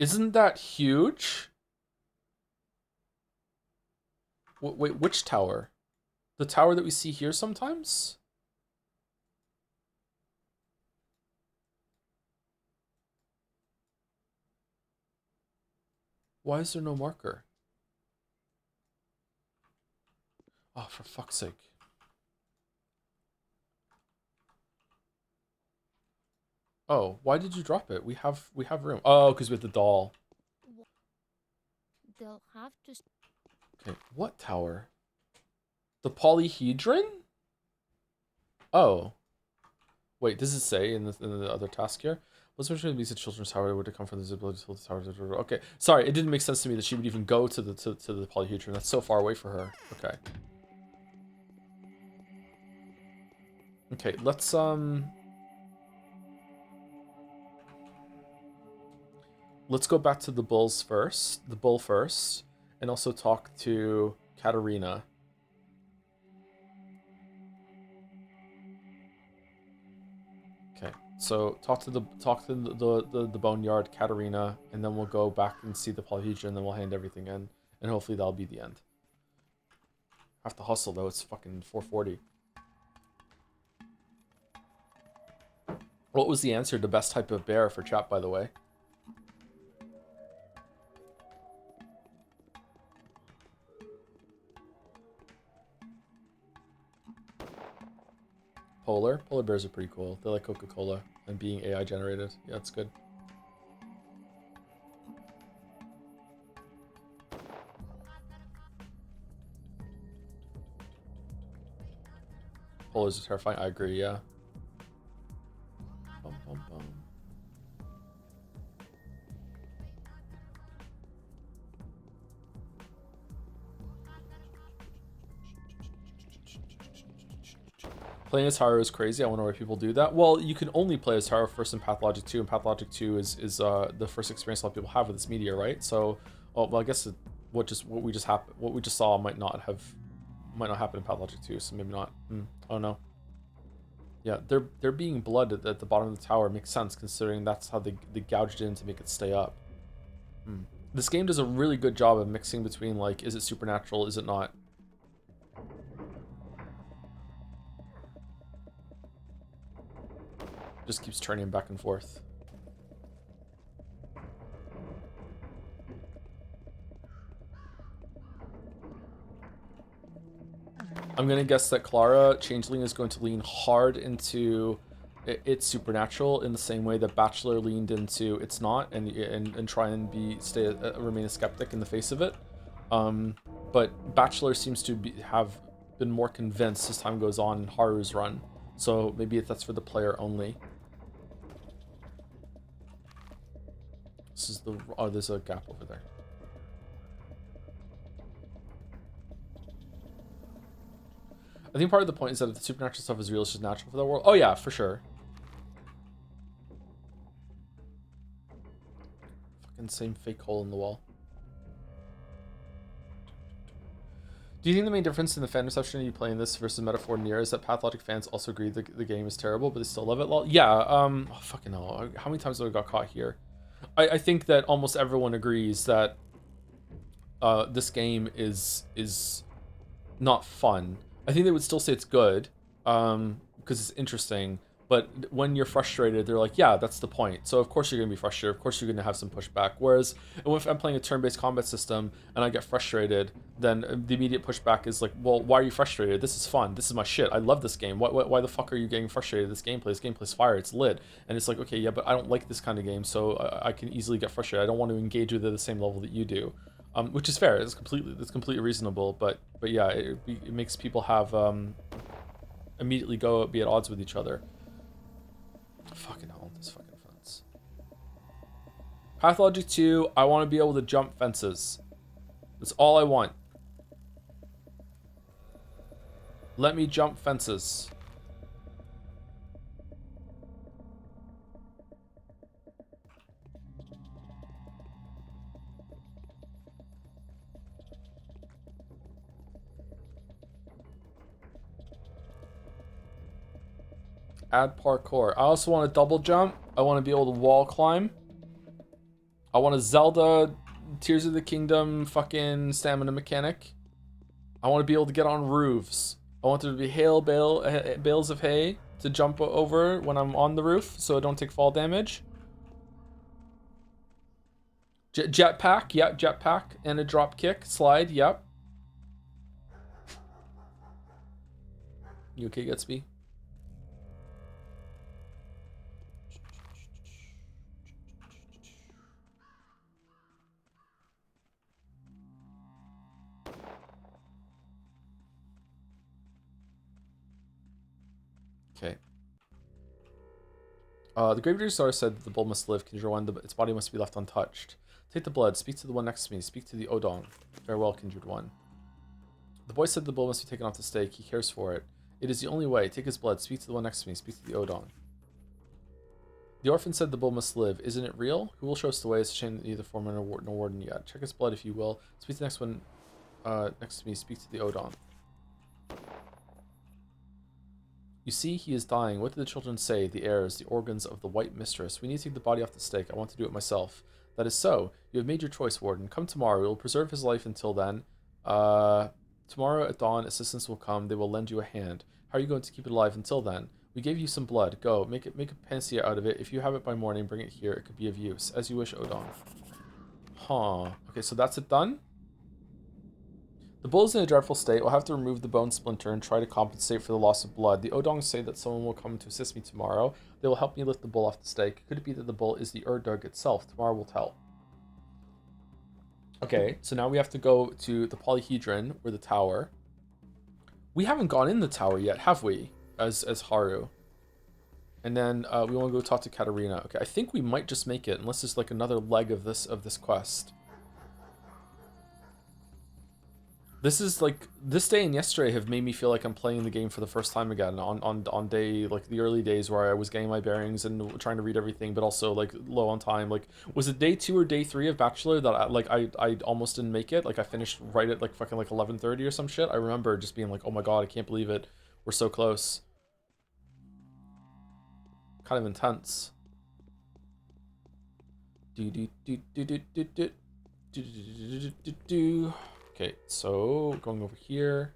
Isn't that huge? Wait, which tower? The tower that we see here sometimes? Why is there no marker? Oh, for fuck's sake. Oh, why did you drop it? We have room. Oh, because we have the doll. They'll have to. Okay, what tower? The polyhedron? Oh. Wait, does it say in the other task here? What's the be a children's tower would it come from the ability to build the tower? Okay, sorry, it didn't make sense to me that she would even go to the polyhedron. That's so far away for her. Okay. Okay, let's go back to the bull first, and also talk to Katarina. Okay, so talk to the boneyard, Katarina, and then we'll go back and see the polyhedron, and then we'll hand everything in, and hopefully that'll be the end. I have to hustle though. It's fucking 4:40. What was the answer to best type of bear for chat, by the way? Polar bears are pretty cool. They're like Coca-Cola and being AI generated. Yeah, it's good. Polars are terrifying. I agree. Yeah. Bum, bum, bum. Playing as Haru is crazy. I wonder why people do that. Well, you can only play as Haru first in Pathologic 2, and Pathologic 2 is the first experience a lot of people have with this media, right? So, well, I guess what we just saw might not happen in Pathologic 2, so maybe not. Oh no. Yeah, they're being blooded at the bottom of the tower. Makes sense considering that's how they gouged it in to make it stay up. This game does a really good job of mixing between, like, is it supernatural, is it not? Just keeps turning back and forth. I'm gonna guess that Clara, Changeling, is going to lean hard into it's supernatural in the same way that Bachelor leaned into it's not, and try and remain a skeptic in the face of it. But Bachelor seems to have been more convinced as time goes on in Haru's run, so maybe that's for the player only. This is there's a gap over there. I think part of the point is that if the supernatural stuff is real, it's just natural for the world. Oh yeah, for sure. Fucking same fake hole in the wall. Do you think the main difference in the fan reception of you playing this versus Metaphor Nier is that Pathologic fans also agree that the game is terrible, but they still love it? Well, yeah, oh, fucking hell. How many times have I got caught here? I think that almost everyone agrees that this game is not fun. I think they would still say it's good, because it's interesting. But when you're frustrated, they're like, yeah, that's the point. So of course you're gonna be frustrated. Of course you're gonna have some pushback. Whereas if I'm playing a turn-based combat system and I get frustrated, then the immediate pushback is like, well, why are you frustrated? This is fun. This is my shit. I love this game. Why the fuck are you getting frustrated? This gameplay's fire. It's lit. And it's like, okay, yeah, but I don't like this kind of game, so I can easily get frustrated. I don't want to engage with it at the same level that you do. Which is fair. It's completely reasonable. But yeah, it makes people have immediately be at odds with each other. Fucking hell, this fucking fence. Pathologic 2, I want to be able to jump fences. That's all I want. Let me jump fences. Add parkour. I also want to double jump. I want to be able to wall climb. I want a Zelda Tears of the Kingdom fucking stamina mechanic. I want to be able to get on roofs. I want there to be bales of hay to jump over when I'm on the roof so I don't take fall damage. Jetpack, yep, jetpack. And a drop kick, slide, yep. You okay, Gatsby? Okay. The Gravedigger's Star said that the bull must live. Can you rewind its body must be left untouched. Take the blood. Speak to the one next to me. Speak to the Odong. Farewell, kindred one. The boy said the bull must be taken off the stake. He cares for it. It is the only way. Take his blood. Speak to the one next to me. Speak to the Odong. The orphan said the bull must live. Isn't it real? Who will show us the way? It's a shame that neither foreman nor warden yet. Check his blood if you will. Speak to the next one next to me. Speak to the Odong. You see, he is dying. What did the children say? The heirs, the organs of the white mistress. We need to take the body off the stake. I want to do it myself. That is so. You have made your choice, warden. Come tomorrow. We will preserve his life until then. Tomorrow at dawn, assistants will come. They will lend you a hand. How are you going to keep it alive until then? We gave you some blood. Go. Make a panacea out of it. If you have it by morning, bring it here. It could be of use. As you wish, Odong. Huh. Okay, so that's it done? The bull is in a dreadful state. We'll have to remove the bone splinter and try to compensate for the loss of blood. The Odongs say that someone will come to assist me tomorrow. They will help me lift the bull off the stake. Could it be that the bull is the Urdug itself? Tomorrow will tell. Okay, so now we have to go to the polyhedron, or the tower. We haven't gone in the tower yet, have we? As Haru. And then we want to go talk to Katarina. Okay, I think we might just make it, unless there's like another leg of this quest. This is like, this day and yesterday have made me feel like I'm playing the game for the first time again on day, like the early days where I was getting my bearings and trying to read everything, but also like low on time. Like, was it day 2 or day 3 of Bachelor that I almost didn't make it? Like I finished right at like fucking like 11:30 or some shit. I remember just being like, oh my god, I can't believe it. We're so close. Kind of intense. Okay, so going over here.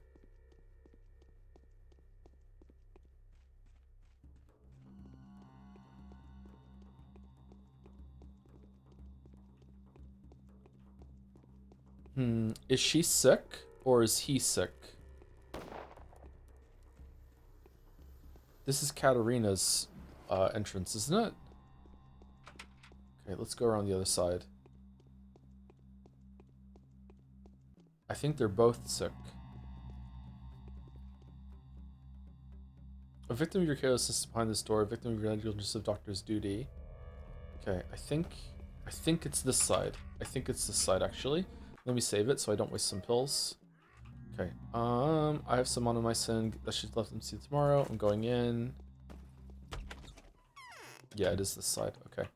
Is she sick or is he sick? This is Katarina's entrance, isn't it? Okay, let's go around the other side. I think they're both sick. A victim of your carelessness is behind this door. A victim of your negligence of doctor's duty. Okay, I think it's this side. I think it's this side, actually. Let me save it so I don't waste some pills. Okay, I have some monomycin that should let them see tomorrow. I'm going in. Yeah, it is this side. Okay.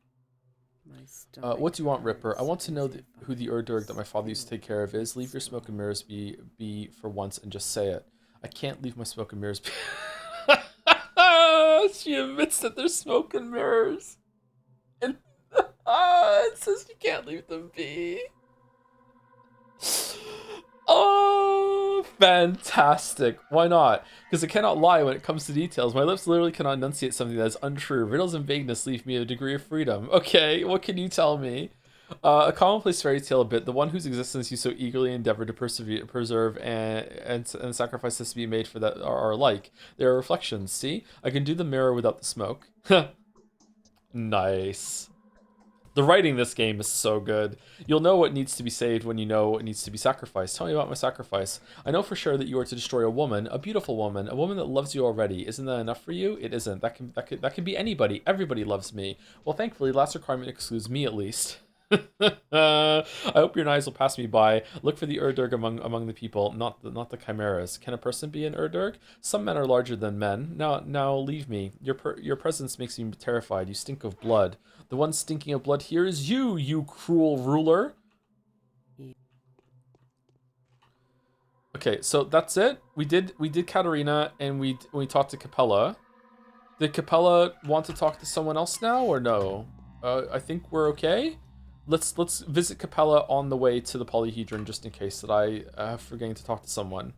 What do you want, Ripper? I want to know who the Urdur that my father used to take care of is. Leave your smoke and mirrors be for once and just say it. I can't leave my smoke and mirrors be. She admits that there's smoke and mirrors. And it says you can't leave them be. Oh, fantastic. Why not? Because I cannot lie when it comes to details. My lips literally cannot enunciate something that is untrue. Riddles and vagueness leave me a degree of freedom. Okay, what can you tell me? A commonplace fairy tale bit, the one whose existence you so eagerly endeavor to preserve and sacrifices to be made for that are alike. There are reflections, see? I can do the mirror without the smoke. Nice. The writing in this game is so good. You'll know what needs to be saved when you know what needs to be sacrificed. Tell me about my sacrifice. I know for sure that you are to destroy a woman, a beautiful woman, a woman that loves you already. Isn't that enough for you? It isn't. That can be anybody. Everybody loves me. Well, thankfully, last requirement excludes me at least. I hope your knives will pass me by. Look for the Urdurg among the people, not the chimeras. Can a person be an Urdurg? Some men are larger than men. Now leave me. Your presence makes me terrified. You stink of blood. The one stinking of blood here is you cruel ruler. Okay, so that's it. We did Katarina and we talked to Capella. Did Capella want to talk to someone else now or no? I think we're okay. Let's visit Capella on the way to the polyhedron, just in case that I forgetting to talk to someone.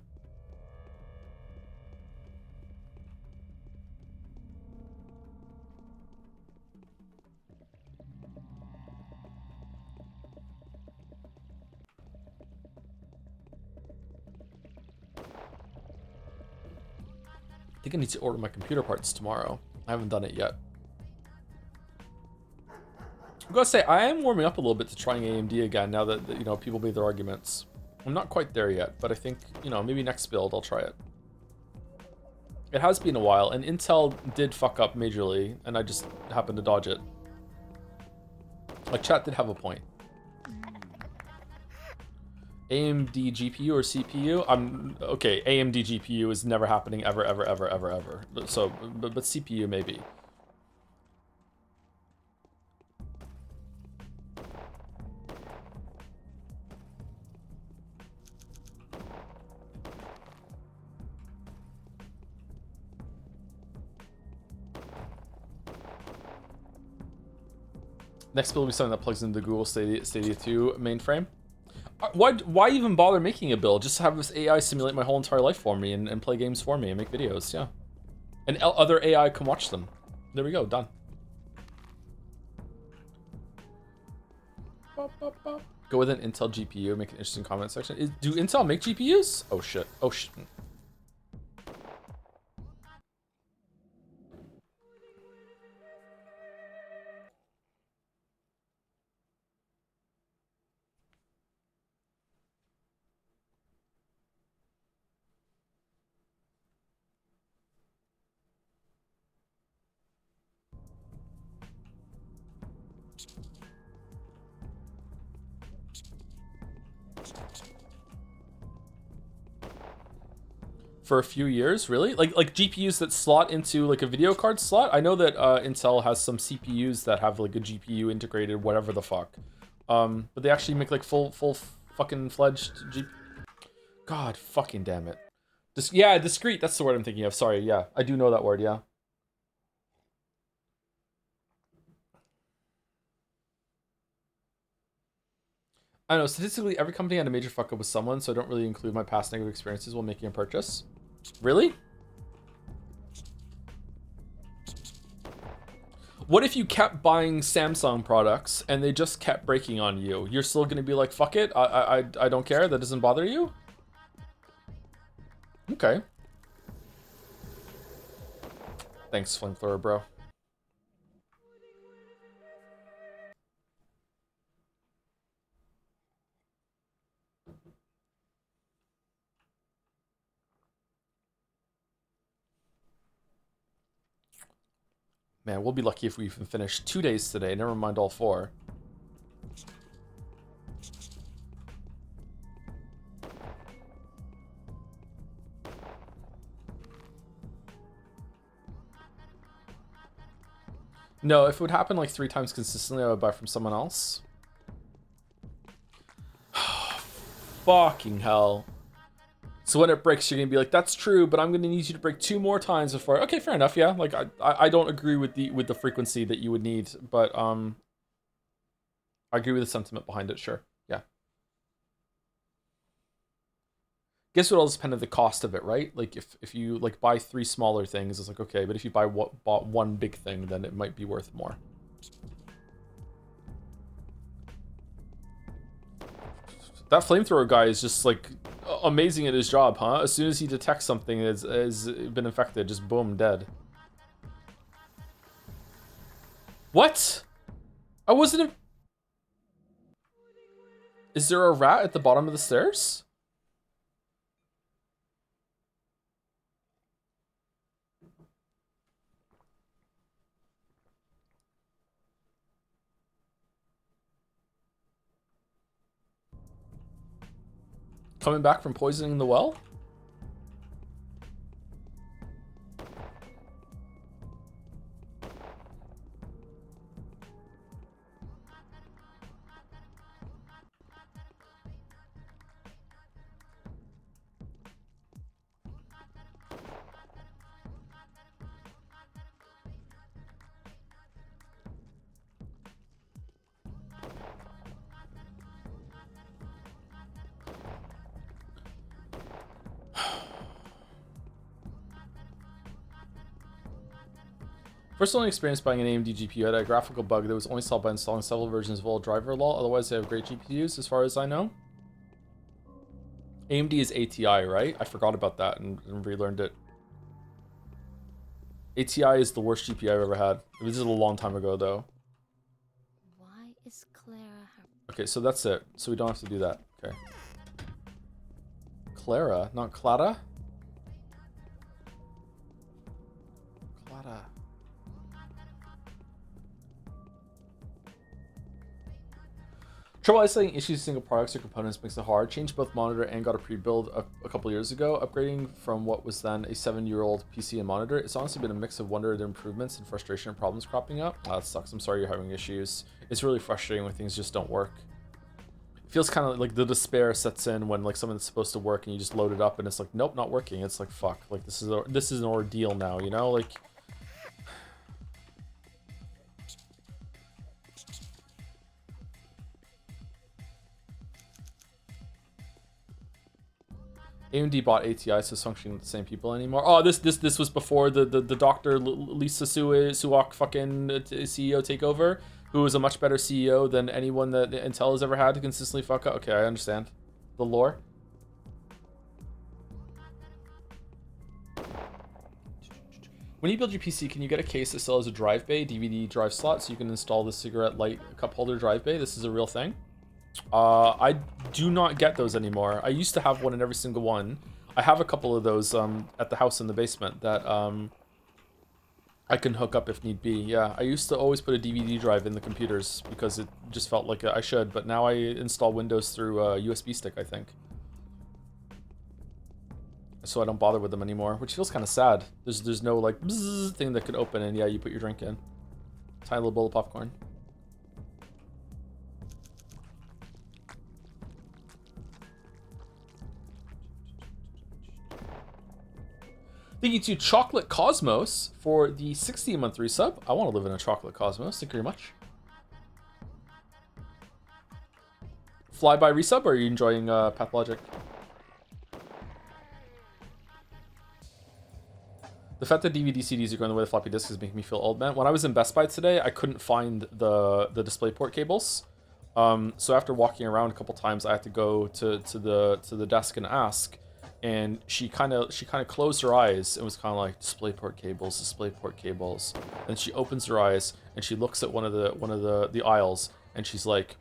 I think I need to order my computer parts tomorrow. I haven't done it yet. I'm gonna say I am warming up a little bit to trying AMD again now that you know people made their arguments. I'm not quite there yet, but I think, you know, maybe next build I'll try it. It has been a while, and Intel did fuck up majorly, and I just happened to dodge it. Like, chat did have a point. AMD GPU or CPU? Okay, AMD GPU is never happening ever. So, but CPU maybe. Next build will be something that plugs into the Google Stadia 2 mainframe. Why even bother making a build? Just have this AI simulate my whole entire life for me and play games for me and make videos, yeah. And other AI can watch them. There we go, done. Go with an Intel GPU, make an interesting comment section. Do Intel make GPUs? Oh shit, oh shit. For a few years, really? Like GPUs that slot into like a video card slot? I know that Intel has some CPUs that have like a GPU integrated, whatever the fuck. But they actually make like full fucking fledged God fucking damn it. Yeah, discrete, that's the word I'm thinking of. Sorry, yeah. I do know that word, yeah. I don't know, statistically, every company had a major fuck up with someone, so I don't really include my past negative experiences while making a purchase. Really? What if you kept buying Samsung products and they just kept breaking on you? You're still gonna be like, fuck it, I don't care, that doesn't bother you? Okay. Thanks, Flamethrower, bro. Man, we'll be lucky if we even finish 2 days today, never mind all 4. No, if it would happen like 3 times consistently, I would buy from someone else. Fucking hell. So when it breaks, you're gonna be like, that's true, but I'm gonna need you to break 2 more times before. Okay, fair enough, yeah. Like I don't agree with the frequency that you would need, but I agree with the sentiment behind it, sure. Yeah. Guess what will depend on the cost of it, right? Like if you like buy 3 smaller things, it's like okay, but if you bought 1 big thing, then it might be worth more. That flamethrower guy is just like amazing at his job, huh? As soon as he detects something has been infected, just boom, dead. What? I wasn't. Is there a rat at the bottom of the stairs? Coming back from poisoning the well? First only experience buying an AMD GPU had a graphical bug that was only solved by installing several versions of old driver lol. Otherwise, they have great GPUs as far as I know. AMD is ATI, right? I forgot about that and relearned it. ATI is the worst GPU I've ever had. This is a long time ago, though. Why is Clara... Okay, so that's it. So we don't have to do that. Okay. Clara, not Clara? Clara. Trouble isolating issues with single products or components makes it hard. Changed both monitor and got a pre-build a couple years ago. Upgrading from what was then a 7-year-old PC and monitor. It's honestly been a mix of wonder at the improvements and frustration and problems cropping up. Oh, that sucks. I'm sorry you're having issues. It's really frustrating when things just don't work. It feels kind of like the despair sets in when like something that's supposed to work and you just load it up and it's like, nope, not working. It's like, fuck. Like this is an ordeal now, you know? Like... AMD bought ATI, so it's functioning with the same people anymore. Oh, this was before the Dr. Lisa Suwak fucking CEO takeover, who was a much better CEO than anyone that Intel has ever had to consistently fuck up. Okay, I understand the lore. When you build your PC, can you get a case that still has a drive bay, DVD drive slot, so you can install the cigarette light cup holder drive bay? This is a real thing. I do not get those anymore. I used to have one in every single one. I have a couple of those at the house in the basement that I can hook up if need be. Yeah, I used to always put a DVD drive in the computers because it just felt like I should, but now I install Windows through a USB stick, I think. So I don't bother with them anymore, which feels kind of sad. There's no like bzzz thing that could open and yeah, you put your drink in. Tiny little bowl of popcorn. Thank you to Chocolate Cosmos for the 60-month resub. I want to live in a Chocolate Cosmos. Thank you very much. Flyby resub, or are you enjoying Pathologic? The fact that DVD CDs are going the way of floppy disks is making me feel old, man. When I was in Best Buy today, I couldn't find the DisplayPort cables. So after walking around a couple times, I had to go to the desk and ask. And she kind of closed her eyes and was kind of like DisplayPort cables. And she opens her eyes and she looks at one of the aisles and she's like,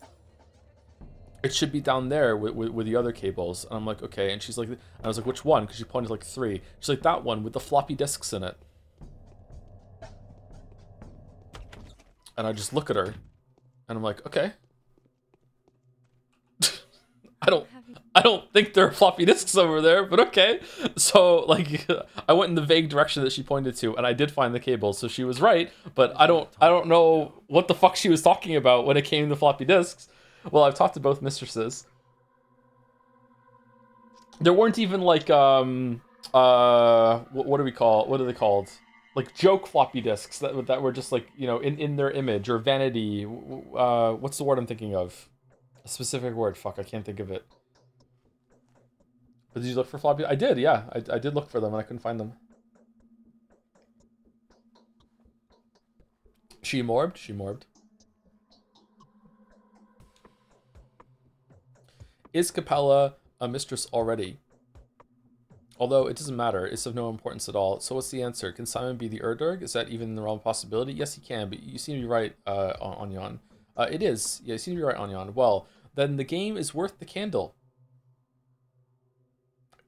"It should be down there with the other cables." And I'm like, "Okay." And she's like, I was like, "Which one?" Because she pointed like 3. She's like, "That one with the floppy disks in it." And I just look at her and I'm like, "Okay." I don't think there are floppy disks over there, but okay. So like I went in the vague direction that she pointed to and I did find the cables, so she was right, but I don't know what the fuck she was talking about when it came to floppy disks. Well, I've talked to both mistresses. There weren't even like what are they called? Like joke floppy disks that were just like, you know, in their image, or vanity. What's the word I'm thinking of? A specific word. Fuck, I can't think of it. But did you look for floppy? I did, yeah. I did look for them and I couldn't find them. She morbed? She morbed. Is Capella a mistress already? Although it doesn't matter, it's of no importance at all. So what's the answer? Can Simon be the Erdurg? Is that even the realm of possibility? Yes, he can, but you seem to be right, Onyon. It is. Yeah, you seem to be right, Onyon. Well, then the game is worth the candle.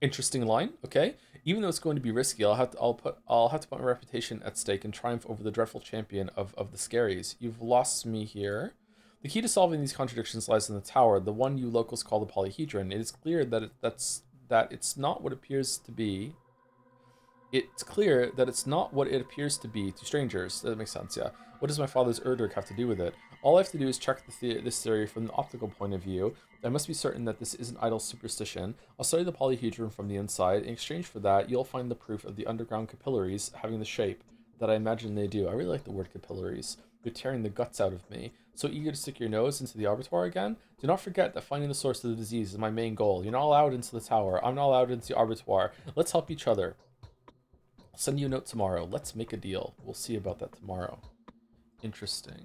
Interesting line. Okay. Even though it's going to be risky, I'll have to put my reputation at stake and triumph over the dreadful champion of the scaries. You've lost me here. The key to solving these contradictions lies in the tower, the one you locals call the polyhedron. It is clear that it's not what it appears to be. It's clear that it's not what it appears to be to strangers. That makes sense, yeah. What does my father's Erdurg have to do with it? All I have to do is check this theory from the optical point of view. I must be certain that this isn't idle superstition. I'll study the polyhedron from the inside. In exchange for that, you'll find the proof of the underground capillaries having the shape that I imagine they do. I really like the word capillaries. You're tearing the guts out of me. So eager to stick your nose into the abattoir again? Do not forget that finding the source of the disease is my main goal. You're not allowed into the tower. I'm not allowed into the abattoir. Let's help each other. I'll send you a note tomorrow. Let's make a deal. We'll see about that tomorrow. Interesting.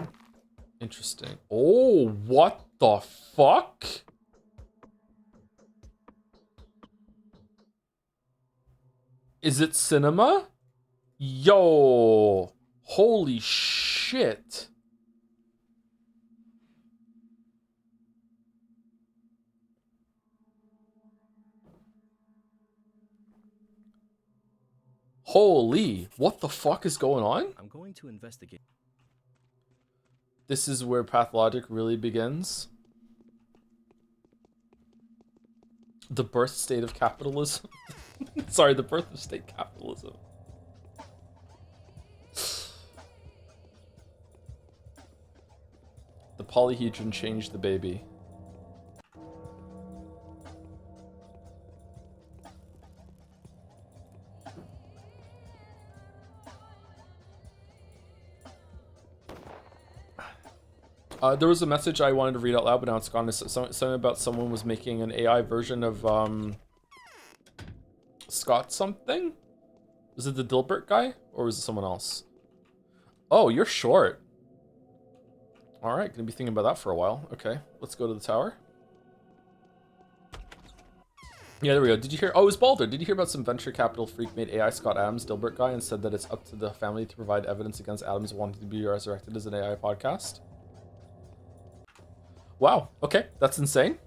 Interesting. Oh, what the fuck? Is it cinema? Yo. Holy shit. Holy, what the fuck is going on? I'm going to investigate. This is where Pathologic really begins. The birth state of capitalism. Sorry, the birth of state capitalism. The polyhedron changed the baby. There was a message I wanted to read out loud, but now it's gone. It's something about someone was making an AI version of Scott something? Was it the Dilbert guy? Or was it someone else? Oh, you're short. Alright, gonna be thinking about that for a while. Okay, let's go to the tower. Yeah, there we go. Did you hear? Oh, it was Balder. Did you hear about some venture capital freak made AI Scott Adams Dilbert guy and said that it's up to the family to provide evidence against Adams wanting to be resurrected as an AI podcast? Wow, okay, that's insane.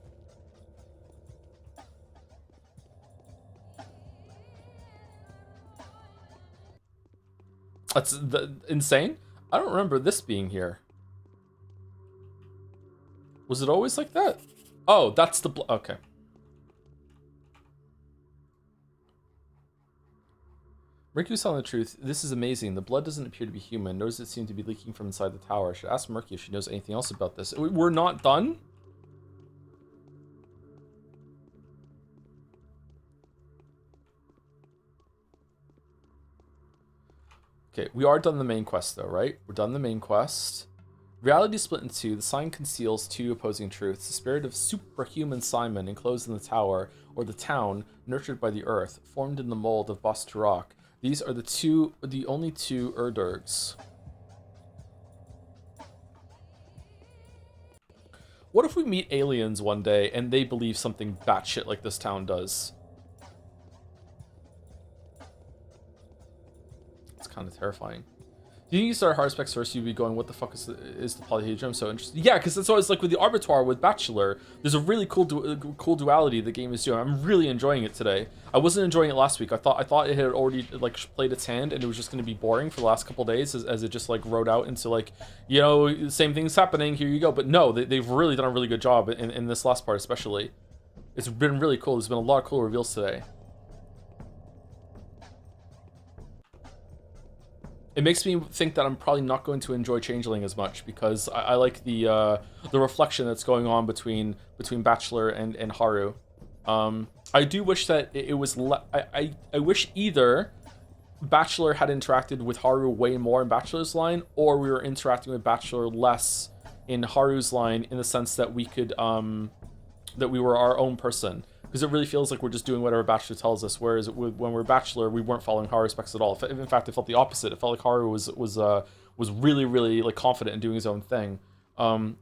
That's insane. I don't remember this being here. Was it always like that? Oh, that's the okay. Murky's telling the truth. This is amazing. The blood doesn't appear to be human, nor does it seem to be leaking from inside the tower. I should ask Murky if she knows anything else about this. We're not done? Okay, we are done the main quest though, right? We're done the main quest. Reality split in two. The sign conceals two opposing truths. The spirit of superhuman Simon enclosed in the tower, or the town, nurtured by the earth, formed in the mold of Bosturok. These are the only two Erdurgs. What if we meet aliens one day and they believe something batshit like this town does? It's kind of terrifying. Do you think you start Haruspex first, you'd be going, what the fuck is the polyhedron? I'm so interested. Yeah, because that's always like with the Arbiter with Bachelor. There's a really cool duality the game is doing. I'm really enjoying it today. I wasn't enjoying it last week. I thought it had already like played its hand and it was just going to be boring for the last couple days as it just like wrote out into like, you know, same thing's happening, here you go. But no, they've really done a really good job in this last part especially. It's been really cool. There's been a lot of cool reveals today. It makes me think that I'm probably not going to enjoy Changeling as much because I like the reflection that's going on between Bachelor and Haru. I do wish that it was I wish either Bachelor had interacted with Haru way more in Bachelor's line, or we were interacting with Bachelor less in Haru's line in the sense that we could that we were our own person. Because it really feels like we're just doing whatever Bachelor tells us, whereas when we're Bachelor, we weren't following Haruspex at all. In fact, it felt the opposite. It felt like Haru was really, really like confident in doing his own thing.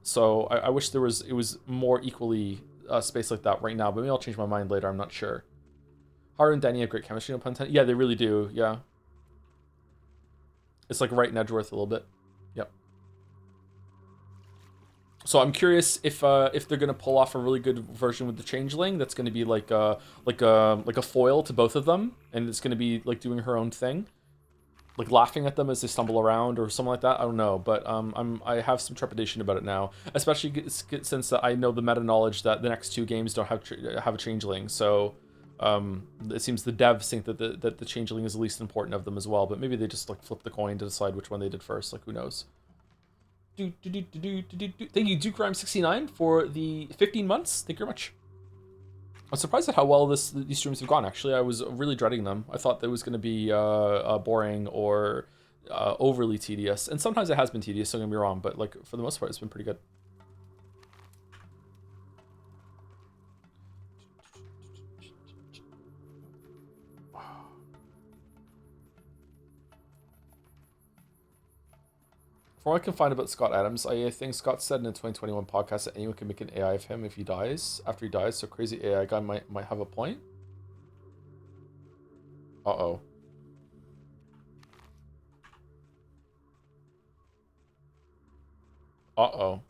So I wish it was more equally spaced like that right now, but maybe I'll change my mind later. I'm not sure. Haru and Danny have great chemistry, no pun intended. Yeah, they really do. Yeah, it's like right in Edgeworth a little bit. Yep. So I'm curious if they're gonna pull off a really good version with the Changeling that's gonna be like a foil to both of them, and it's gonna be like doing her own thing, like laughing at them as they stumble around or something like that. I don't know, but I have some trepidation about it now, especially since I know the meta knowledge that the next two games don't have a Changeling. So it seems the devs think that the Changeling is the least important of them as well, but maybe they just like flip the coin to decide which one they did first. Like who knows. Thank you, Duke Rhyme 69 for the 15 months. Thank you very much. I'm surprised at how well these streams have gone. Actually, I was really dreading them. I thought that it was going to be boring or overly tedious, and sometimes it has been tedious, don't get me wrong, but like for the most part it's been pretty good. From what I can find about Scott Adams, I think Scott said in a 2021 podcast that anyone can make an AI of him if he dies, after he dies, so crazy AI guy might have a point. Uh-oh. Uh-oh.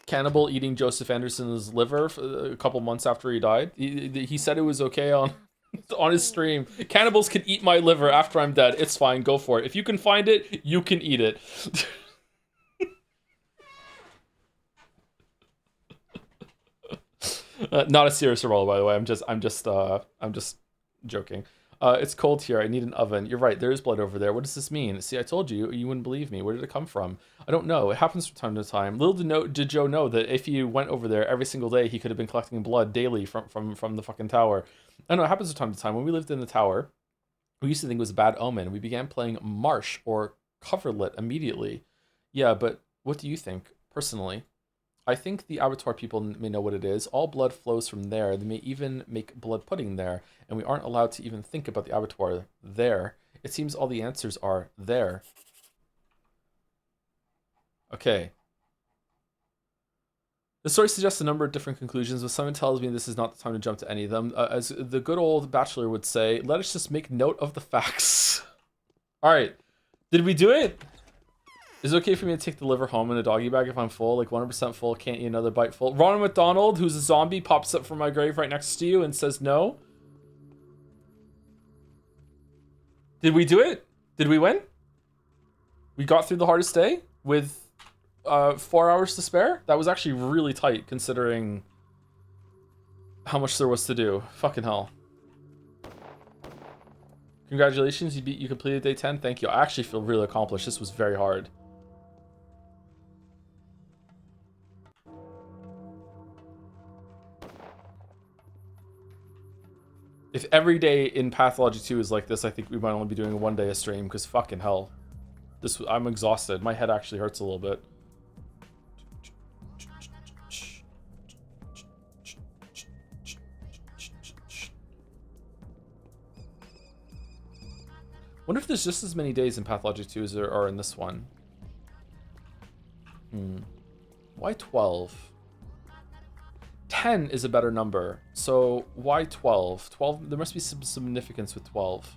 Cannibal eating Joseph Anderson's liver for a couple months after he died. He said it was okay on his stream. Cannibals can eat my liver after I'm dead. It's fine. Go for it. If you can find it, you can eat it. Not a serious role, by the way. I'm just joking. It's cold here. I need an oven. You're right. There is blood over there. What does this mean? See, I told you. You wouldn't believe me. Where did it come from? I don't know. It happens from time to time. Little did Joe know that if he went over there every single day, he could have been collecting blood daily from the fucking tower. I know it happens from time to time. When we lived in the tower, we used to think it was a bad omen. We began playing Marsh or Coverlit immediately. Yeah, but what do you think, personally? I think the abattoir people may know what it is. All blood flows from there. They may even make blood pudding there, and we aren't allowed to even think about the abattoir there. It seems all the answers are there. Okay. The story suggests a number of different conclusions, but someone tells me this is not the time to jump to any of them. As the good old bachelor would say, let us just make note of the facts. All right. Did we do it? Is it okay for me to take the liver home in a doggy bag if I'm full? Like 100% full, can't eat another bite full. Ronald McDonald, who's a zombie, pops up from my grave right next to you and says no. Did we do it? Did we win? We got through the hardest day with 4 hours to spare? That was actually really tight considering how much there was to do. Fucking hell. Congratulations, you completed day 10. Thank you. I actually feel really accomplished. This was very hard. If every day in Pathologic 2 is like this, I think we might only be doing a 1 day a stream, because fucking hell. I'm exhausted. My head actually hurts a little bit. Wonder if there's just as many days in Pathologic 2 as there are in this one. Why 12? 10 is a better number, so why 12? 12, there must be some significance with 12.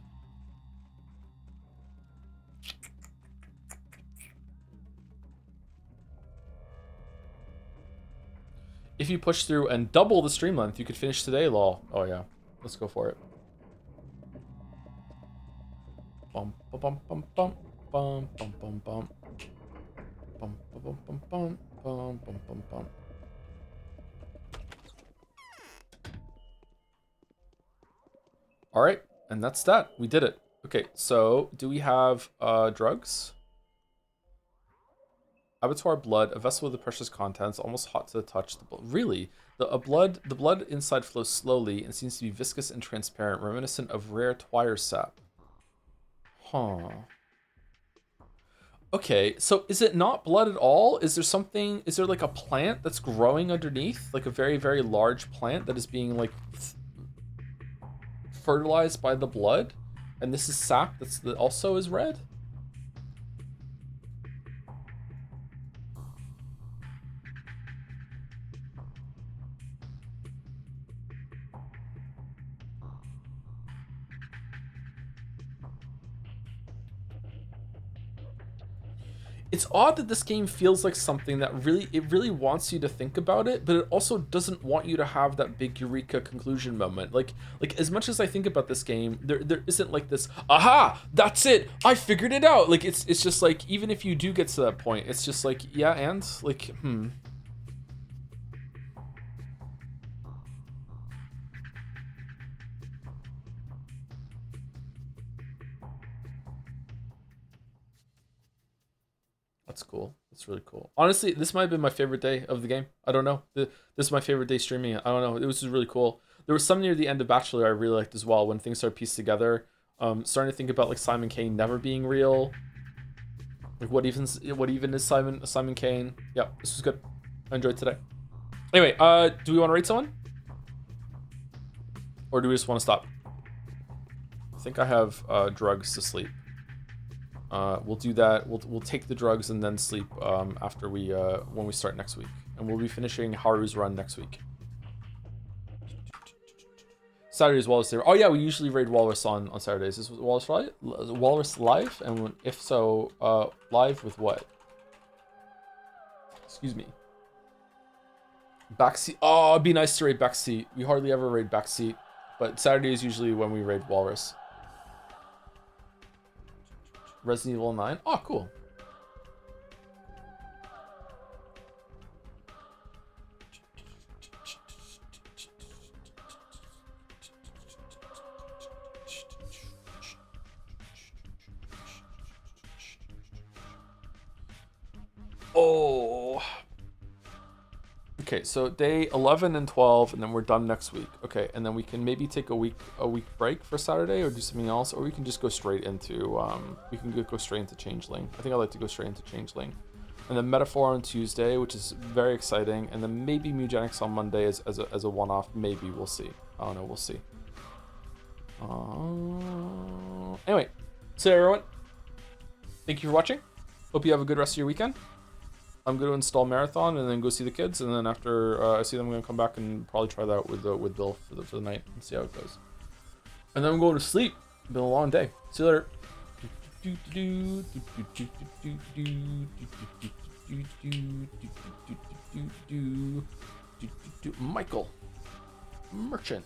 If you push through and double the stream length, you could finish today, lol. Oh yeah, let's go for it. Bum bum bum bum bum bum bum bum bum bum bum bum bum bum bum bum. All right, and that's that. We did it. Okay, so do we have drugs? Abattoir blood, a vessel with the precious contents, almost hot to the touch. Really? The blood inside flows slowly and seems to be viscous and transparent, reminiscent of rare twire sap. Huh. Okay, so is it not blood at all? Is there like a plant that's growing underneath? Like a very, very large plant that is being like fertilized by the blood? And this is sap that also is red? It's odd that this game feels like something that really wants you to think about it, but it also doesn't want you to have that big eureka conclusion moment. Like as much as I think about this game, there isn't like this, aha, that's it, I figured it out. Like it's just like, even if you do get to that point, it's just like, yeah, and like, That's cool. That's really cool. Honestly, this might have been my favorite day of the game. I don't know. This is my favorite day streaming it. I don't know. It was just really cool. There was some near the end of Bachelor I really liked as well when things started pieced together. Starting to think about like Simon Kane never being real. Like what even is Simon Kane? Yep, this was good. I enjoyed today. Anyway, do we want to rate someone? Or do we just want to stop? I think I have drugs to sleep. We'll do that. We'll take the drugs and then sleep after we when we start next week. And we'll be finishing Haru's run next week. Saturday is Walrus Day. Oh yeah, we usually raid Walrus on Saturdays. Is Walrus live? Walrus live? And if so, live with what? Excuse me. Backseat. Oh, it'd be nice to raid Backseat. We hardly ever raid Backseat, but Saturday is usually when we raid Walrus. Resident Evil 9. Oh, cool. Oh. Okay, so day 11 and 12, and then we're done next week. Okay, and then we can maybe take a week break for Saturday, or do something else, or we can just go straight into go straight into Changeling. I think I'd like to go straight into Changeling, and then Metaphor on Tuesday, which is very exciting, and then maybe Mugenics on Monday as a one-off. Maybe we'll see. I don't know. We'll see. Anyway, so everyone, thank you for watching. Hope you have a good rest of your weekend. I'm going to install Marathon and then go see the kids, and then after I see them, I'm going to come back and probably try that out with Bill for the night and see how it goes. And then I'm going to sleep. It's been a long day. See you later. Michael Merchant.